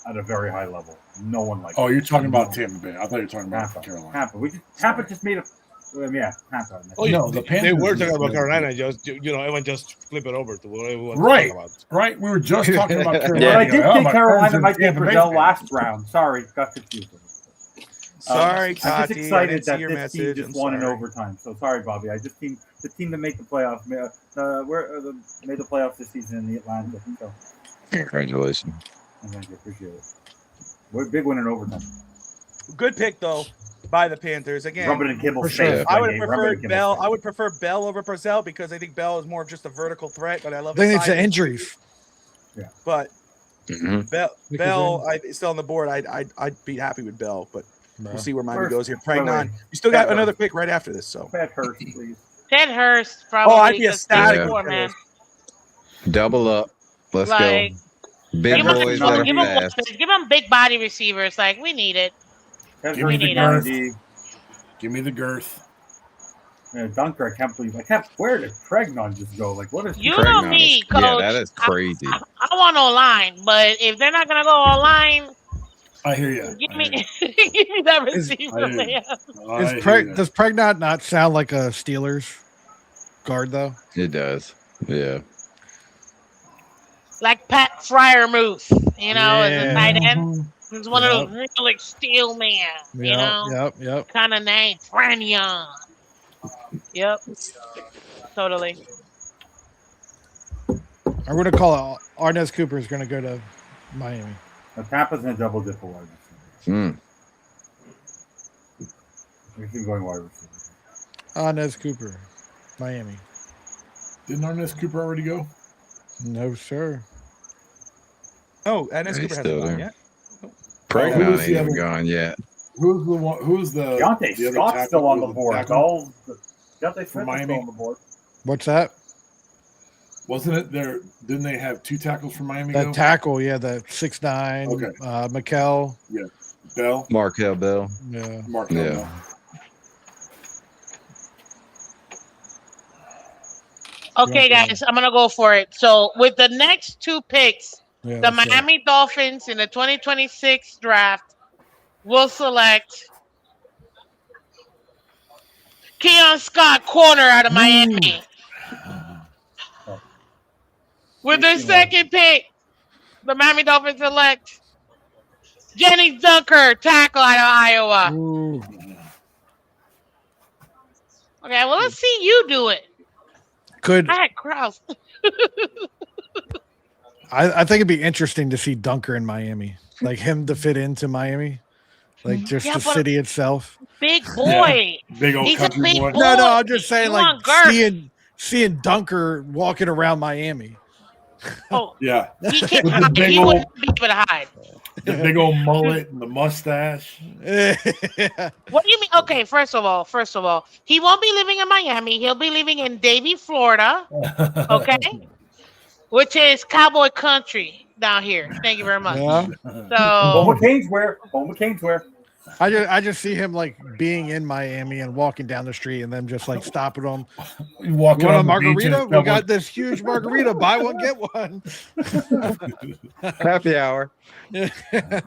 at a very high level. No one likes. Oh, you're talking about Tampa Bay. I thought you were talking about Carolina. Tampa just made a. Tampa. Oh, no, the Panthers. They were talking about Carolina. Everyone just flip it over to what everyone right. About. Right. We were just talking about Carolina. Yeah. I did think Carolina might get Brazil last round. Sorry, got confused. Sorry, Tati. I'm just excited that your this message. team just won in overtime. So sorry, Bobby. I just the team that made the playoffs. Made the playoffs this season in the Atlantic. So congratulations. Thank you. Appreciate it. We're big win in overtime. Good pick though by the Panthers again. Rub it in Kimball's face. I would have preferred Bell. I would prefer Bell over Brazel because I think Bell is more of just a vertical threat. But I love. Then it's the injuries. Yeah, but Bell, still on the board. I'd be happy with Bell, but we'll see where Miami goes here. Pregnon. You still got another pick right after this, so. Pat Hurst, please. Ted Hurst probably. Oh, I'd be because ecstatic. Yeah. Four, man. Double up. Let's Like, go. Big give him, boys that are give him fast. weapons. Give him big body receivers. Like, we need it. Ted Give me Hurst the need girth. 90. Give me the girth. Yeah, Dunker, I can't believe. Where did Pregnon just go? Like, what is You know me, coach. Yeah, that is crazy. I want no line, but if they're not gonna go all line, I hear you. give me give me that receiver, man. Does Pregnant not sound like a Steelers guard though? It does. Yeah. Like Pat Fryermuth, you know, as a Yeah. tight end. He's one of those real like steel man, you know, Yep. kind of name, Franyon. Yep, totally. I'm going to call it. Arnez Cooper is going to go to Miami. Tampa's in a double dip for wide receiver. He's going wide receiver. Arnez Cooper, Miami. Didn't Arnez Cooper already go? No, sir. Oh, Arnez He's Cooper hasn't still gone there. yet. Pregnon who's ain't the even other- gone yet. Who's the one? Who's the Deontay the other Scott's tackle? still on the Who's board. tackle? Deontay Smith From is Miami? still on the board. What's that? Wasn't it there? Didn't they have two tackles from Miami? That go? tackle, yeah, the 6'9", Okay. McKell. Yeah, Bell. Markel Bell. Yeah. Mark. Yeah. Okay, guys, I'm gonna go for it. So with the next two picks, Yeah, the that's it. Miami Dolphins in the 2026 draft will select Keon Scott, corner out of Miami. With their second pick, the Miami Dolphins select Jennings Dunker, tackle out of Iowa. Ooh. Okay, well, let's see you do it. Could I had Kraus. I think it'd be interesting to see Dunker in Miami, like him to fit into Miami, like just Yeah, the but- city itself. Big boy. Big old He's a country big boy. boy. No, I'm just saying, You like want girth. seeing Dunker walking around Miami. Oh, Yeah, he can't With the hide. big He old- wouldn't be able to hide. the big old mullet and the mustache. What do you mean? Okay, first of all, he won't be living in Miami. He'll be living in Davie, Florida. Okay, which is cowboy country down here. Thank you very much. Yeah. Bo So McCain's where? Bo McCain's where? I just see him like being in Miami and walking down the street and them just like stopping him. You walking You want a on the beach and margarita? it's We someone- got this huge margarita. Buy one, get one. Happy hour. I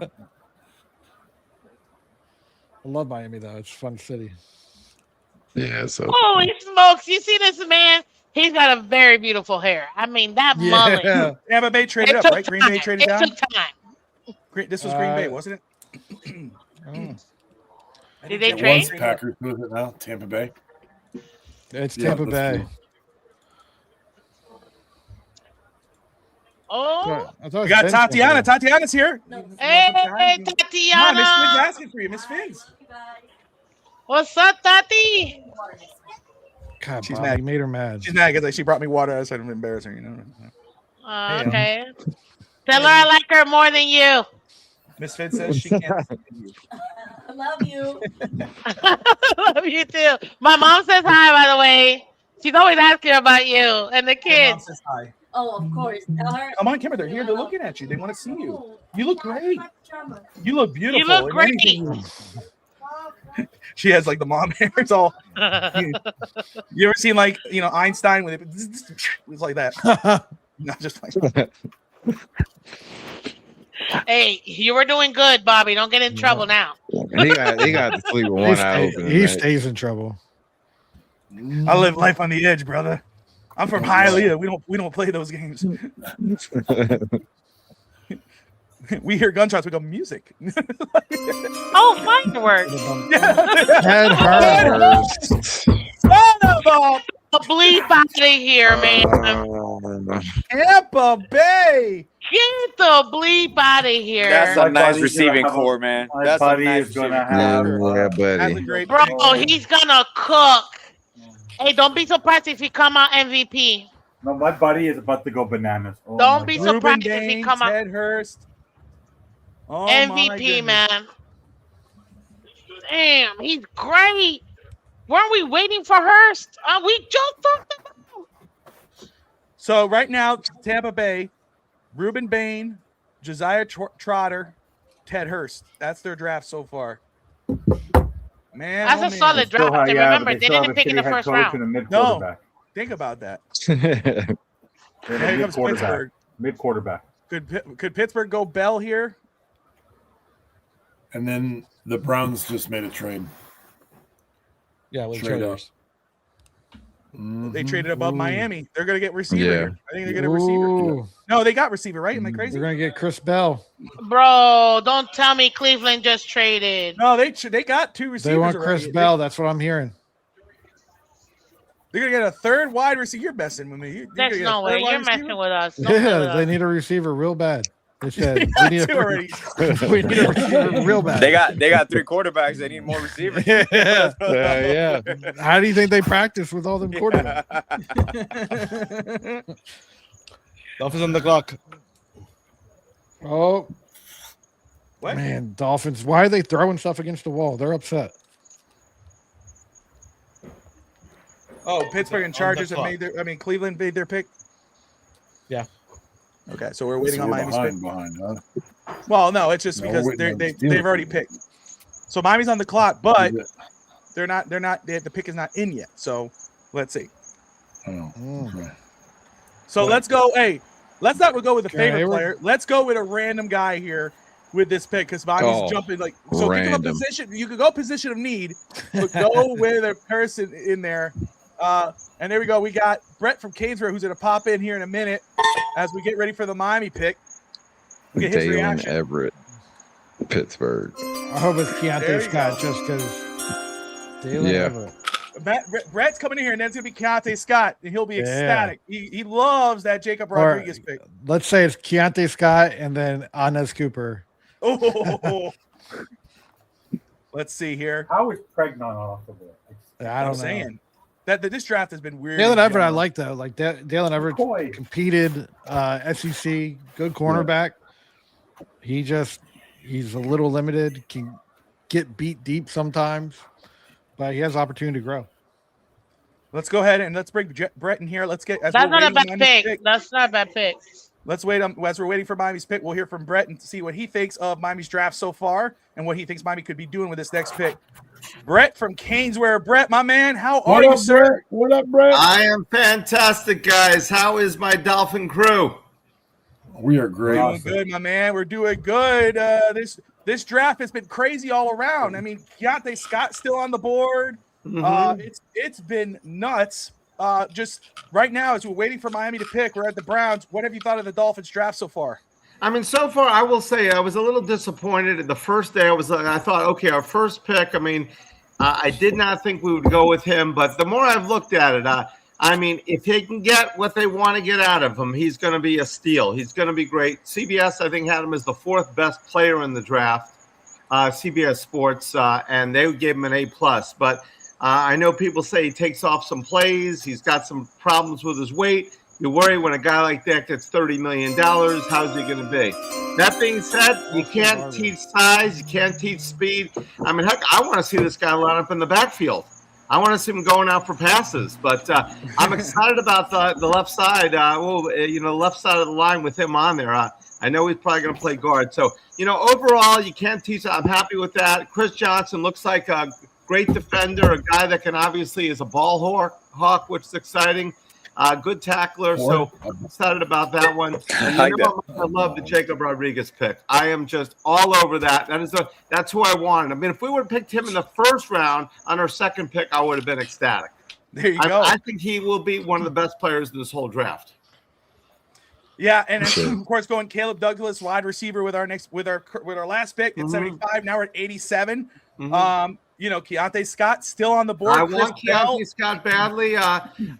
love Miami though. It's a fun city. Yeah, so holy smokes! You see this man? He's got a very beautiful hair. I mean, that mullet. Yeah. Tampa Bay traded It up, took right? Green Bay time. traded It down. took time. This was Green Bay, wasn't it? Did they It trade? was Packers. Who is it now? Tampa Bay. It's Yeah, Tampa that's Bay. cool. Oh, I thought it We got was Tatiana. Ben's Tatiana's here. hey, Come on, Miss Finn's Tatiana. asking for you, Miss Finn's. What's up, Tati? God, She's Bobby mad. made her mad. She's mad because she brought me water. I said I'm embarrassing, you know. Hey, Okay. Tell her I like her more than you. Miss Finn says she can't. I love you. Love you too. My mom says hi, by the way. She's always asking about you and the Mom kids. says hi. Oh, of course. Tell her. Come on, camera. They're here. They're looking at you. They want to see you. You look great. You look beautiful. You look and great. anything- She has like the mom hair. It's all. You ever seen like Einstein when it's like that? Not just like that. Hey, you were doing good, Bobby. Don't get in trouble now. he got to sleep with one eye open. He tonight. stays in trouble. I live life on the edge, brother. I'm from Hialeah. We don't play those games. We hear gunshots. We go music. Oh, fireworks. Head hurt. Son of a A bleep out of here, man. Tampa Bay. Get the bleep out of here. That's My a nice buddy's receiving gonna have core, man. My That's a buddy nice is going to receiving have. Yeah, That's a buddy. great Bro, pick. he's gonna cook. Hey, don't be surprised if he come out MVP. No, my buddy is about to go bananas. Oh Don't my be God. so- Ruben surprised if he Dane, come out- Ted Hurst. Oh, my MVP, goodness. man. Damn, he's great. Weren't we waiting for Hurst? We just talked about. So right now, Tampa Bay, Reuben Bain, Josiah Trotter, Ted Hurst. That's their draft so far. Man, That's a solid draft. And remember, they didn't pick in the first round. No, think about that. Here comes Pittsburgh. Mid quarterback. Could Pittsburgh go Bell here? And then the Browns just made a trade. Yeah, with Trade traders. They traded above Miami. They're going to get receiver here. I think they're going to receiver. Ooh. No, they got receiver, right? Am I crazy? They're going to get Chris Bell. Bro, don't tell me Cleveland just traded. No, they got 2 receivers. They want Chris already. Bell. That's what I'm hearing. They're going to get a third wide receiver. You're messing with me. There's no way. You're messing with us. Don't Yeah, they need a receiver real bad. They said we need a receiver real bad. They got 3 quarterbacks. They need more receivers. Yeah. How do you think they practice with all them quarterbacks? Dolphins on the clock. Oh, what? Man, Dolphins. Why are they throwing stuff against the wall? They're upset. Oh, Pittsburgh and Chargers have made their. I mean, Cleveland made their pick. Yeah. Okay, so we're waiting on Miami's pick. Behind, huh? Well, no, it's just because they've already picked. So Miami's on the clock, but they're not. The pick is not in yet. So let's see. Oh, okay. So let's go. Hey, let's not go with a favorite Hayward? player. Let's go with a random guy here with this pick because Miami's jumping like. So think of a random. position. You could go position of need, but go with a person in there. And there we go. We got Brett from Canesboro who's going to pop in here in a minute as we get ready for the Miami pick. We get his Dalen reaction. Everett, Pittsburgh. I hope it's There Keontae you Scott go. just because. Yeah. Brett's coming in here, and then it's going to be Keontae Scott, and he'll be ecstatic. He loves that Jacob Rodriguez pick. Let's say it's Keontae Scott and then Anez Cooper. Oh, let's see here. How is Craig not off of it? I don't know. Saying that this draft has been weird. Dalen Everett, I like though. Like Dalen Everett competed SEC, good cornerback. He's a little limited, can get beat deep sometimes, but he has opportunity to grow. Let's go ahead and let's bring Brett in here. Let's get. That's not a bad pick. That's not a bad pick. Let's wait as we're waiting for Miami's pick. We'll hear from Brett and see what he thinks of Miami's draft so far and what he thinks Miami could be doing with this next pick. Brett from Canesware. Brett, my man, how are you, sir? What up, Brett? I am fantastic, guys. How is my Dolphin crew? We are great. Doing good, my man. We're doing good. This draft has been crazy all around. I mean, Keontae Scott's still on the board. It's been nuts. Just right now, as we're waiting for Miami to pick, we're at the Browns. What have you thought of the Dolphins draft so far? I mean, so far, I will say I was a little disappointed. The first day, I thought, okay, our first pick. I mean, I did not think we would go with him, but the more I've looked at it, I mean, if he can get what they want to get out of him, he's going to be a steal. He's going to be great. CBS, I think, had him as the 4th best player in the draft. CBS Sports, and they gave him an A+. But I know people say he takes off some plays. He's got some problems with his weight. You worry when a guy like that gets $30 million, how's he going to be? That being said, you can't teach size. You can't teach speed. I mean, heck, I want to see this guy line up in the backfield. I want to see him going out for passes. But I'm excited about the left side, left side of the line with him on there. I know he's probably going to play guard. So, overall, you can't teach. I'm happy with that. Chris Johnson looks like a great defender, a guy that can obviously is a ball hawk, which is exciting. Good tackler, so I'm excited about that one. And I love the Jacob Rodriguez pick. I am just all over that. That's who I wanted. I mean, if we would have picked him in the first round on our second pick, I would have been ecstatic. There you go. I think he will be one of the best players in this whole draft. Yeah, and of course, going Caleb Douglas, wide receiver, with our last pick at 75. Now we're at 87. Keontae Scott still on the board. I want Keontae Scott badly.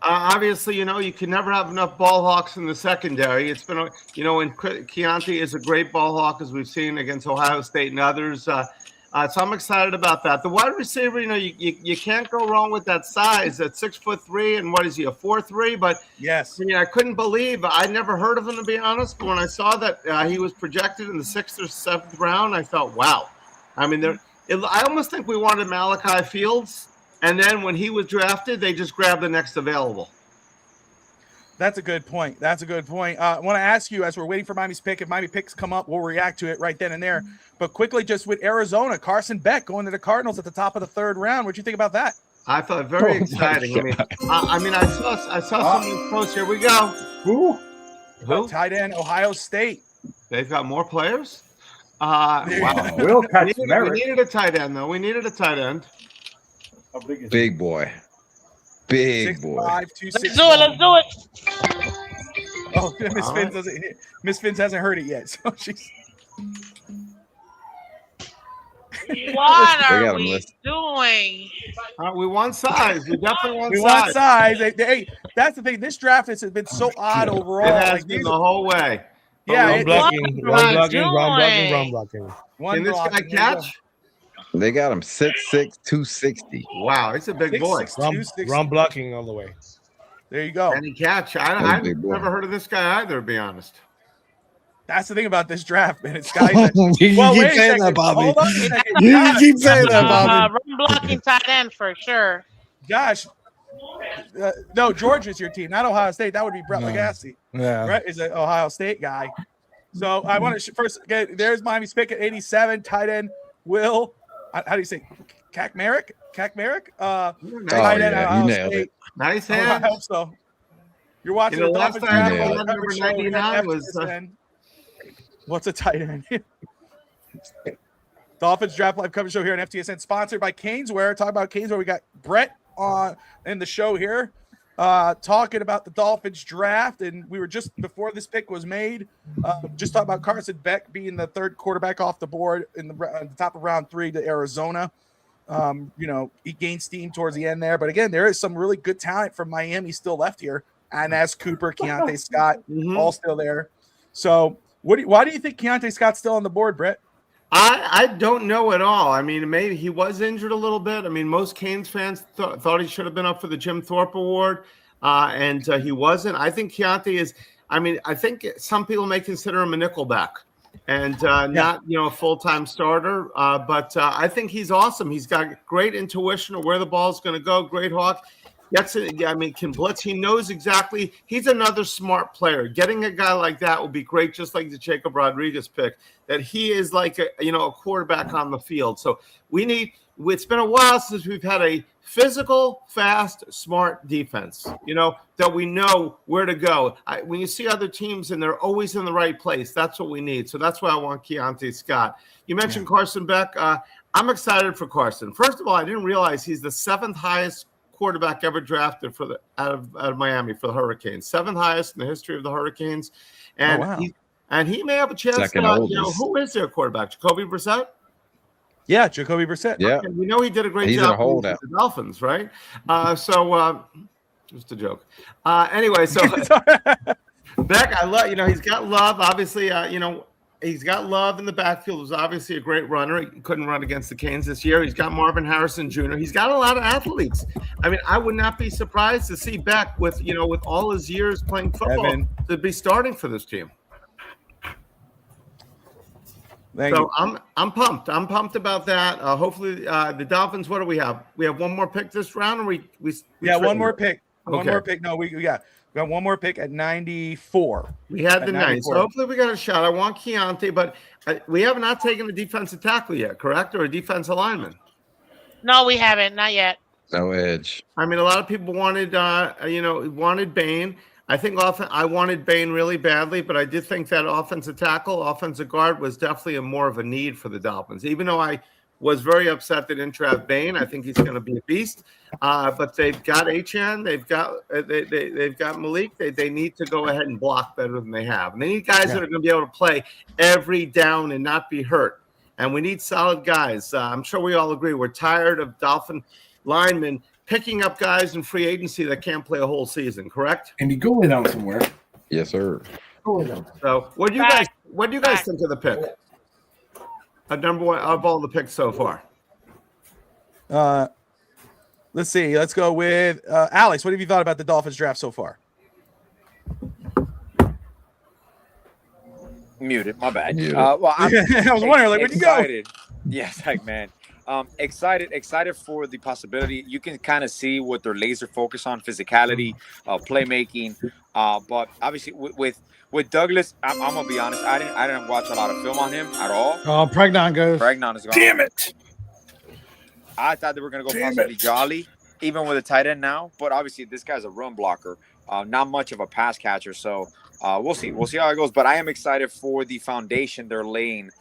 Obviously, you can never have enough ball hawks in the secondary. It's been, and Keontae is a great ball hawk, as we've seen against Ohio State and others. So I'm excited about that. The wide receiver, you can't go wrong with that size. At 6'3", and what is he, a 4'3"? But yes, I couldn't believe. I never heard of him, to be honest. But when I saw that he was projected in the 6th or 7th round, I thought, wow. I mean, I almost think we wanted Malachi Fields and then when he was drafted, they just grabbed the next available. That's a good point. I want to ask you, as we're waiting for Miami's pick, if Miami picks come up, we'll react to it right then and there. But quickly, just with Arizona, Carson Beck going to the Cardinals at the top of the 3rd round. What'd you think about that? I thought very exciting. I saw some posts. Here we go. Who? Tight end, Ohio State. They've got more players. Wow. Will catch we needed a tight end, though. We needed a tight end. How big is Big boy. Big boy. 6'5", 261. Let's do it. Oh, Miss Fins hasn't heard it yet, so she's. What They are got him we listed. doing? We want size. We definitely want We size. want size. Hey, that's the thing. This draft has been so odd overall. It has been the whole way. Yeah, Run blocking. Can this guy catch? They got him 6'6", 260. Wow, he's a big boy. Run blocking all the way. There you go. And he catch. I've never heard of this guy either, to be honest. That's the thing about this draft, man. It's guys that. You keep saying that, Bobby. Hold on a second. You keep saying that, Bobby. Run blocking tight end for sure. Josh. No, Georgia's your team, not Ohio State. That would be Brett Lagasse. Yeah. Brett is an Ohio State guy. So I want to first get there's Miami's pick at 87, tight end Will. How do you say? Kakmerick? Tight end Ohio State. Nice I hand. hope so. You're watching the last Dolphins time draft. I had number 99 was What's a tight end? Dolphins Draft Live coverage show here on FTSN, sponsored by Caneswear. Talking about Caneswear, we got Brett on in the show here, talking about the Dolphins draft, and we were just before this pick was made, just talking about Carson Beck being the 3rd quarterback off the board in the top of round 3 to Arizona. He gained steam towards the end there, but again, there is some really good talent from Miami still left here. Anaz Cooper, Keontae Scott, all still there. So. Why do you think Keontae Scott's still on the board, Brett? I don't know at all. I mean, maybe he was injured a little bit. I mean, most Canes fans thought he should have been up for the Jim Thorpe Award, and he wasn't. I think Keontae is. I mean, I think some people may consider him a nickelback and not a full-time starter. But I think he's awesome. He's got great intuition of where the ball's going to go. Great hawk. Can blitz. He knows exactly. He's another smart player. Getting a guy like that would be great, just like the Jacob Rodriguez pick, that he is like a quarterback on the field. So it's been a while since we've had a physical, fast, smart defense, that we know where to go. When you see other teams and they're always in the right place, that's what we need. So that's why I want Keontae Scott. You mentioned Carson Beck. I'm excited for Carson. First of all, I didn't realize he's the 7th highest quarterback ever drafted out of Miami for the Hurricanes, 7th highest in the history of the Hurricanes, and he may have a chance. Who is their quarterback? Jacoby Brissett. Yeah, Jacoby Brissett. Yeah, okay. We know he did a great job with the Dolphins, right? Just a joke. Anyway, so Beck, I love. He's got love. Obviously, he's got love in the backfield. Was obviously a great runner. He couldn't run against the Canes this year. He's got Marvin Harrison Jr. He's got a lot of athletes. I mean, I would not be surprised to see Beck with all his years playing football to be starting for this team. So I'm pumped. I'm pumped about that. Hopefully, the Dolphins. What do we have? We have one more pick this round, or we one more pick. Okay. One more pick. No, we got one more pick at 94. We had the 9. So hopefully we got a shot. I want Keontae, but we have not taken a defensive tackle yet, correct? Or a defensive lineman? No, we haven't. Not yet. No edge. I mean, a lot of people wanted, wanted Bain. I think I wanted Bain really badly, but I did think that offensive tackle, offensive guard was definitely more of a need for the Dolphins. Even though I was very upset they didn't draft Bain, I think he's going to be a beast. But they've got Achane, they've got Malik. They need to go ahead and block better than they have. And they need guys that are going to be able to play every down and not be hurt. And we need solid guys. I'm sure we all agree. We're tired of Dolphin linemen picking up guys in free agency that can't play a whole season. Correct? And you go down somewhere. Yes, sir. So, what do you guys think of the pick? Number one of all the picks so far. Let's see. Let's go with Alex. What have you thought about the Dolphins draft so far? Muted. My bad. Muted. Well, I'm I was wondering, where'd you go? Yes, man. Excited for the possibility. You can kind of see what they're laser focused on: physicality, playmaking. But obviously with Douglas, I'm gonna be honest. I didn't watch a lot of film on him at all. Oh, Pregnon goes. Pregnon is gone. Damn it! I thought they were gonna go Damn possibly it. Jolly, even with a tight end now. But obviously, this guy's a run blocker, not much of a pass catcher. So we'll see. We'll see how it goes. But I am excited for the foundation they're laying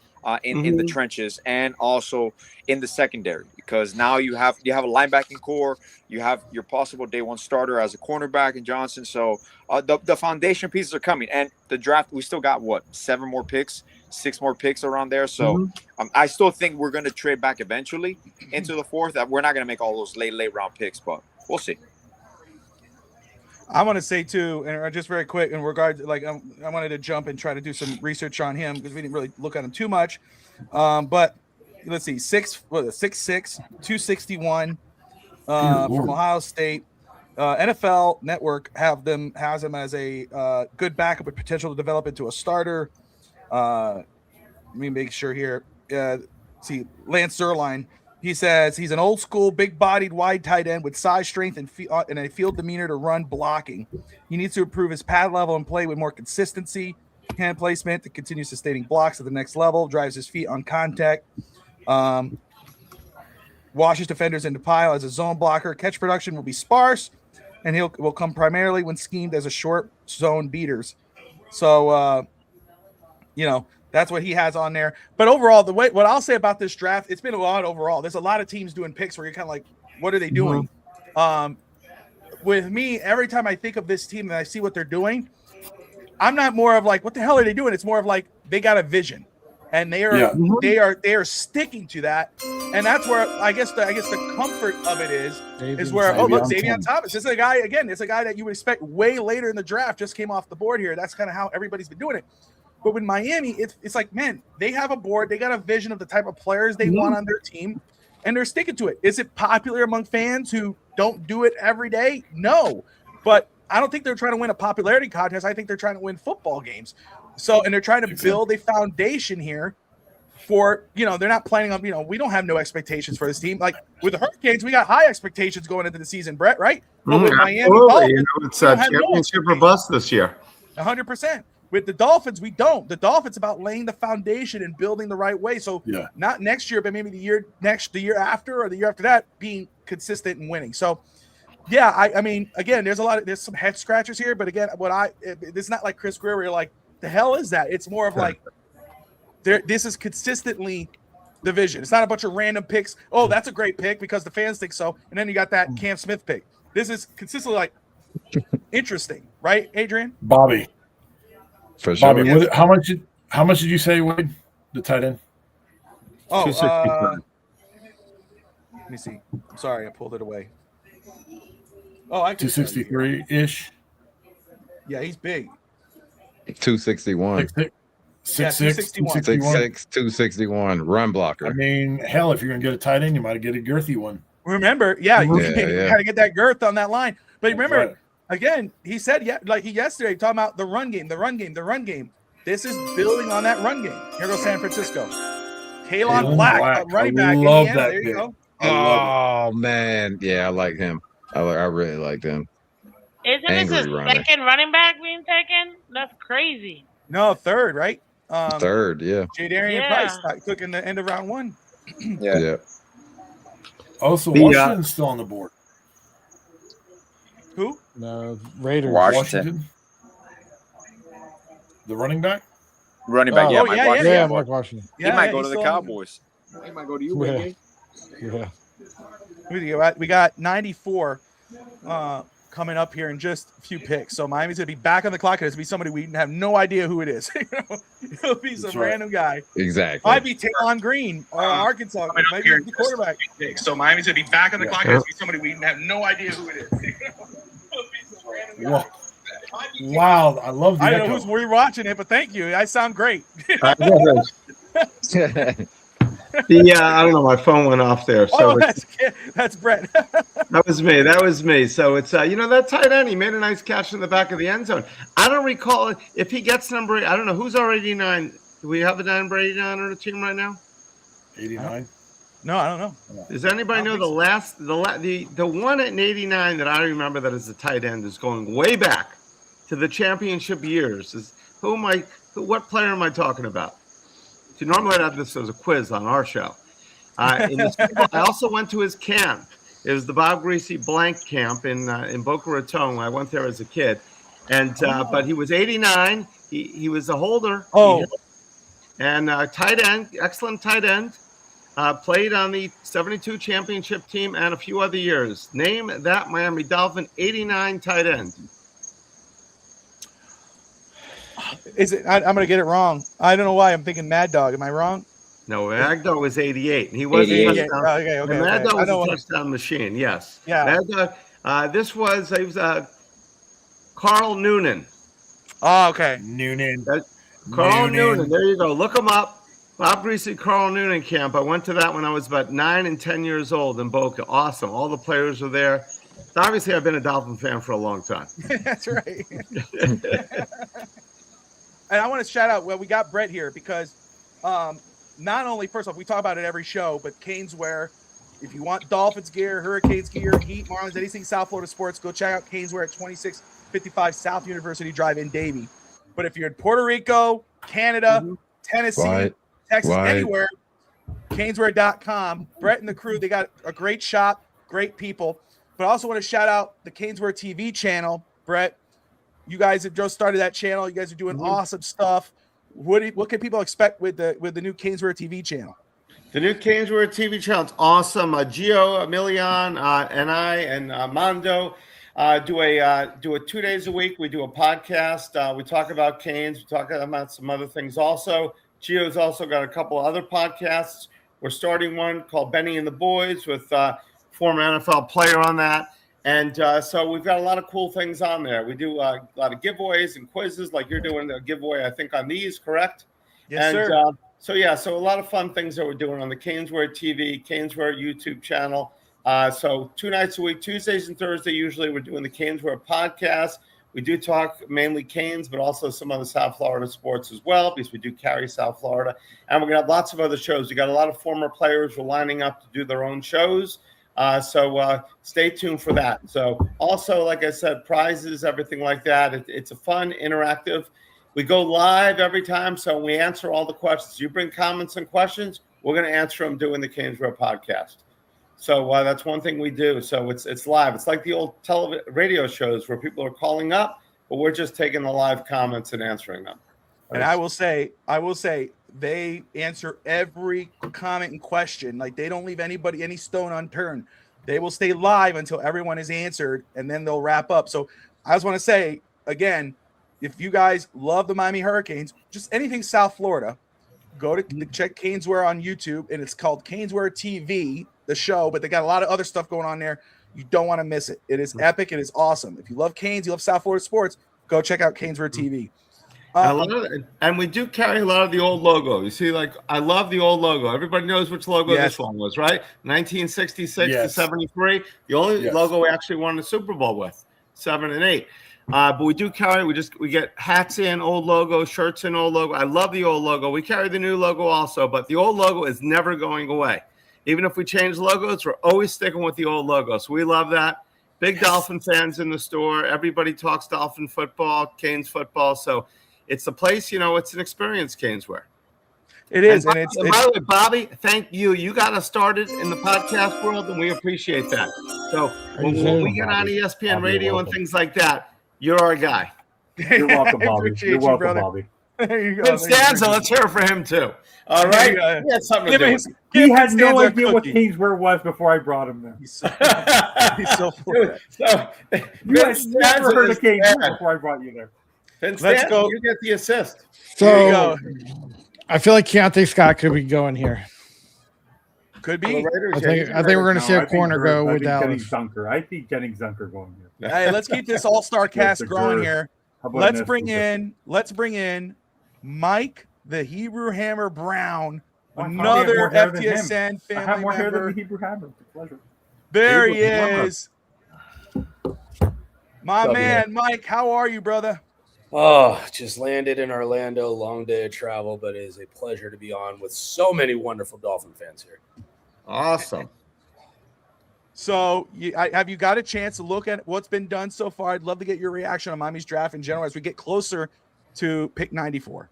in the trenches and also in the secondary, because now you have a linebacking core, you have your possible day one starter as a cornerback in Johnson. So the foundation pieces are coming, and the draft, we still got what, 6 more picks around there. So I still think we're going to trade back eventually into the fourth. We're not going to make all those late round picks, but we'll see. I want to say too, and just very quick in regard to, like, I wanted to jump and try to do some research on him because we didn't really look at him too much. But let's see, 6'6", 261 from Ohio State. NFL Network has him as a good backup with potential to develop into a starter. Let me make sure here. See, Lance Zierlein. He says he's an old school, big-bodied, wide tight end with size, strength, and a field demeanor to run blocking. He needs to improve his pad level and play with more consistency, hand placement to continue sustaining blocks at the next level, drives his feet on contact, washes defenders into pile as a zone blocker. Catch production will be sparse, and will come primarily when schemed as a short zone beaters. So, that's what he has on there. But overall, what I'll say about this draft, it's been a lot overall. There's a lot of teams doing picks where you're kind of like, what are they doing? With me, every time I think of this team and I see what they're doing, I'm not more of like, what the hell are they doing? It's more of like, they got a vision, and they are sticking to that. And that's where I guess the comfort of it is where, look, Xavier Thomas. This is a guy, again, it's a guy that you would expect way later in the draft, just came off the board here. That's kind of how everybody's been doing it. But with Miami, it's like, man, they have a board. They got a vision of the type of players they want on their team, and they're sticking to it. Is it popular among fans who don't do it every day? No. But I don't think they're trying to win a popularity contest. I think they're trying to win football games. So, and they're trying to build a foundation here for, they're not planning on, we don't have no expectations for this team. Like with the Hurricanes, we got high expectations going into the season, Brett, right? But with Miami Dolphins, it's a championship or bust this year. 100%. With the Dolphins, we don't. The Dolphins about laying the foundation and building the right way. So not next year, but maybe the year after or the year after that, being consistent and winning. So yeah, I mean, again, there's some head scratchers here, but again, it's not like Chris Greer where you're like, the hell is that? It's more of like, this is consistently the vision. It's not a bunch of random picks. Oh, that's a great pick because the fans think so. And then you got that Cam Smith pick. This is consistently like interesting, right, Adrian? Bobby. For sure. Bobby, how much did you say, Wade, the tight end? Oh, let me see. I'm sorry, I pulled it away. Oh, I 263-ish. Yeah, he's big. 261. 6'6", 261. Run blocker. I mean, hell, if you're gonna get a tight end, you might get a girthy one. Remember, you got to get that girth on that line. But remember. Right. Again, he said, yesterday, talking about the run game. This is building on that run game. Here goes San Francisco. Kalon Black, running back. Love that. There you go. Oh, man. Yeah, I like him. I really like him. Isn't this his second running back being taken? That's crazy. No, third, right? Third, yeah. Jadarian Price took in the end of round 1. Yeah. Oh, so Washington's still on the board. Who? No, Raiders. Washington. The running back? Running back, Mike Washington. He might go to the Cowboys. He might go to you, Yeah. We got 94 coming up here in just a few picks. So Miami's going to be back on the clock. It's going to be somebody we have no idea who it is. It'll be some random guy. Exactly. Might be Taylon Green or Arkansas. Might be the quarterback. So Miami's going to be back on the clock. It's going to be somebody we have no idea who it is. Wow, I love that. I don't know who's rewatching it, but thank you. I sound great. I don't know. My phone went off there. So that's Brett. That was me. So it's that tight end. He made a nice catch in the back of the end zone. I don't recall if he gets number 8. I don't know who's already 89. Do we have a number 89 on the team right now? 89. No, I don't know. Does anybody know the one in '89 that I remember that is the tight end is going way back to the championship years? What player am I talking about? See, normally I'd have this as a quiz on our show. I also went to his camp. It was the Bob Greasy Blank camp in Boca Raton. I went there as a kid, and but he was 89. He was a holder. And tight end, excellent tight end. Played on the 72 championship team and a few other years. Name that Miami Dolphin 89 tight end. Is it? I'm going to get it wrong. I don't know why. I'm thinking Mad Dog. Am I wrong? No, Mad Dog was 88. He was a touchdown. Okay. Mad Dog was a touchdown machine. Yes. Yeah. Mad Dog. He was Carl Noonan. Oh, okay. Noonan. Carl Noonan. There you go. Look him up. Bob Greasy, Carl Noonan camp. I went to that when I was about 9 and 10 years old in Boca. Awesome. All the players were there. So obviously, I've been a Dolphin fan for a long time. That's right. And I want to shout out, we got Brett here because not only, first off, we talk about it every show, but Caneswear, if you want Dolphins gear, Hurricanes gear, Heat, Marlins, anything South Florida sports, go check out Caneswear at 2655 South University Drive in Davie. But if you're in Puerto Rico, Canada, Tennessee, Texas, anywhere, Caneswear.com. Brett and the crew, they got a great shop, great people. But I also want to shout out the Caneswear TV channel. Brett, you guys have just started that channel. You guys are doing awesome stuff. What can people expect with the new Caneswear TV channel? The new Caneswear TV channel is awesome. Gio, Emilion, and I and Mondo do it 2 days a week. We do a podcast. We talk about Canes. We talk about some other things also. Gio's also got a couple of other podcasts. We're starting one called Benny and the Boys with former NFL player on that. And so we've got a lot of cool things on there. We do a lot of giveaways and quizzes, like you're doing a giveaway, I think, on these, correct? Yes, sir. So a lot of fun things that we're doing on the Caneswear TV, Caneswear YouTube channel. So 2 nights a week, Tuesdays and Thursdays, usually we're doing the Caneswear podcast. We do talk mainly Canes, but also some other South Florida sports as well, because we do carry South Florida. And we're going to have lots of other shows. We got a lot of former players who are lining up to do their own shows. So stay tuned for that. So also, like I said, prizes, everything like that. It's a fun, interactive. We go live every time, so we answer all the questions. You bring comments and questions, we're going to answer them doing the Caneswear podcast. So that's one thing we do. So it's live. It's like the old radio shows where people are calling up, but we're just taking the live comments and answering them. And I will say, they answer every comment and question. Like, they don't leave any stone unturned. They will stay live until everyone is answered, and then they'll wrap up. So I just want to say, again, if you guys love the Miami Hurricanes, just anything South Florida, go to check Caneswear on YouTube, and it's called Caneswear TV, the show, but they got a lot of other stuff going on there. You don't want to miss it. It is epic. It is awesome. If you love Canes, you love South Florida sports, go check out Caneswear TV. And we do carry a lot of the old logo. You see, like, I love the old logo. Everybody knows which logo this one was, right? 1966 to 73. The only logo we actually won the Super Bowl with, 7 and 8. But we do carry, we get hats in, old logo, shirts in, old logo. I love the old logo. We carry the new logo also, but the old logo is never going away. Even if we change logos, we're always sticking with the old logo. So we love that. Big Dolphin fans in the store. Everybody talks Dolphin football, Canes football. So it's a place, it's an experience, Caneswear. It is. And by the way, Bobby, thank you. You got us started in the podcast world, and we appreciate that. So when we get on ESPN radio and things like that, you're our guy. You're welcome, Bobby. You're welcome, Bobby. There you go. Stanza, let's hear it for him, too. All right? He had something to do with it. He had no idea what Caneswear was before I brought him there. He's so full. So, you had never heard of Caneswear before I brought you there. Let's go. You get the assist. So I feel like Keontae Scott could be going here. Could be. I think we're going to see a corner go with Dallas. I think Jennings Dunker going here. Hey, let's keep this all-star cast growing here. Let's bring in Mike the Hebrew Hammer Brown, another FTSN family I have more hair member. than the Hebrew Hammer. It's a pleasure. There he is. My man, Mike, how are you, brother? Oh, just landed in Orlando. Long day of travel, but it is a pleasure to be on with so many wonderful Dolphin fans here. Awesome. So, have you got a chance to look at what's been done so far? I'd love to get your reaction on Miami's draft in general as we get closer to pick 94.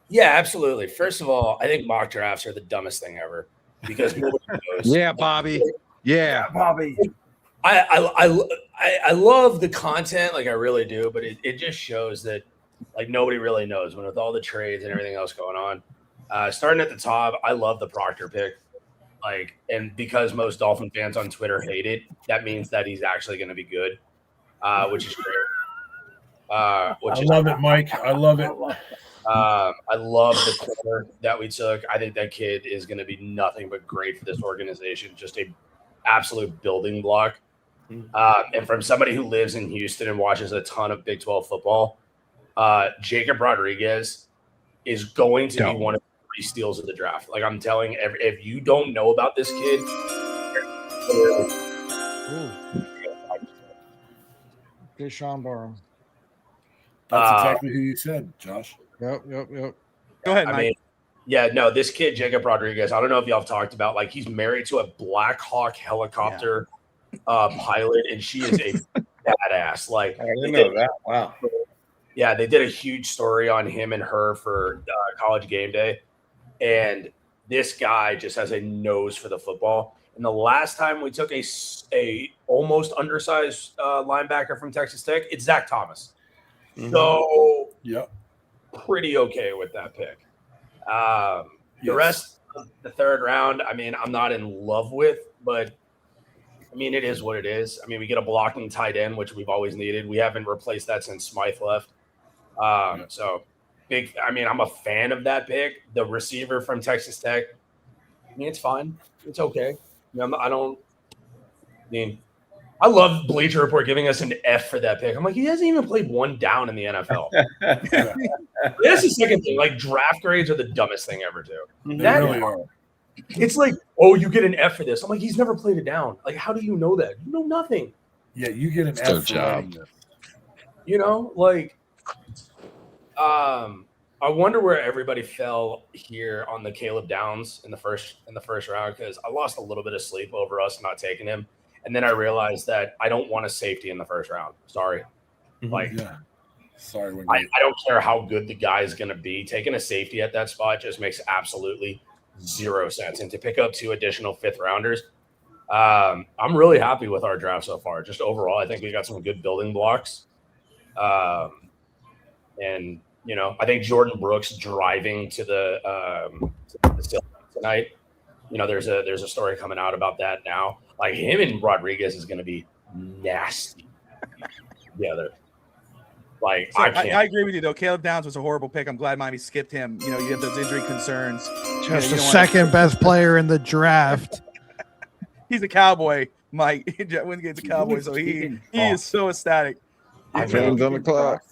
Yeah, absolutely. First of all, I think mock drafts are the dumbest thing ever because nobody knows. Yeah, Bobby. Yeah, Bobby. I love the content, like I really do, but it just shows that like nobody really knows when with all the trades and everything else going on. Starting at the top, I love the Proctor pick. Like, and because most Dolphin fans on Twitter hate it, that means that he's actually going to be good, which is great. I love it, Mike. I love it. I love the corner that we took. I think that kid is going to be nothing but great for this organization. Just a absolute building block. And from somebody who lives in Houston and watches a ton of Big 12 football, Jacob Rodriguez is going to be one of the 3 steals of the draft. Like I'm telling, if you don't know about this kid, Deshaun Barham. That's exactly who you said, Josh. Yep. Go ahead, Mike. This kid, Jacob Rodriguez, I don't know if y'all have talked about, like, he's married to a Black Hawk helicopter pilot, and she is a badass. Like, I didn't know that. Wow. Yeah, they did a huge story on him and her for College Game Day, and this guy just has a nose for the football. And the last time we took a almost undersized linebacker from Texas Tech, it's Zach Thomas. So, pretty okay with that pick. The rest of the third round, I mean, I'm not in love with, but I mean, it is what it is. I mean, we get a blocking tight end, which we've always needed. We haven't replaced that since Smythe left. So big. I mean, I'm a fan of that pick. The receiver from Texas Tech, I mean, it's fine. It's okay. I love Bleacher Report giving us an F for that pick. I'm like, he hasn't even played one down in the NFL. That's the second thing. Like, draft grades are the dumbest thing ever, too. They really are. It's like, oh, you get an F for this. I'm like, he's never played it down. Like, how do you know that? You know nothing. Yeah, you get an F for writing this. You know, like, I wonder where everybody fell here on the Caleb Downs in the first round, because I lost a little bit of sleep over us not taking him. And then I realized that I don't want a safety in the first round. Sorry. Like, sorry. I don't care how good the guy is going to be. Taking a safety at that spot just makes absolutely zero sense. And to pick up 2 additional 5th rounders, I'm really happy with our draft so far. Just overall, I think we got some good building blocks. And, you know, I think Jordan Brooks driving to the facility tonight, you know, there's a story coming out about that now. Like, him and Rodriguez is going to be nasty together. Like, So I agree with you, though. Caleb Downs was a horrible pick. I'm glad Miami skipped him. You know, you have those injury concerns. Just the second best player in the draft. He's a Cowboy, Mike. Wingate's a Cowboy, so he is so ecstatic. James on the clock.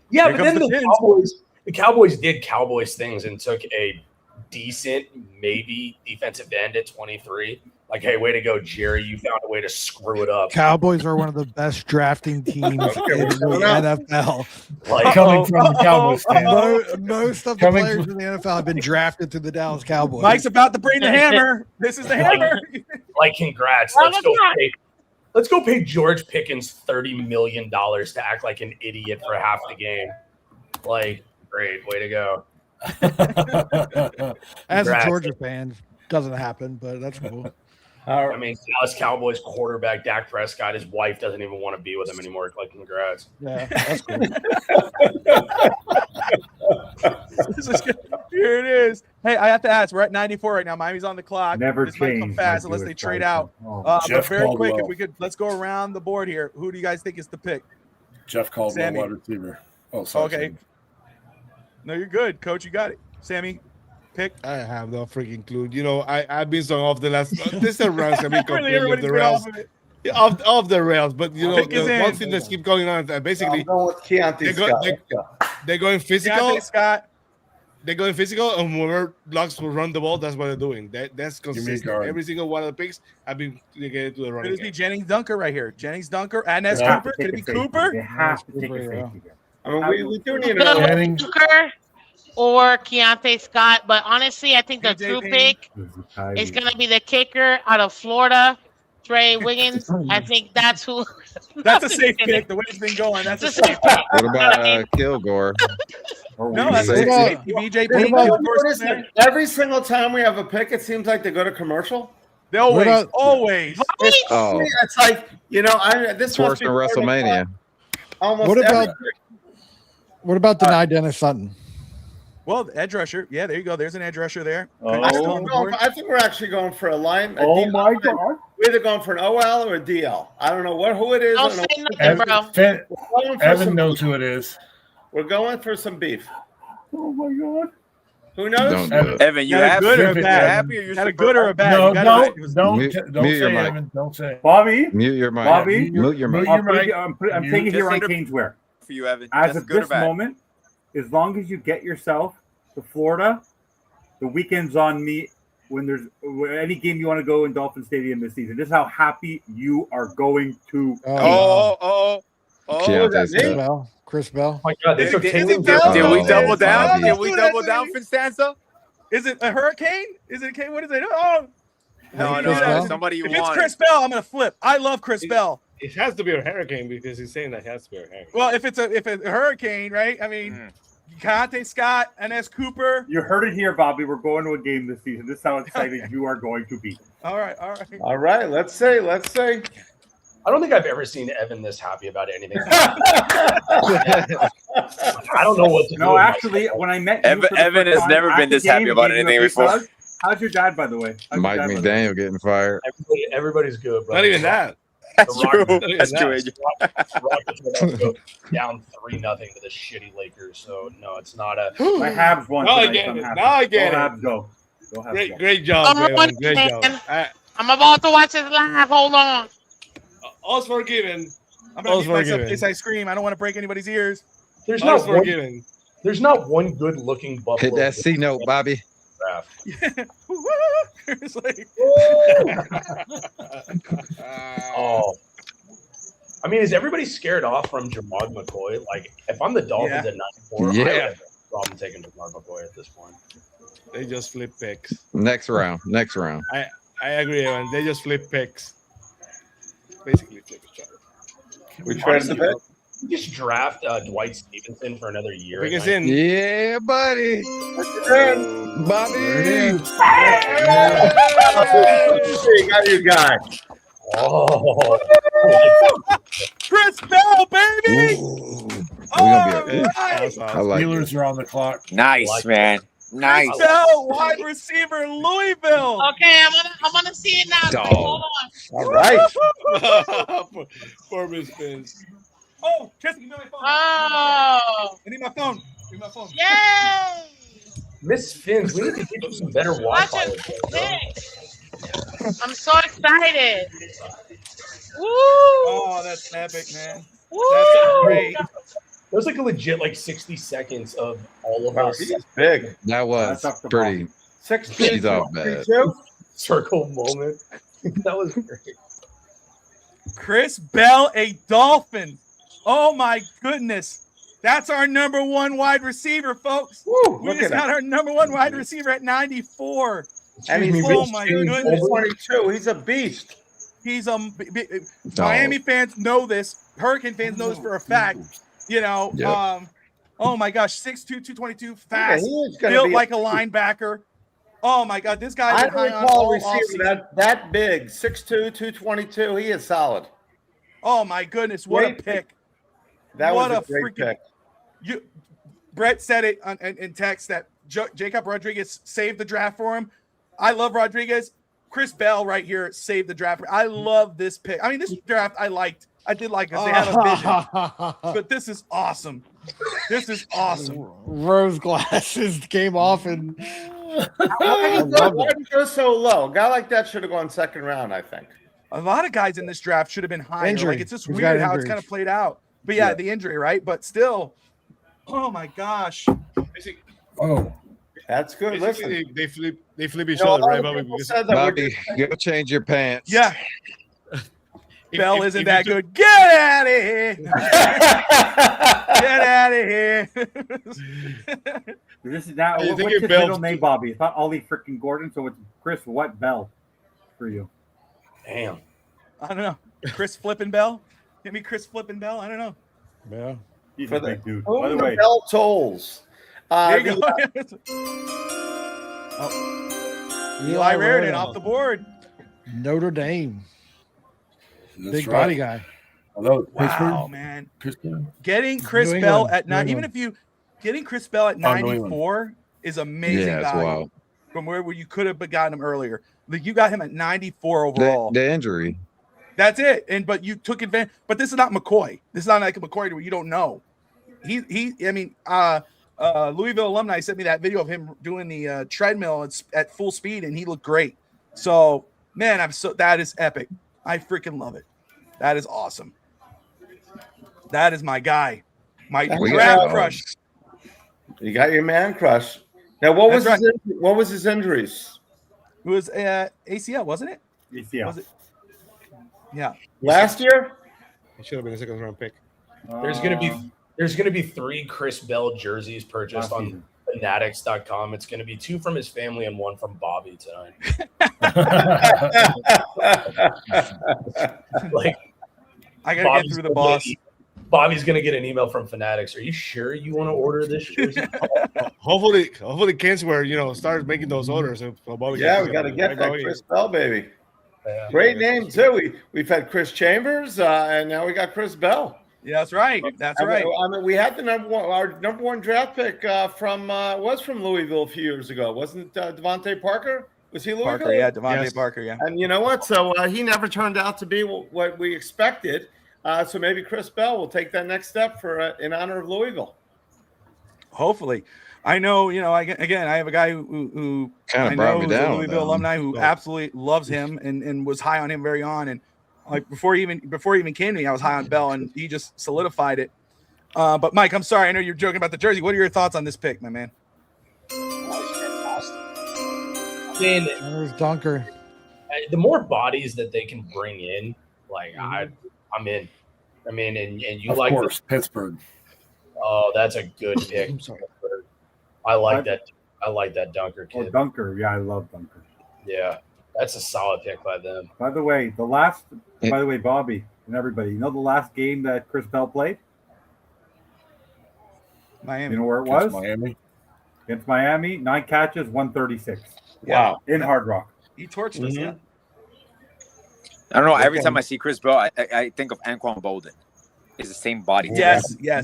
Yeah, Here but then comes the Cowboys did Cowboys things and took a decent, maybe defensive end at 23. Like, hey, way to go, Jerry. You found a way to screw it up. Cowboys are one of the best drafting teams in the NFL. Like, Coming from the Cowboys stand. Most of the players in the NFL have been drafted to the Dallas Cowboys. Mike's about to bring the hammer. This is the hammer. Like, congrats. Let's go pay George Pickens $30 million to act like an idiot for half the game. Like, great. Way to go. As a Georgia fan, doesn't happen, but that's cool. I mean, Dallas Cowboys quarterback Dak Prescott, his wife doesn't even want to be with him anymore. Like, congrats. Yeah, that's cool. Here it is. Hey, I have to ask. We're at 94 right now. Miami's on the clock. Never this might come change fast my unless they Jewish trade culture. out. But Jeff very quick, Caldwell. if we could, let's go around the board here. Who do you guys think is the pick? Jeff Caldwell, Sammy. wide receiver. Oh, sorry. Okay. No, you're good, Coach. You got it. Sammy, pick. I have no freaking clue. You know, I've been so off the last. This is rounds. I mean, completely off everybody's the been rails. off of it. Off the rails. But you know, Pick is the one in. thing that keeps going on, basically, I'm going with Keontae Scott. they're going physical. Deontay Scott. They're going physical, and whoever blocks will run the ball. That's what they're doing. That's consistent. guard. Every single one of the picks have been getting to the Could running this be game. Jennings Dunker right here? Jennings Dunker and S. They have Cooper? to Could it take be a safety. They Cooper? have to take a safety. I mean, we do need Dunker. another. Jennings, or Keontae Scott. But honestly, I think the AJ true Payne. pick is going to be the kicker out of Florida, Trey Wiggins. I think that's who. That's a safe pick. The way it's been going, that's a It's a safe pick. What about Kilgore? No, that's What a about- safety. BJ What Payne. about- Kilgore's what is there. it? Every single time we have a pick, it seems like they go to commercial. They always, What about- always. Oh, It's like, this it's must worse be than WrestleMania. almost What about every- what about denied Dennis Sutton? Well, edge rusher. Yeah, there you go. There's an edge rusher there. I think we're actually going for a line. Oh my God. We're either going for an OL or a DL. I don't know who it is. Don't I don't say know. nothing, bro. We're going for Evan some knows beef. who it is. We're going for some beef. Oh my God. Who knows? Don't do it. Evan, you Got a happy? good or a You bad? happy or you're Got a super- good or a bad? No, You gotta- don't Mute don't your say mic. Evan. Don't say. Bobby, Mute your mic. Bobby, Mute your mic. Mute your mic. I'm taking it Just here on say- Caneswear. For you, Evan. As That's of good or this bad? moment, as long as you get yourself to Florida, the weekend's on me. When there's any game you want to go in Dolphin Stadium this season, this is how happy you are going to. Keontae Chris Scott. Bell. Chris Bell. Oh my God, they Is took it Taylor Bell? Jones. Did we Oh, double down? Bobby. Did we double down for Stanza? Is it a hurricane? Is it a K? What is it? Oh, No, Chris no, Bell? no. Somebody you if it's want. Chris Bell, I'm gonna flip. I love Chris Bell. It has to be a hurricane because he's saying that it has to be a hurricane. Well, if it's a hurricane, right? I mean, Keontae Scott, N.S. Cooper. You heard it here, Bobby. We're going to a game this season. This is how excited you are going to be. All right, all right. All right, let's see. I don't think I've ever seen Evan this happy about anything. I don't know what to do. No, with actually, myself. when I met you, Evan- for the Evan first has time never at been the this happy game, about gave you a anything big before. hug. How's your dad, by the way? How's your Mike dad, by the way? McDaniel getting fired. Everybody's good, bro. Not even that. That's The true. Rockets- That's true, AJ. Rockets were about to go down 3-0 to the shitty Lakers. So no, it's not a. My Habs won Now I tonight, get so I'm it. happy. Now I get Go it. Habs, go. Go Habs, go. Great job, Come Evan. on, Great man. job. I'm about to watch this live. Hold on. All's forgiven. I'm gonna All's eat myself forgiven. this ice cream. I don't want to break anybody's ears. There's All's not one. forgiven. There's not one good-looking Buffalo. Hit that C note, Bobby. draft. It's like, Oh. I mean, is everybody scared off from Jamar McCoy? Like, if I'm the Dolphins Yeah. at 94, Yeah. I would have no problem taking Jamar McCoy at this point. They just flip picks. Next round. Next round. I agree, Evan. They just flip picks. Basically, flip each other. We traded the pick. You just draft Dwight Stevenson for another year. Pick at us 19. in. Yeah, buddy. Bobby. You got your guy. Oh. Chris Bell, baby. Ooh. We're gonna be All a, right. I like it. Steelers are on the clock. Nice, man. Nice. Chris Bell, wide receiver, Louisville. Okay, I'm gonna see it now. Dog. Hold on. All right. Poor Miss Spence. Oh, Chris, give me my phone. Oh, I need my phone. Give me my phone. yay! Miss Fins, we need to get you some better Watch Wi-Fi. it. I'm so excited. Woo! Oh, that's epic, man. Woo! That's great. There's like a legit 60 seconds of all of us He's big. That was That's the pretty. 6'2", She's off bad. 32. circle moment. That was great. Chris Bell, a Dolphin. Oh my goodness. That's our number one wide receiver, folks. Woo, We look just at got him. our number one wide receiver at 94. And he's Oh my goodness. 22. He's a beast. He's Miami fans know this. Hurricane fans know this for a fact. You know, Yep. Oh my gosh, 6'2", 222, fast, he is gonna built be like a linebacker. Oh my God, this guy's I been high on recall all a receiver offseason. that big, 6'2", 222. He is solid. Oh my goodness, what Great a pick! That What was a a great freaking- pick. Brett said it in text that Jacob Rodriguez saved the draft for him. I love Rodriguez. Chris Bell right here saved the draft. I love this pick. I mean, this draft I liked. I did like because they had a vision. But this is awesome. This is awesome. Rose glasses came off and Why did he go so low? A guy like that should have gone second round, I think. A lot of guys in this draft should have been higher. Injury. Like it's just We've weird got how it's injuries. kind of played out. But yeah, the injury, right? But still, oh my gosh. Oh, that's good. Listen, Basically, they flip each You know, other, right, a lot Bobby? of people Because said that we're Bobby, go change your pants. Yeah. Bell if isn't you that took- good. Get out of here. Get out of here. This is now. I What's think his it Bell- middle name, Bobby? It's not Ollie freaking Gordon, so it's Chris what Bell for you? Damn. I don't know. Chris Flippin' Bell? Give me Chris Flippin' Bell? I don't know. Yeah. He's For a the big dude. whom By the the way, bell tolls. There you The, go. Eli Raridan off the board. Notre Dame. That's Big right. body guy. Hello, Wow, Pittsburgh. man. Pittsburgh. Getting Chris New Bell England. at New nine, even England. if you getting Chris Bell at New England. 94 is amazing Yeah, it's value wild. from where you could have gotten him earlier. Like you got him at 94 The, overall. the injury. That's it. But you took advantage. But this is not McCoy. This is not like a McCoy where you don't know. Louisville alumni sent me that video of him doing the treadmill at full speed, and he looked great. So, man, that is epic. I freaking love it. that is awesome. That is my guy. My draft crush. You got your man crush. Now, what was his injuries? It was ACL, wasn't it? ACL. Was it? Yeah. Last year? It should have been a second round pick. There's gonna be 3 Chris Bell jerseys purchased on Fanatics.com. It's gonna be 2 from his family and 1 from Bobby tonight. Like, I gotta get through the boss. Bobby's gonna get an email from Fanatics. Are you sure you want to order this jersey? hopefully Kensware, starts making those orders. So Bobby Yeah, we got to get that Chris Bell, baby. Yeah. Great name too. We've had Chris Chambers, and now we got Chris Bell. Yeah, that's right. That's right. I mean, we had our number one draft pick from Louisville a few years ago. Wasn't Devontae Parker? Was he Louisville? Parker, yeah, Devontae Parker, yeah. And you know what? So he never turned out to be what we expected. So maybe Chris Bell will take that next step in honor of Louisville. Hopefully. I know, I have a guy who kind of of brought me down. a Louisville alumni who absolutely loves him and was high on him very on. And like before he even came to me, I was high on Bell, and he just solidified it. But Mike, I'm sorry, I know you're joking about the jersey. What are your thoughts on this pick, my man? There's Dunker. The more bodies that they can bring in, like I'm in. I mean, and you Of like course, Pittsburgh. Oh, that's a good pick. I'm sorry. I like that. I like that Dunker kid. Oh, Dunker. Yeah, I love Dunker. Yeah, that's a solid pick by them. By the way, Bobby and everybody, the last game that Chris Bell played? Miami. You know where it was? Miami. Against Miami, 9 catches, 136. Wow. In Hard Rock. He torched us, yeah. I don't know. Every time I see Chris Bell, I think of Anquan Bolden. It's the same body. Yes. That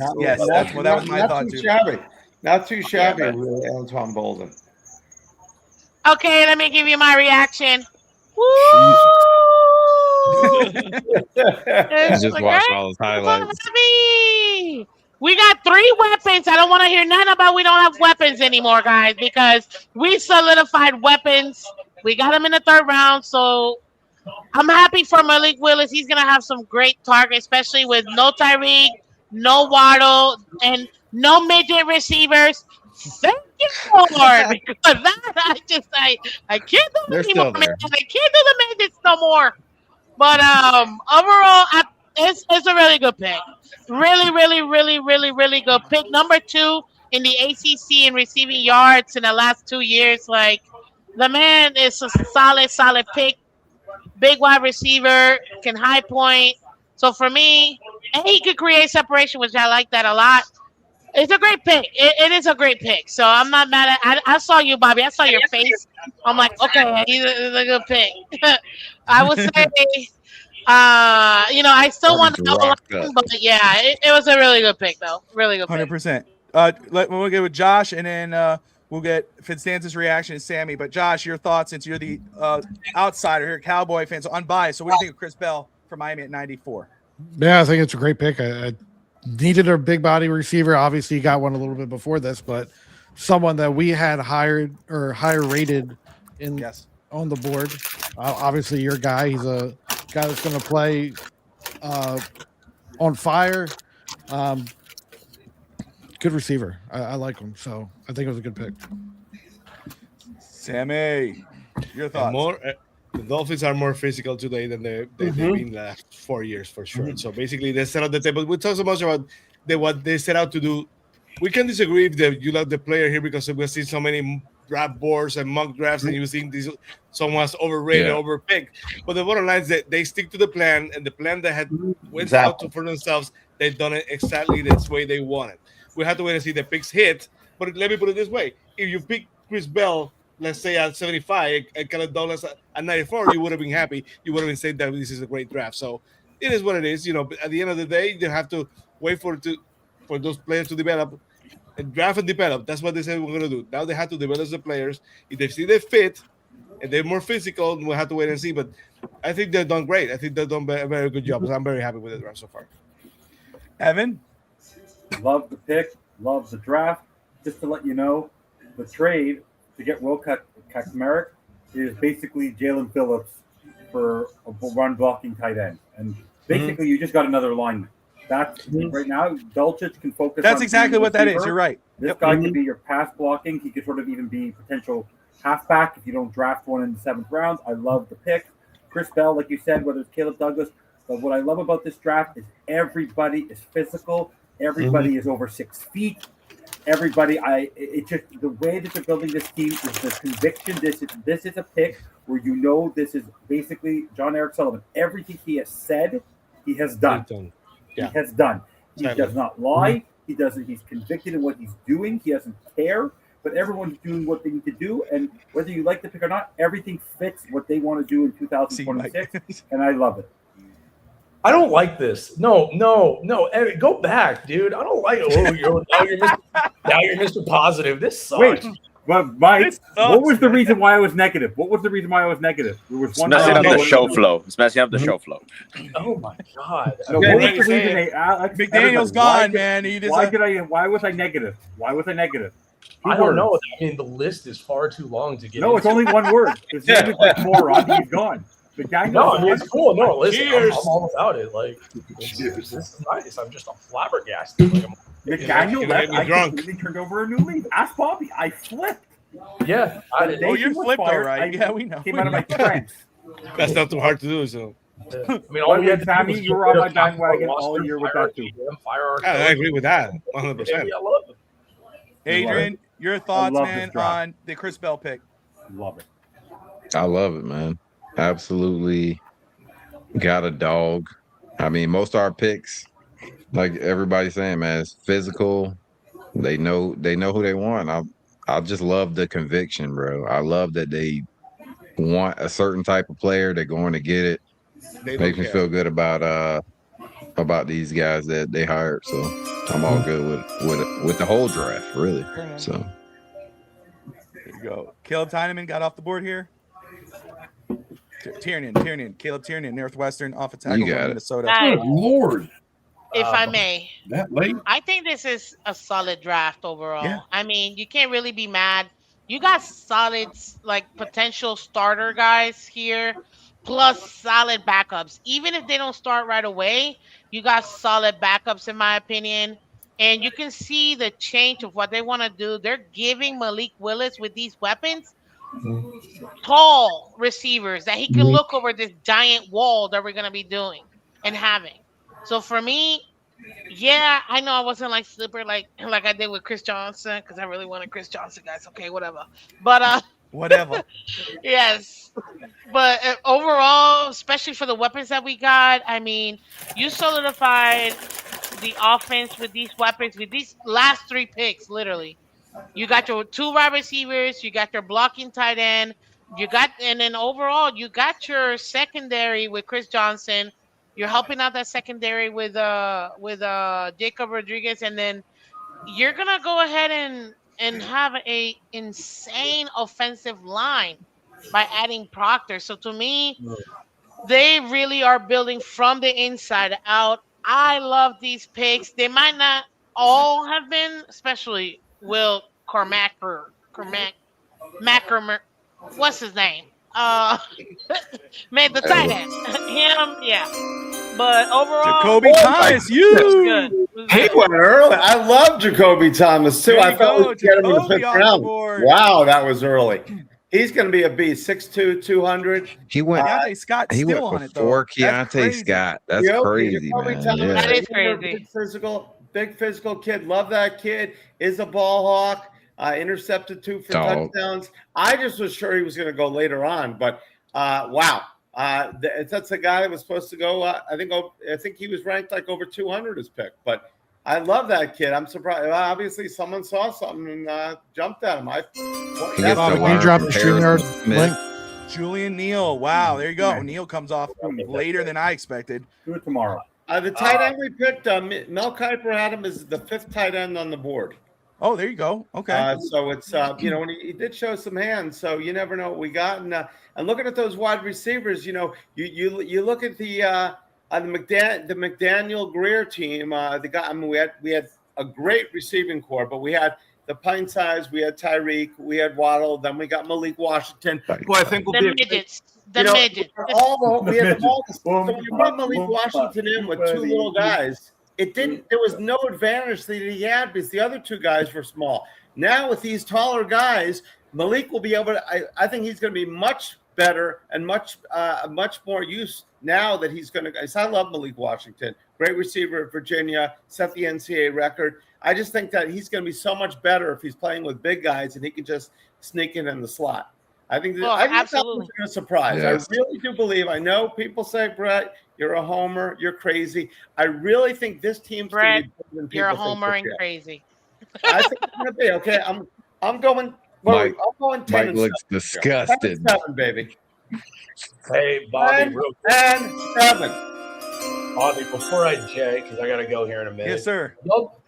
was my thought too. Not too shabby, really, Antoine Bolden. Okay, let me give you my reaction. Just watch all those highlights. We got 3 weapons. I don't want to hear nothing about we don't have weapons anymore, guys, because we solidified weapons. We got them in the 3rd round, so I'm happy for Malik Willis. He's going to have some great targets, especially with no Tyreek, no Waddle, and no midget receivers. Thank you, Lord, because I can't do it anymore, man. I can't do the midgets no more. But overall, it's a really good pick. Really, really, really, really, really good pick. Number 2 in the ACC in receiving yards in the last 2 years. Like, the man is a solid pick. Big wide receiver, can high point. So for me, and he could create separation, which I like that a lot. It's a great pick. It is a great pick. So I'm not mad at. I saw you, Bobby. I saw your face. I'm like, okay, he's a good pick. I would say, I still want to know, but yeah, it was a really good pick, though. Really good pick. 100%. We'll get with Josh, and then we'll get Fitstanza's reaction and Sammy. But Josh, your thoughts, since you're the outsider here, Cowboy fan, so unbiased. So what do you think of Chris Bell for Miami at 94? Yeah, I think it's a great pick. I needed a big body receiver. Obviously, you got one a little bit before this, but someone that we had higher rated on the board. Obviously, your guy. He's a guy that's going to play on fire. Good receiver. I like him, so I think it was a good pick. Sammy, your thoughts? The Dolphins are more physical today than they've been the last 4 years, for sure. So basically, they set out the table. We talk so much about what they set out to do we can disagree if you love the player here because we see so many draft boards and mock drafts, and you think someone's overrated, overpicked. But the bottom line is that they stick to the plan, and the plan that had went out for themselves, they've done it exactly the way they wanted. We have to wait and see the picks hit. But let me put it this way: if you pick Chris Bell, let's say at 75, and Caleb Douglas at 94, you would have been happy. You would have been saying that this is a great draft. So it is what it is. But at the end of the day, they have to wait for those players to develop. And draft and develop. That's what they said we're going to do. Now they have to develop the players. If they see they fit and they're more physical, we'll have to wait and see. But I think they've done great. I think they've done a very good job. So I'm very happy with the draft so far. Evan? Love the pick. Love the draft. Just to let you know, the trade to get Will Kaczmarek is basically Jalen Phillips for a run blocking tight end. And basically you just got another lineman. That's right now. Dulcich can focus. That's on exactly what that is. You're right. This guy could be your pass blocking. He could sort of even be potential halfback if you don't draft one in the 7th round. I love the pick. Chris Bell, like you said, whether it's Caleb Douglas. But what I love about this draft is everybody is physical. Everybody is over 6 feet. Everybody, it's just the way that they're building this team is the conviction. This is a pick where this is basically John Eric Sullivan. Everything he has said, he has done. He has done. He does not lie. He doesn't. He's convicted in what he's doing. He doesn't care. But everyone's doing what they need to do, and whether you like the pick or not, everything fits what they want to do in 2026, and I love it. I don't like this. No. Evan, go back, dude. I don't like it. Now you're Mr. Positive. This sucks. Wait, but Mike, what was the reason why I was negative? There was one. It's messing up the show flow. It's messing up the show flow. Oh my god. So what was the reason? McDaniel's gone, man. Why was I negative? I don't know. I mean, the list is far too long to get. No, it's only one word. It's like moron. He's gone. No, it's cool. No, listen, I'm all about it. Like, this is nice. I'm just flabbergasted. Like, McDaniel left. I completely turned over a new leaf. Ask Bobby. I flipped. Yeah. You flipped, all right. Yeah, we know. Came out of my trance. That's not too hard to do. So. I mean, all we had to do was you were on my bandwagon all year with that too. I agree with that 100%. I love it. Adrian, your thoughts, man, on the Chris Bell pick? Love it. I love it, man. Absolutely got a dog. I mean, most of our picks, like everybody's saying, man, it's physical. They know who they want. I just love the conviction, bro. I love that they want a certain type of player. They're going to get it. Makes me feel good about these guys that they hired. So I'm all good with the whole draft, really. So there you go. Caleb Tyneman got off the board here. Caleb Tiernan, Northwestern, off a tackle from Minnesota. Good Lord. If I may, that late? I think this is a solid draft overall. Yeah. I mean, you can't really be mad. You got solid, like, potential starter guys here, plus solid backups. Even if they don't start right away, you got solid backups, in my opinion. And you can see the change of what they want to do. They're giving Malik Willis with these weapons tall receivers that he can look over this giant wall that we're going to be doing and having. So for me, yeah, I know I wasn't like super like I did with Chris Johnson because I really wanted Chris Johnson, guys. Okay, whatever. But whatever. Yes. But overall, especially for the weapons that we got, I mean, you solidified the offense with these weapons, with these last 3 picks, literally. You got your 2 wide receivers, you got your blocking tight end, and then overall you got your secondary with Chris Johnson. You're helping out that secondary with Jacob Rodriguez, and then you're gonna go ahead and have a insane offensive line by adding Proctor. So to me, they really are building from the inside out. I love these picks. They might not all have been, especially Will Mackermer. What's his name? Made the tight end. Him, yeah. But overall, Jacoby Thomas, you. He went early. I love Jacoby Thomas too. I thought we could get him in the 5th round. Wow, that was early. He's going to be a beast. 6'2", 200. He went. Keontae Scott's he went still on it, before though. Keontae Scott. That's crazy, man. That is crazy. Physical. big physical kid. Love that kid. Is a ball hawk. Intercepted 2 for touchdowns. I just was sure he was going to go later on, but wow. That's a guy that was supposed to go. I think he was ranked like over 200 as pick, but I love that kid. I'm surprised. Obviously, someone saw something and jumped at him. Can you drop the StreamYard link? Julian Neal. Wow, there you go. Neal comes off later than I expected. Do it tomorrow. The tight end we picked, Mel Kiper had him as the 5th tight end on the board. Oh, there you go. Okay. So it's when he did show some hands, so you never know what we got. And looking at those wide receivers, you look at the McDaniel Greer team. We had a great receiving core, but we had the pint size, we had Tyreek, we had Waddle, then we got Malik Washington, who I think will be midgets. We had them all. So when you brought Malik Washington in with 2 little guys, there was no advantage that he had because the other 2 guys were small. Now with these taller guys, Malik will be able to. I think he's going to be much better and much more use now that he's going to. I love Malik Washington, great receiver at Virginia, set the NCAA record. I just think that he's going to be so much better if he's playing with big guys and he can just sneak in the slot. I think that's going to surprise. Yes. I really do believe. I know people say, Brett, you're a homer, you're crazy. I really think this team's Brett, going to be better than people you're a think homer and they're. crazy. I think it's going to be okay. I'm going. I'm going 10 Mike and looks 7. disgusted. 10 and 7, baby. Hey, Bobby, 10 real quick. and 7. Bobby, before I Jay, because I got to go here in a minute. Yes, sir.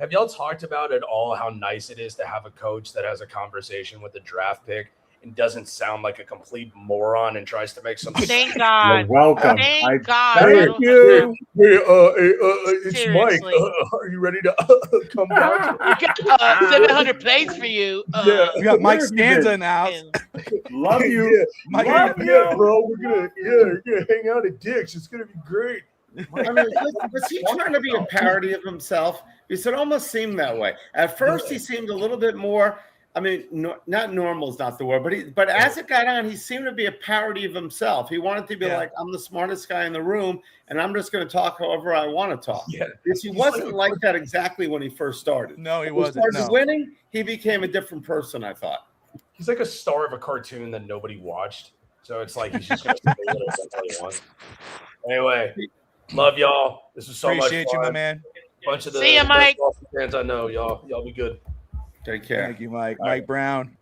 Have y'all talked about at all how nice it is to have a coach that has a conversation with the draft pick and doesn't sound like a complete moron and tries to make some Thank God. You're welcome. Thank God. Thank you. It's Seriously. Are you ready to come down? We got 700 plays for you. We got Mike Stanza in the house. Love you. Yeah, Mike, bro. We're gonna hang out at Dick's. It's gonna be great. I mean, was he trying to be a parody of himself? Because it almost seemed that way. At first, he seemed a little bit more. I mean, not normal is not the word, but as it got on, he seemed to be a parody of himself. He wanted to be like, I'm the smartest guy in the room, and I'm just going to talk however I want to talk. Yeah. Because he wasn't like that exactly when he first started. No, he As wasn't. far as winning, he became a different person, I thought. He's like a star of a cartoon that nobody watched. So it's like he's just going to say whatever he wants. Anyway, love y'all. This was so Appreciate much fun. you, my man. Bunch of the See ya, Mike. fans I know. Y'all be good. Take care. Thank you, Mike. Mike Brown.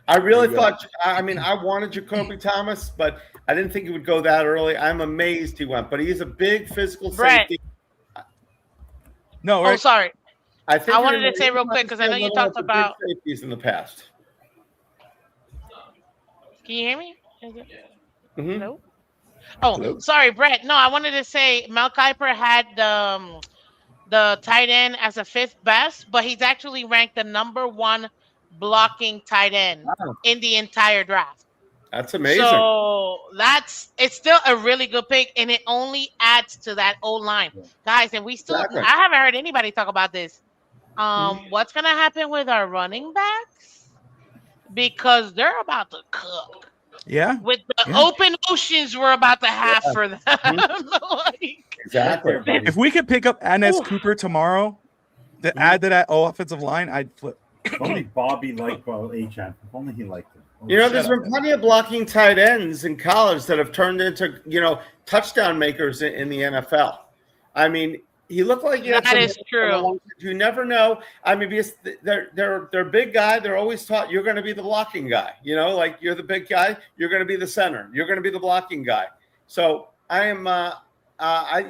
I really thought, I wanted Jacoby Thomas, but I didn't think he would go that early. I'm amazed he went, but he's a big physical Brett. safety. No, Oh, sorry. I wanted to say real quick because I know you talked about. Safeties in the past. Can you hear me? Is it? Mhm. No. Oh, sorry, Brett. No, I wanted to say Mel Kiper had the tight end as a 5th best, but he's actually ranked the #1 blocking tight end in the entire draft. That's amazing. So it's still a really good pick, and it only adds to that old line, guys. And we still, Exactly. I haven't heard anybody talk about this. What's gonna happen with our running backs? Because they're about to cook. Yeah. With the open oceans we're about to have for them. Exactly. If we could pick up Anez Cooper tomorrow to add to that offensive line, I'd flip. Only Bobby liked H.M. If only he liked him. There's been plenty of blocking tight ends in college that have turned into, touchdown makers in the NFL. I mean, he looked like that is true. You never know. I mean, because they're big guy. They're always taught you're going to be the blocking guy. Like you're the big guy. You're going to be the center. You're going to be the blocking guy. So I am.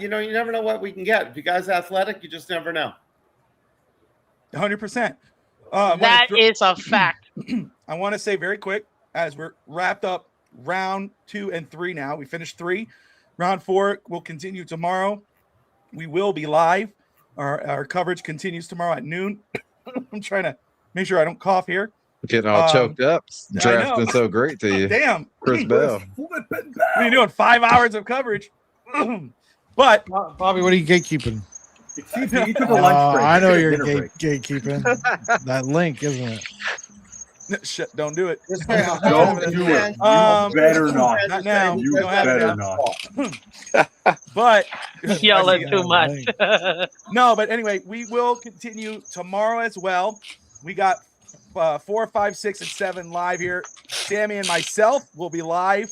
You never know what we can get. If you guys are athletic, you just never know. 100%. That is a fact. I want to say very quick as we're wrapped up round 2 and 3 now. We finished 3. Round 4 will continue tomorrow. We will be live. Our coverage continues tomorrow at noon. I'm trying to make sure I don't cough here. Getting all choked up. Draft's been so great to you. Damn. Chris Bell. What are you doing? 5 hours of coverage. But Bobby, what are you gatekeeping? You took a lunch break. I know You you're took a dinner break. gatekeeping. That link, isn't it? Shit, don't do it. Don't do it. You better not. Not now. You Don't have it better now. not. But Yelling too much. No, but anyway, we will continue tomorrow as well. We got 4, 5, 6, and 7 live here. Sammy and myself will be live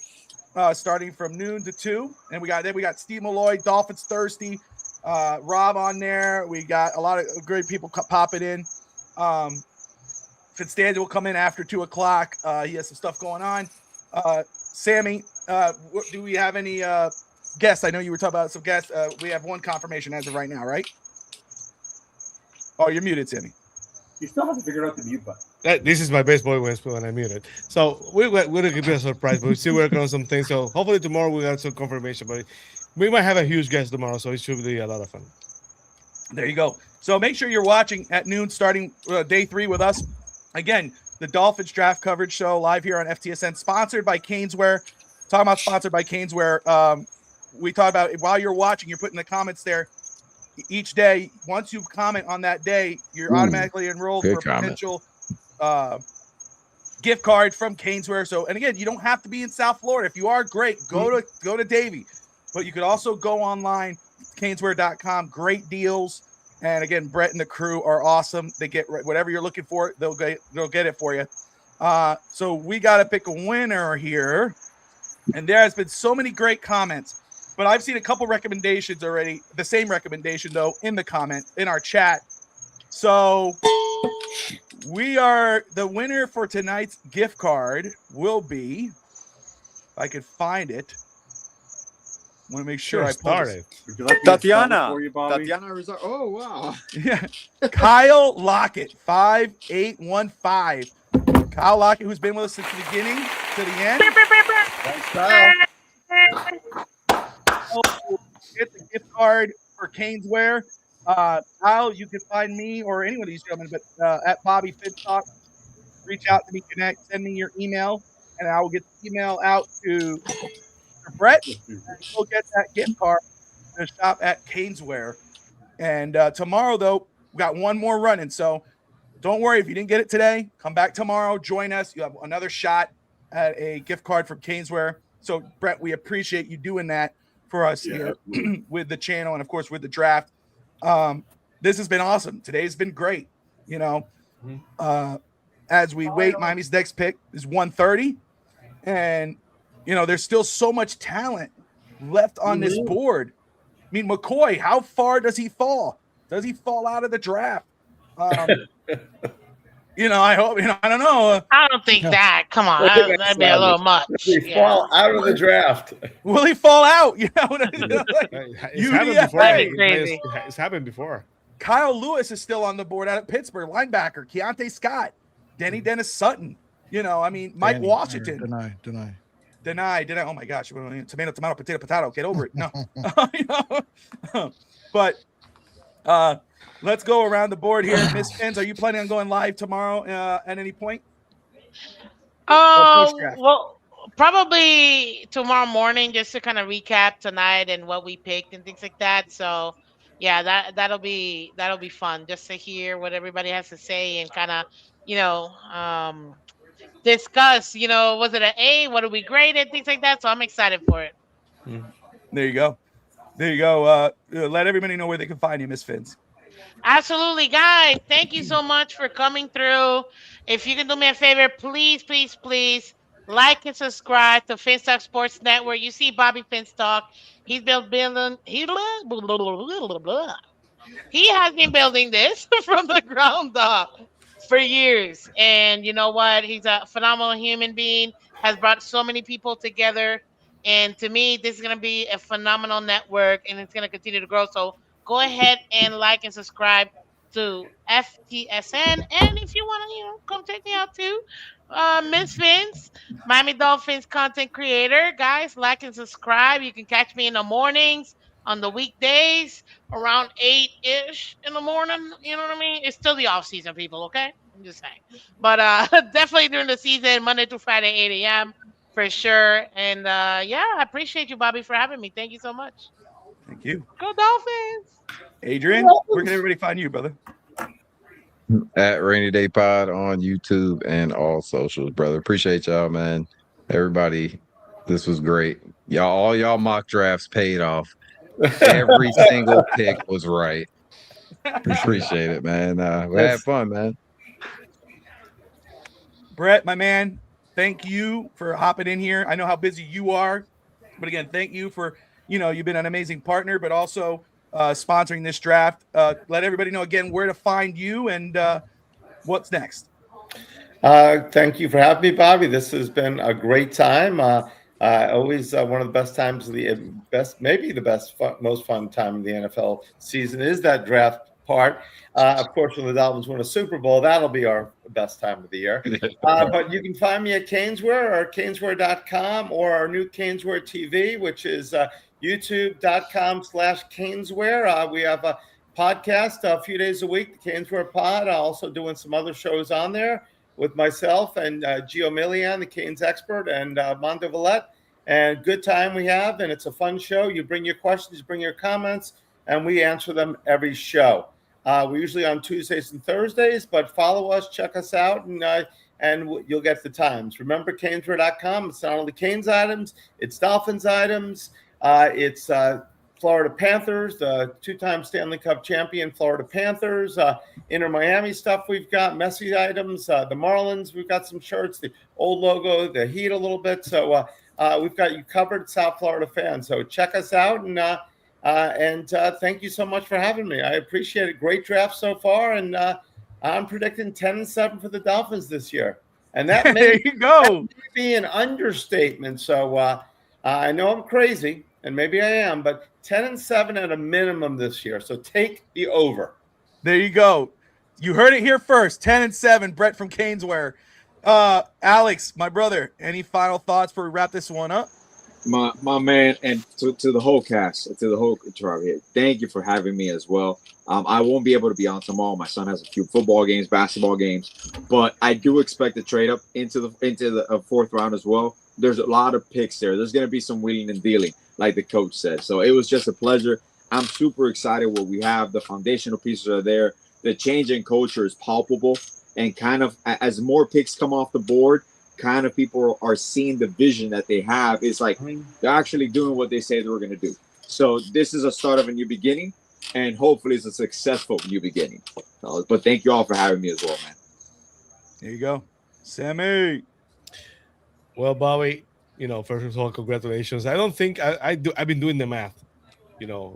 starting from noon to 2. And we got Steve Malloy, Dolphins Thirsty, Rob on there. We got a lot of great people popping in. Stanza will come in after 2 o'clock. He has some stuff going on. Sammy, do we have any guests? I know you were talking about some guests. We have one confirmation as of right now, right? Oh, you're muted, Sammy. You still haven't figured out the mute button. This is my best boy when I muted. So we're going to give you a surprise, but we're still working on some things. So hopefully tomorrow we got some confirmation. But we might have a huge guest tomorrow, so it should be a lot of fun. There you go. So make sure you're watching at noon, starting day 3 with us. Again, the Dolphins draft coverage show live here on FTSN, sponsored by Caneswear. Talking about sponsored by Caneswear. We talked about while you're watching, you're putting the comments there. Each day, once you comment on that day, you're automatically enrolled for a potential gift card from Caneswear. So, and again, you don't have to be in South Florida. If you are, great. Go to Davie. But you could also go online, Caneswear.com. Great deals. And again, Brett and the crew are awesome. They get whatever you're looking for, they'll get it for you. So we got to pick a winner here. And there has been so many great comments. But I've seen a couple recommendations already. The same recommendation, though, in our chat. So the winner for tonight's gift card will be, if I could find it. I want to make sure I started. Like Tatiana. Tatiana Rizzo. Oh, wow. Yeah. Kyle Lockett, 5815. Kyle Lockett, who's been with us since the beginning to the end. Thanks, Kyle. Get the gift card for Caneswear. Kyle, you can find me or any of these gentlemen, but at Bobby Fitstock. Reach out to me, connect, send me your email, and I will get the email out to Brett. Go get that gift card to shop at Caneswear. And tomorrow, though, we got one more running. So don't worry if you didn't get it today. Come back tomorrow. Join us. You have another shot at a gift card from Caneswear. So, Brett, we appreciate you doing that for us here with the channel and, of course, with the draft. This has been awesome. Today's been great. You know, as we wait, Miami's next pick is 130. And, you know, there's still so much talent left on this board. I mean, McCoy, how far does he fall? Does he fall out of the draft? You know, I hope, I don't know. I don't think that. Come on. That'd be a little much. He fall out of the draft. Will he fall out? You know, It's happened before. Kyle Lewis is still on the board out of Pittsburgh. Linebacker, Keontae Scott, Dennis Sutton. You know, I mean, Mike Washington. Deny. Oh my gosh. Tomato, potato. Get over it. No. But let's go around the board here. Miss Fins, are you planning on going live tomorrow at any point? Well, probably tomorrow morning, just to kind of recap tonight and what we picked and things like that. So yeah, that'll be fun just to hear what everybody has to say and kind of, discuss, was it an A? What do we grade it? Things like that. So I'm excited for it. There you go. Let everybody know where they can find you, Miss Fins. Absolutely, guys. Thank you so much for coming through. If you can do me a favor, please like and subscribe to Finstock Sports Network. You see Bobby Finstock. He has been building this from the ground up for years. And you know what? He's a phenomenal human being, has brought so many people together. And to me, this is going to be a phenomenal network, and it's going to continue to grow. So go ahead and like and subscribe to FTSN. And if you want to, come check me out too. Miss Fins, Miami Dolphins content creator. Guys, like and subscribe. You can catch me in the mornings, on the weekdays, around 8-ish in the morning. You know what I mean? It's still the off season, people, okay? I'm just saying. But definitely during the season, Monday through Friday, 8 a.m. for sure. And I appreciate you, Bobby, for having me. Thank you so much. Thank you. Go Dolphins. Adrian, where can everybody find you, brother? At Rainy Day Pod on YouTube and all socials, brother. Appreciate y'all, man. Everybody, this was great. All y'all mock drafts paid off. Every single pick was right. Appreciate it, man. We had fun, man. Brett, my man, thank you for hopping in here. I know how busy you are, but again, thank you for, you've been an amazing partner, but also sponsoring this draft. Let everybody know again where to find you and what's next. Thank you for having me, Bobby. This has been a great time. Always one of the best times, maybe the best, most fun time of the NFL season is that draft part. Of course, when the Dolphins win a Super Bowl, that'll be our best time of the year. But you can find me at Caneswear or Caneswear.com or our new Caneswear TV, which is youtube.com/Caneswear. We have a podcast a few days a week, the Caneswear Pod. Also doing some other shows on there with myself and Gio Milian, the Canes expert, and Mondo Vallette. And good time we have, and it's a fun show. You bring your questions, bring your comments, and we answer them every show. We're usually on Tuesdays and Thursdays, but follow us, check us out, and you'll get the times. Remember, Caneswear.com. It's not only Canes items, it's Dolphins items. It's Florida Panthers, the two-time Stanley Cup champion Florida Panthers. Inter Miami stuff we've got, Messi items. The Marlins, we've got some shirts, the old logo, the Heat a little bit. So we've got you covered, South Florida fans. So check us out, and thank you so much for having me. I appreciate it. Great draft so far, and I'm predicting 10-7 for the Dolphins this year. And that may, that may be an understatement. So I know I'm crazy, and maybe I am, but 10-7 at a minimum this year. So take the over. There you go. You heard it here first. 10-7. Brett from Caneswear. Alex, my brother, any final thoughts before we wrap this one up? My man, and to the whole cast, to the whole tribe here, thank you for having me as well. I won't be able to be on tomorrow. My son has a few football games, basketball games, but I do expect to trade up into the fourth round as well. There's a lot of picks there. There's going to be some wheeling and dealing, like the coach said. So it was just a pleasure. I'm super excited what we have. The foundational pieces are there. The change in culture is palpable, and kind of as more picks come off the board, kind of people are seeing the vision that they have. It's like they're actually doing what they say they were going to do. So this is a start of a new beginning, and hopefully it's a successful new beginning. But thank you all for having me as well, man. There you go. Sammy. Well, Bobby, first of all, congratulations. I don't think I've been doing the math,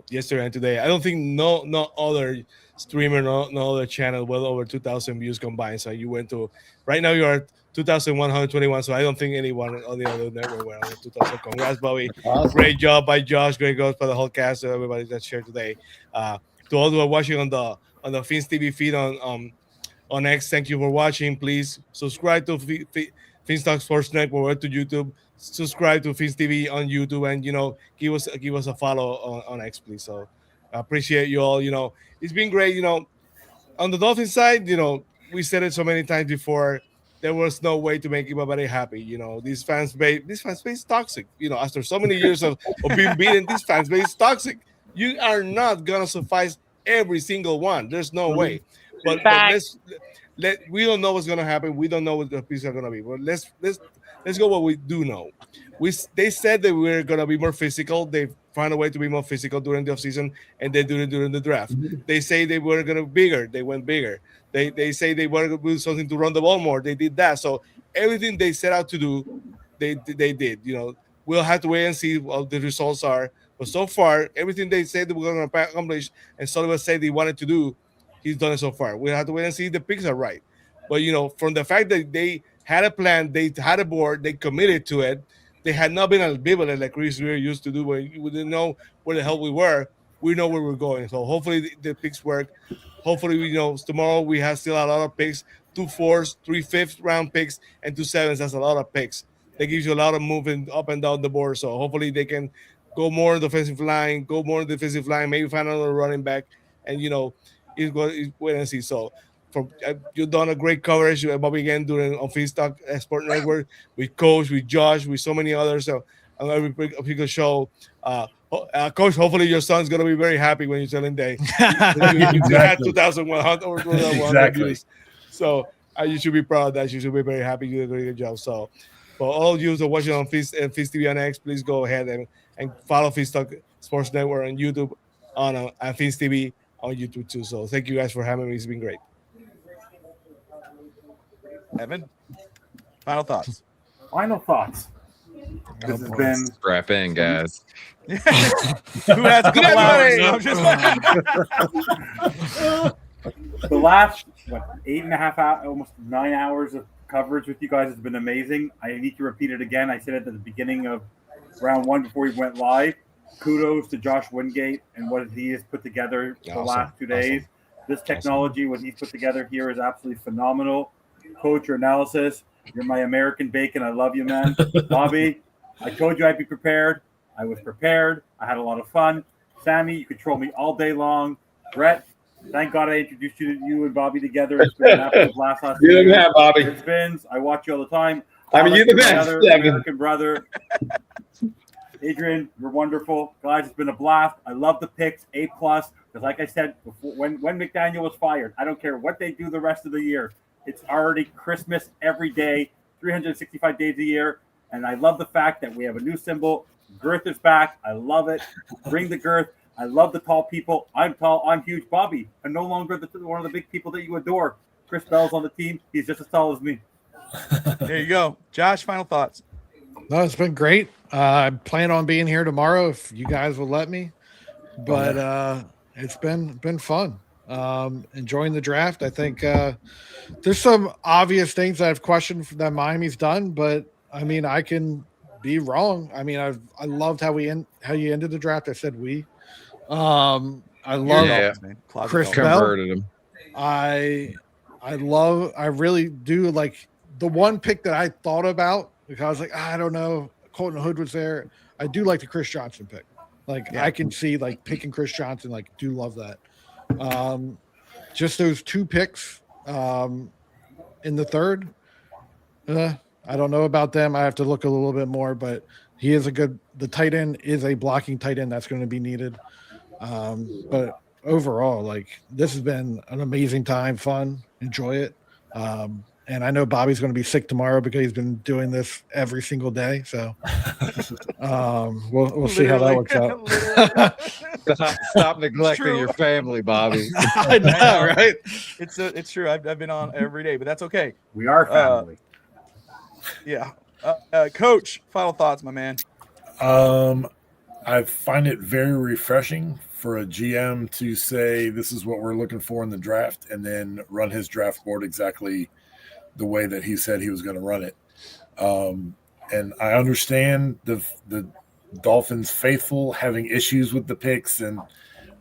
yesterday and today. I don't think no other streamer, no other channel, well over 2,000 views combined. So you went to, right now you're at 2,121. So I don't think anyone on the other network were on 2,000. Congrats, Bobby. Awesome. Great job by Josh. Great job by the whole cast. Everybody that shared today. To all who are watching on the Fins TV feed on X, thank you for watching. Please subscribe to Fins Talk Sports Network to YouTube. Subscribe to Fins TV on YouTube, and give us a follow on X, please. So I appreciate you all. It's been great. On the Dolphins side, we said it so many times before. There was no way to make everybody happy. This fans base is toxic. After so many years of being beaten, this fans base is toxic. You are not gonna suffice every single one. There's no way. But we don't know what's gonna happen. We don't know what the pieces are gonna be. But let's go what we do know. They said that we're gonna be more physical. They found a way to be more physical during the offseason, and they did it during the draft. They say they were gonna be bigger. They went bigger. They say they were gonna do something to run the ball more. They did that. So everything they set out to do, they did. We'll have to wait and see what the results are. But so far, everything they said they were going to accomplish, and Sullivan said they wanted to do, he's done it so far. We'll have to wait and see if the picks are right. But from the fact that they had a plan, they had a board, they committed to it. They had not been ambivalent like Chris Greer used to do, where we didn't know where the hell we were. We know where we're going. So hopefully the picks work. Hopefully, tomorrow we have still a lot of picks, 2 4s, 3 5th round picks, and 2 7s. That's a lot of picks. That gives you a lot of moving up and down the board. So hopefully they can go more in the defensive line, maybe find another running back, and it's wait and see. So you've done a great coverage, Bobby, again on Feedstock Sport Network with Coach, with Josh, with so many others. So on every show, Coach, hopefully your son's gonna be very happy when you tell him they had 2,100 or 2,100 Exactly. views. So you should be proud of that. You should be very happy. You did a very good job. So for all you who are watching on Fist and Fist TV on X, please go ahead and follow Fist Talk Sports Network on YouTube and Fist TV on YouTube too. So thank you guys for having me. It's been great. Evan, final thoughts. Final thoughts. This has been Strap in, guys. Who has a couple hours? I'm just the last 8.5 hours, almost 9 hours of coverage with you guys has been amazing. I need to repeat it again. I said it at the beginning of round 1 before we went live. Kudos to Josh Wingate and what he has put together the last 2 days. This technology, what he's put together here, is absolutely phenomenal. Coach, your analysis. You're my American bacon. I love you, man. Bobby, I told you I'd be prepared. I was prepared. I had a lot of fun. Sammy, you could troll me all day long. Brett, thank God I introduced you and Bobby together. It's been an absolute blast last You're the year. man, Bobby. It spins. I watch you all the time. I mean, you're the best, Other Evan. American brother. Adrian, you're wonderful. Guys, it's been a blast. I love the picks, A+. Because like I said, before, when McDaniel was fired, I don't care what they do the rest of the year. It's already Christmas every day, 365 days a year. And I love the fact that we have a new symbol. Girth is back. I love it. Bring the girth. I love the tall people. I'm tall. I'm huge. Bobby, I'm no longer one of the big people that you adore. Chris Bell's on the team. He's just as tall as me. There you go. Josh, final thoughts. No, it's been great. I plan on being here tomorrow if you guys will let me. But it's been fun. Enjoying the draft. I think there's some obvious things that I've questioned that Miami's done, but I mean I can be wrong. I mean I loved how you ended the draft. I said we. I love Chris Bell. Him. I really do like the one pick that I thought about because I was like, I don't know. Colton Hood was there. I do like the Chris Johnson pick. Like I can see like picking Chris Johnson, like do love that. Just those 2 picks in the third. I don't know about them. I have to look a little bit more, but he is the tight end is a blocking tight end that's going to be needed. But overall, like this has been an amazing time, fun, enjoy it. And I know Bobby's going to be sick tomorrow because he's been doing this every single day. So we'll see how that works out. Stop neglecting your family, Bobby. I know, right? It's true. I've been on every day, but that's okay. We are family. Yeah. Coach, final thoughts, my man. I find it very refreshing for a GM to say this is what we're looking for in the draft and then run his draft board exactly the way that he said he was going to run it. And I understand the Dolphins faithful having issues with the picks and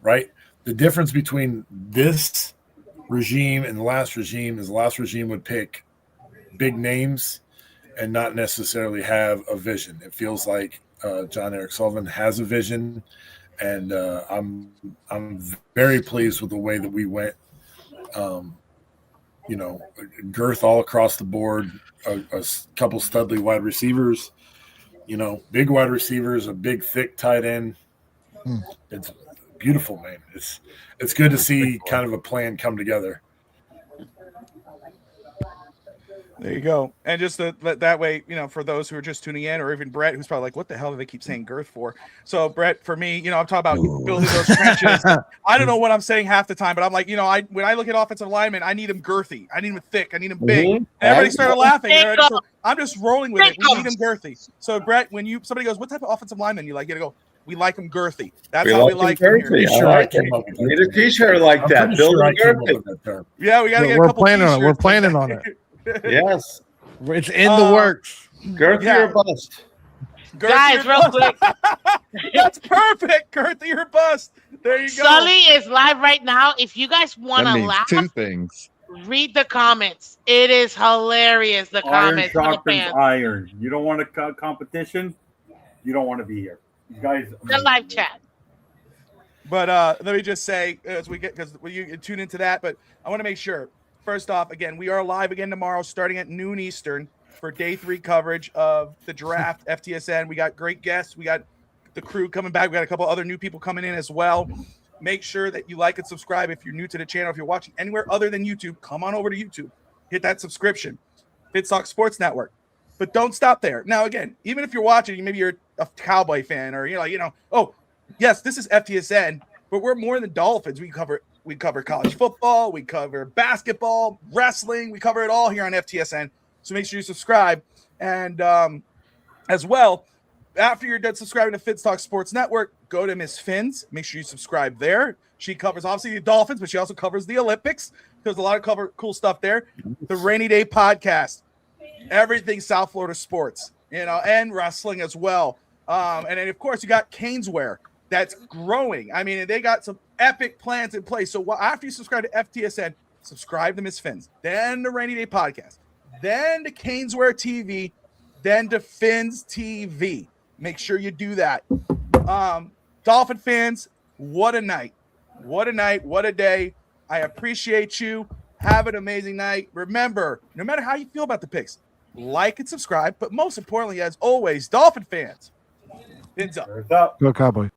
right. The difference between this regime and the last regime is the last regime would pick big names and not necessarily have a vision. It feels like John Eric Sullivan has a vision, and I'm very pleased with the way that we went. Girth all across the board, a couple studly wide receivers, big wide receivers, a big thick tight end. It's beautiful, man. It's good to see kind of a plan come together. There you go. And just that way, for those who are just tuning in, or even Brett, who's probably like, what the hell do they keep saying girth for? So Brett, for me, I'm talking about building those trenches. I don't know what I'm saying half the time, but I'm like, when I look at offensive linemen, I need them girthy. I need them thick. I need them big. And everybody started laughing. So I'm just rolling with it. We need them girthy. So Brett, when somebody goes, what type of offensive lineman you like? You gotta go, we like them girthy. That's how we like them here. Need a t-shirt like that. Build them girthy. Yeah, we gotta get a We're couple planning on it. t-shirts We're planning on it. Yes. It's in the works. Girthy or bust. Guys, real quick. That's perfect. Girthy or bust. There you go. Sully is live right now. If you guys want to laugh, 2 things. read the comments. It is hilarious. The comments. Iron from the sharpens fans. iron. You don't want a competition. You don't want to be here. You guys. The live chat. But let me just say, as we get, because you tune into that, but I want to make sure. First off, again, we are live again tomorrow, starting at noon Eastern for day 3 coverage of the draft. FTSN. We got great guests. We got the crew coming back. We got a couple other new people coming in as well. Make sure that you like and subscribe if you're new to the channel. If you're watching anywhere other than YouTube, come on over to YouTube. Hit that subscription. Ftsn Sports Network. But don't stop there. Now, again, even if you're watching, maybe you're a Cowboy fan or oh, yes, this is FTSN, but we're more than Dolphins. We cover college football, we cover basketball, wrestling, we cover it all here on FTSN. So make sure you subscribe. And as well, after you're done subscribing to Ftsn Sports Network, go to Miss Finn's. Make sure you subscribe there. She covers obviously the Dolphins, but she also covers the Olympics. There's a lot of cool stuff there. The Rainy Day Podcast, everything South Florida sports, and wrestling as well. And then of course you got Caneswear that's growing. I mean, they got some epic plans in place. So after you subscribe to FTSN, subscribe to Miss Finn's, then the Rainy Day Podcast, then to Caneswear TV, then to Fins TV. Make sure you do that. Dolphin fans, what a night. What a night. What a day. I appreciate you. Have an amazing night. Remember, no matter how you feel about the picks, like and subscribe. But most importantly, as always, Dolphin fans, fins up. Go Cowboys.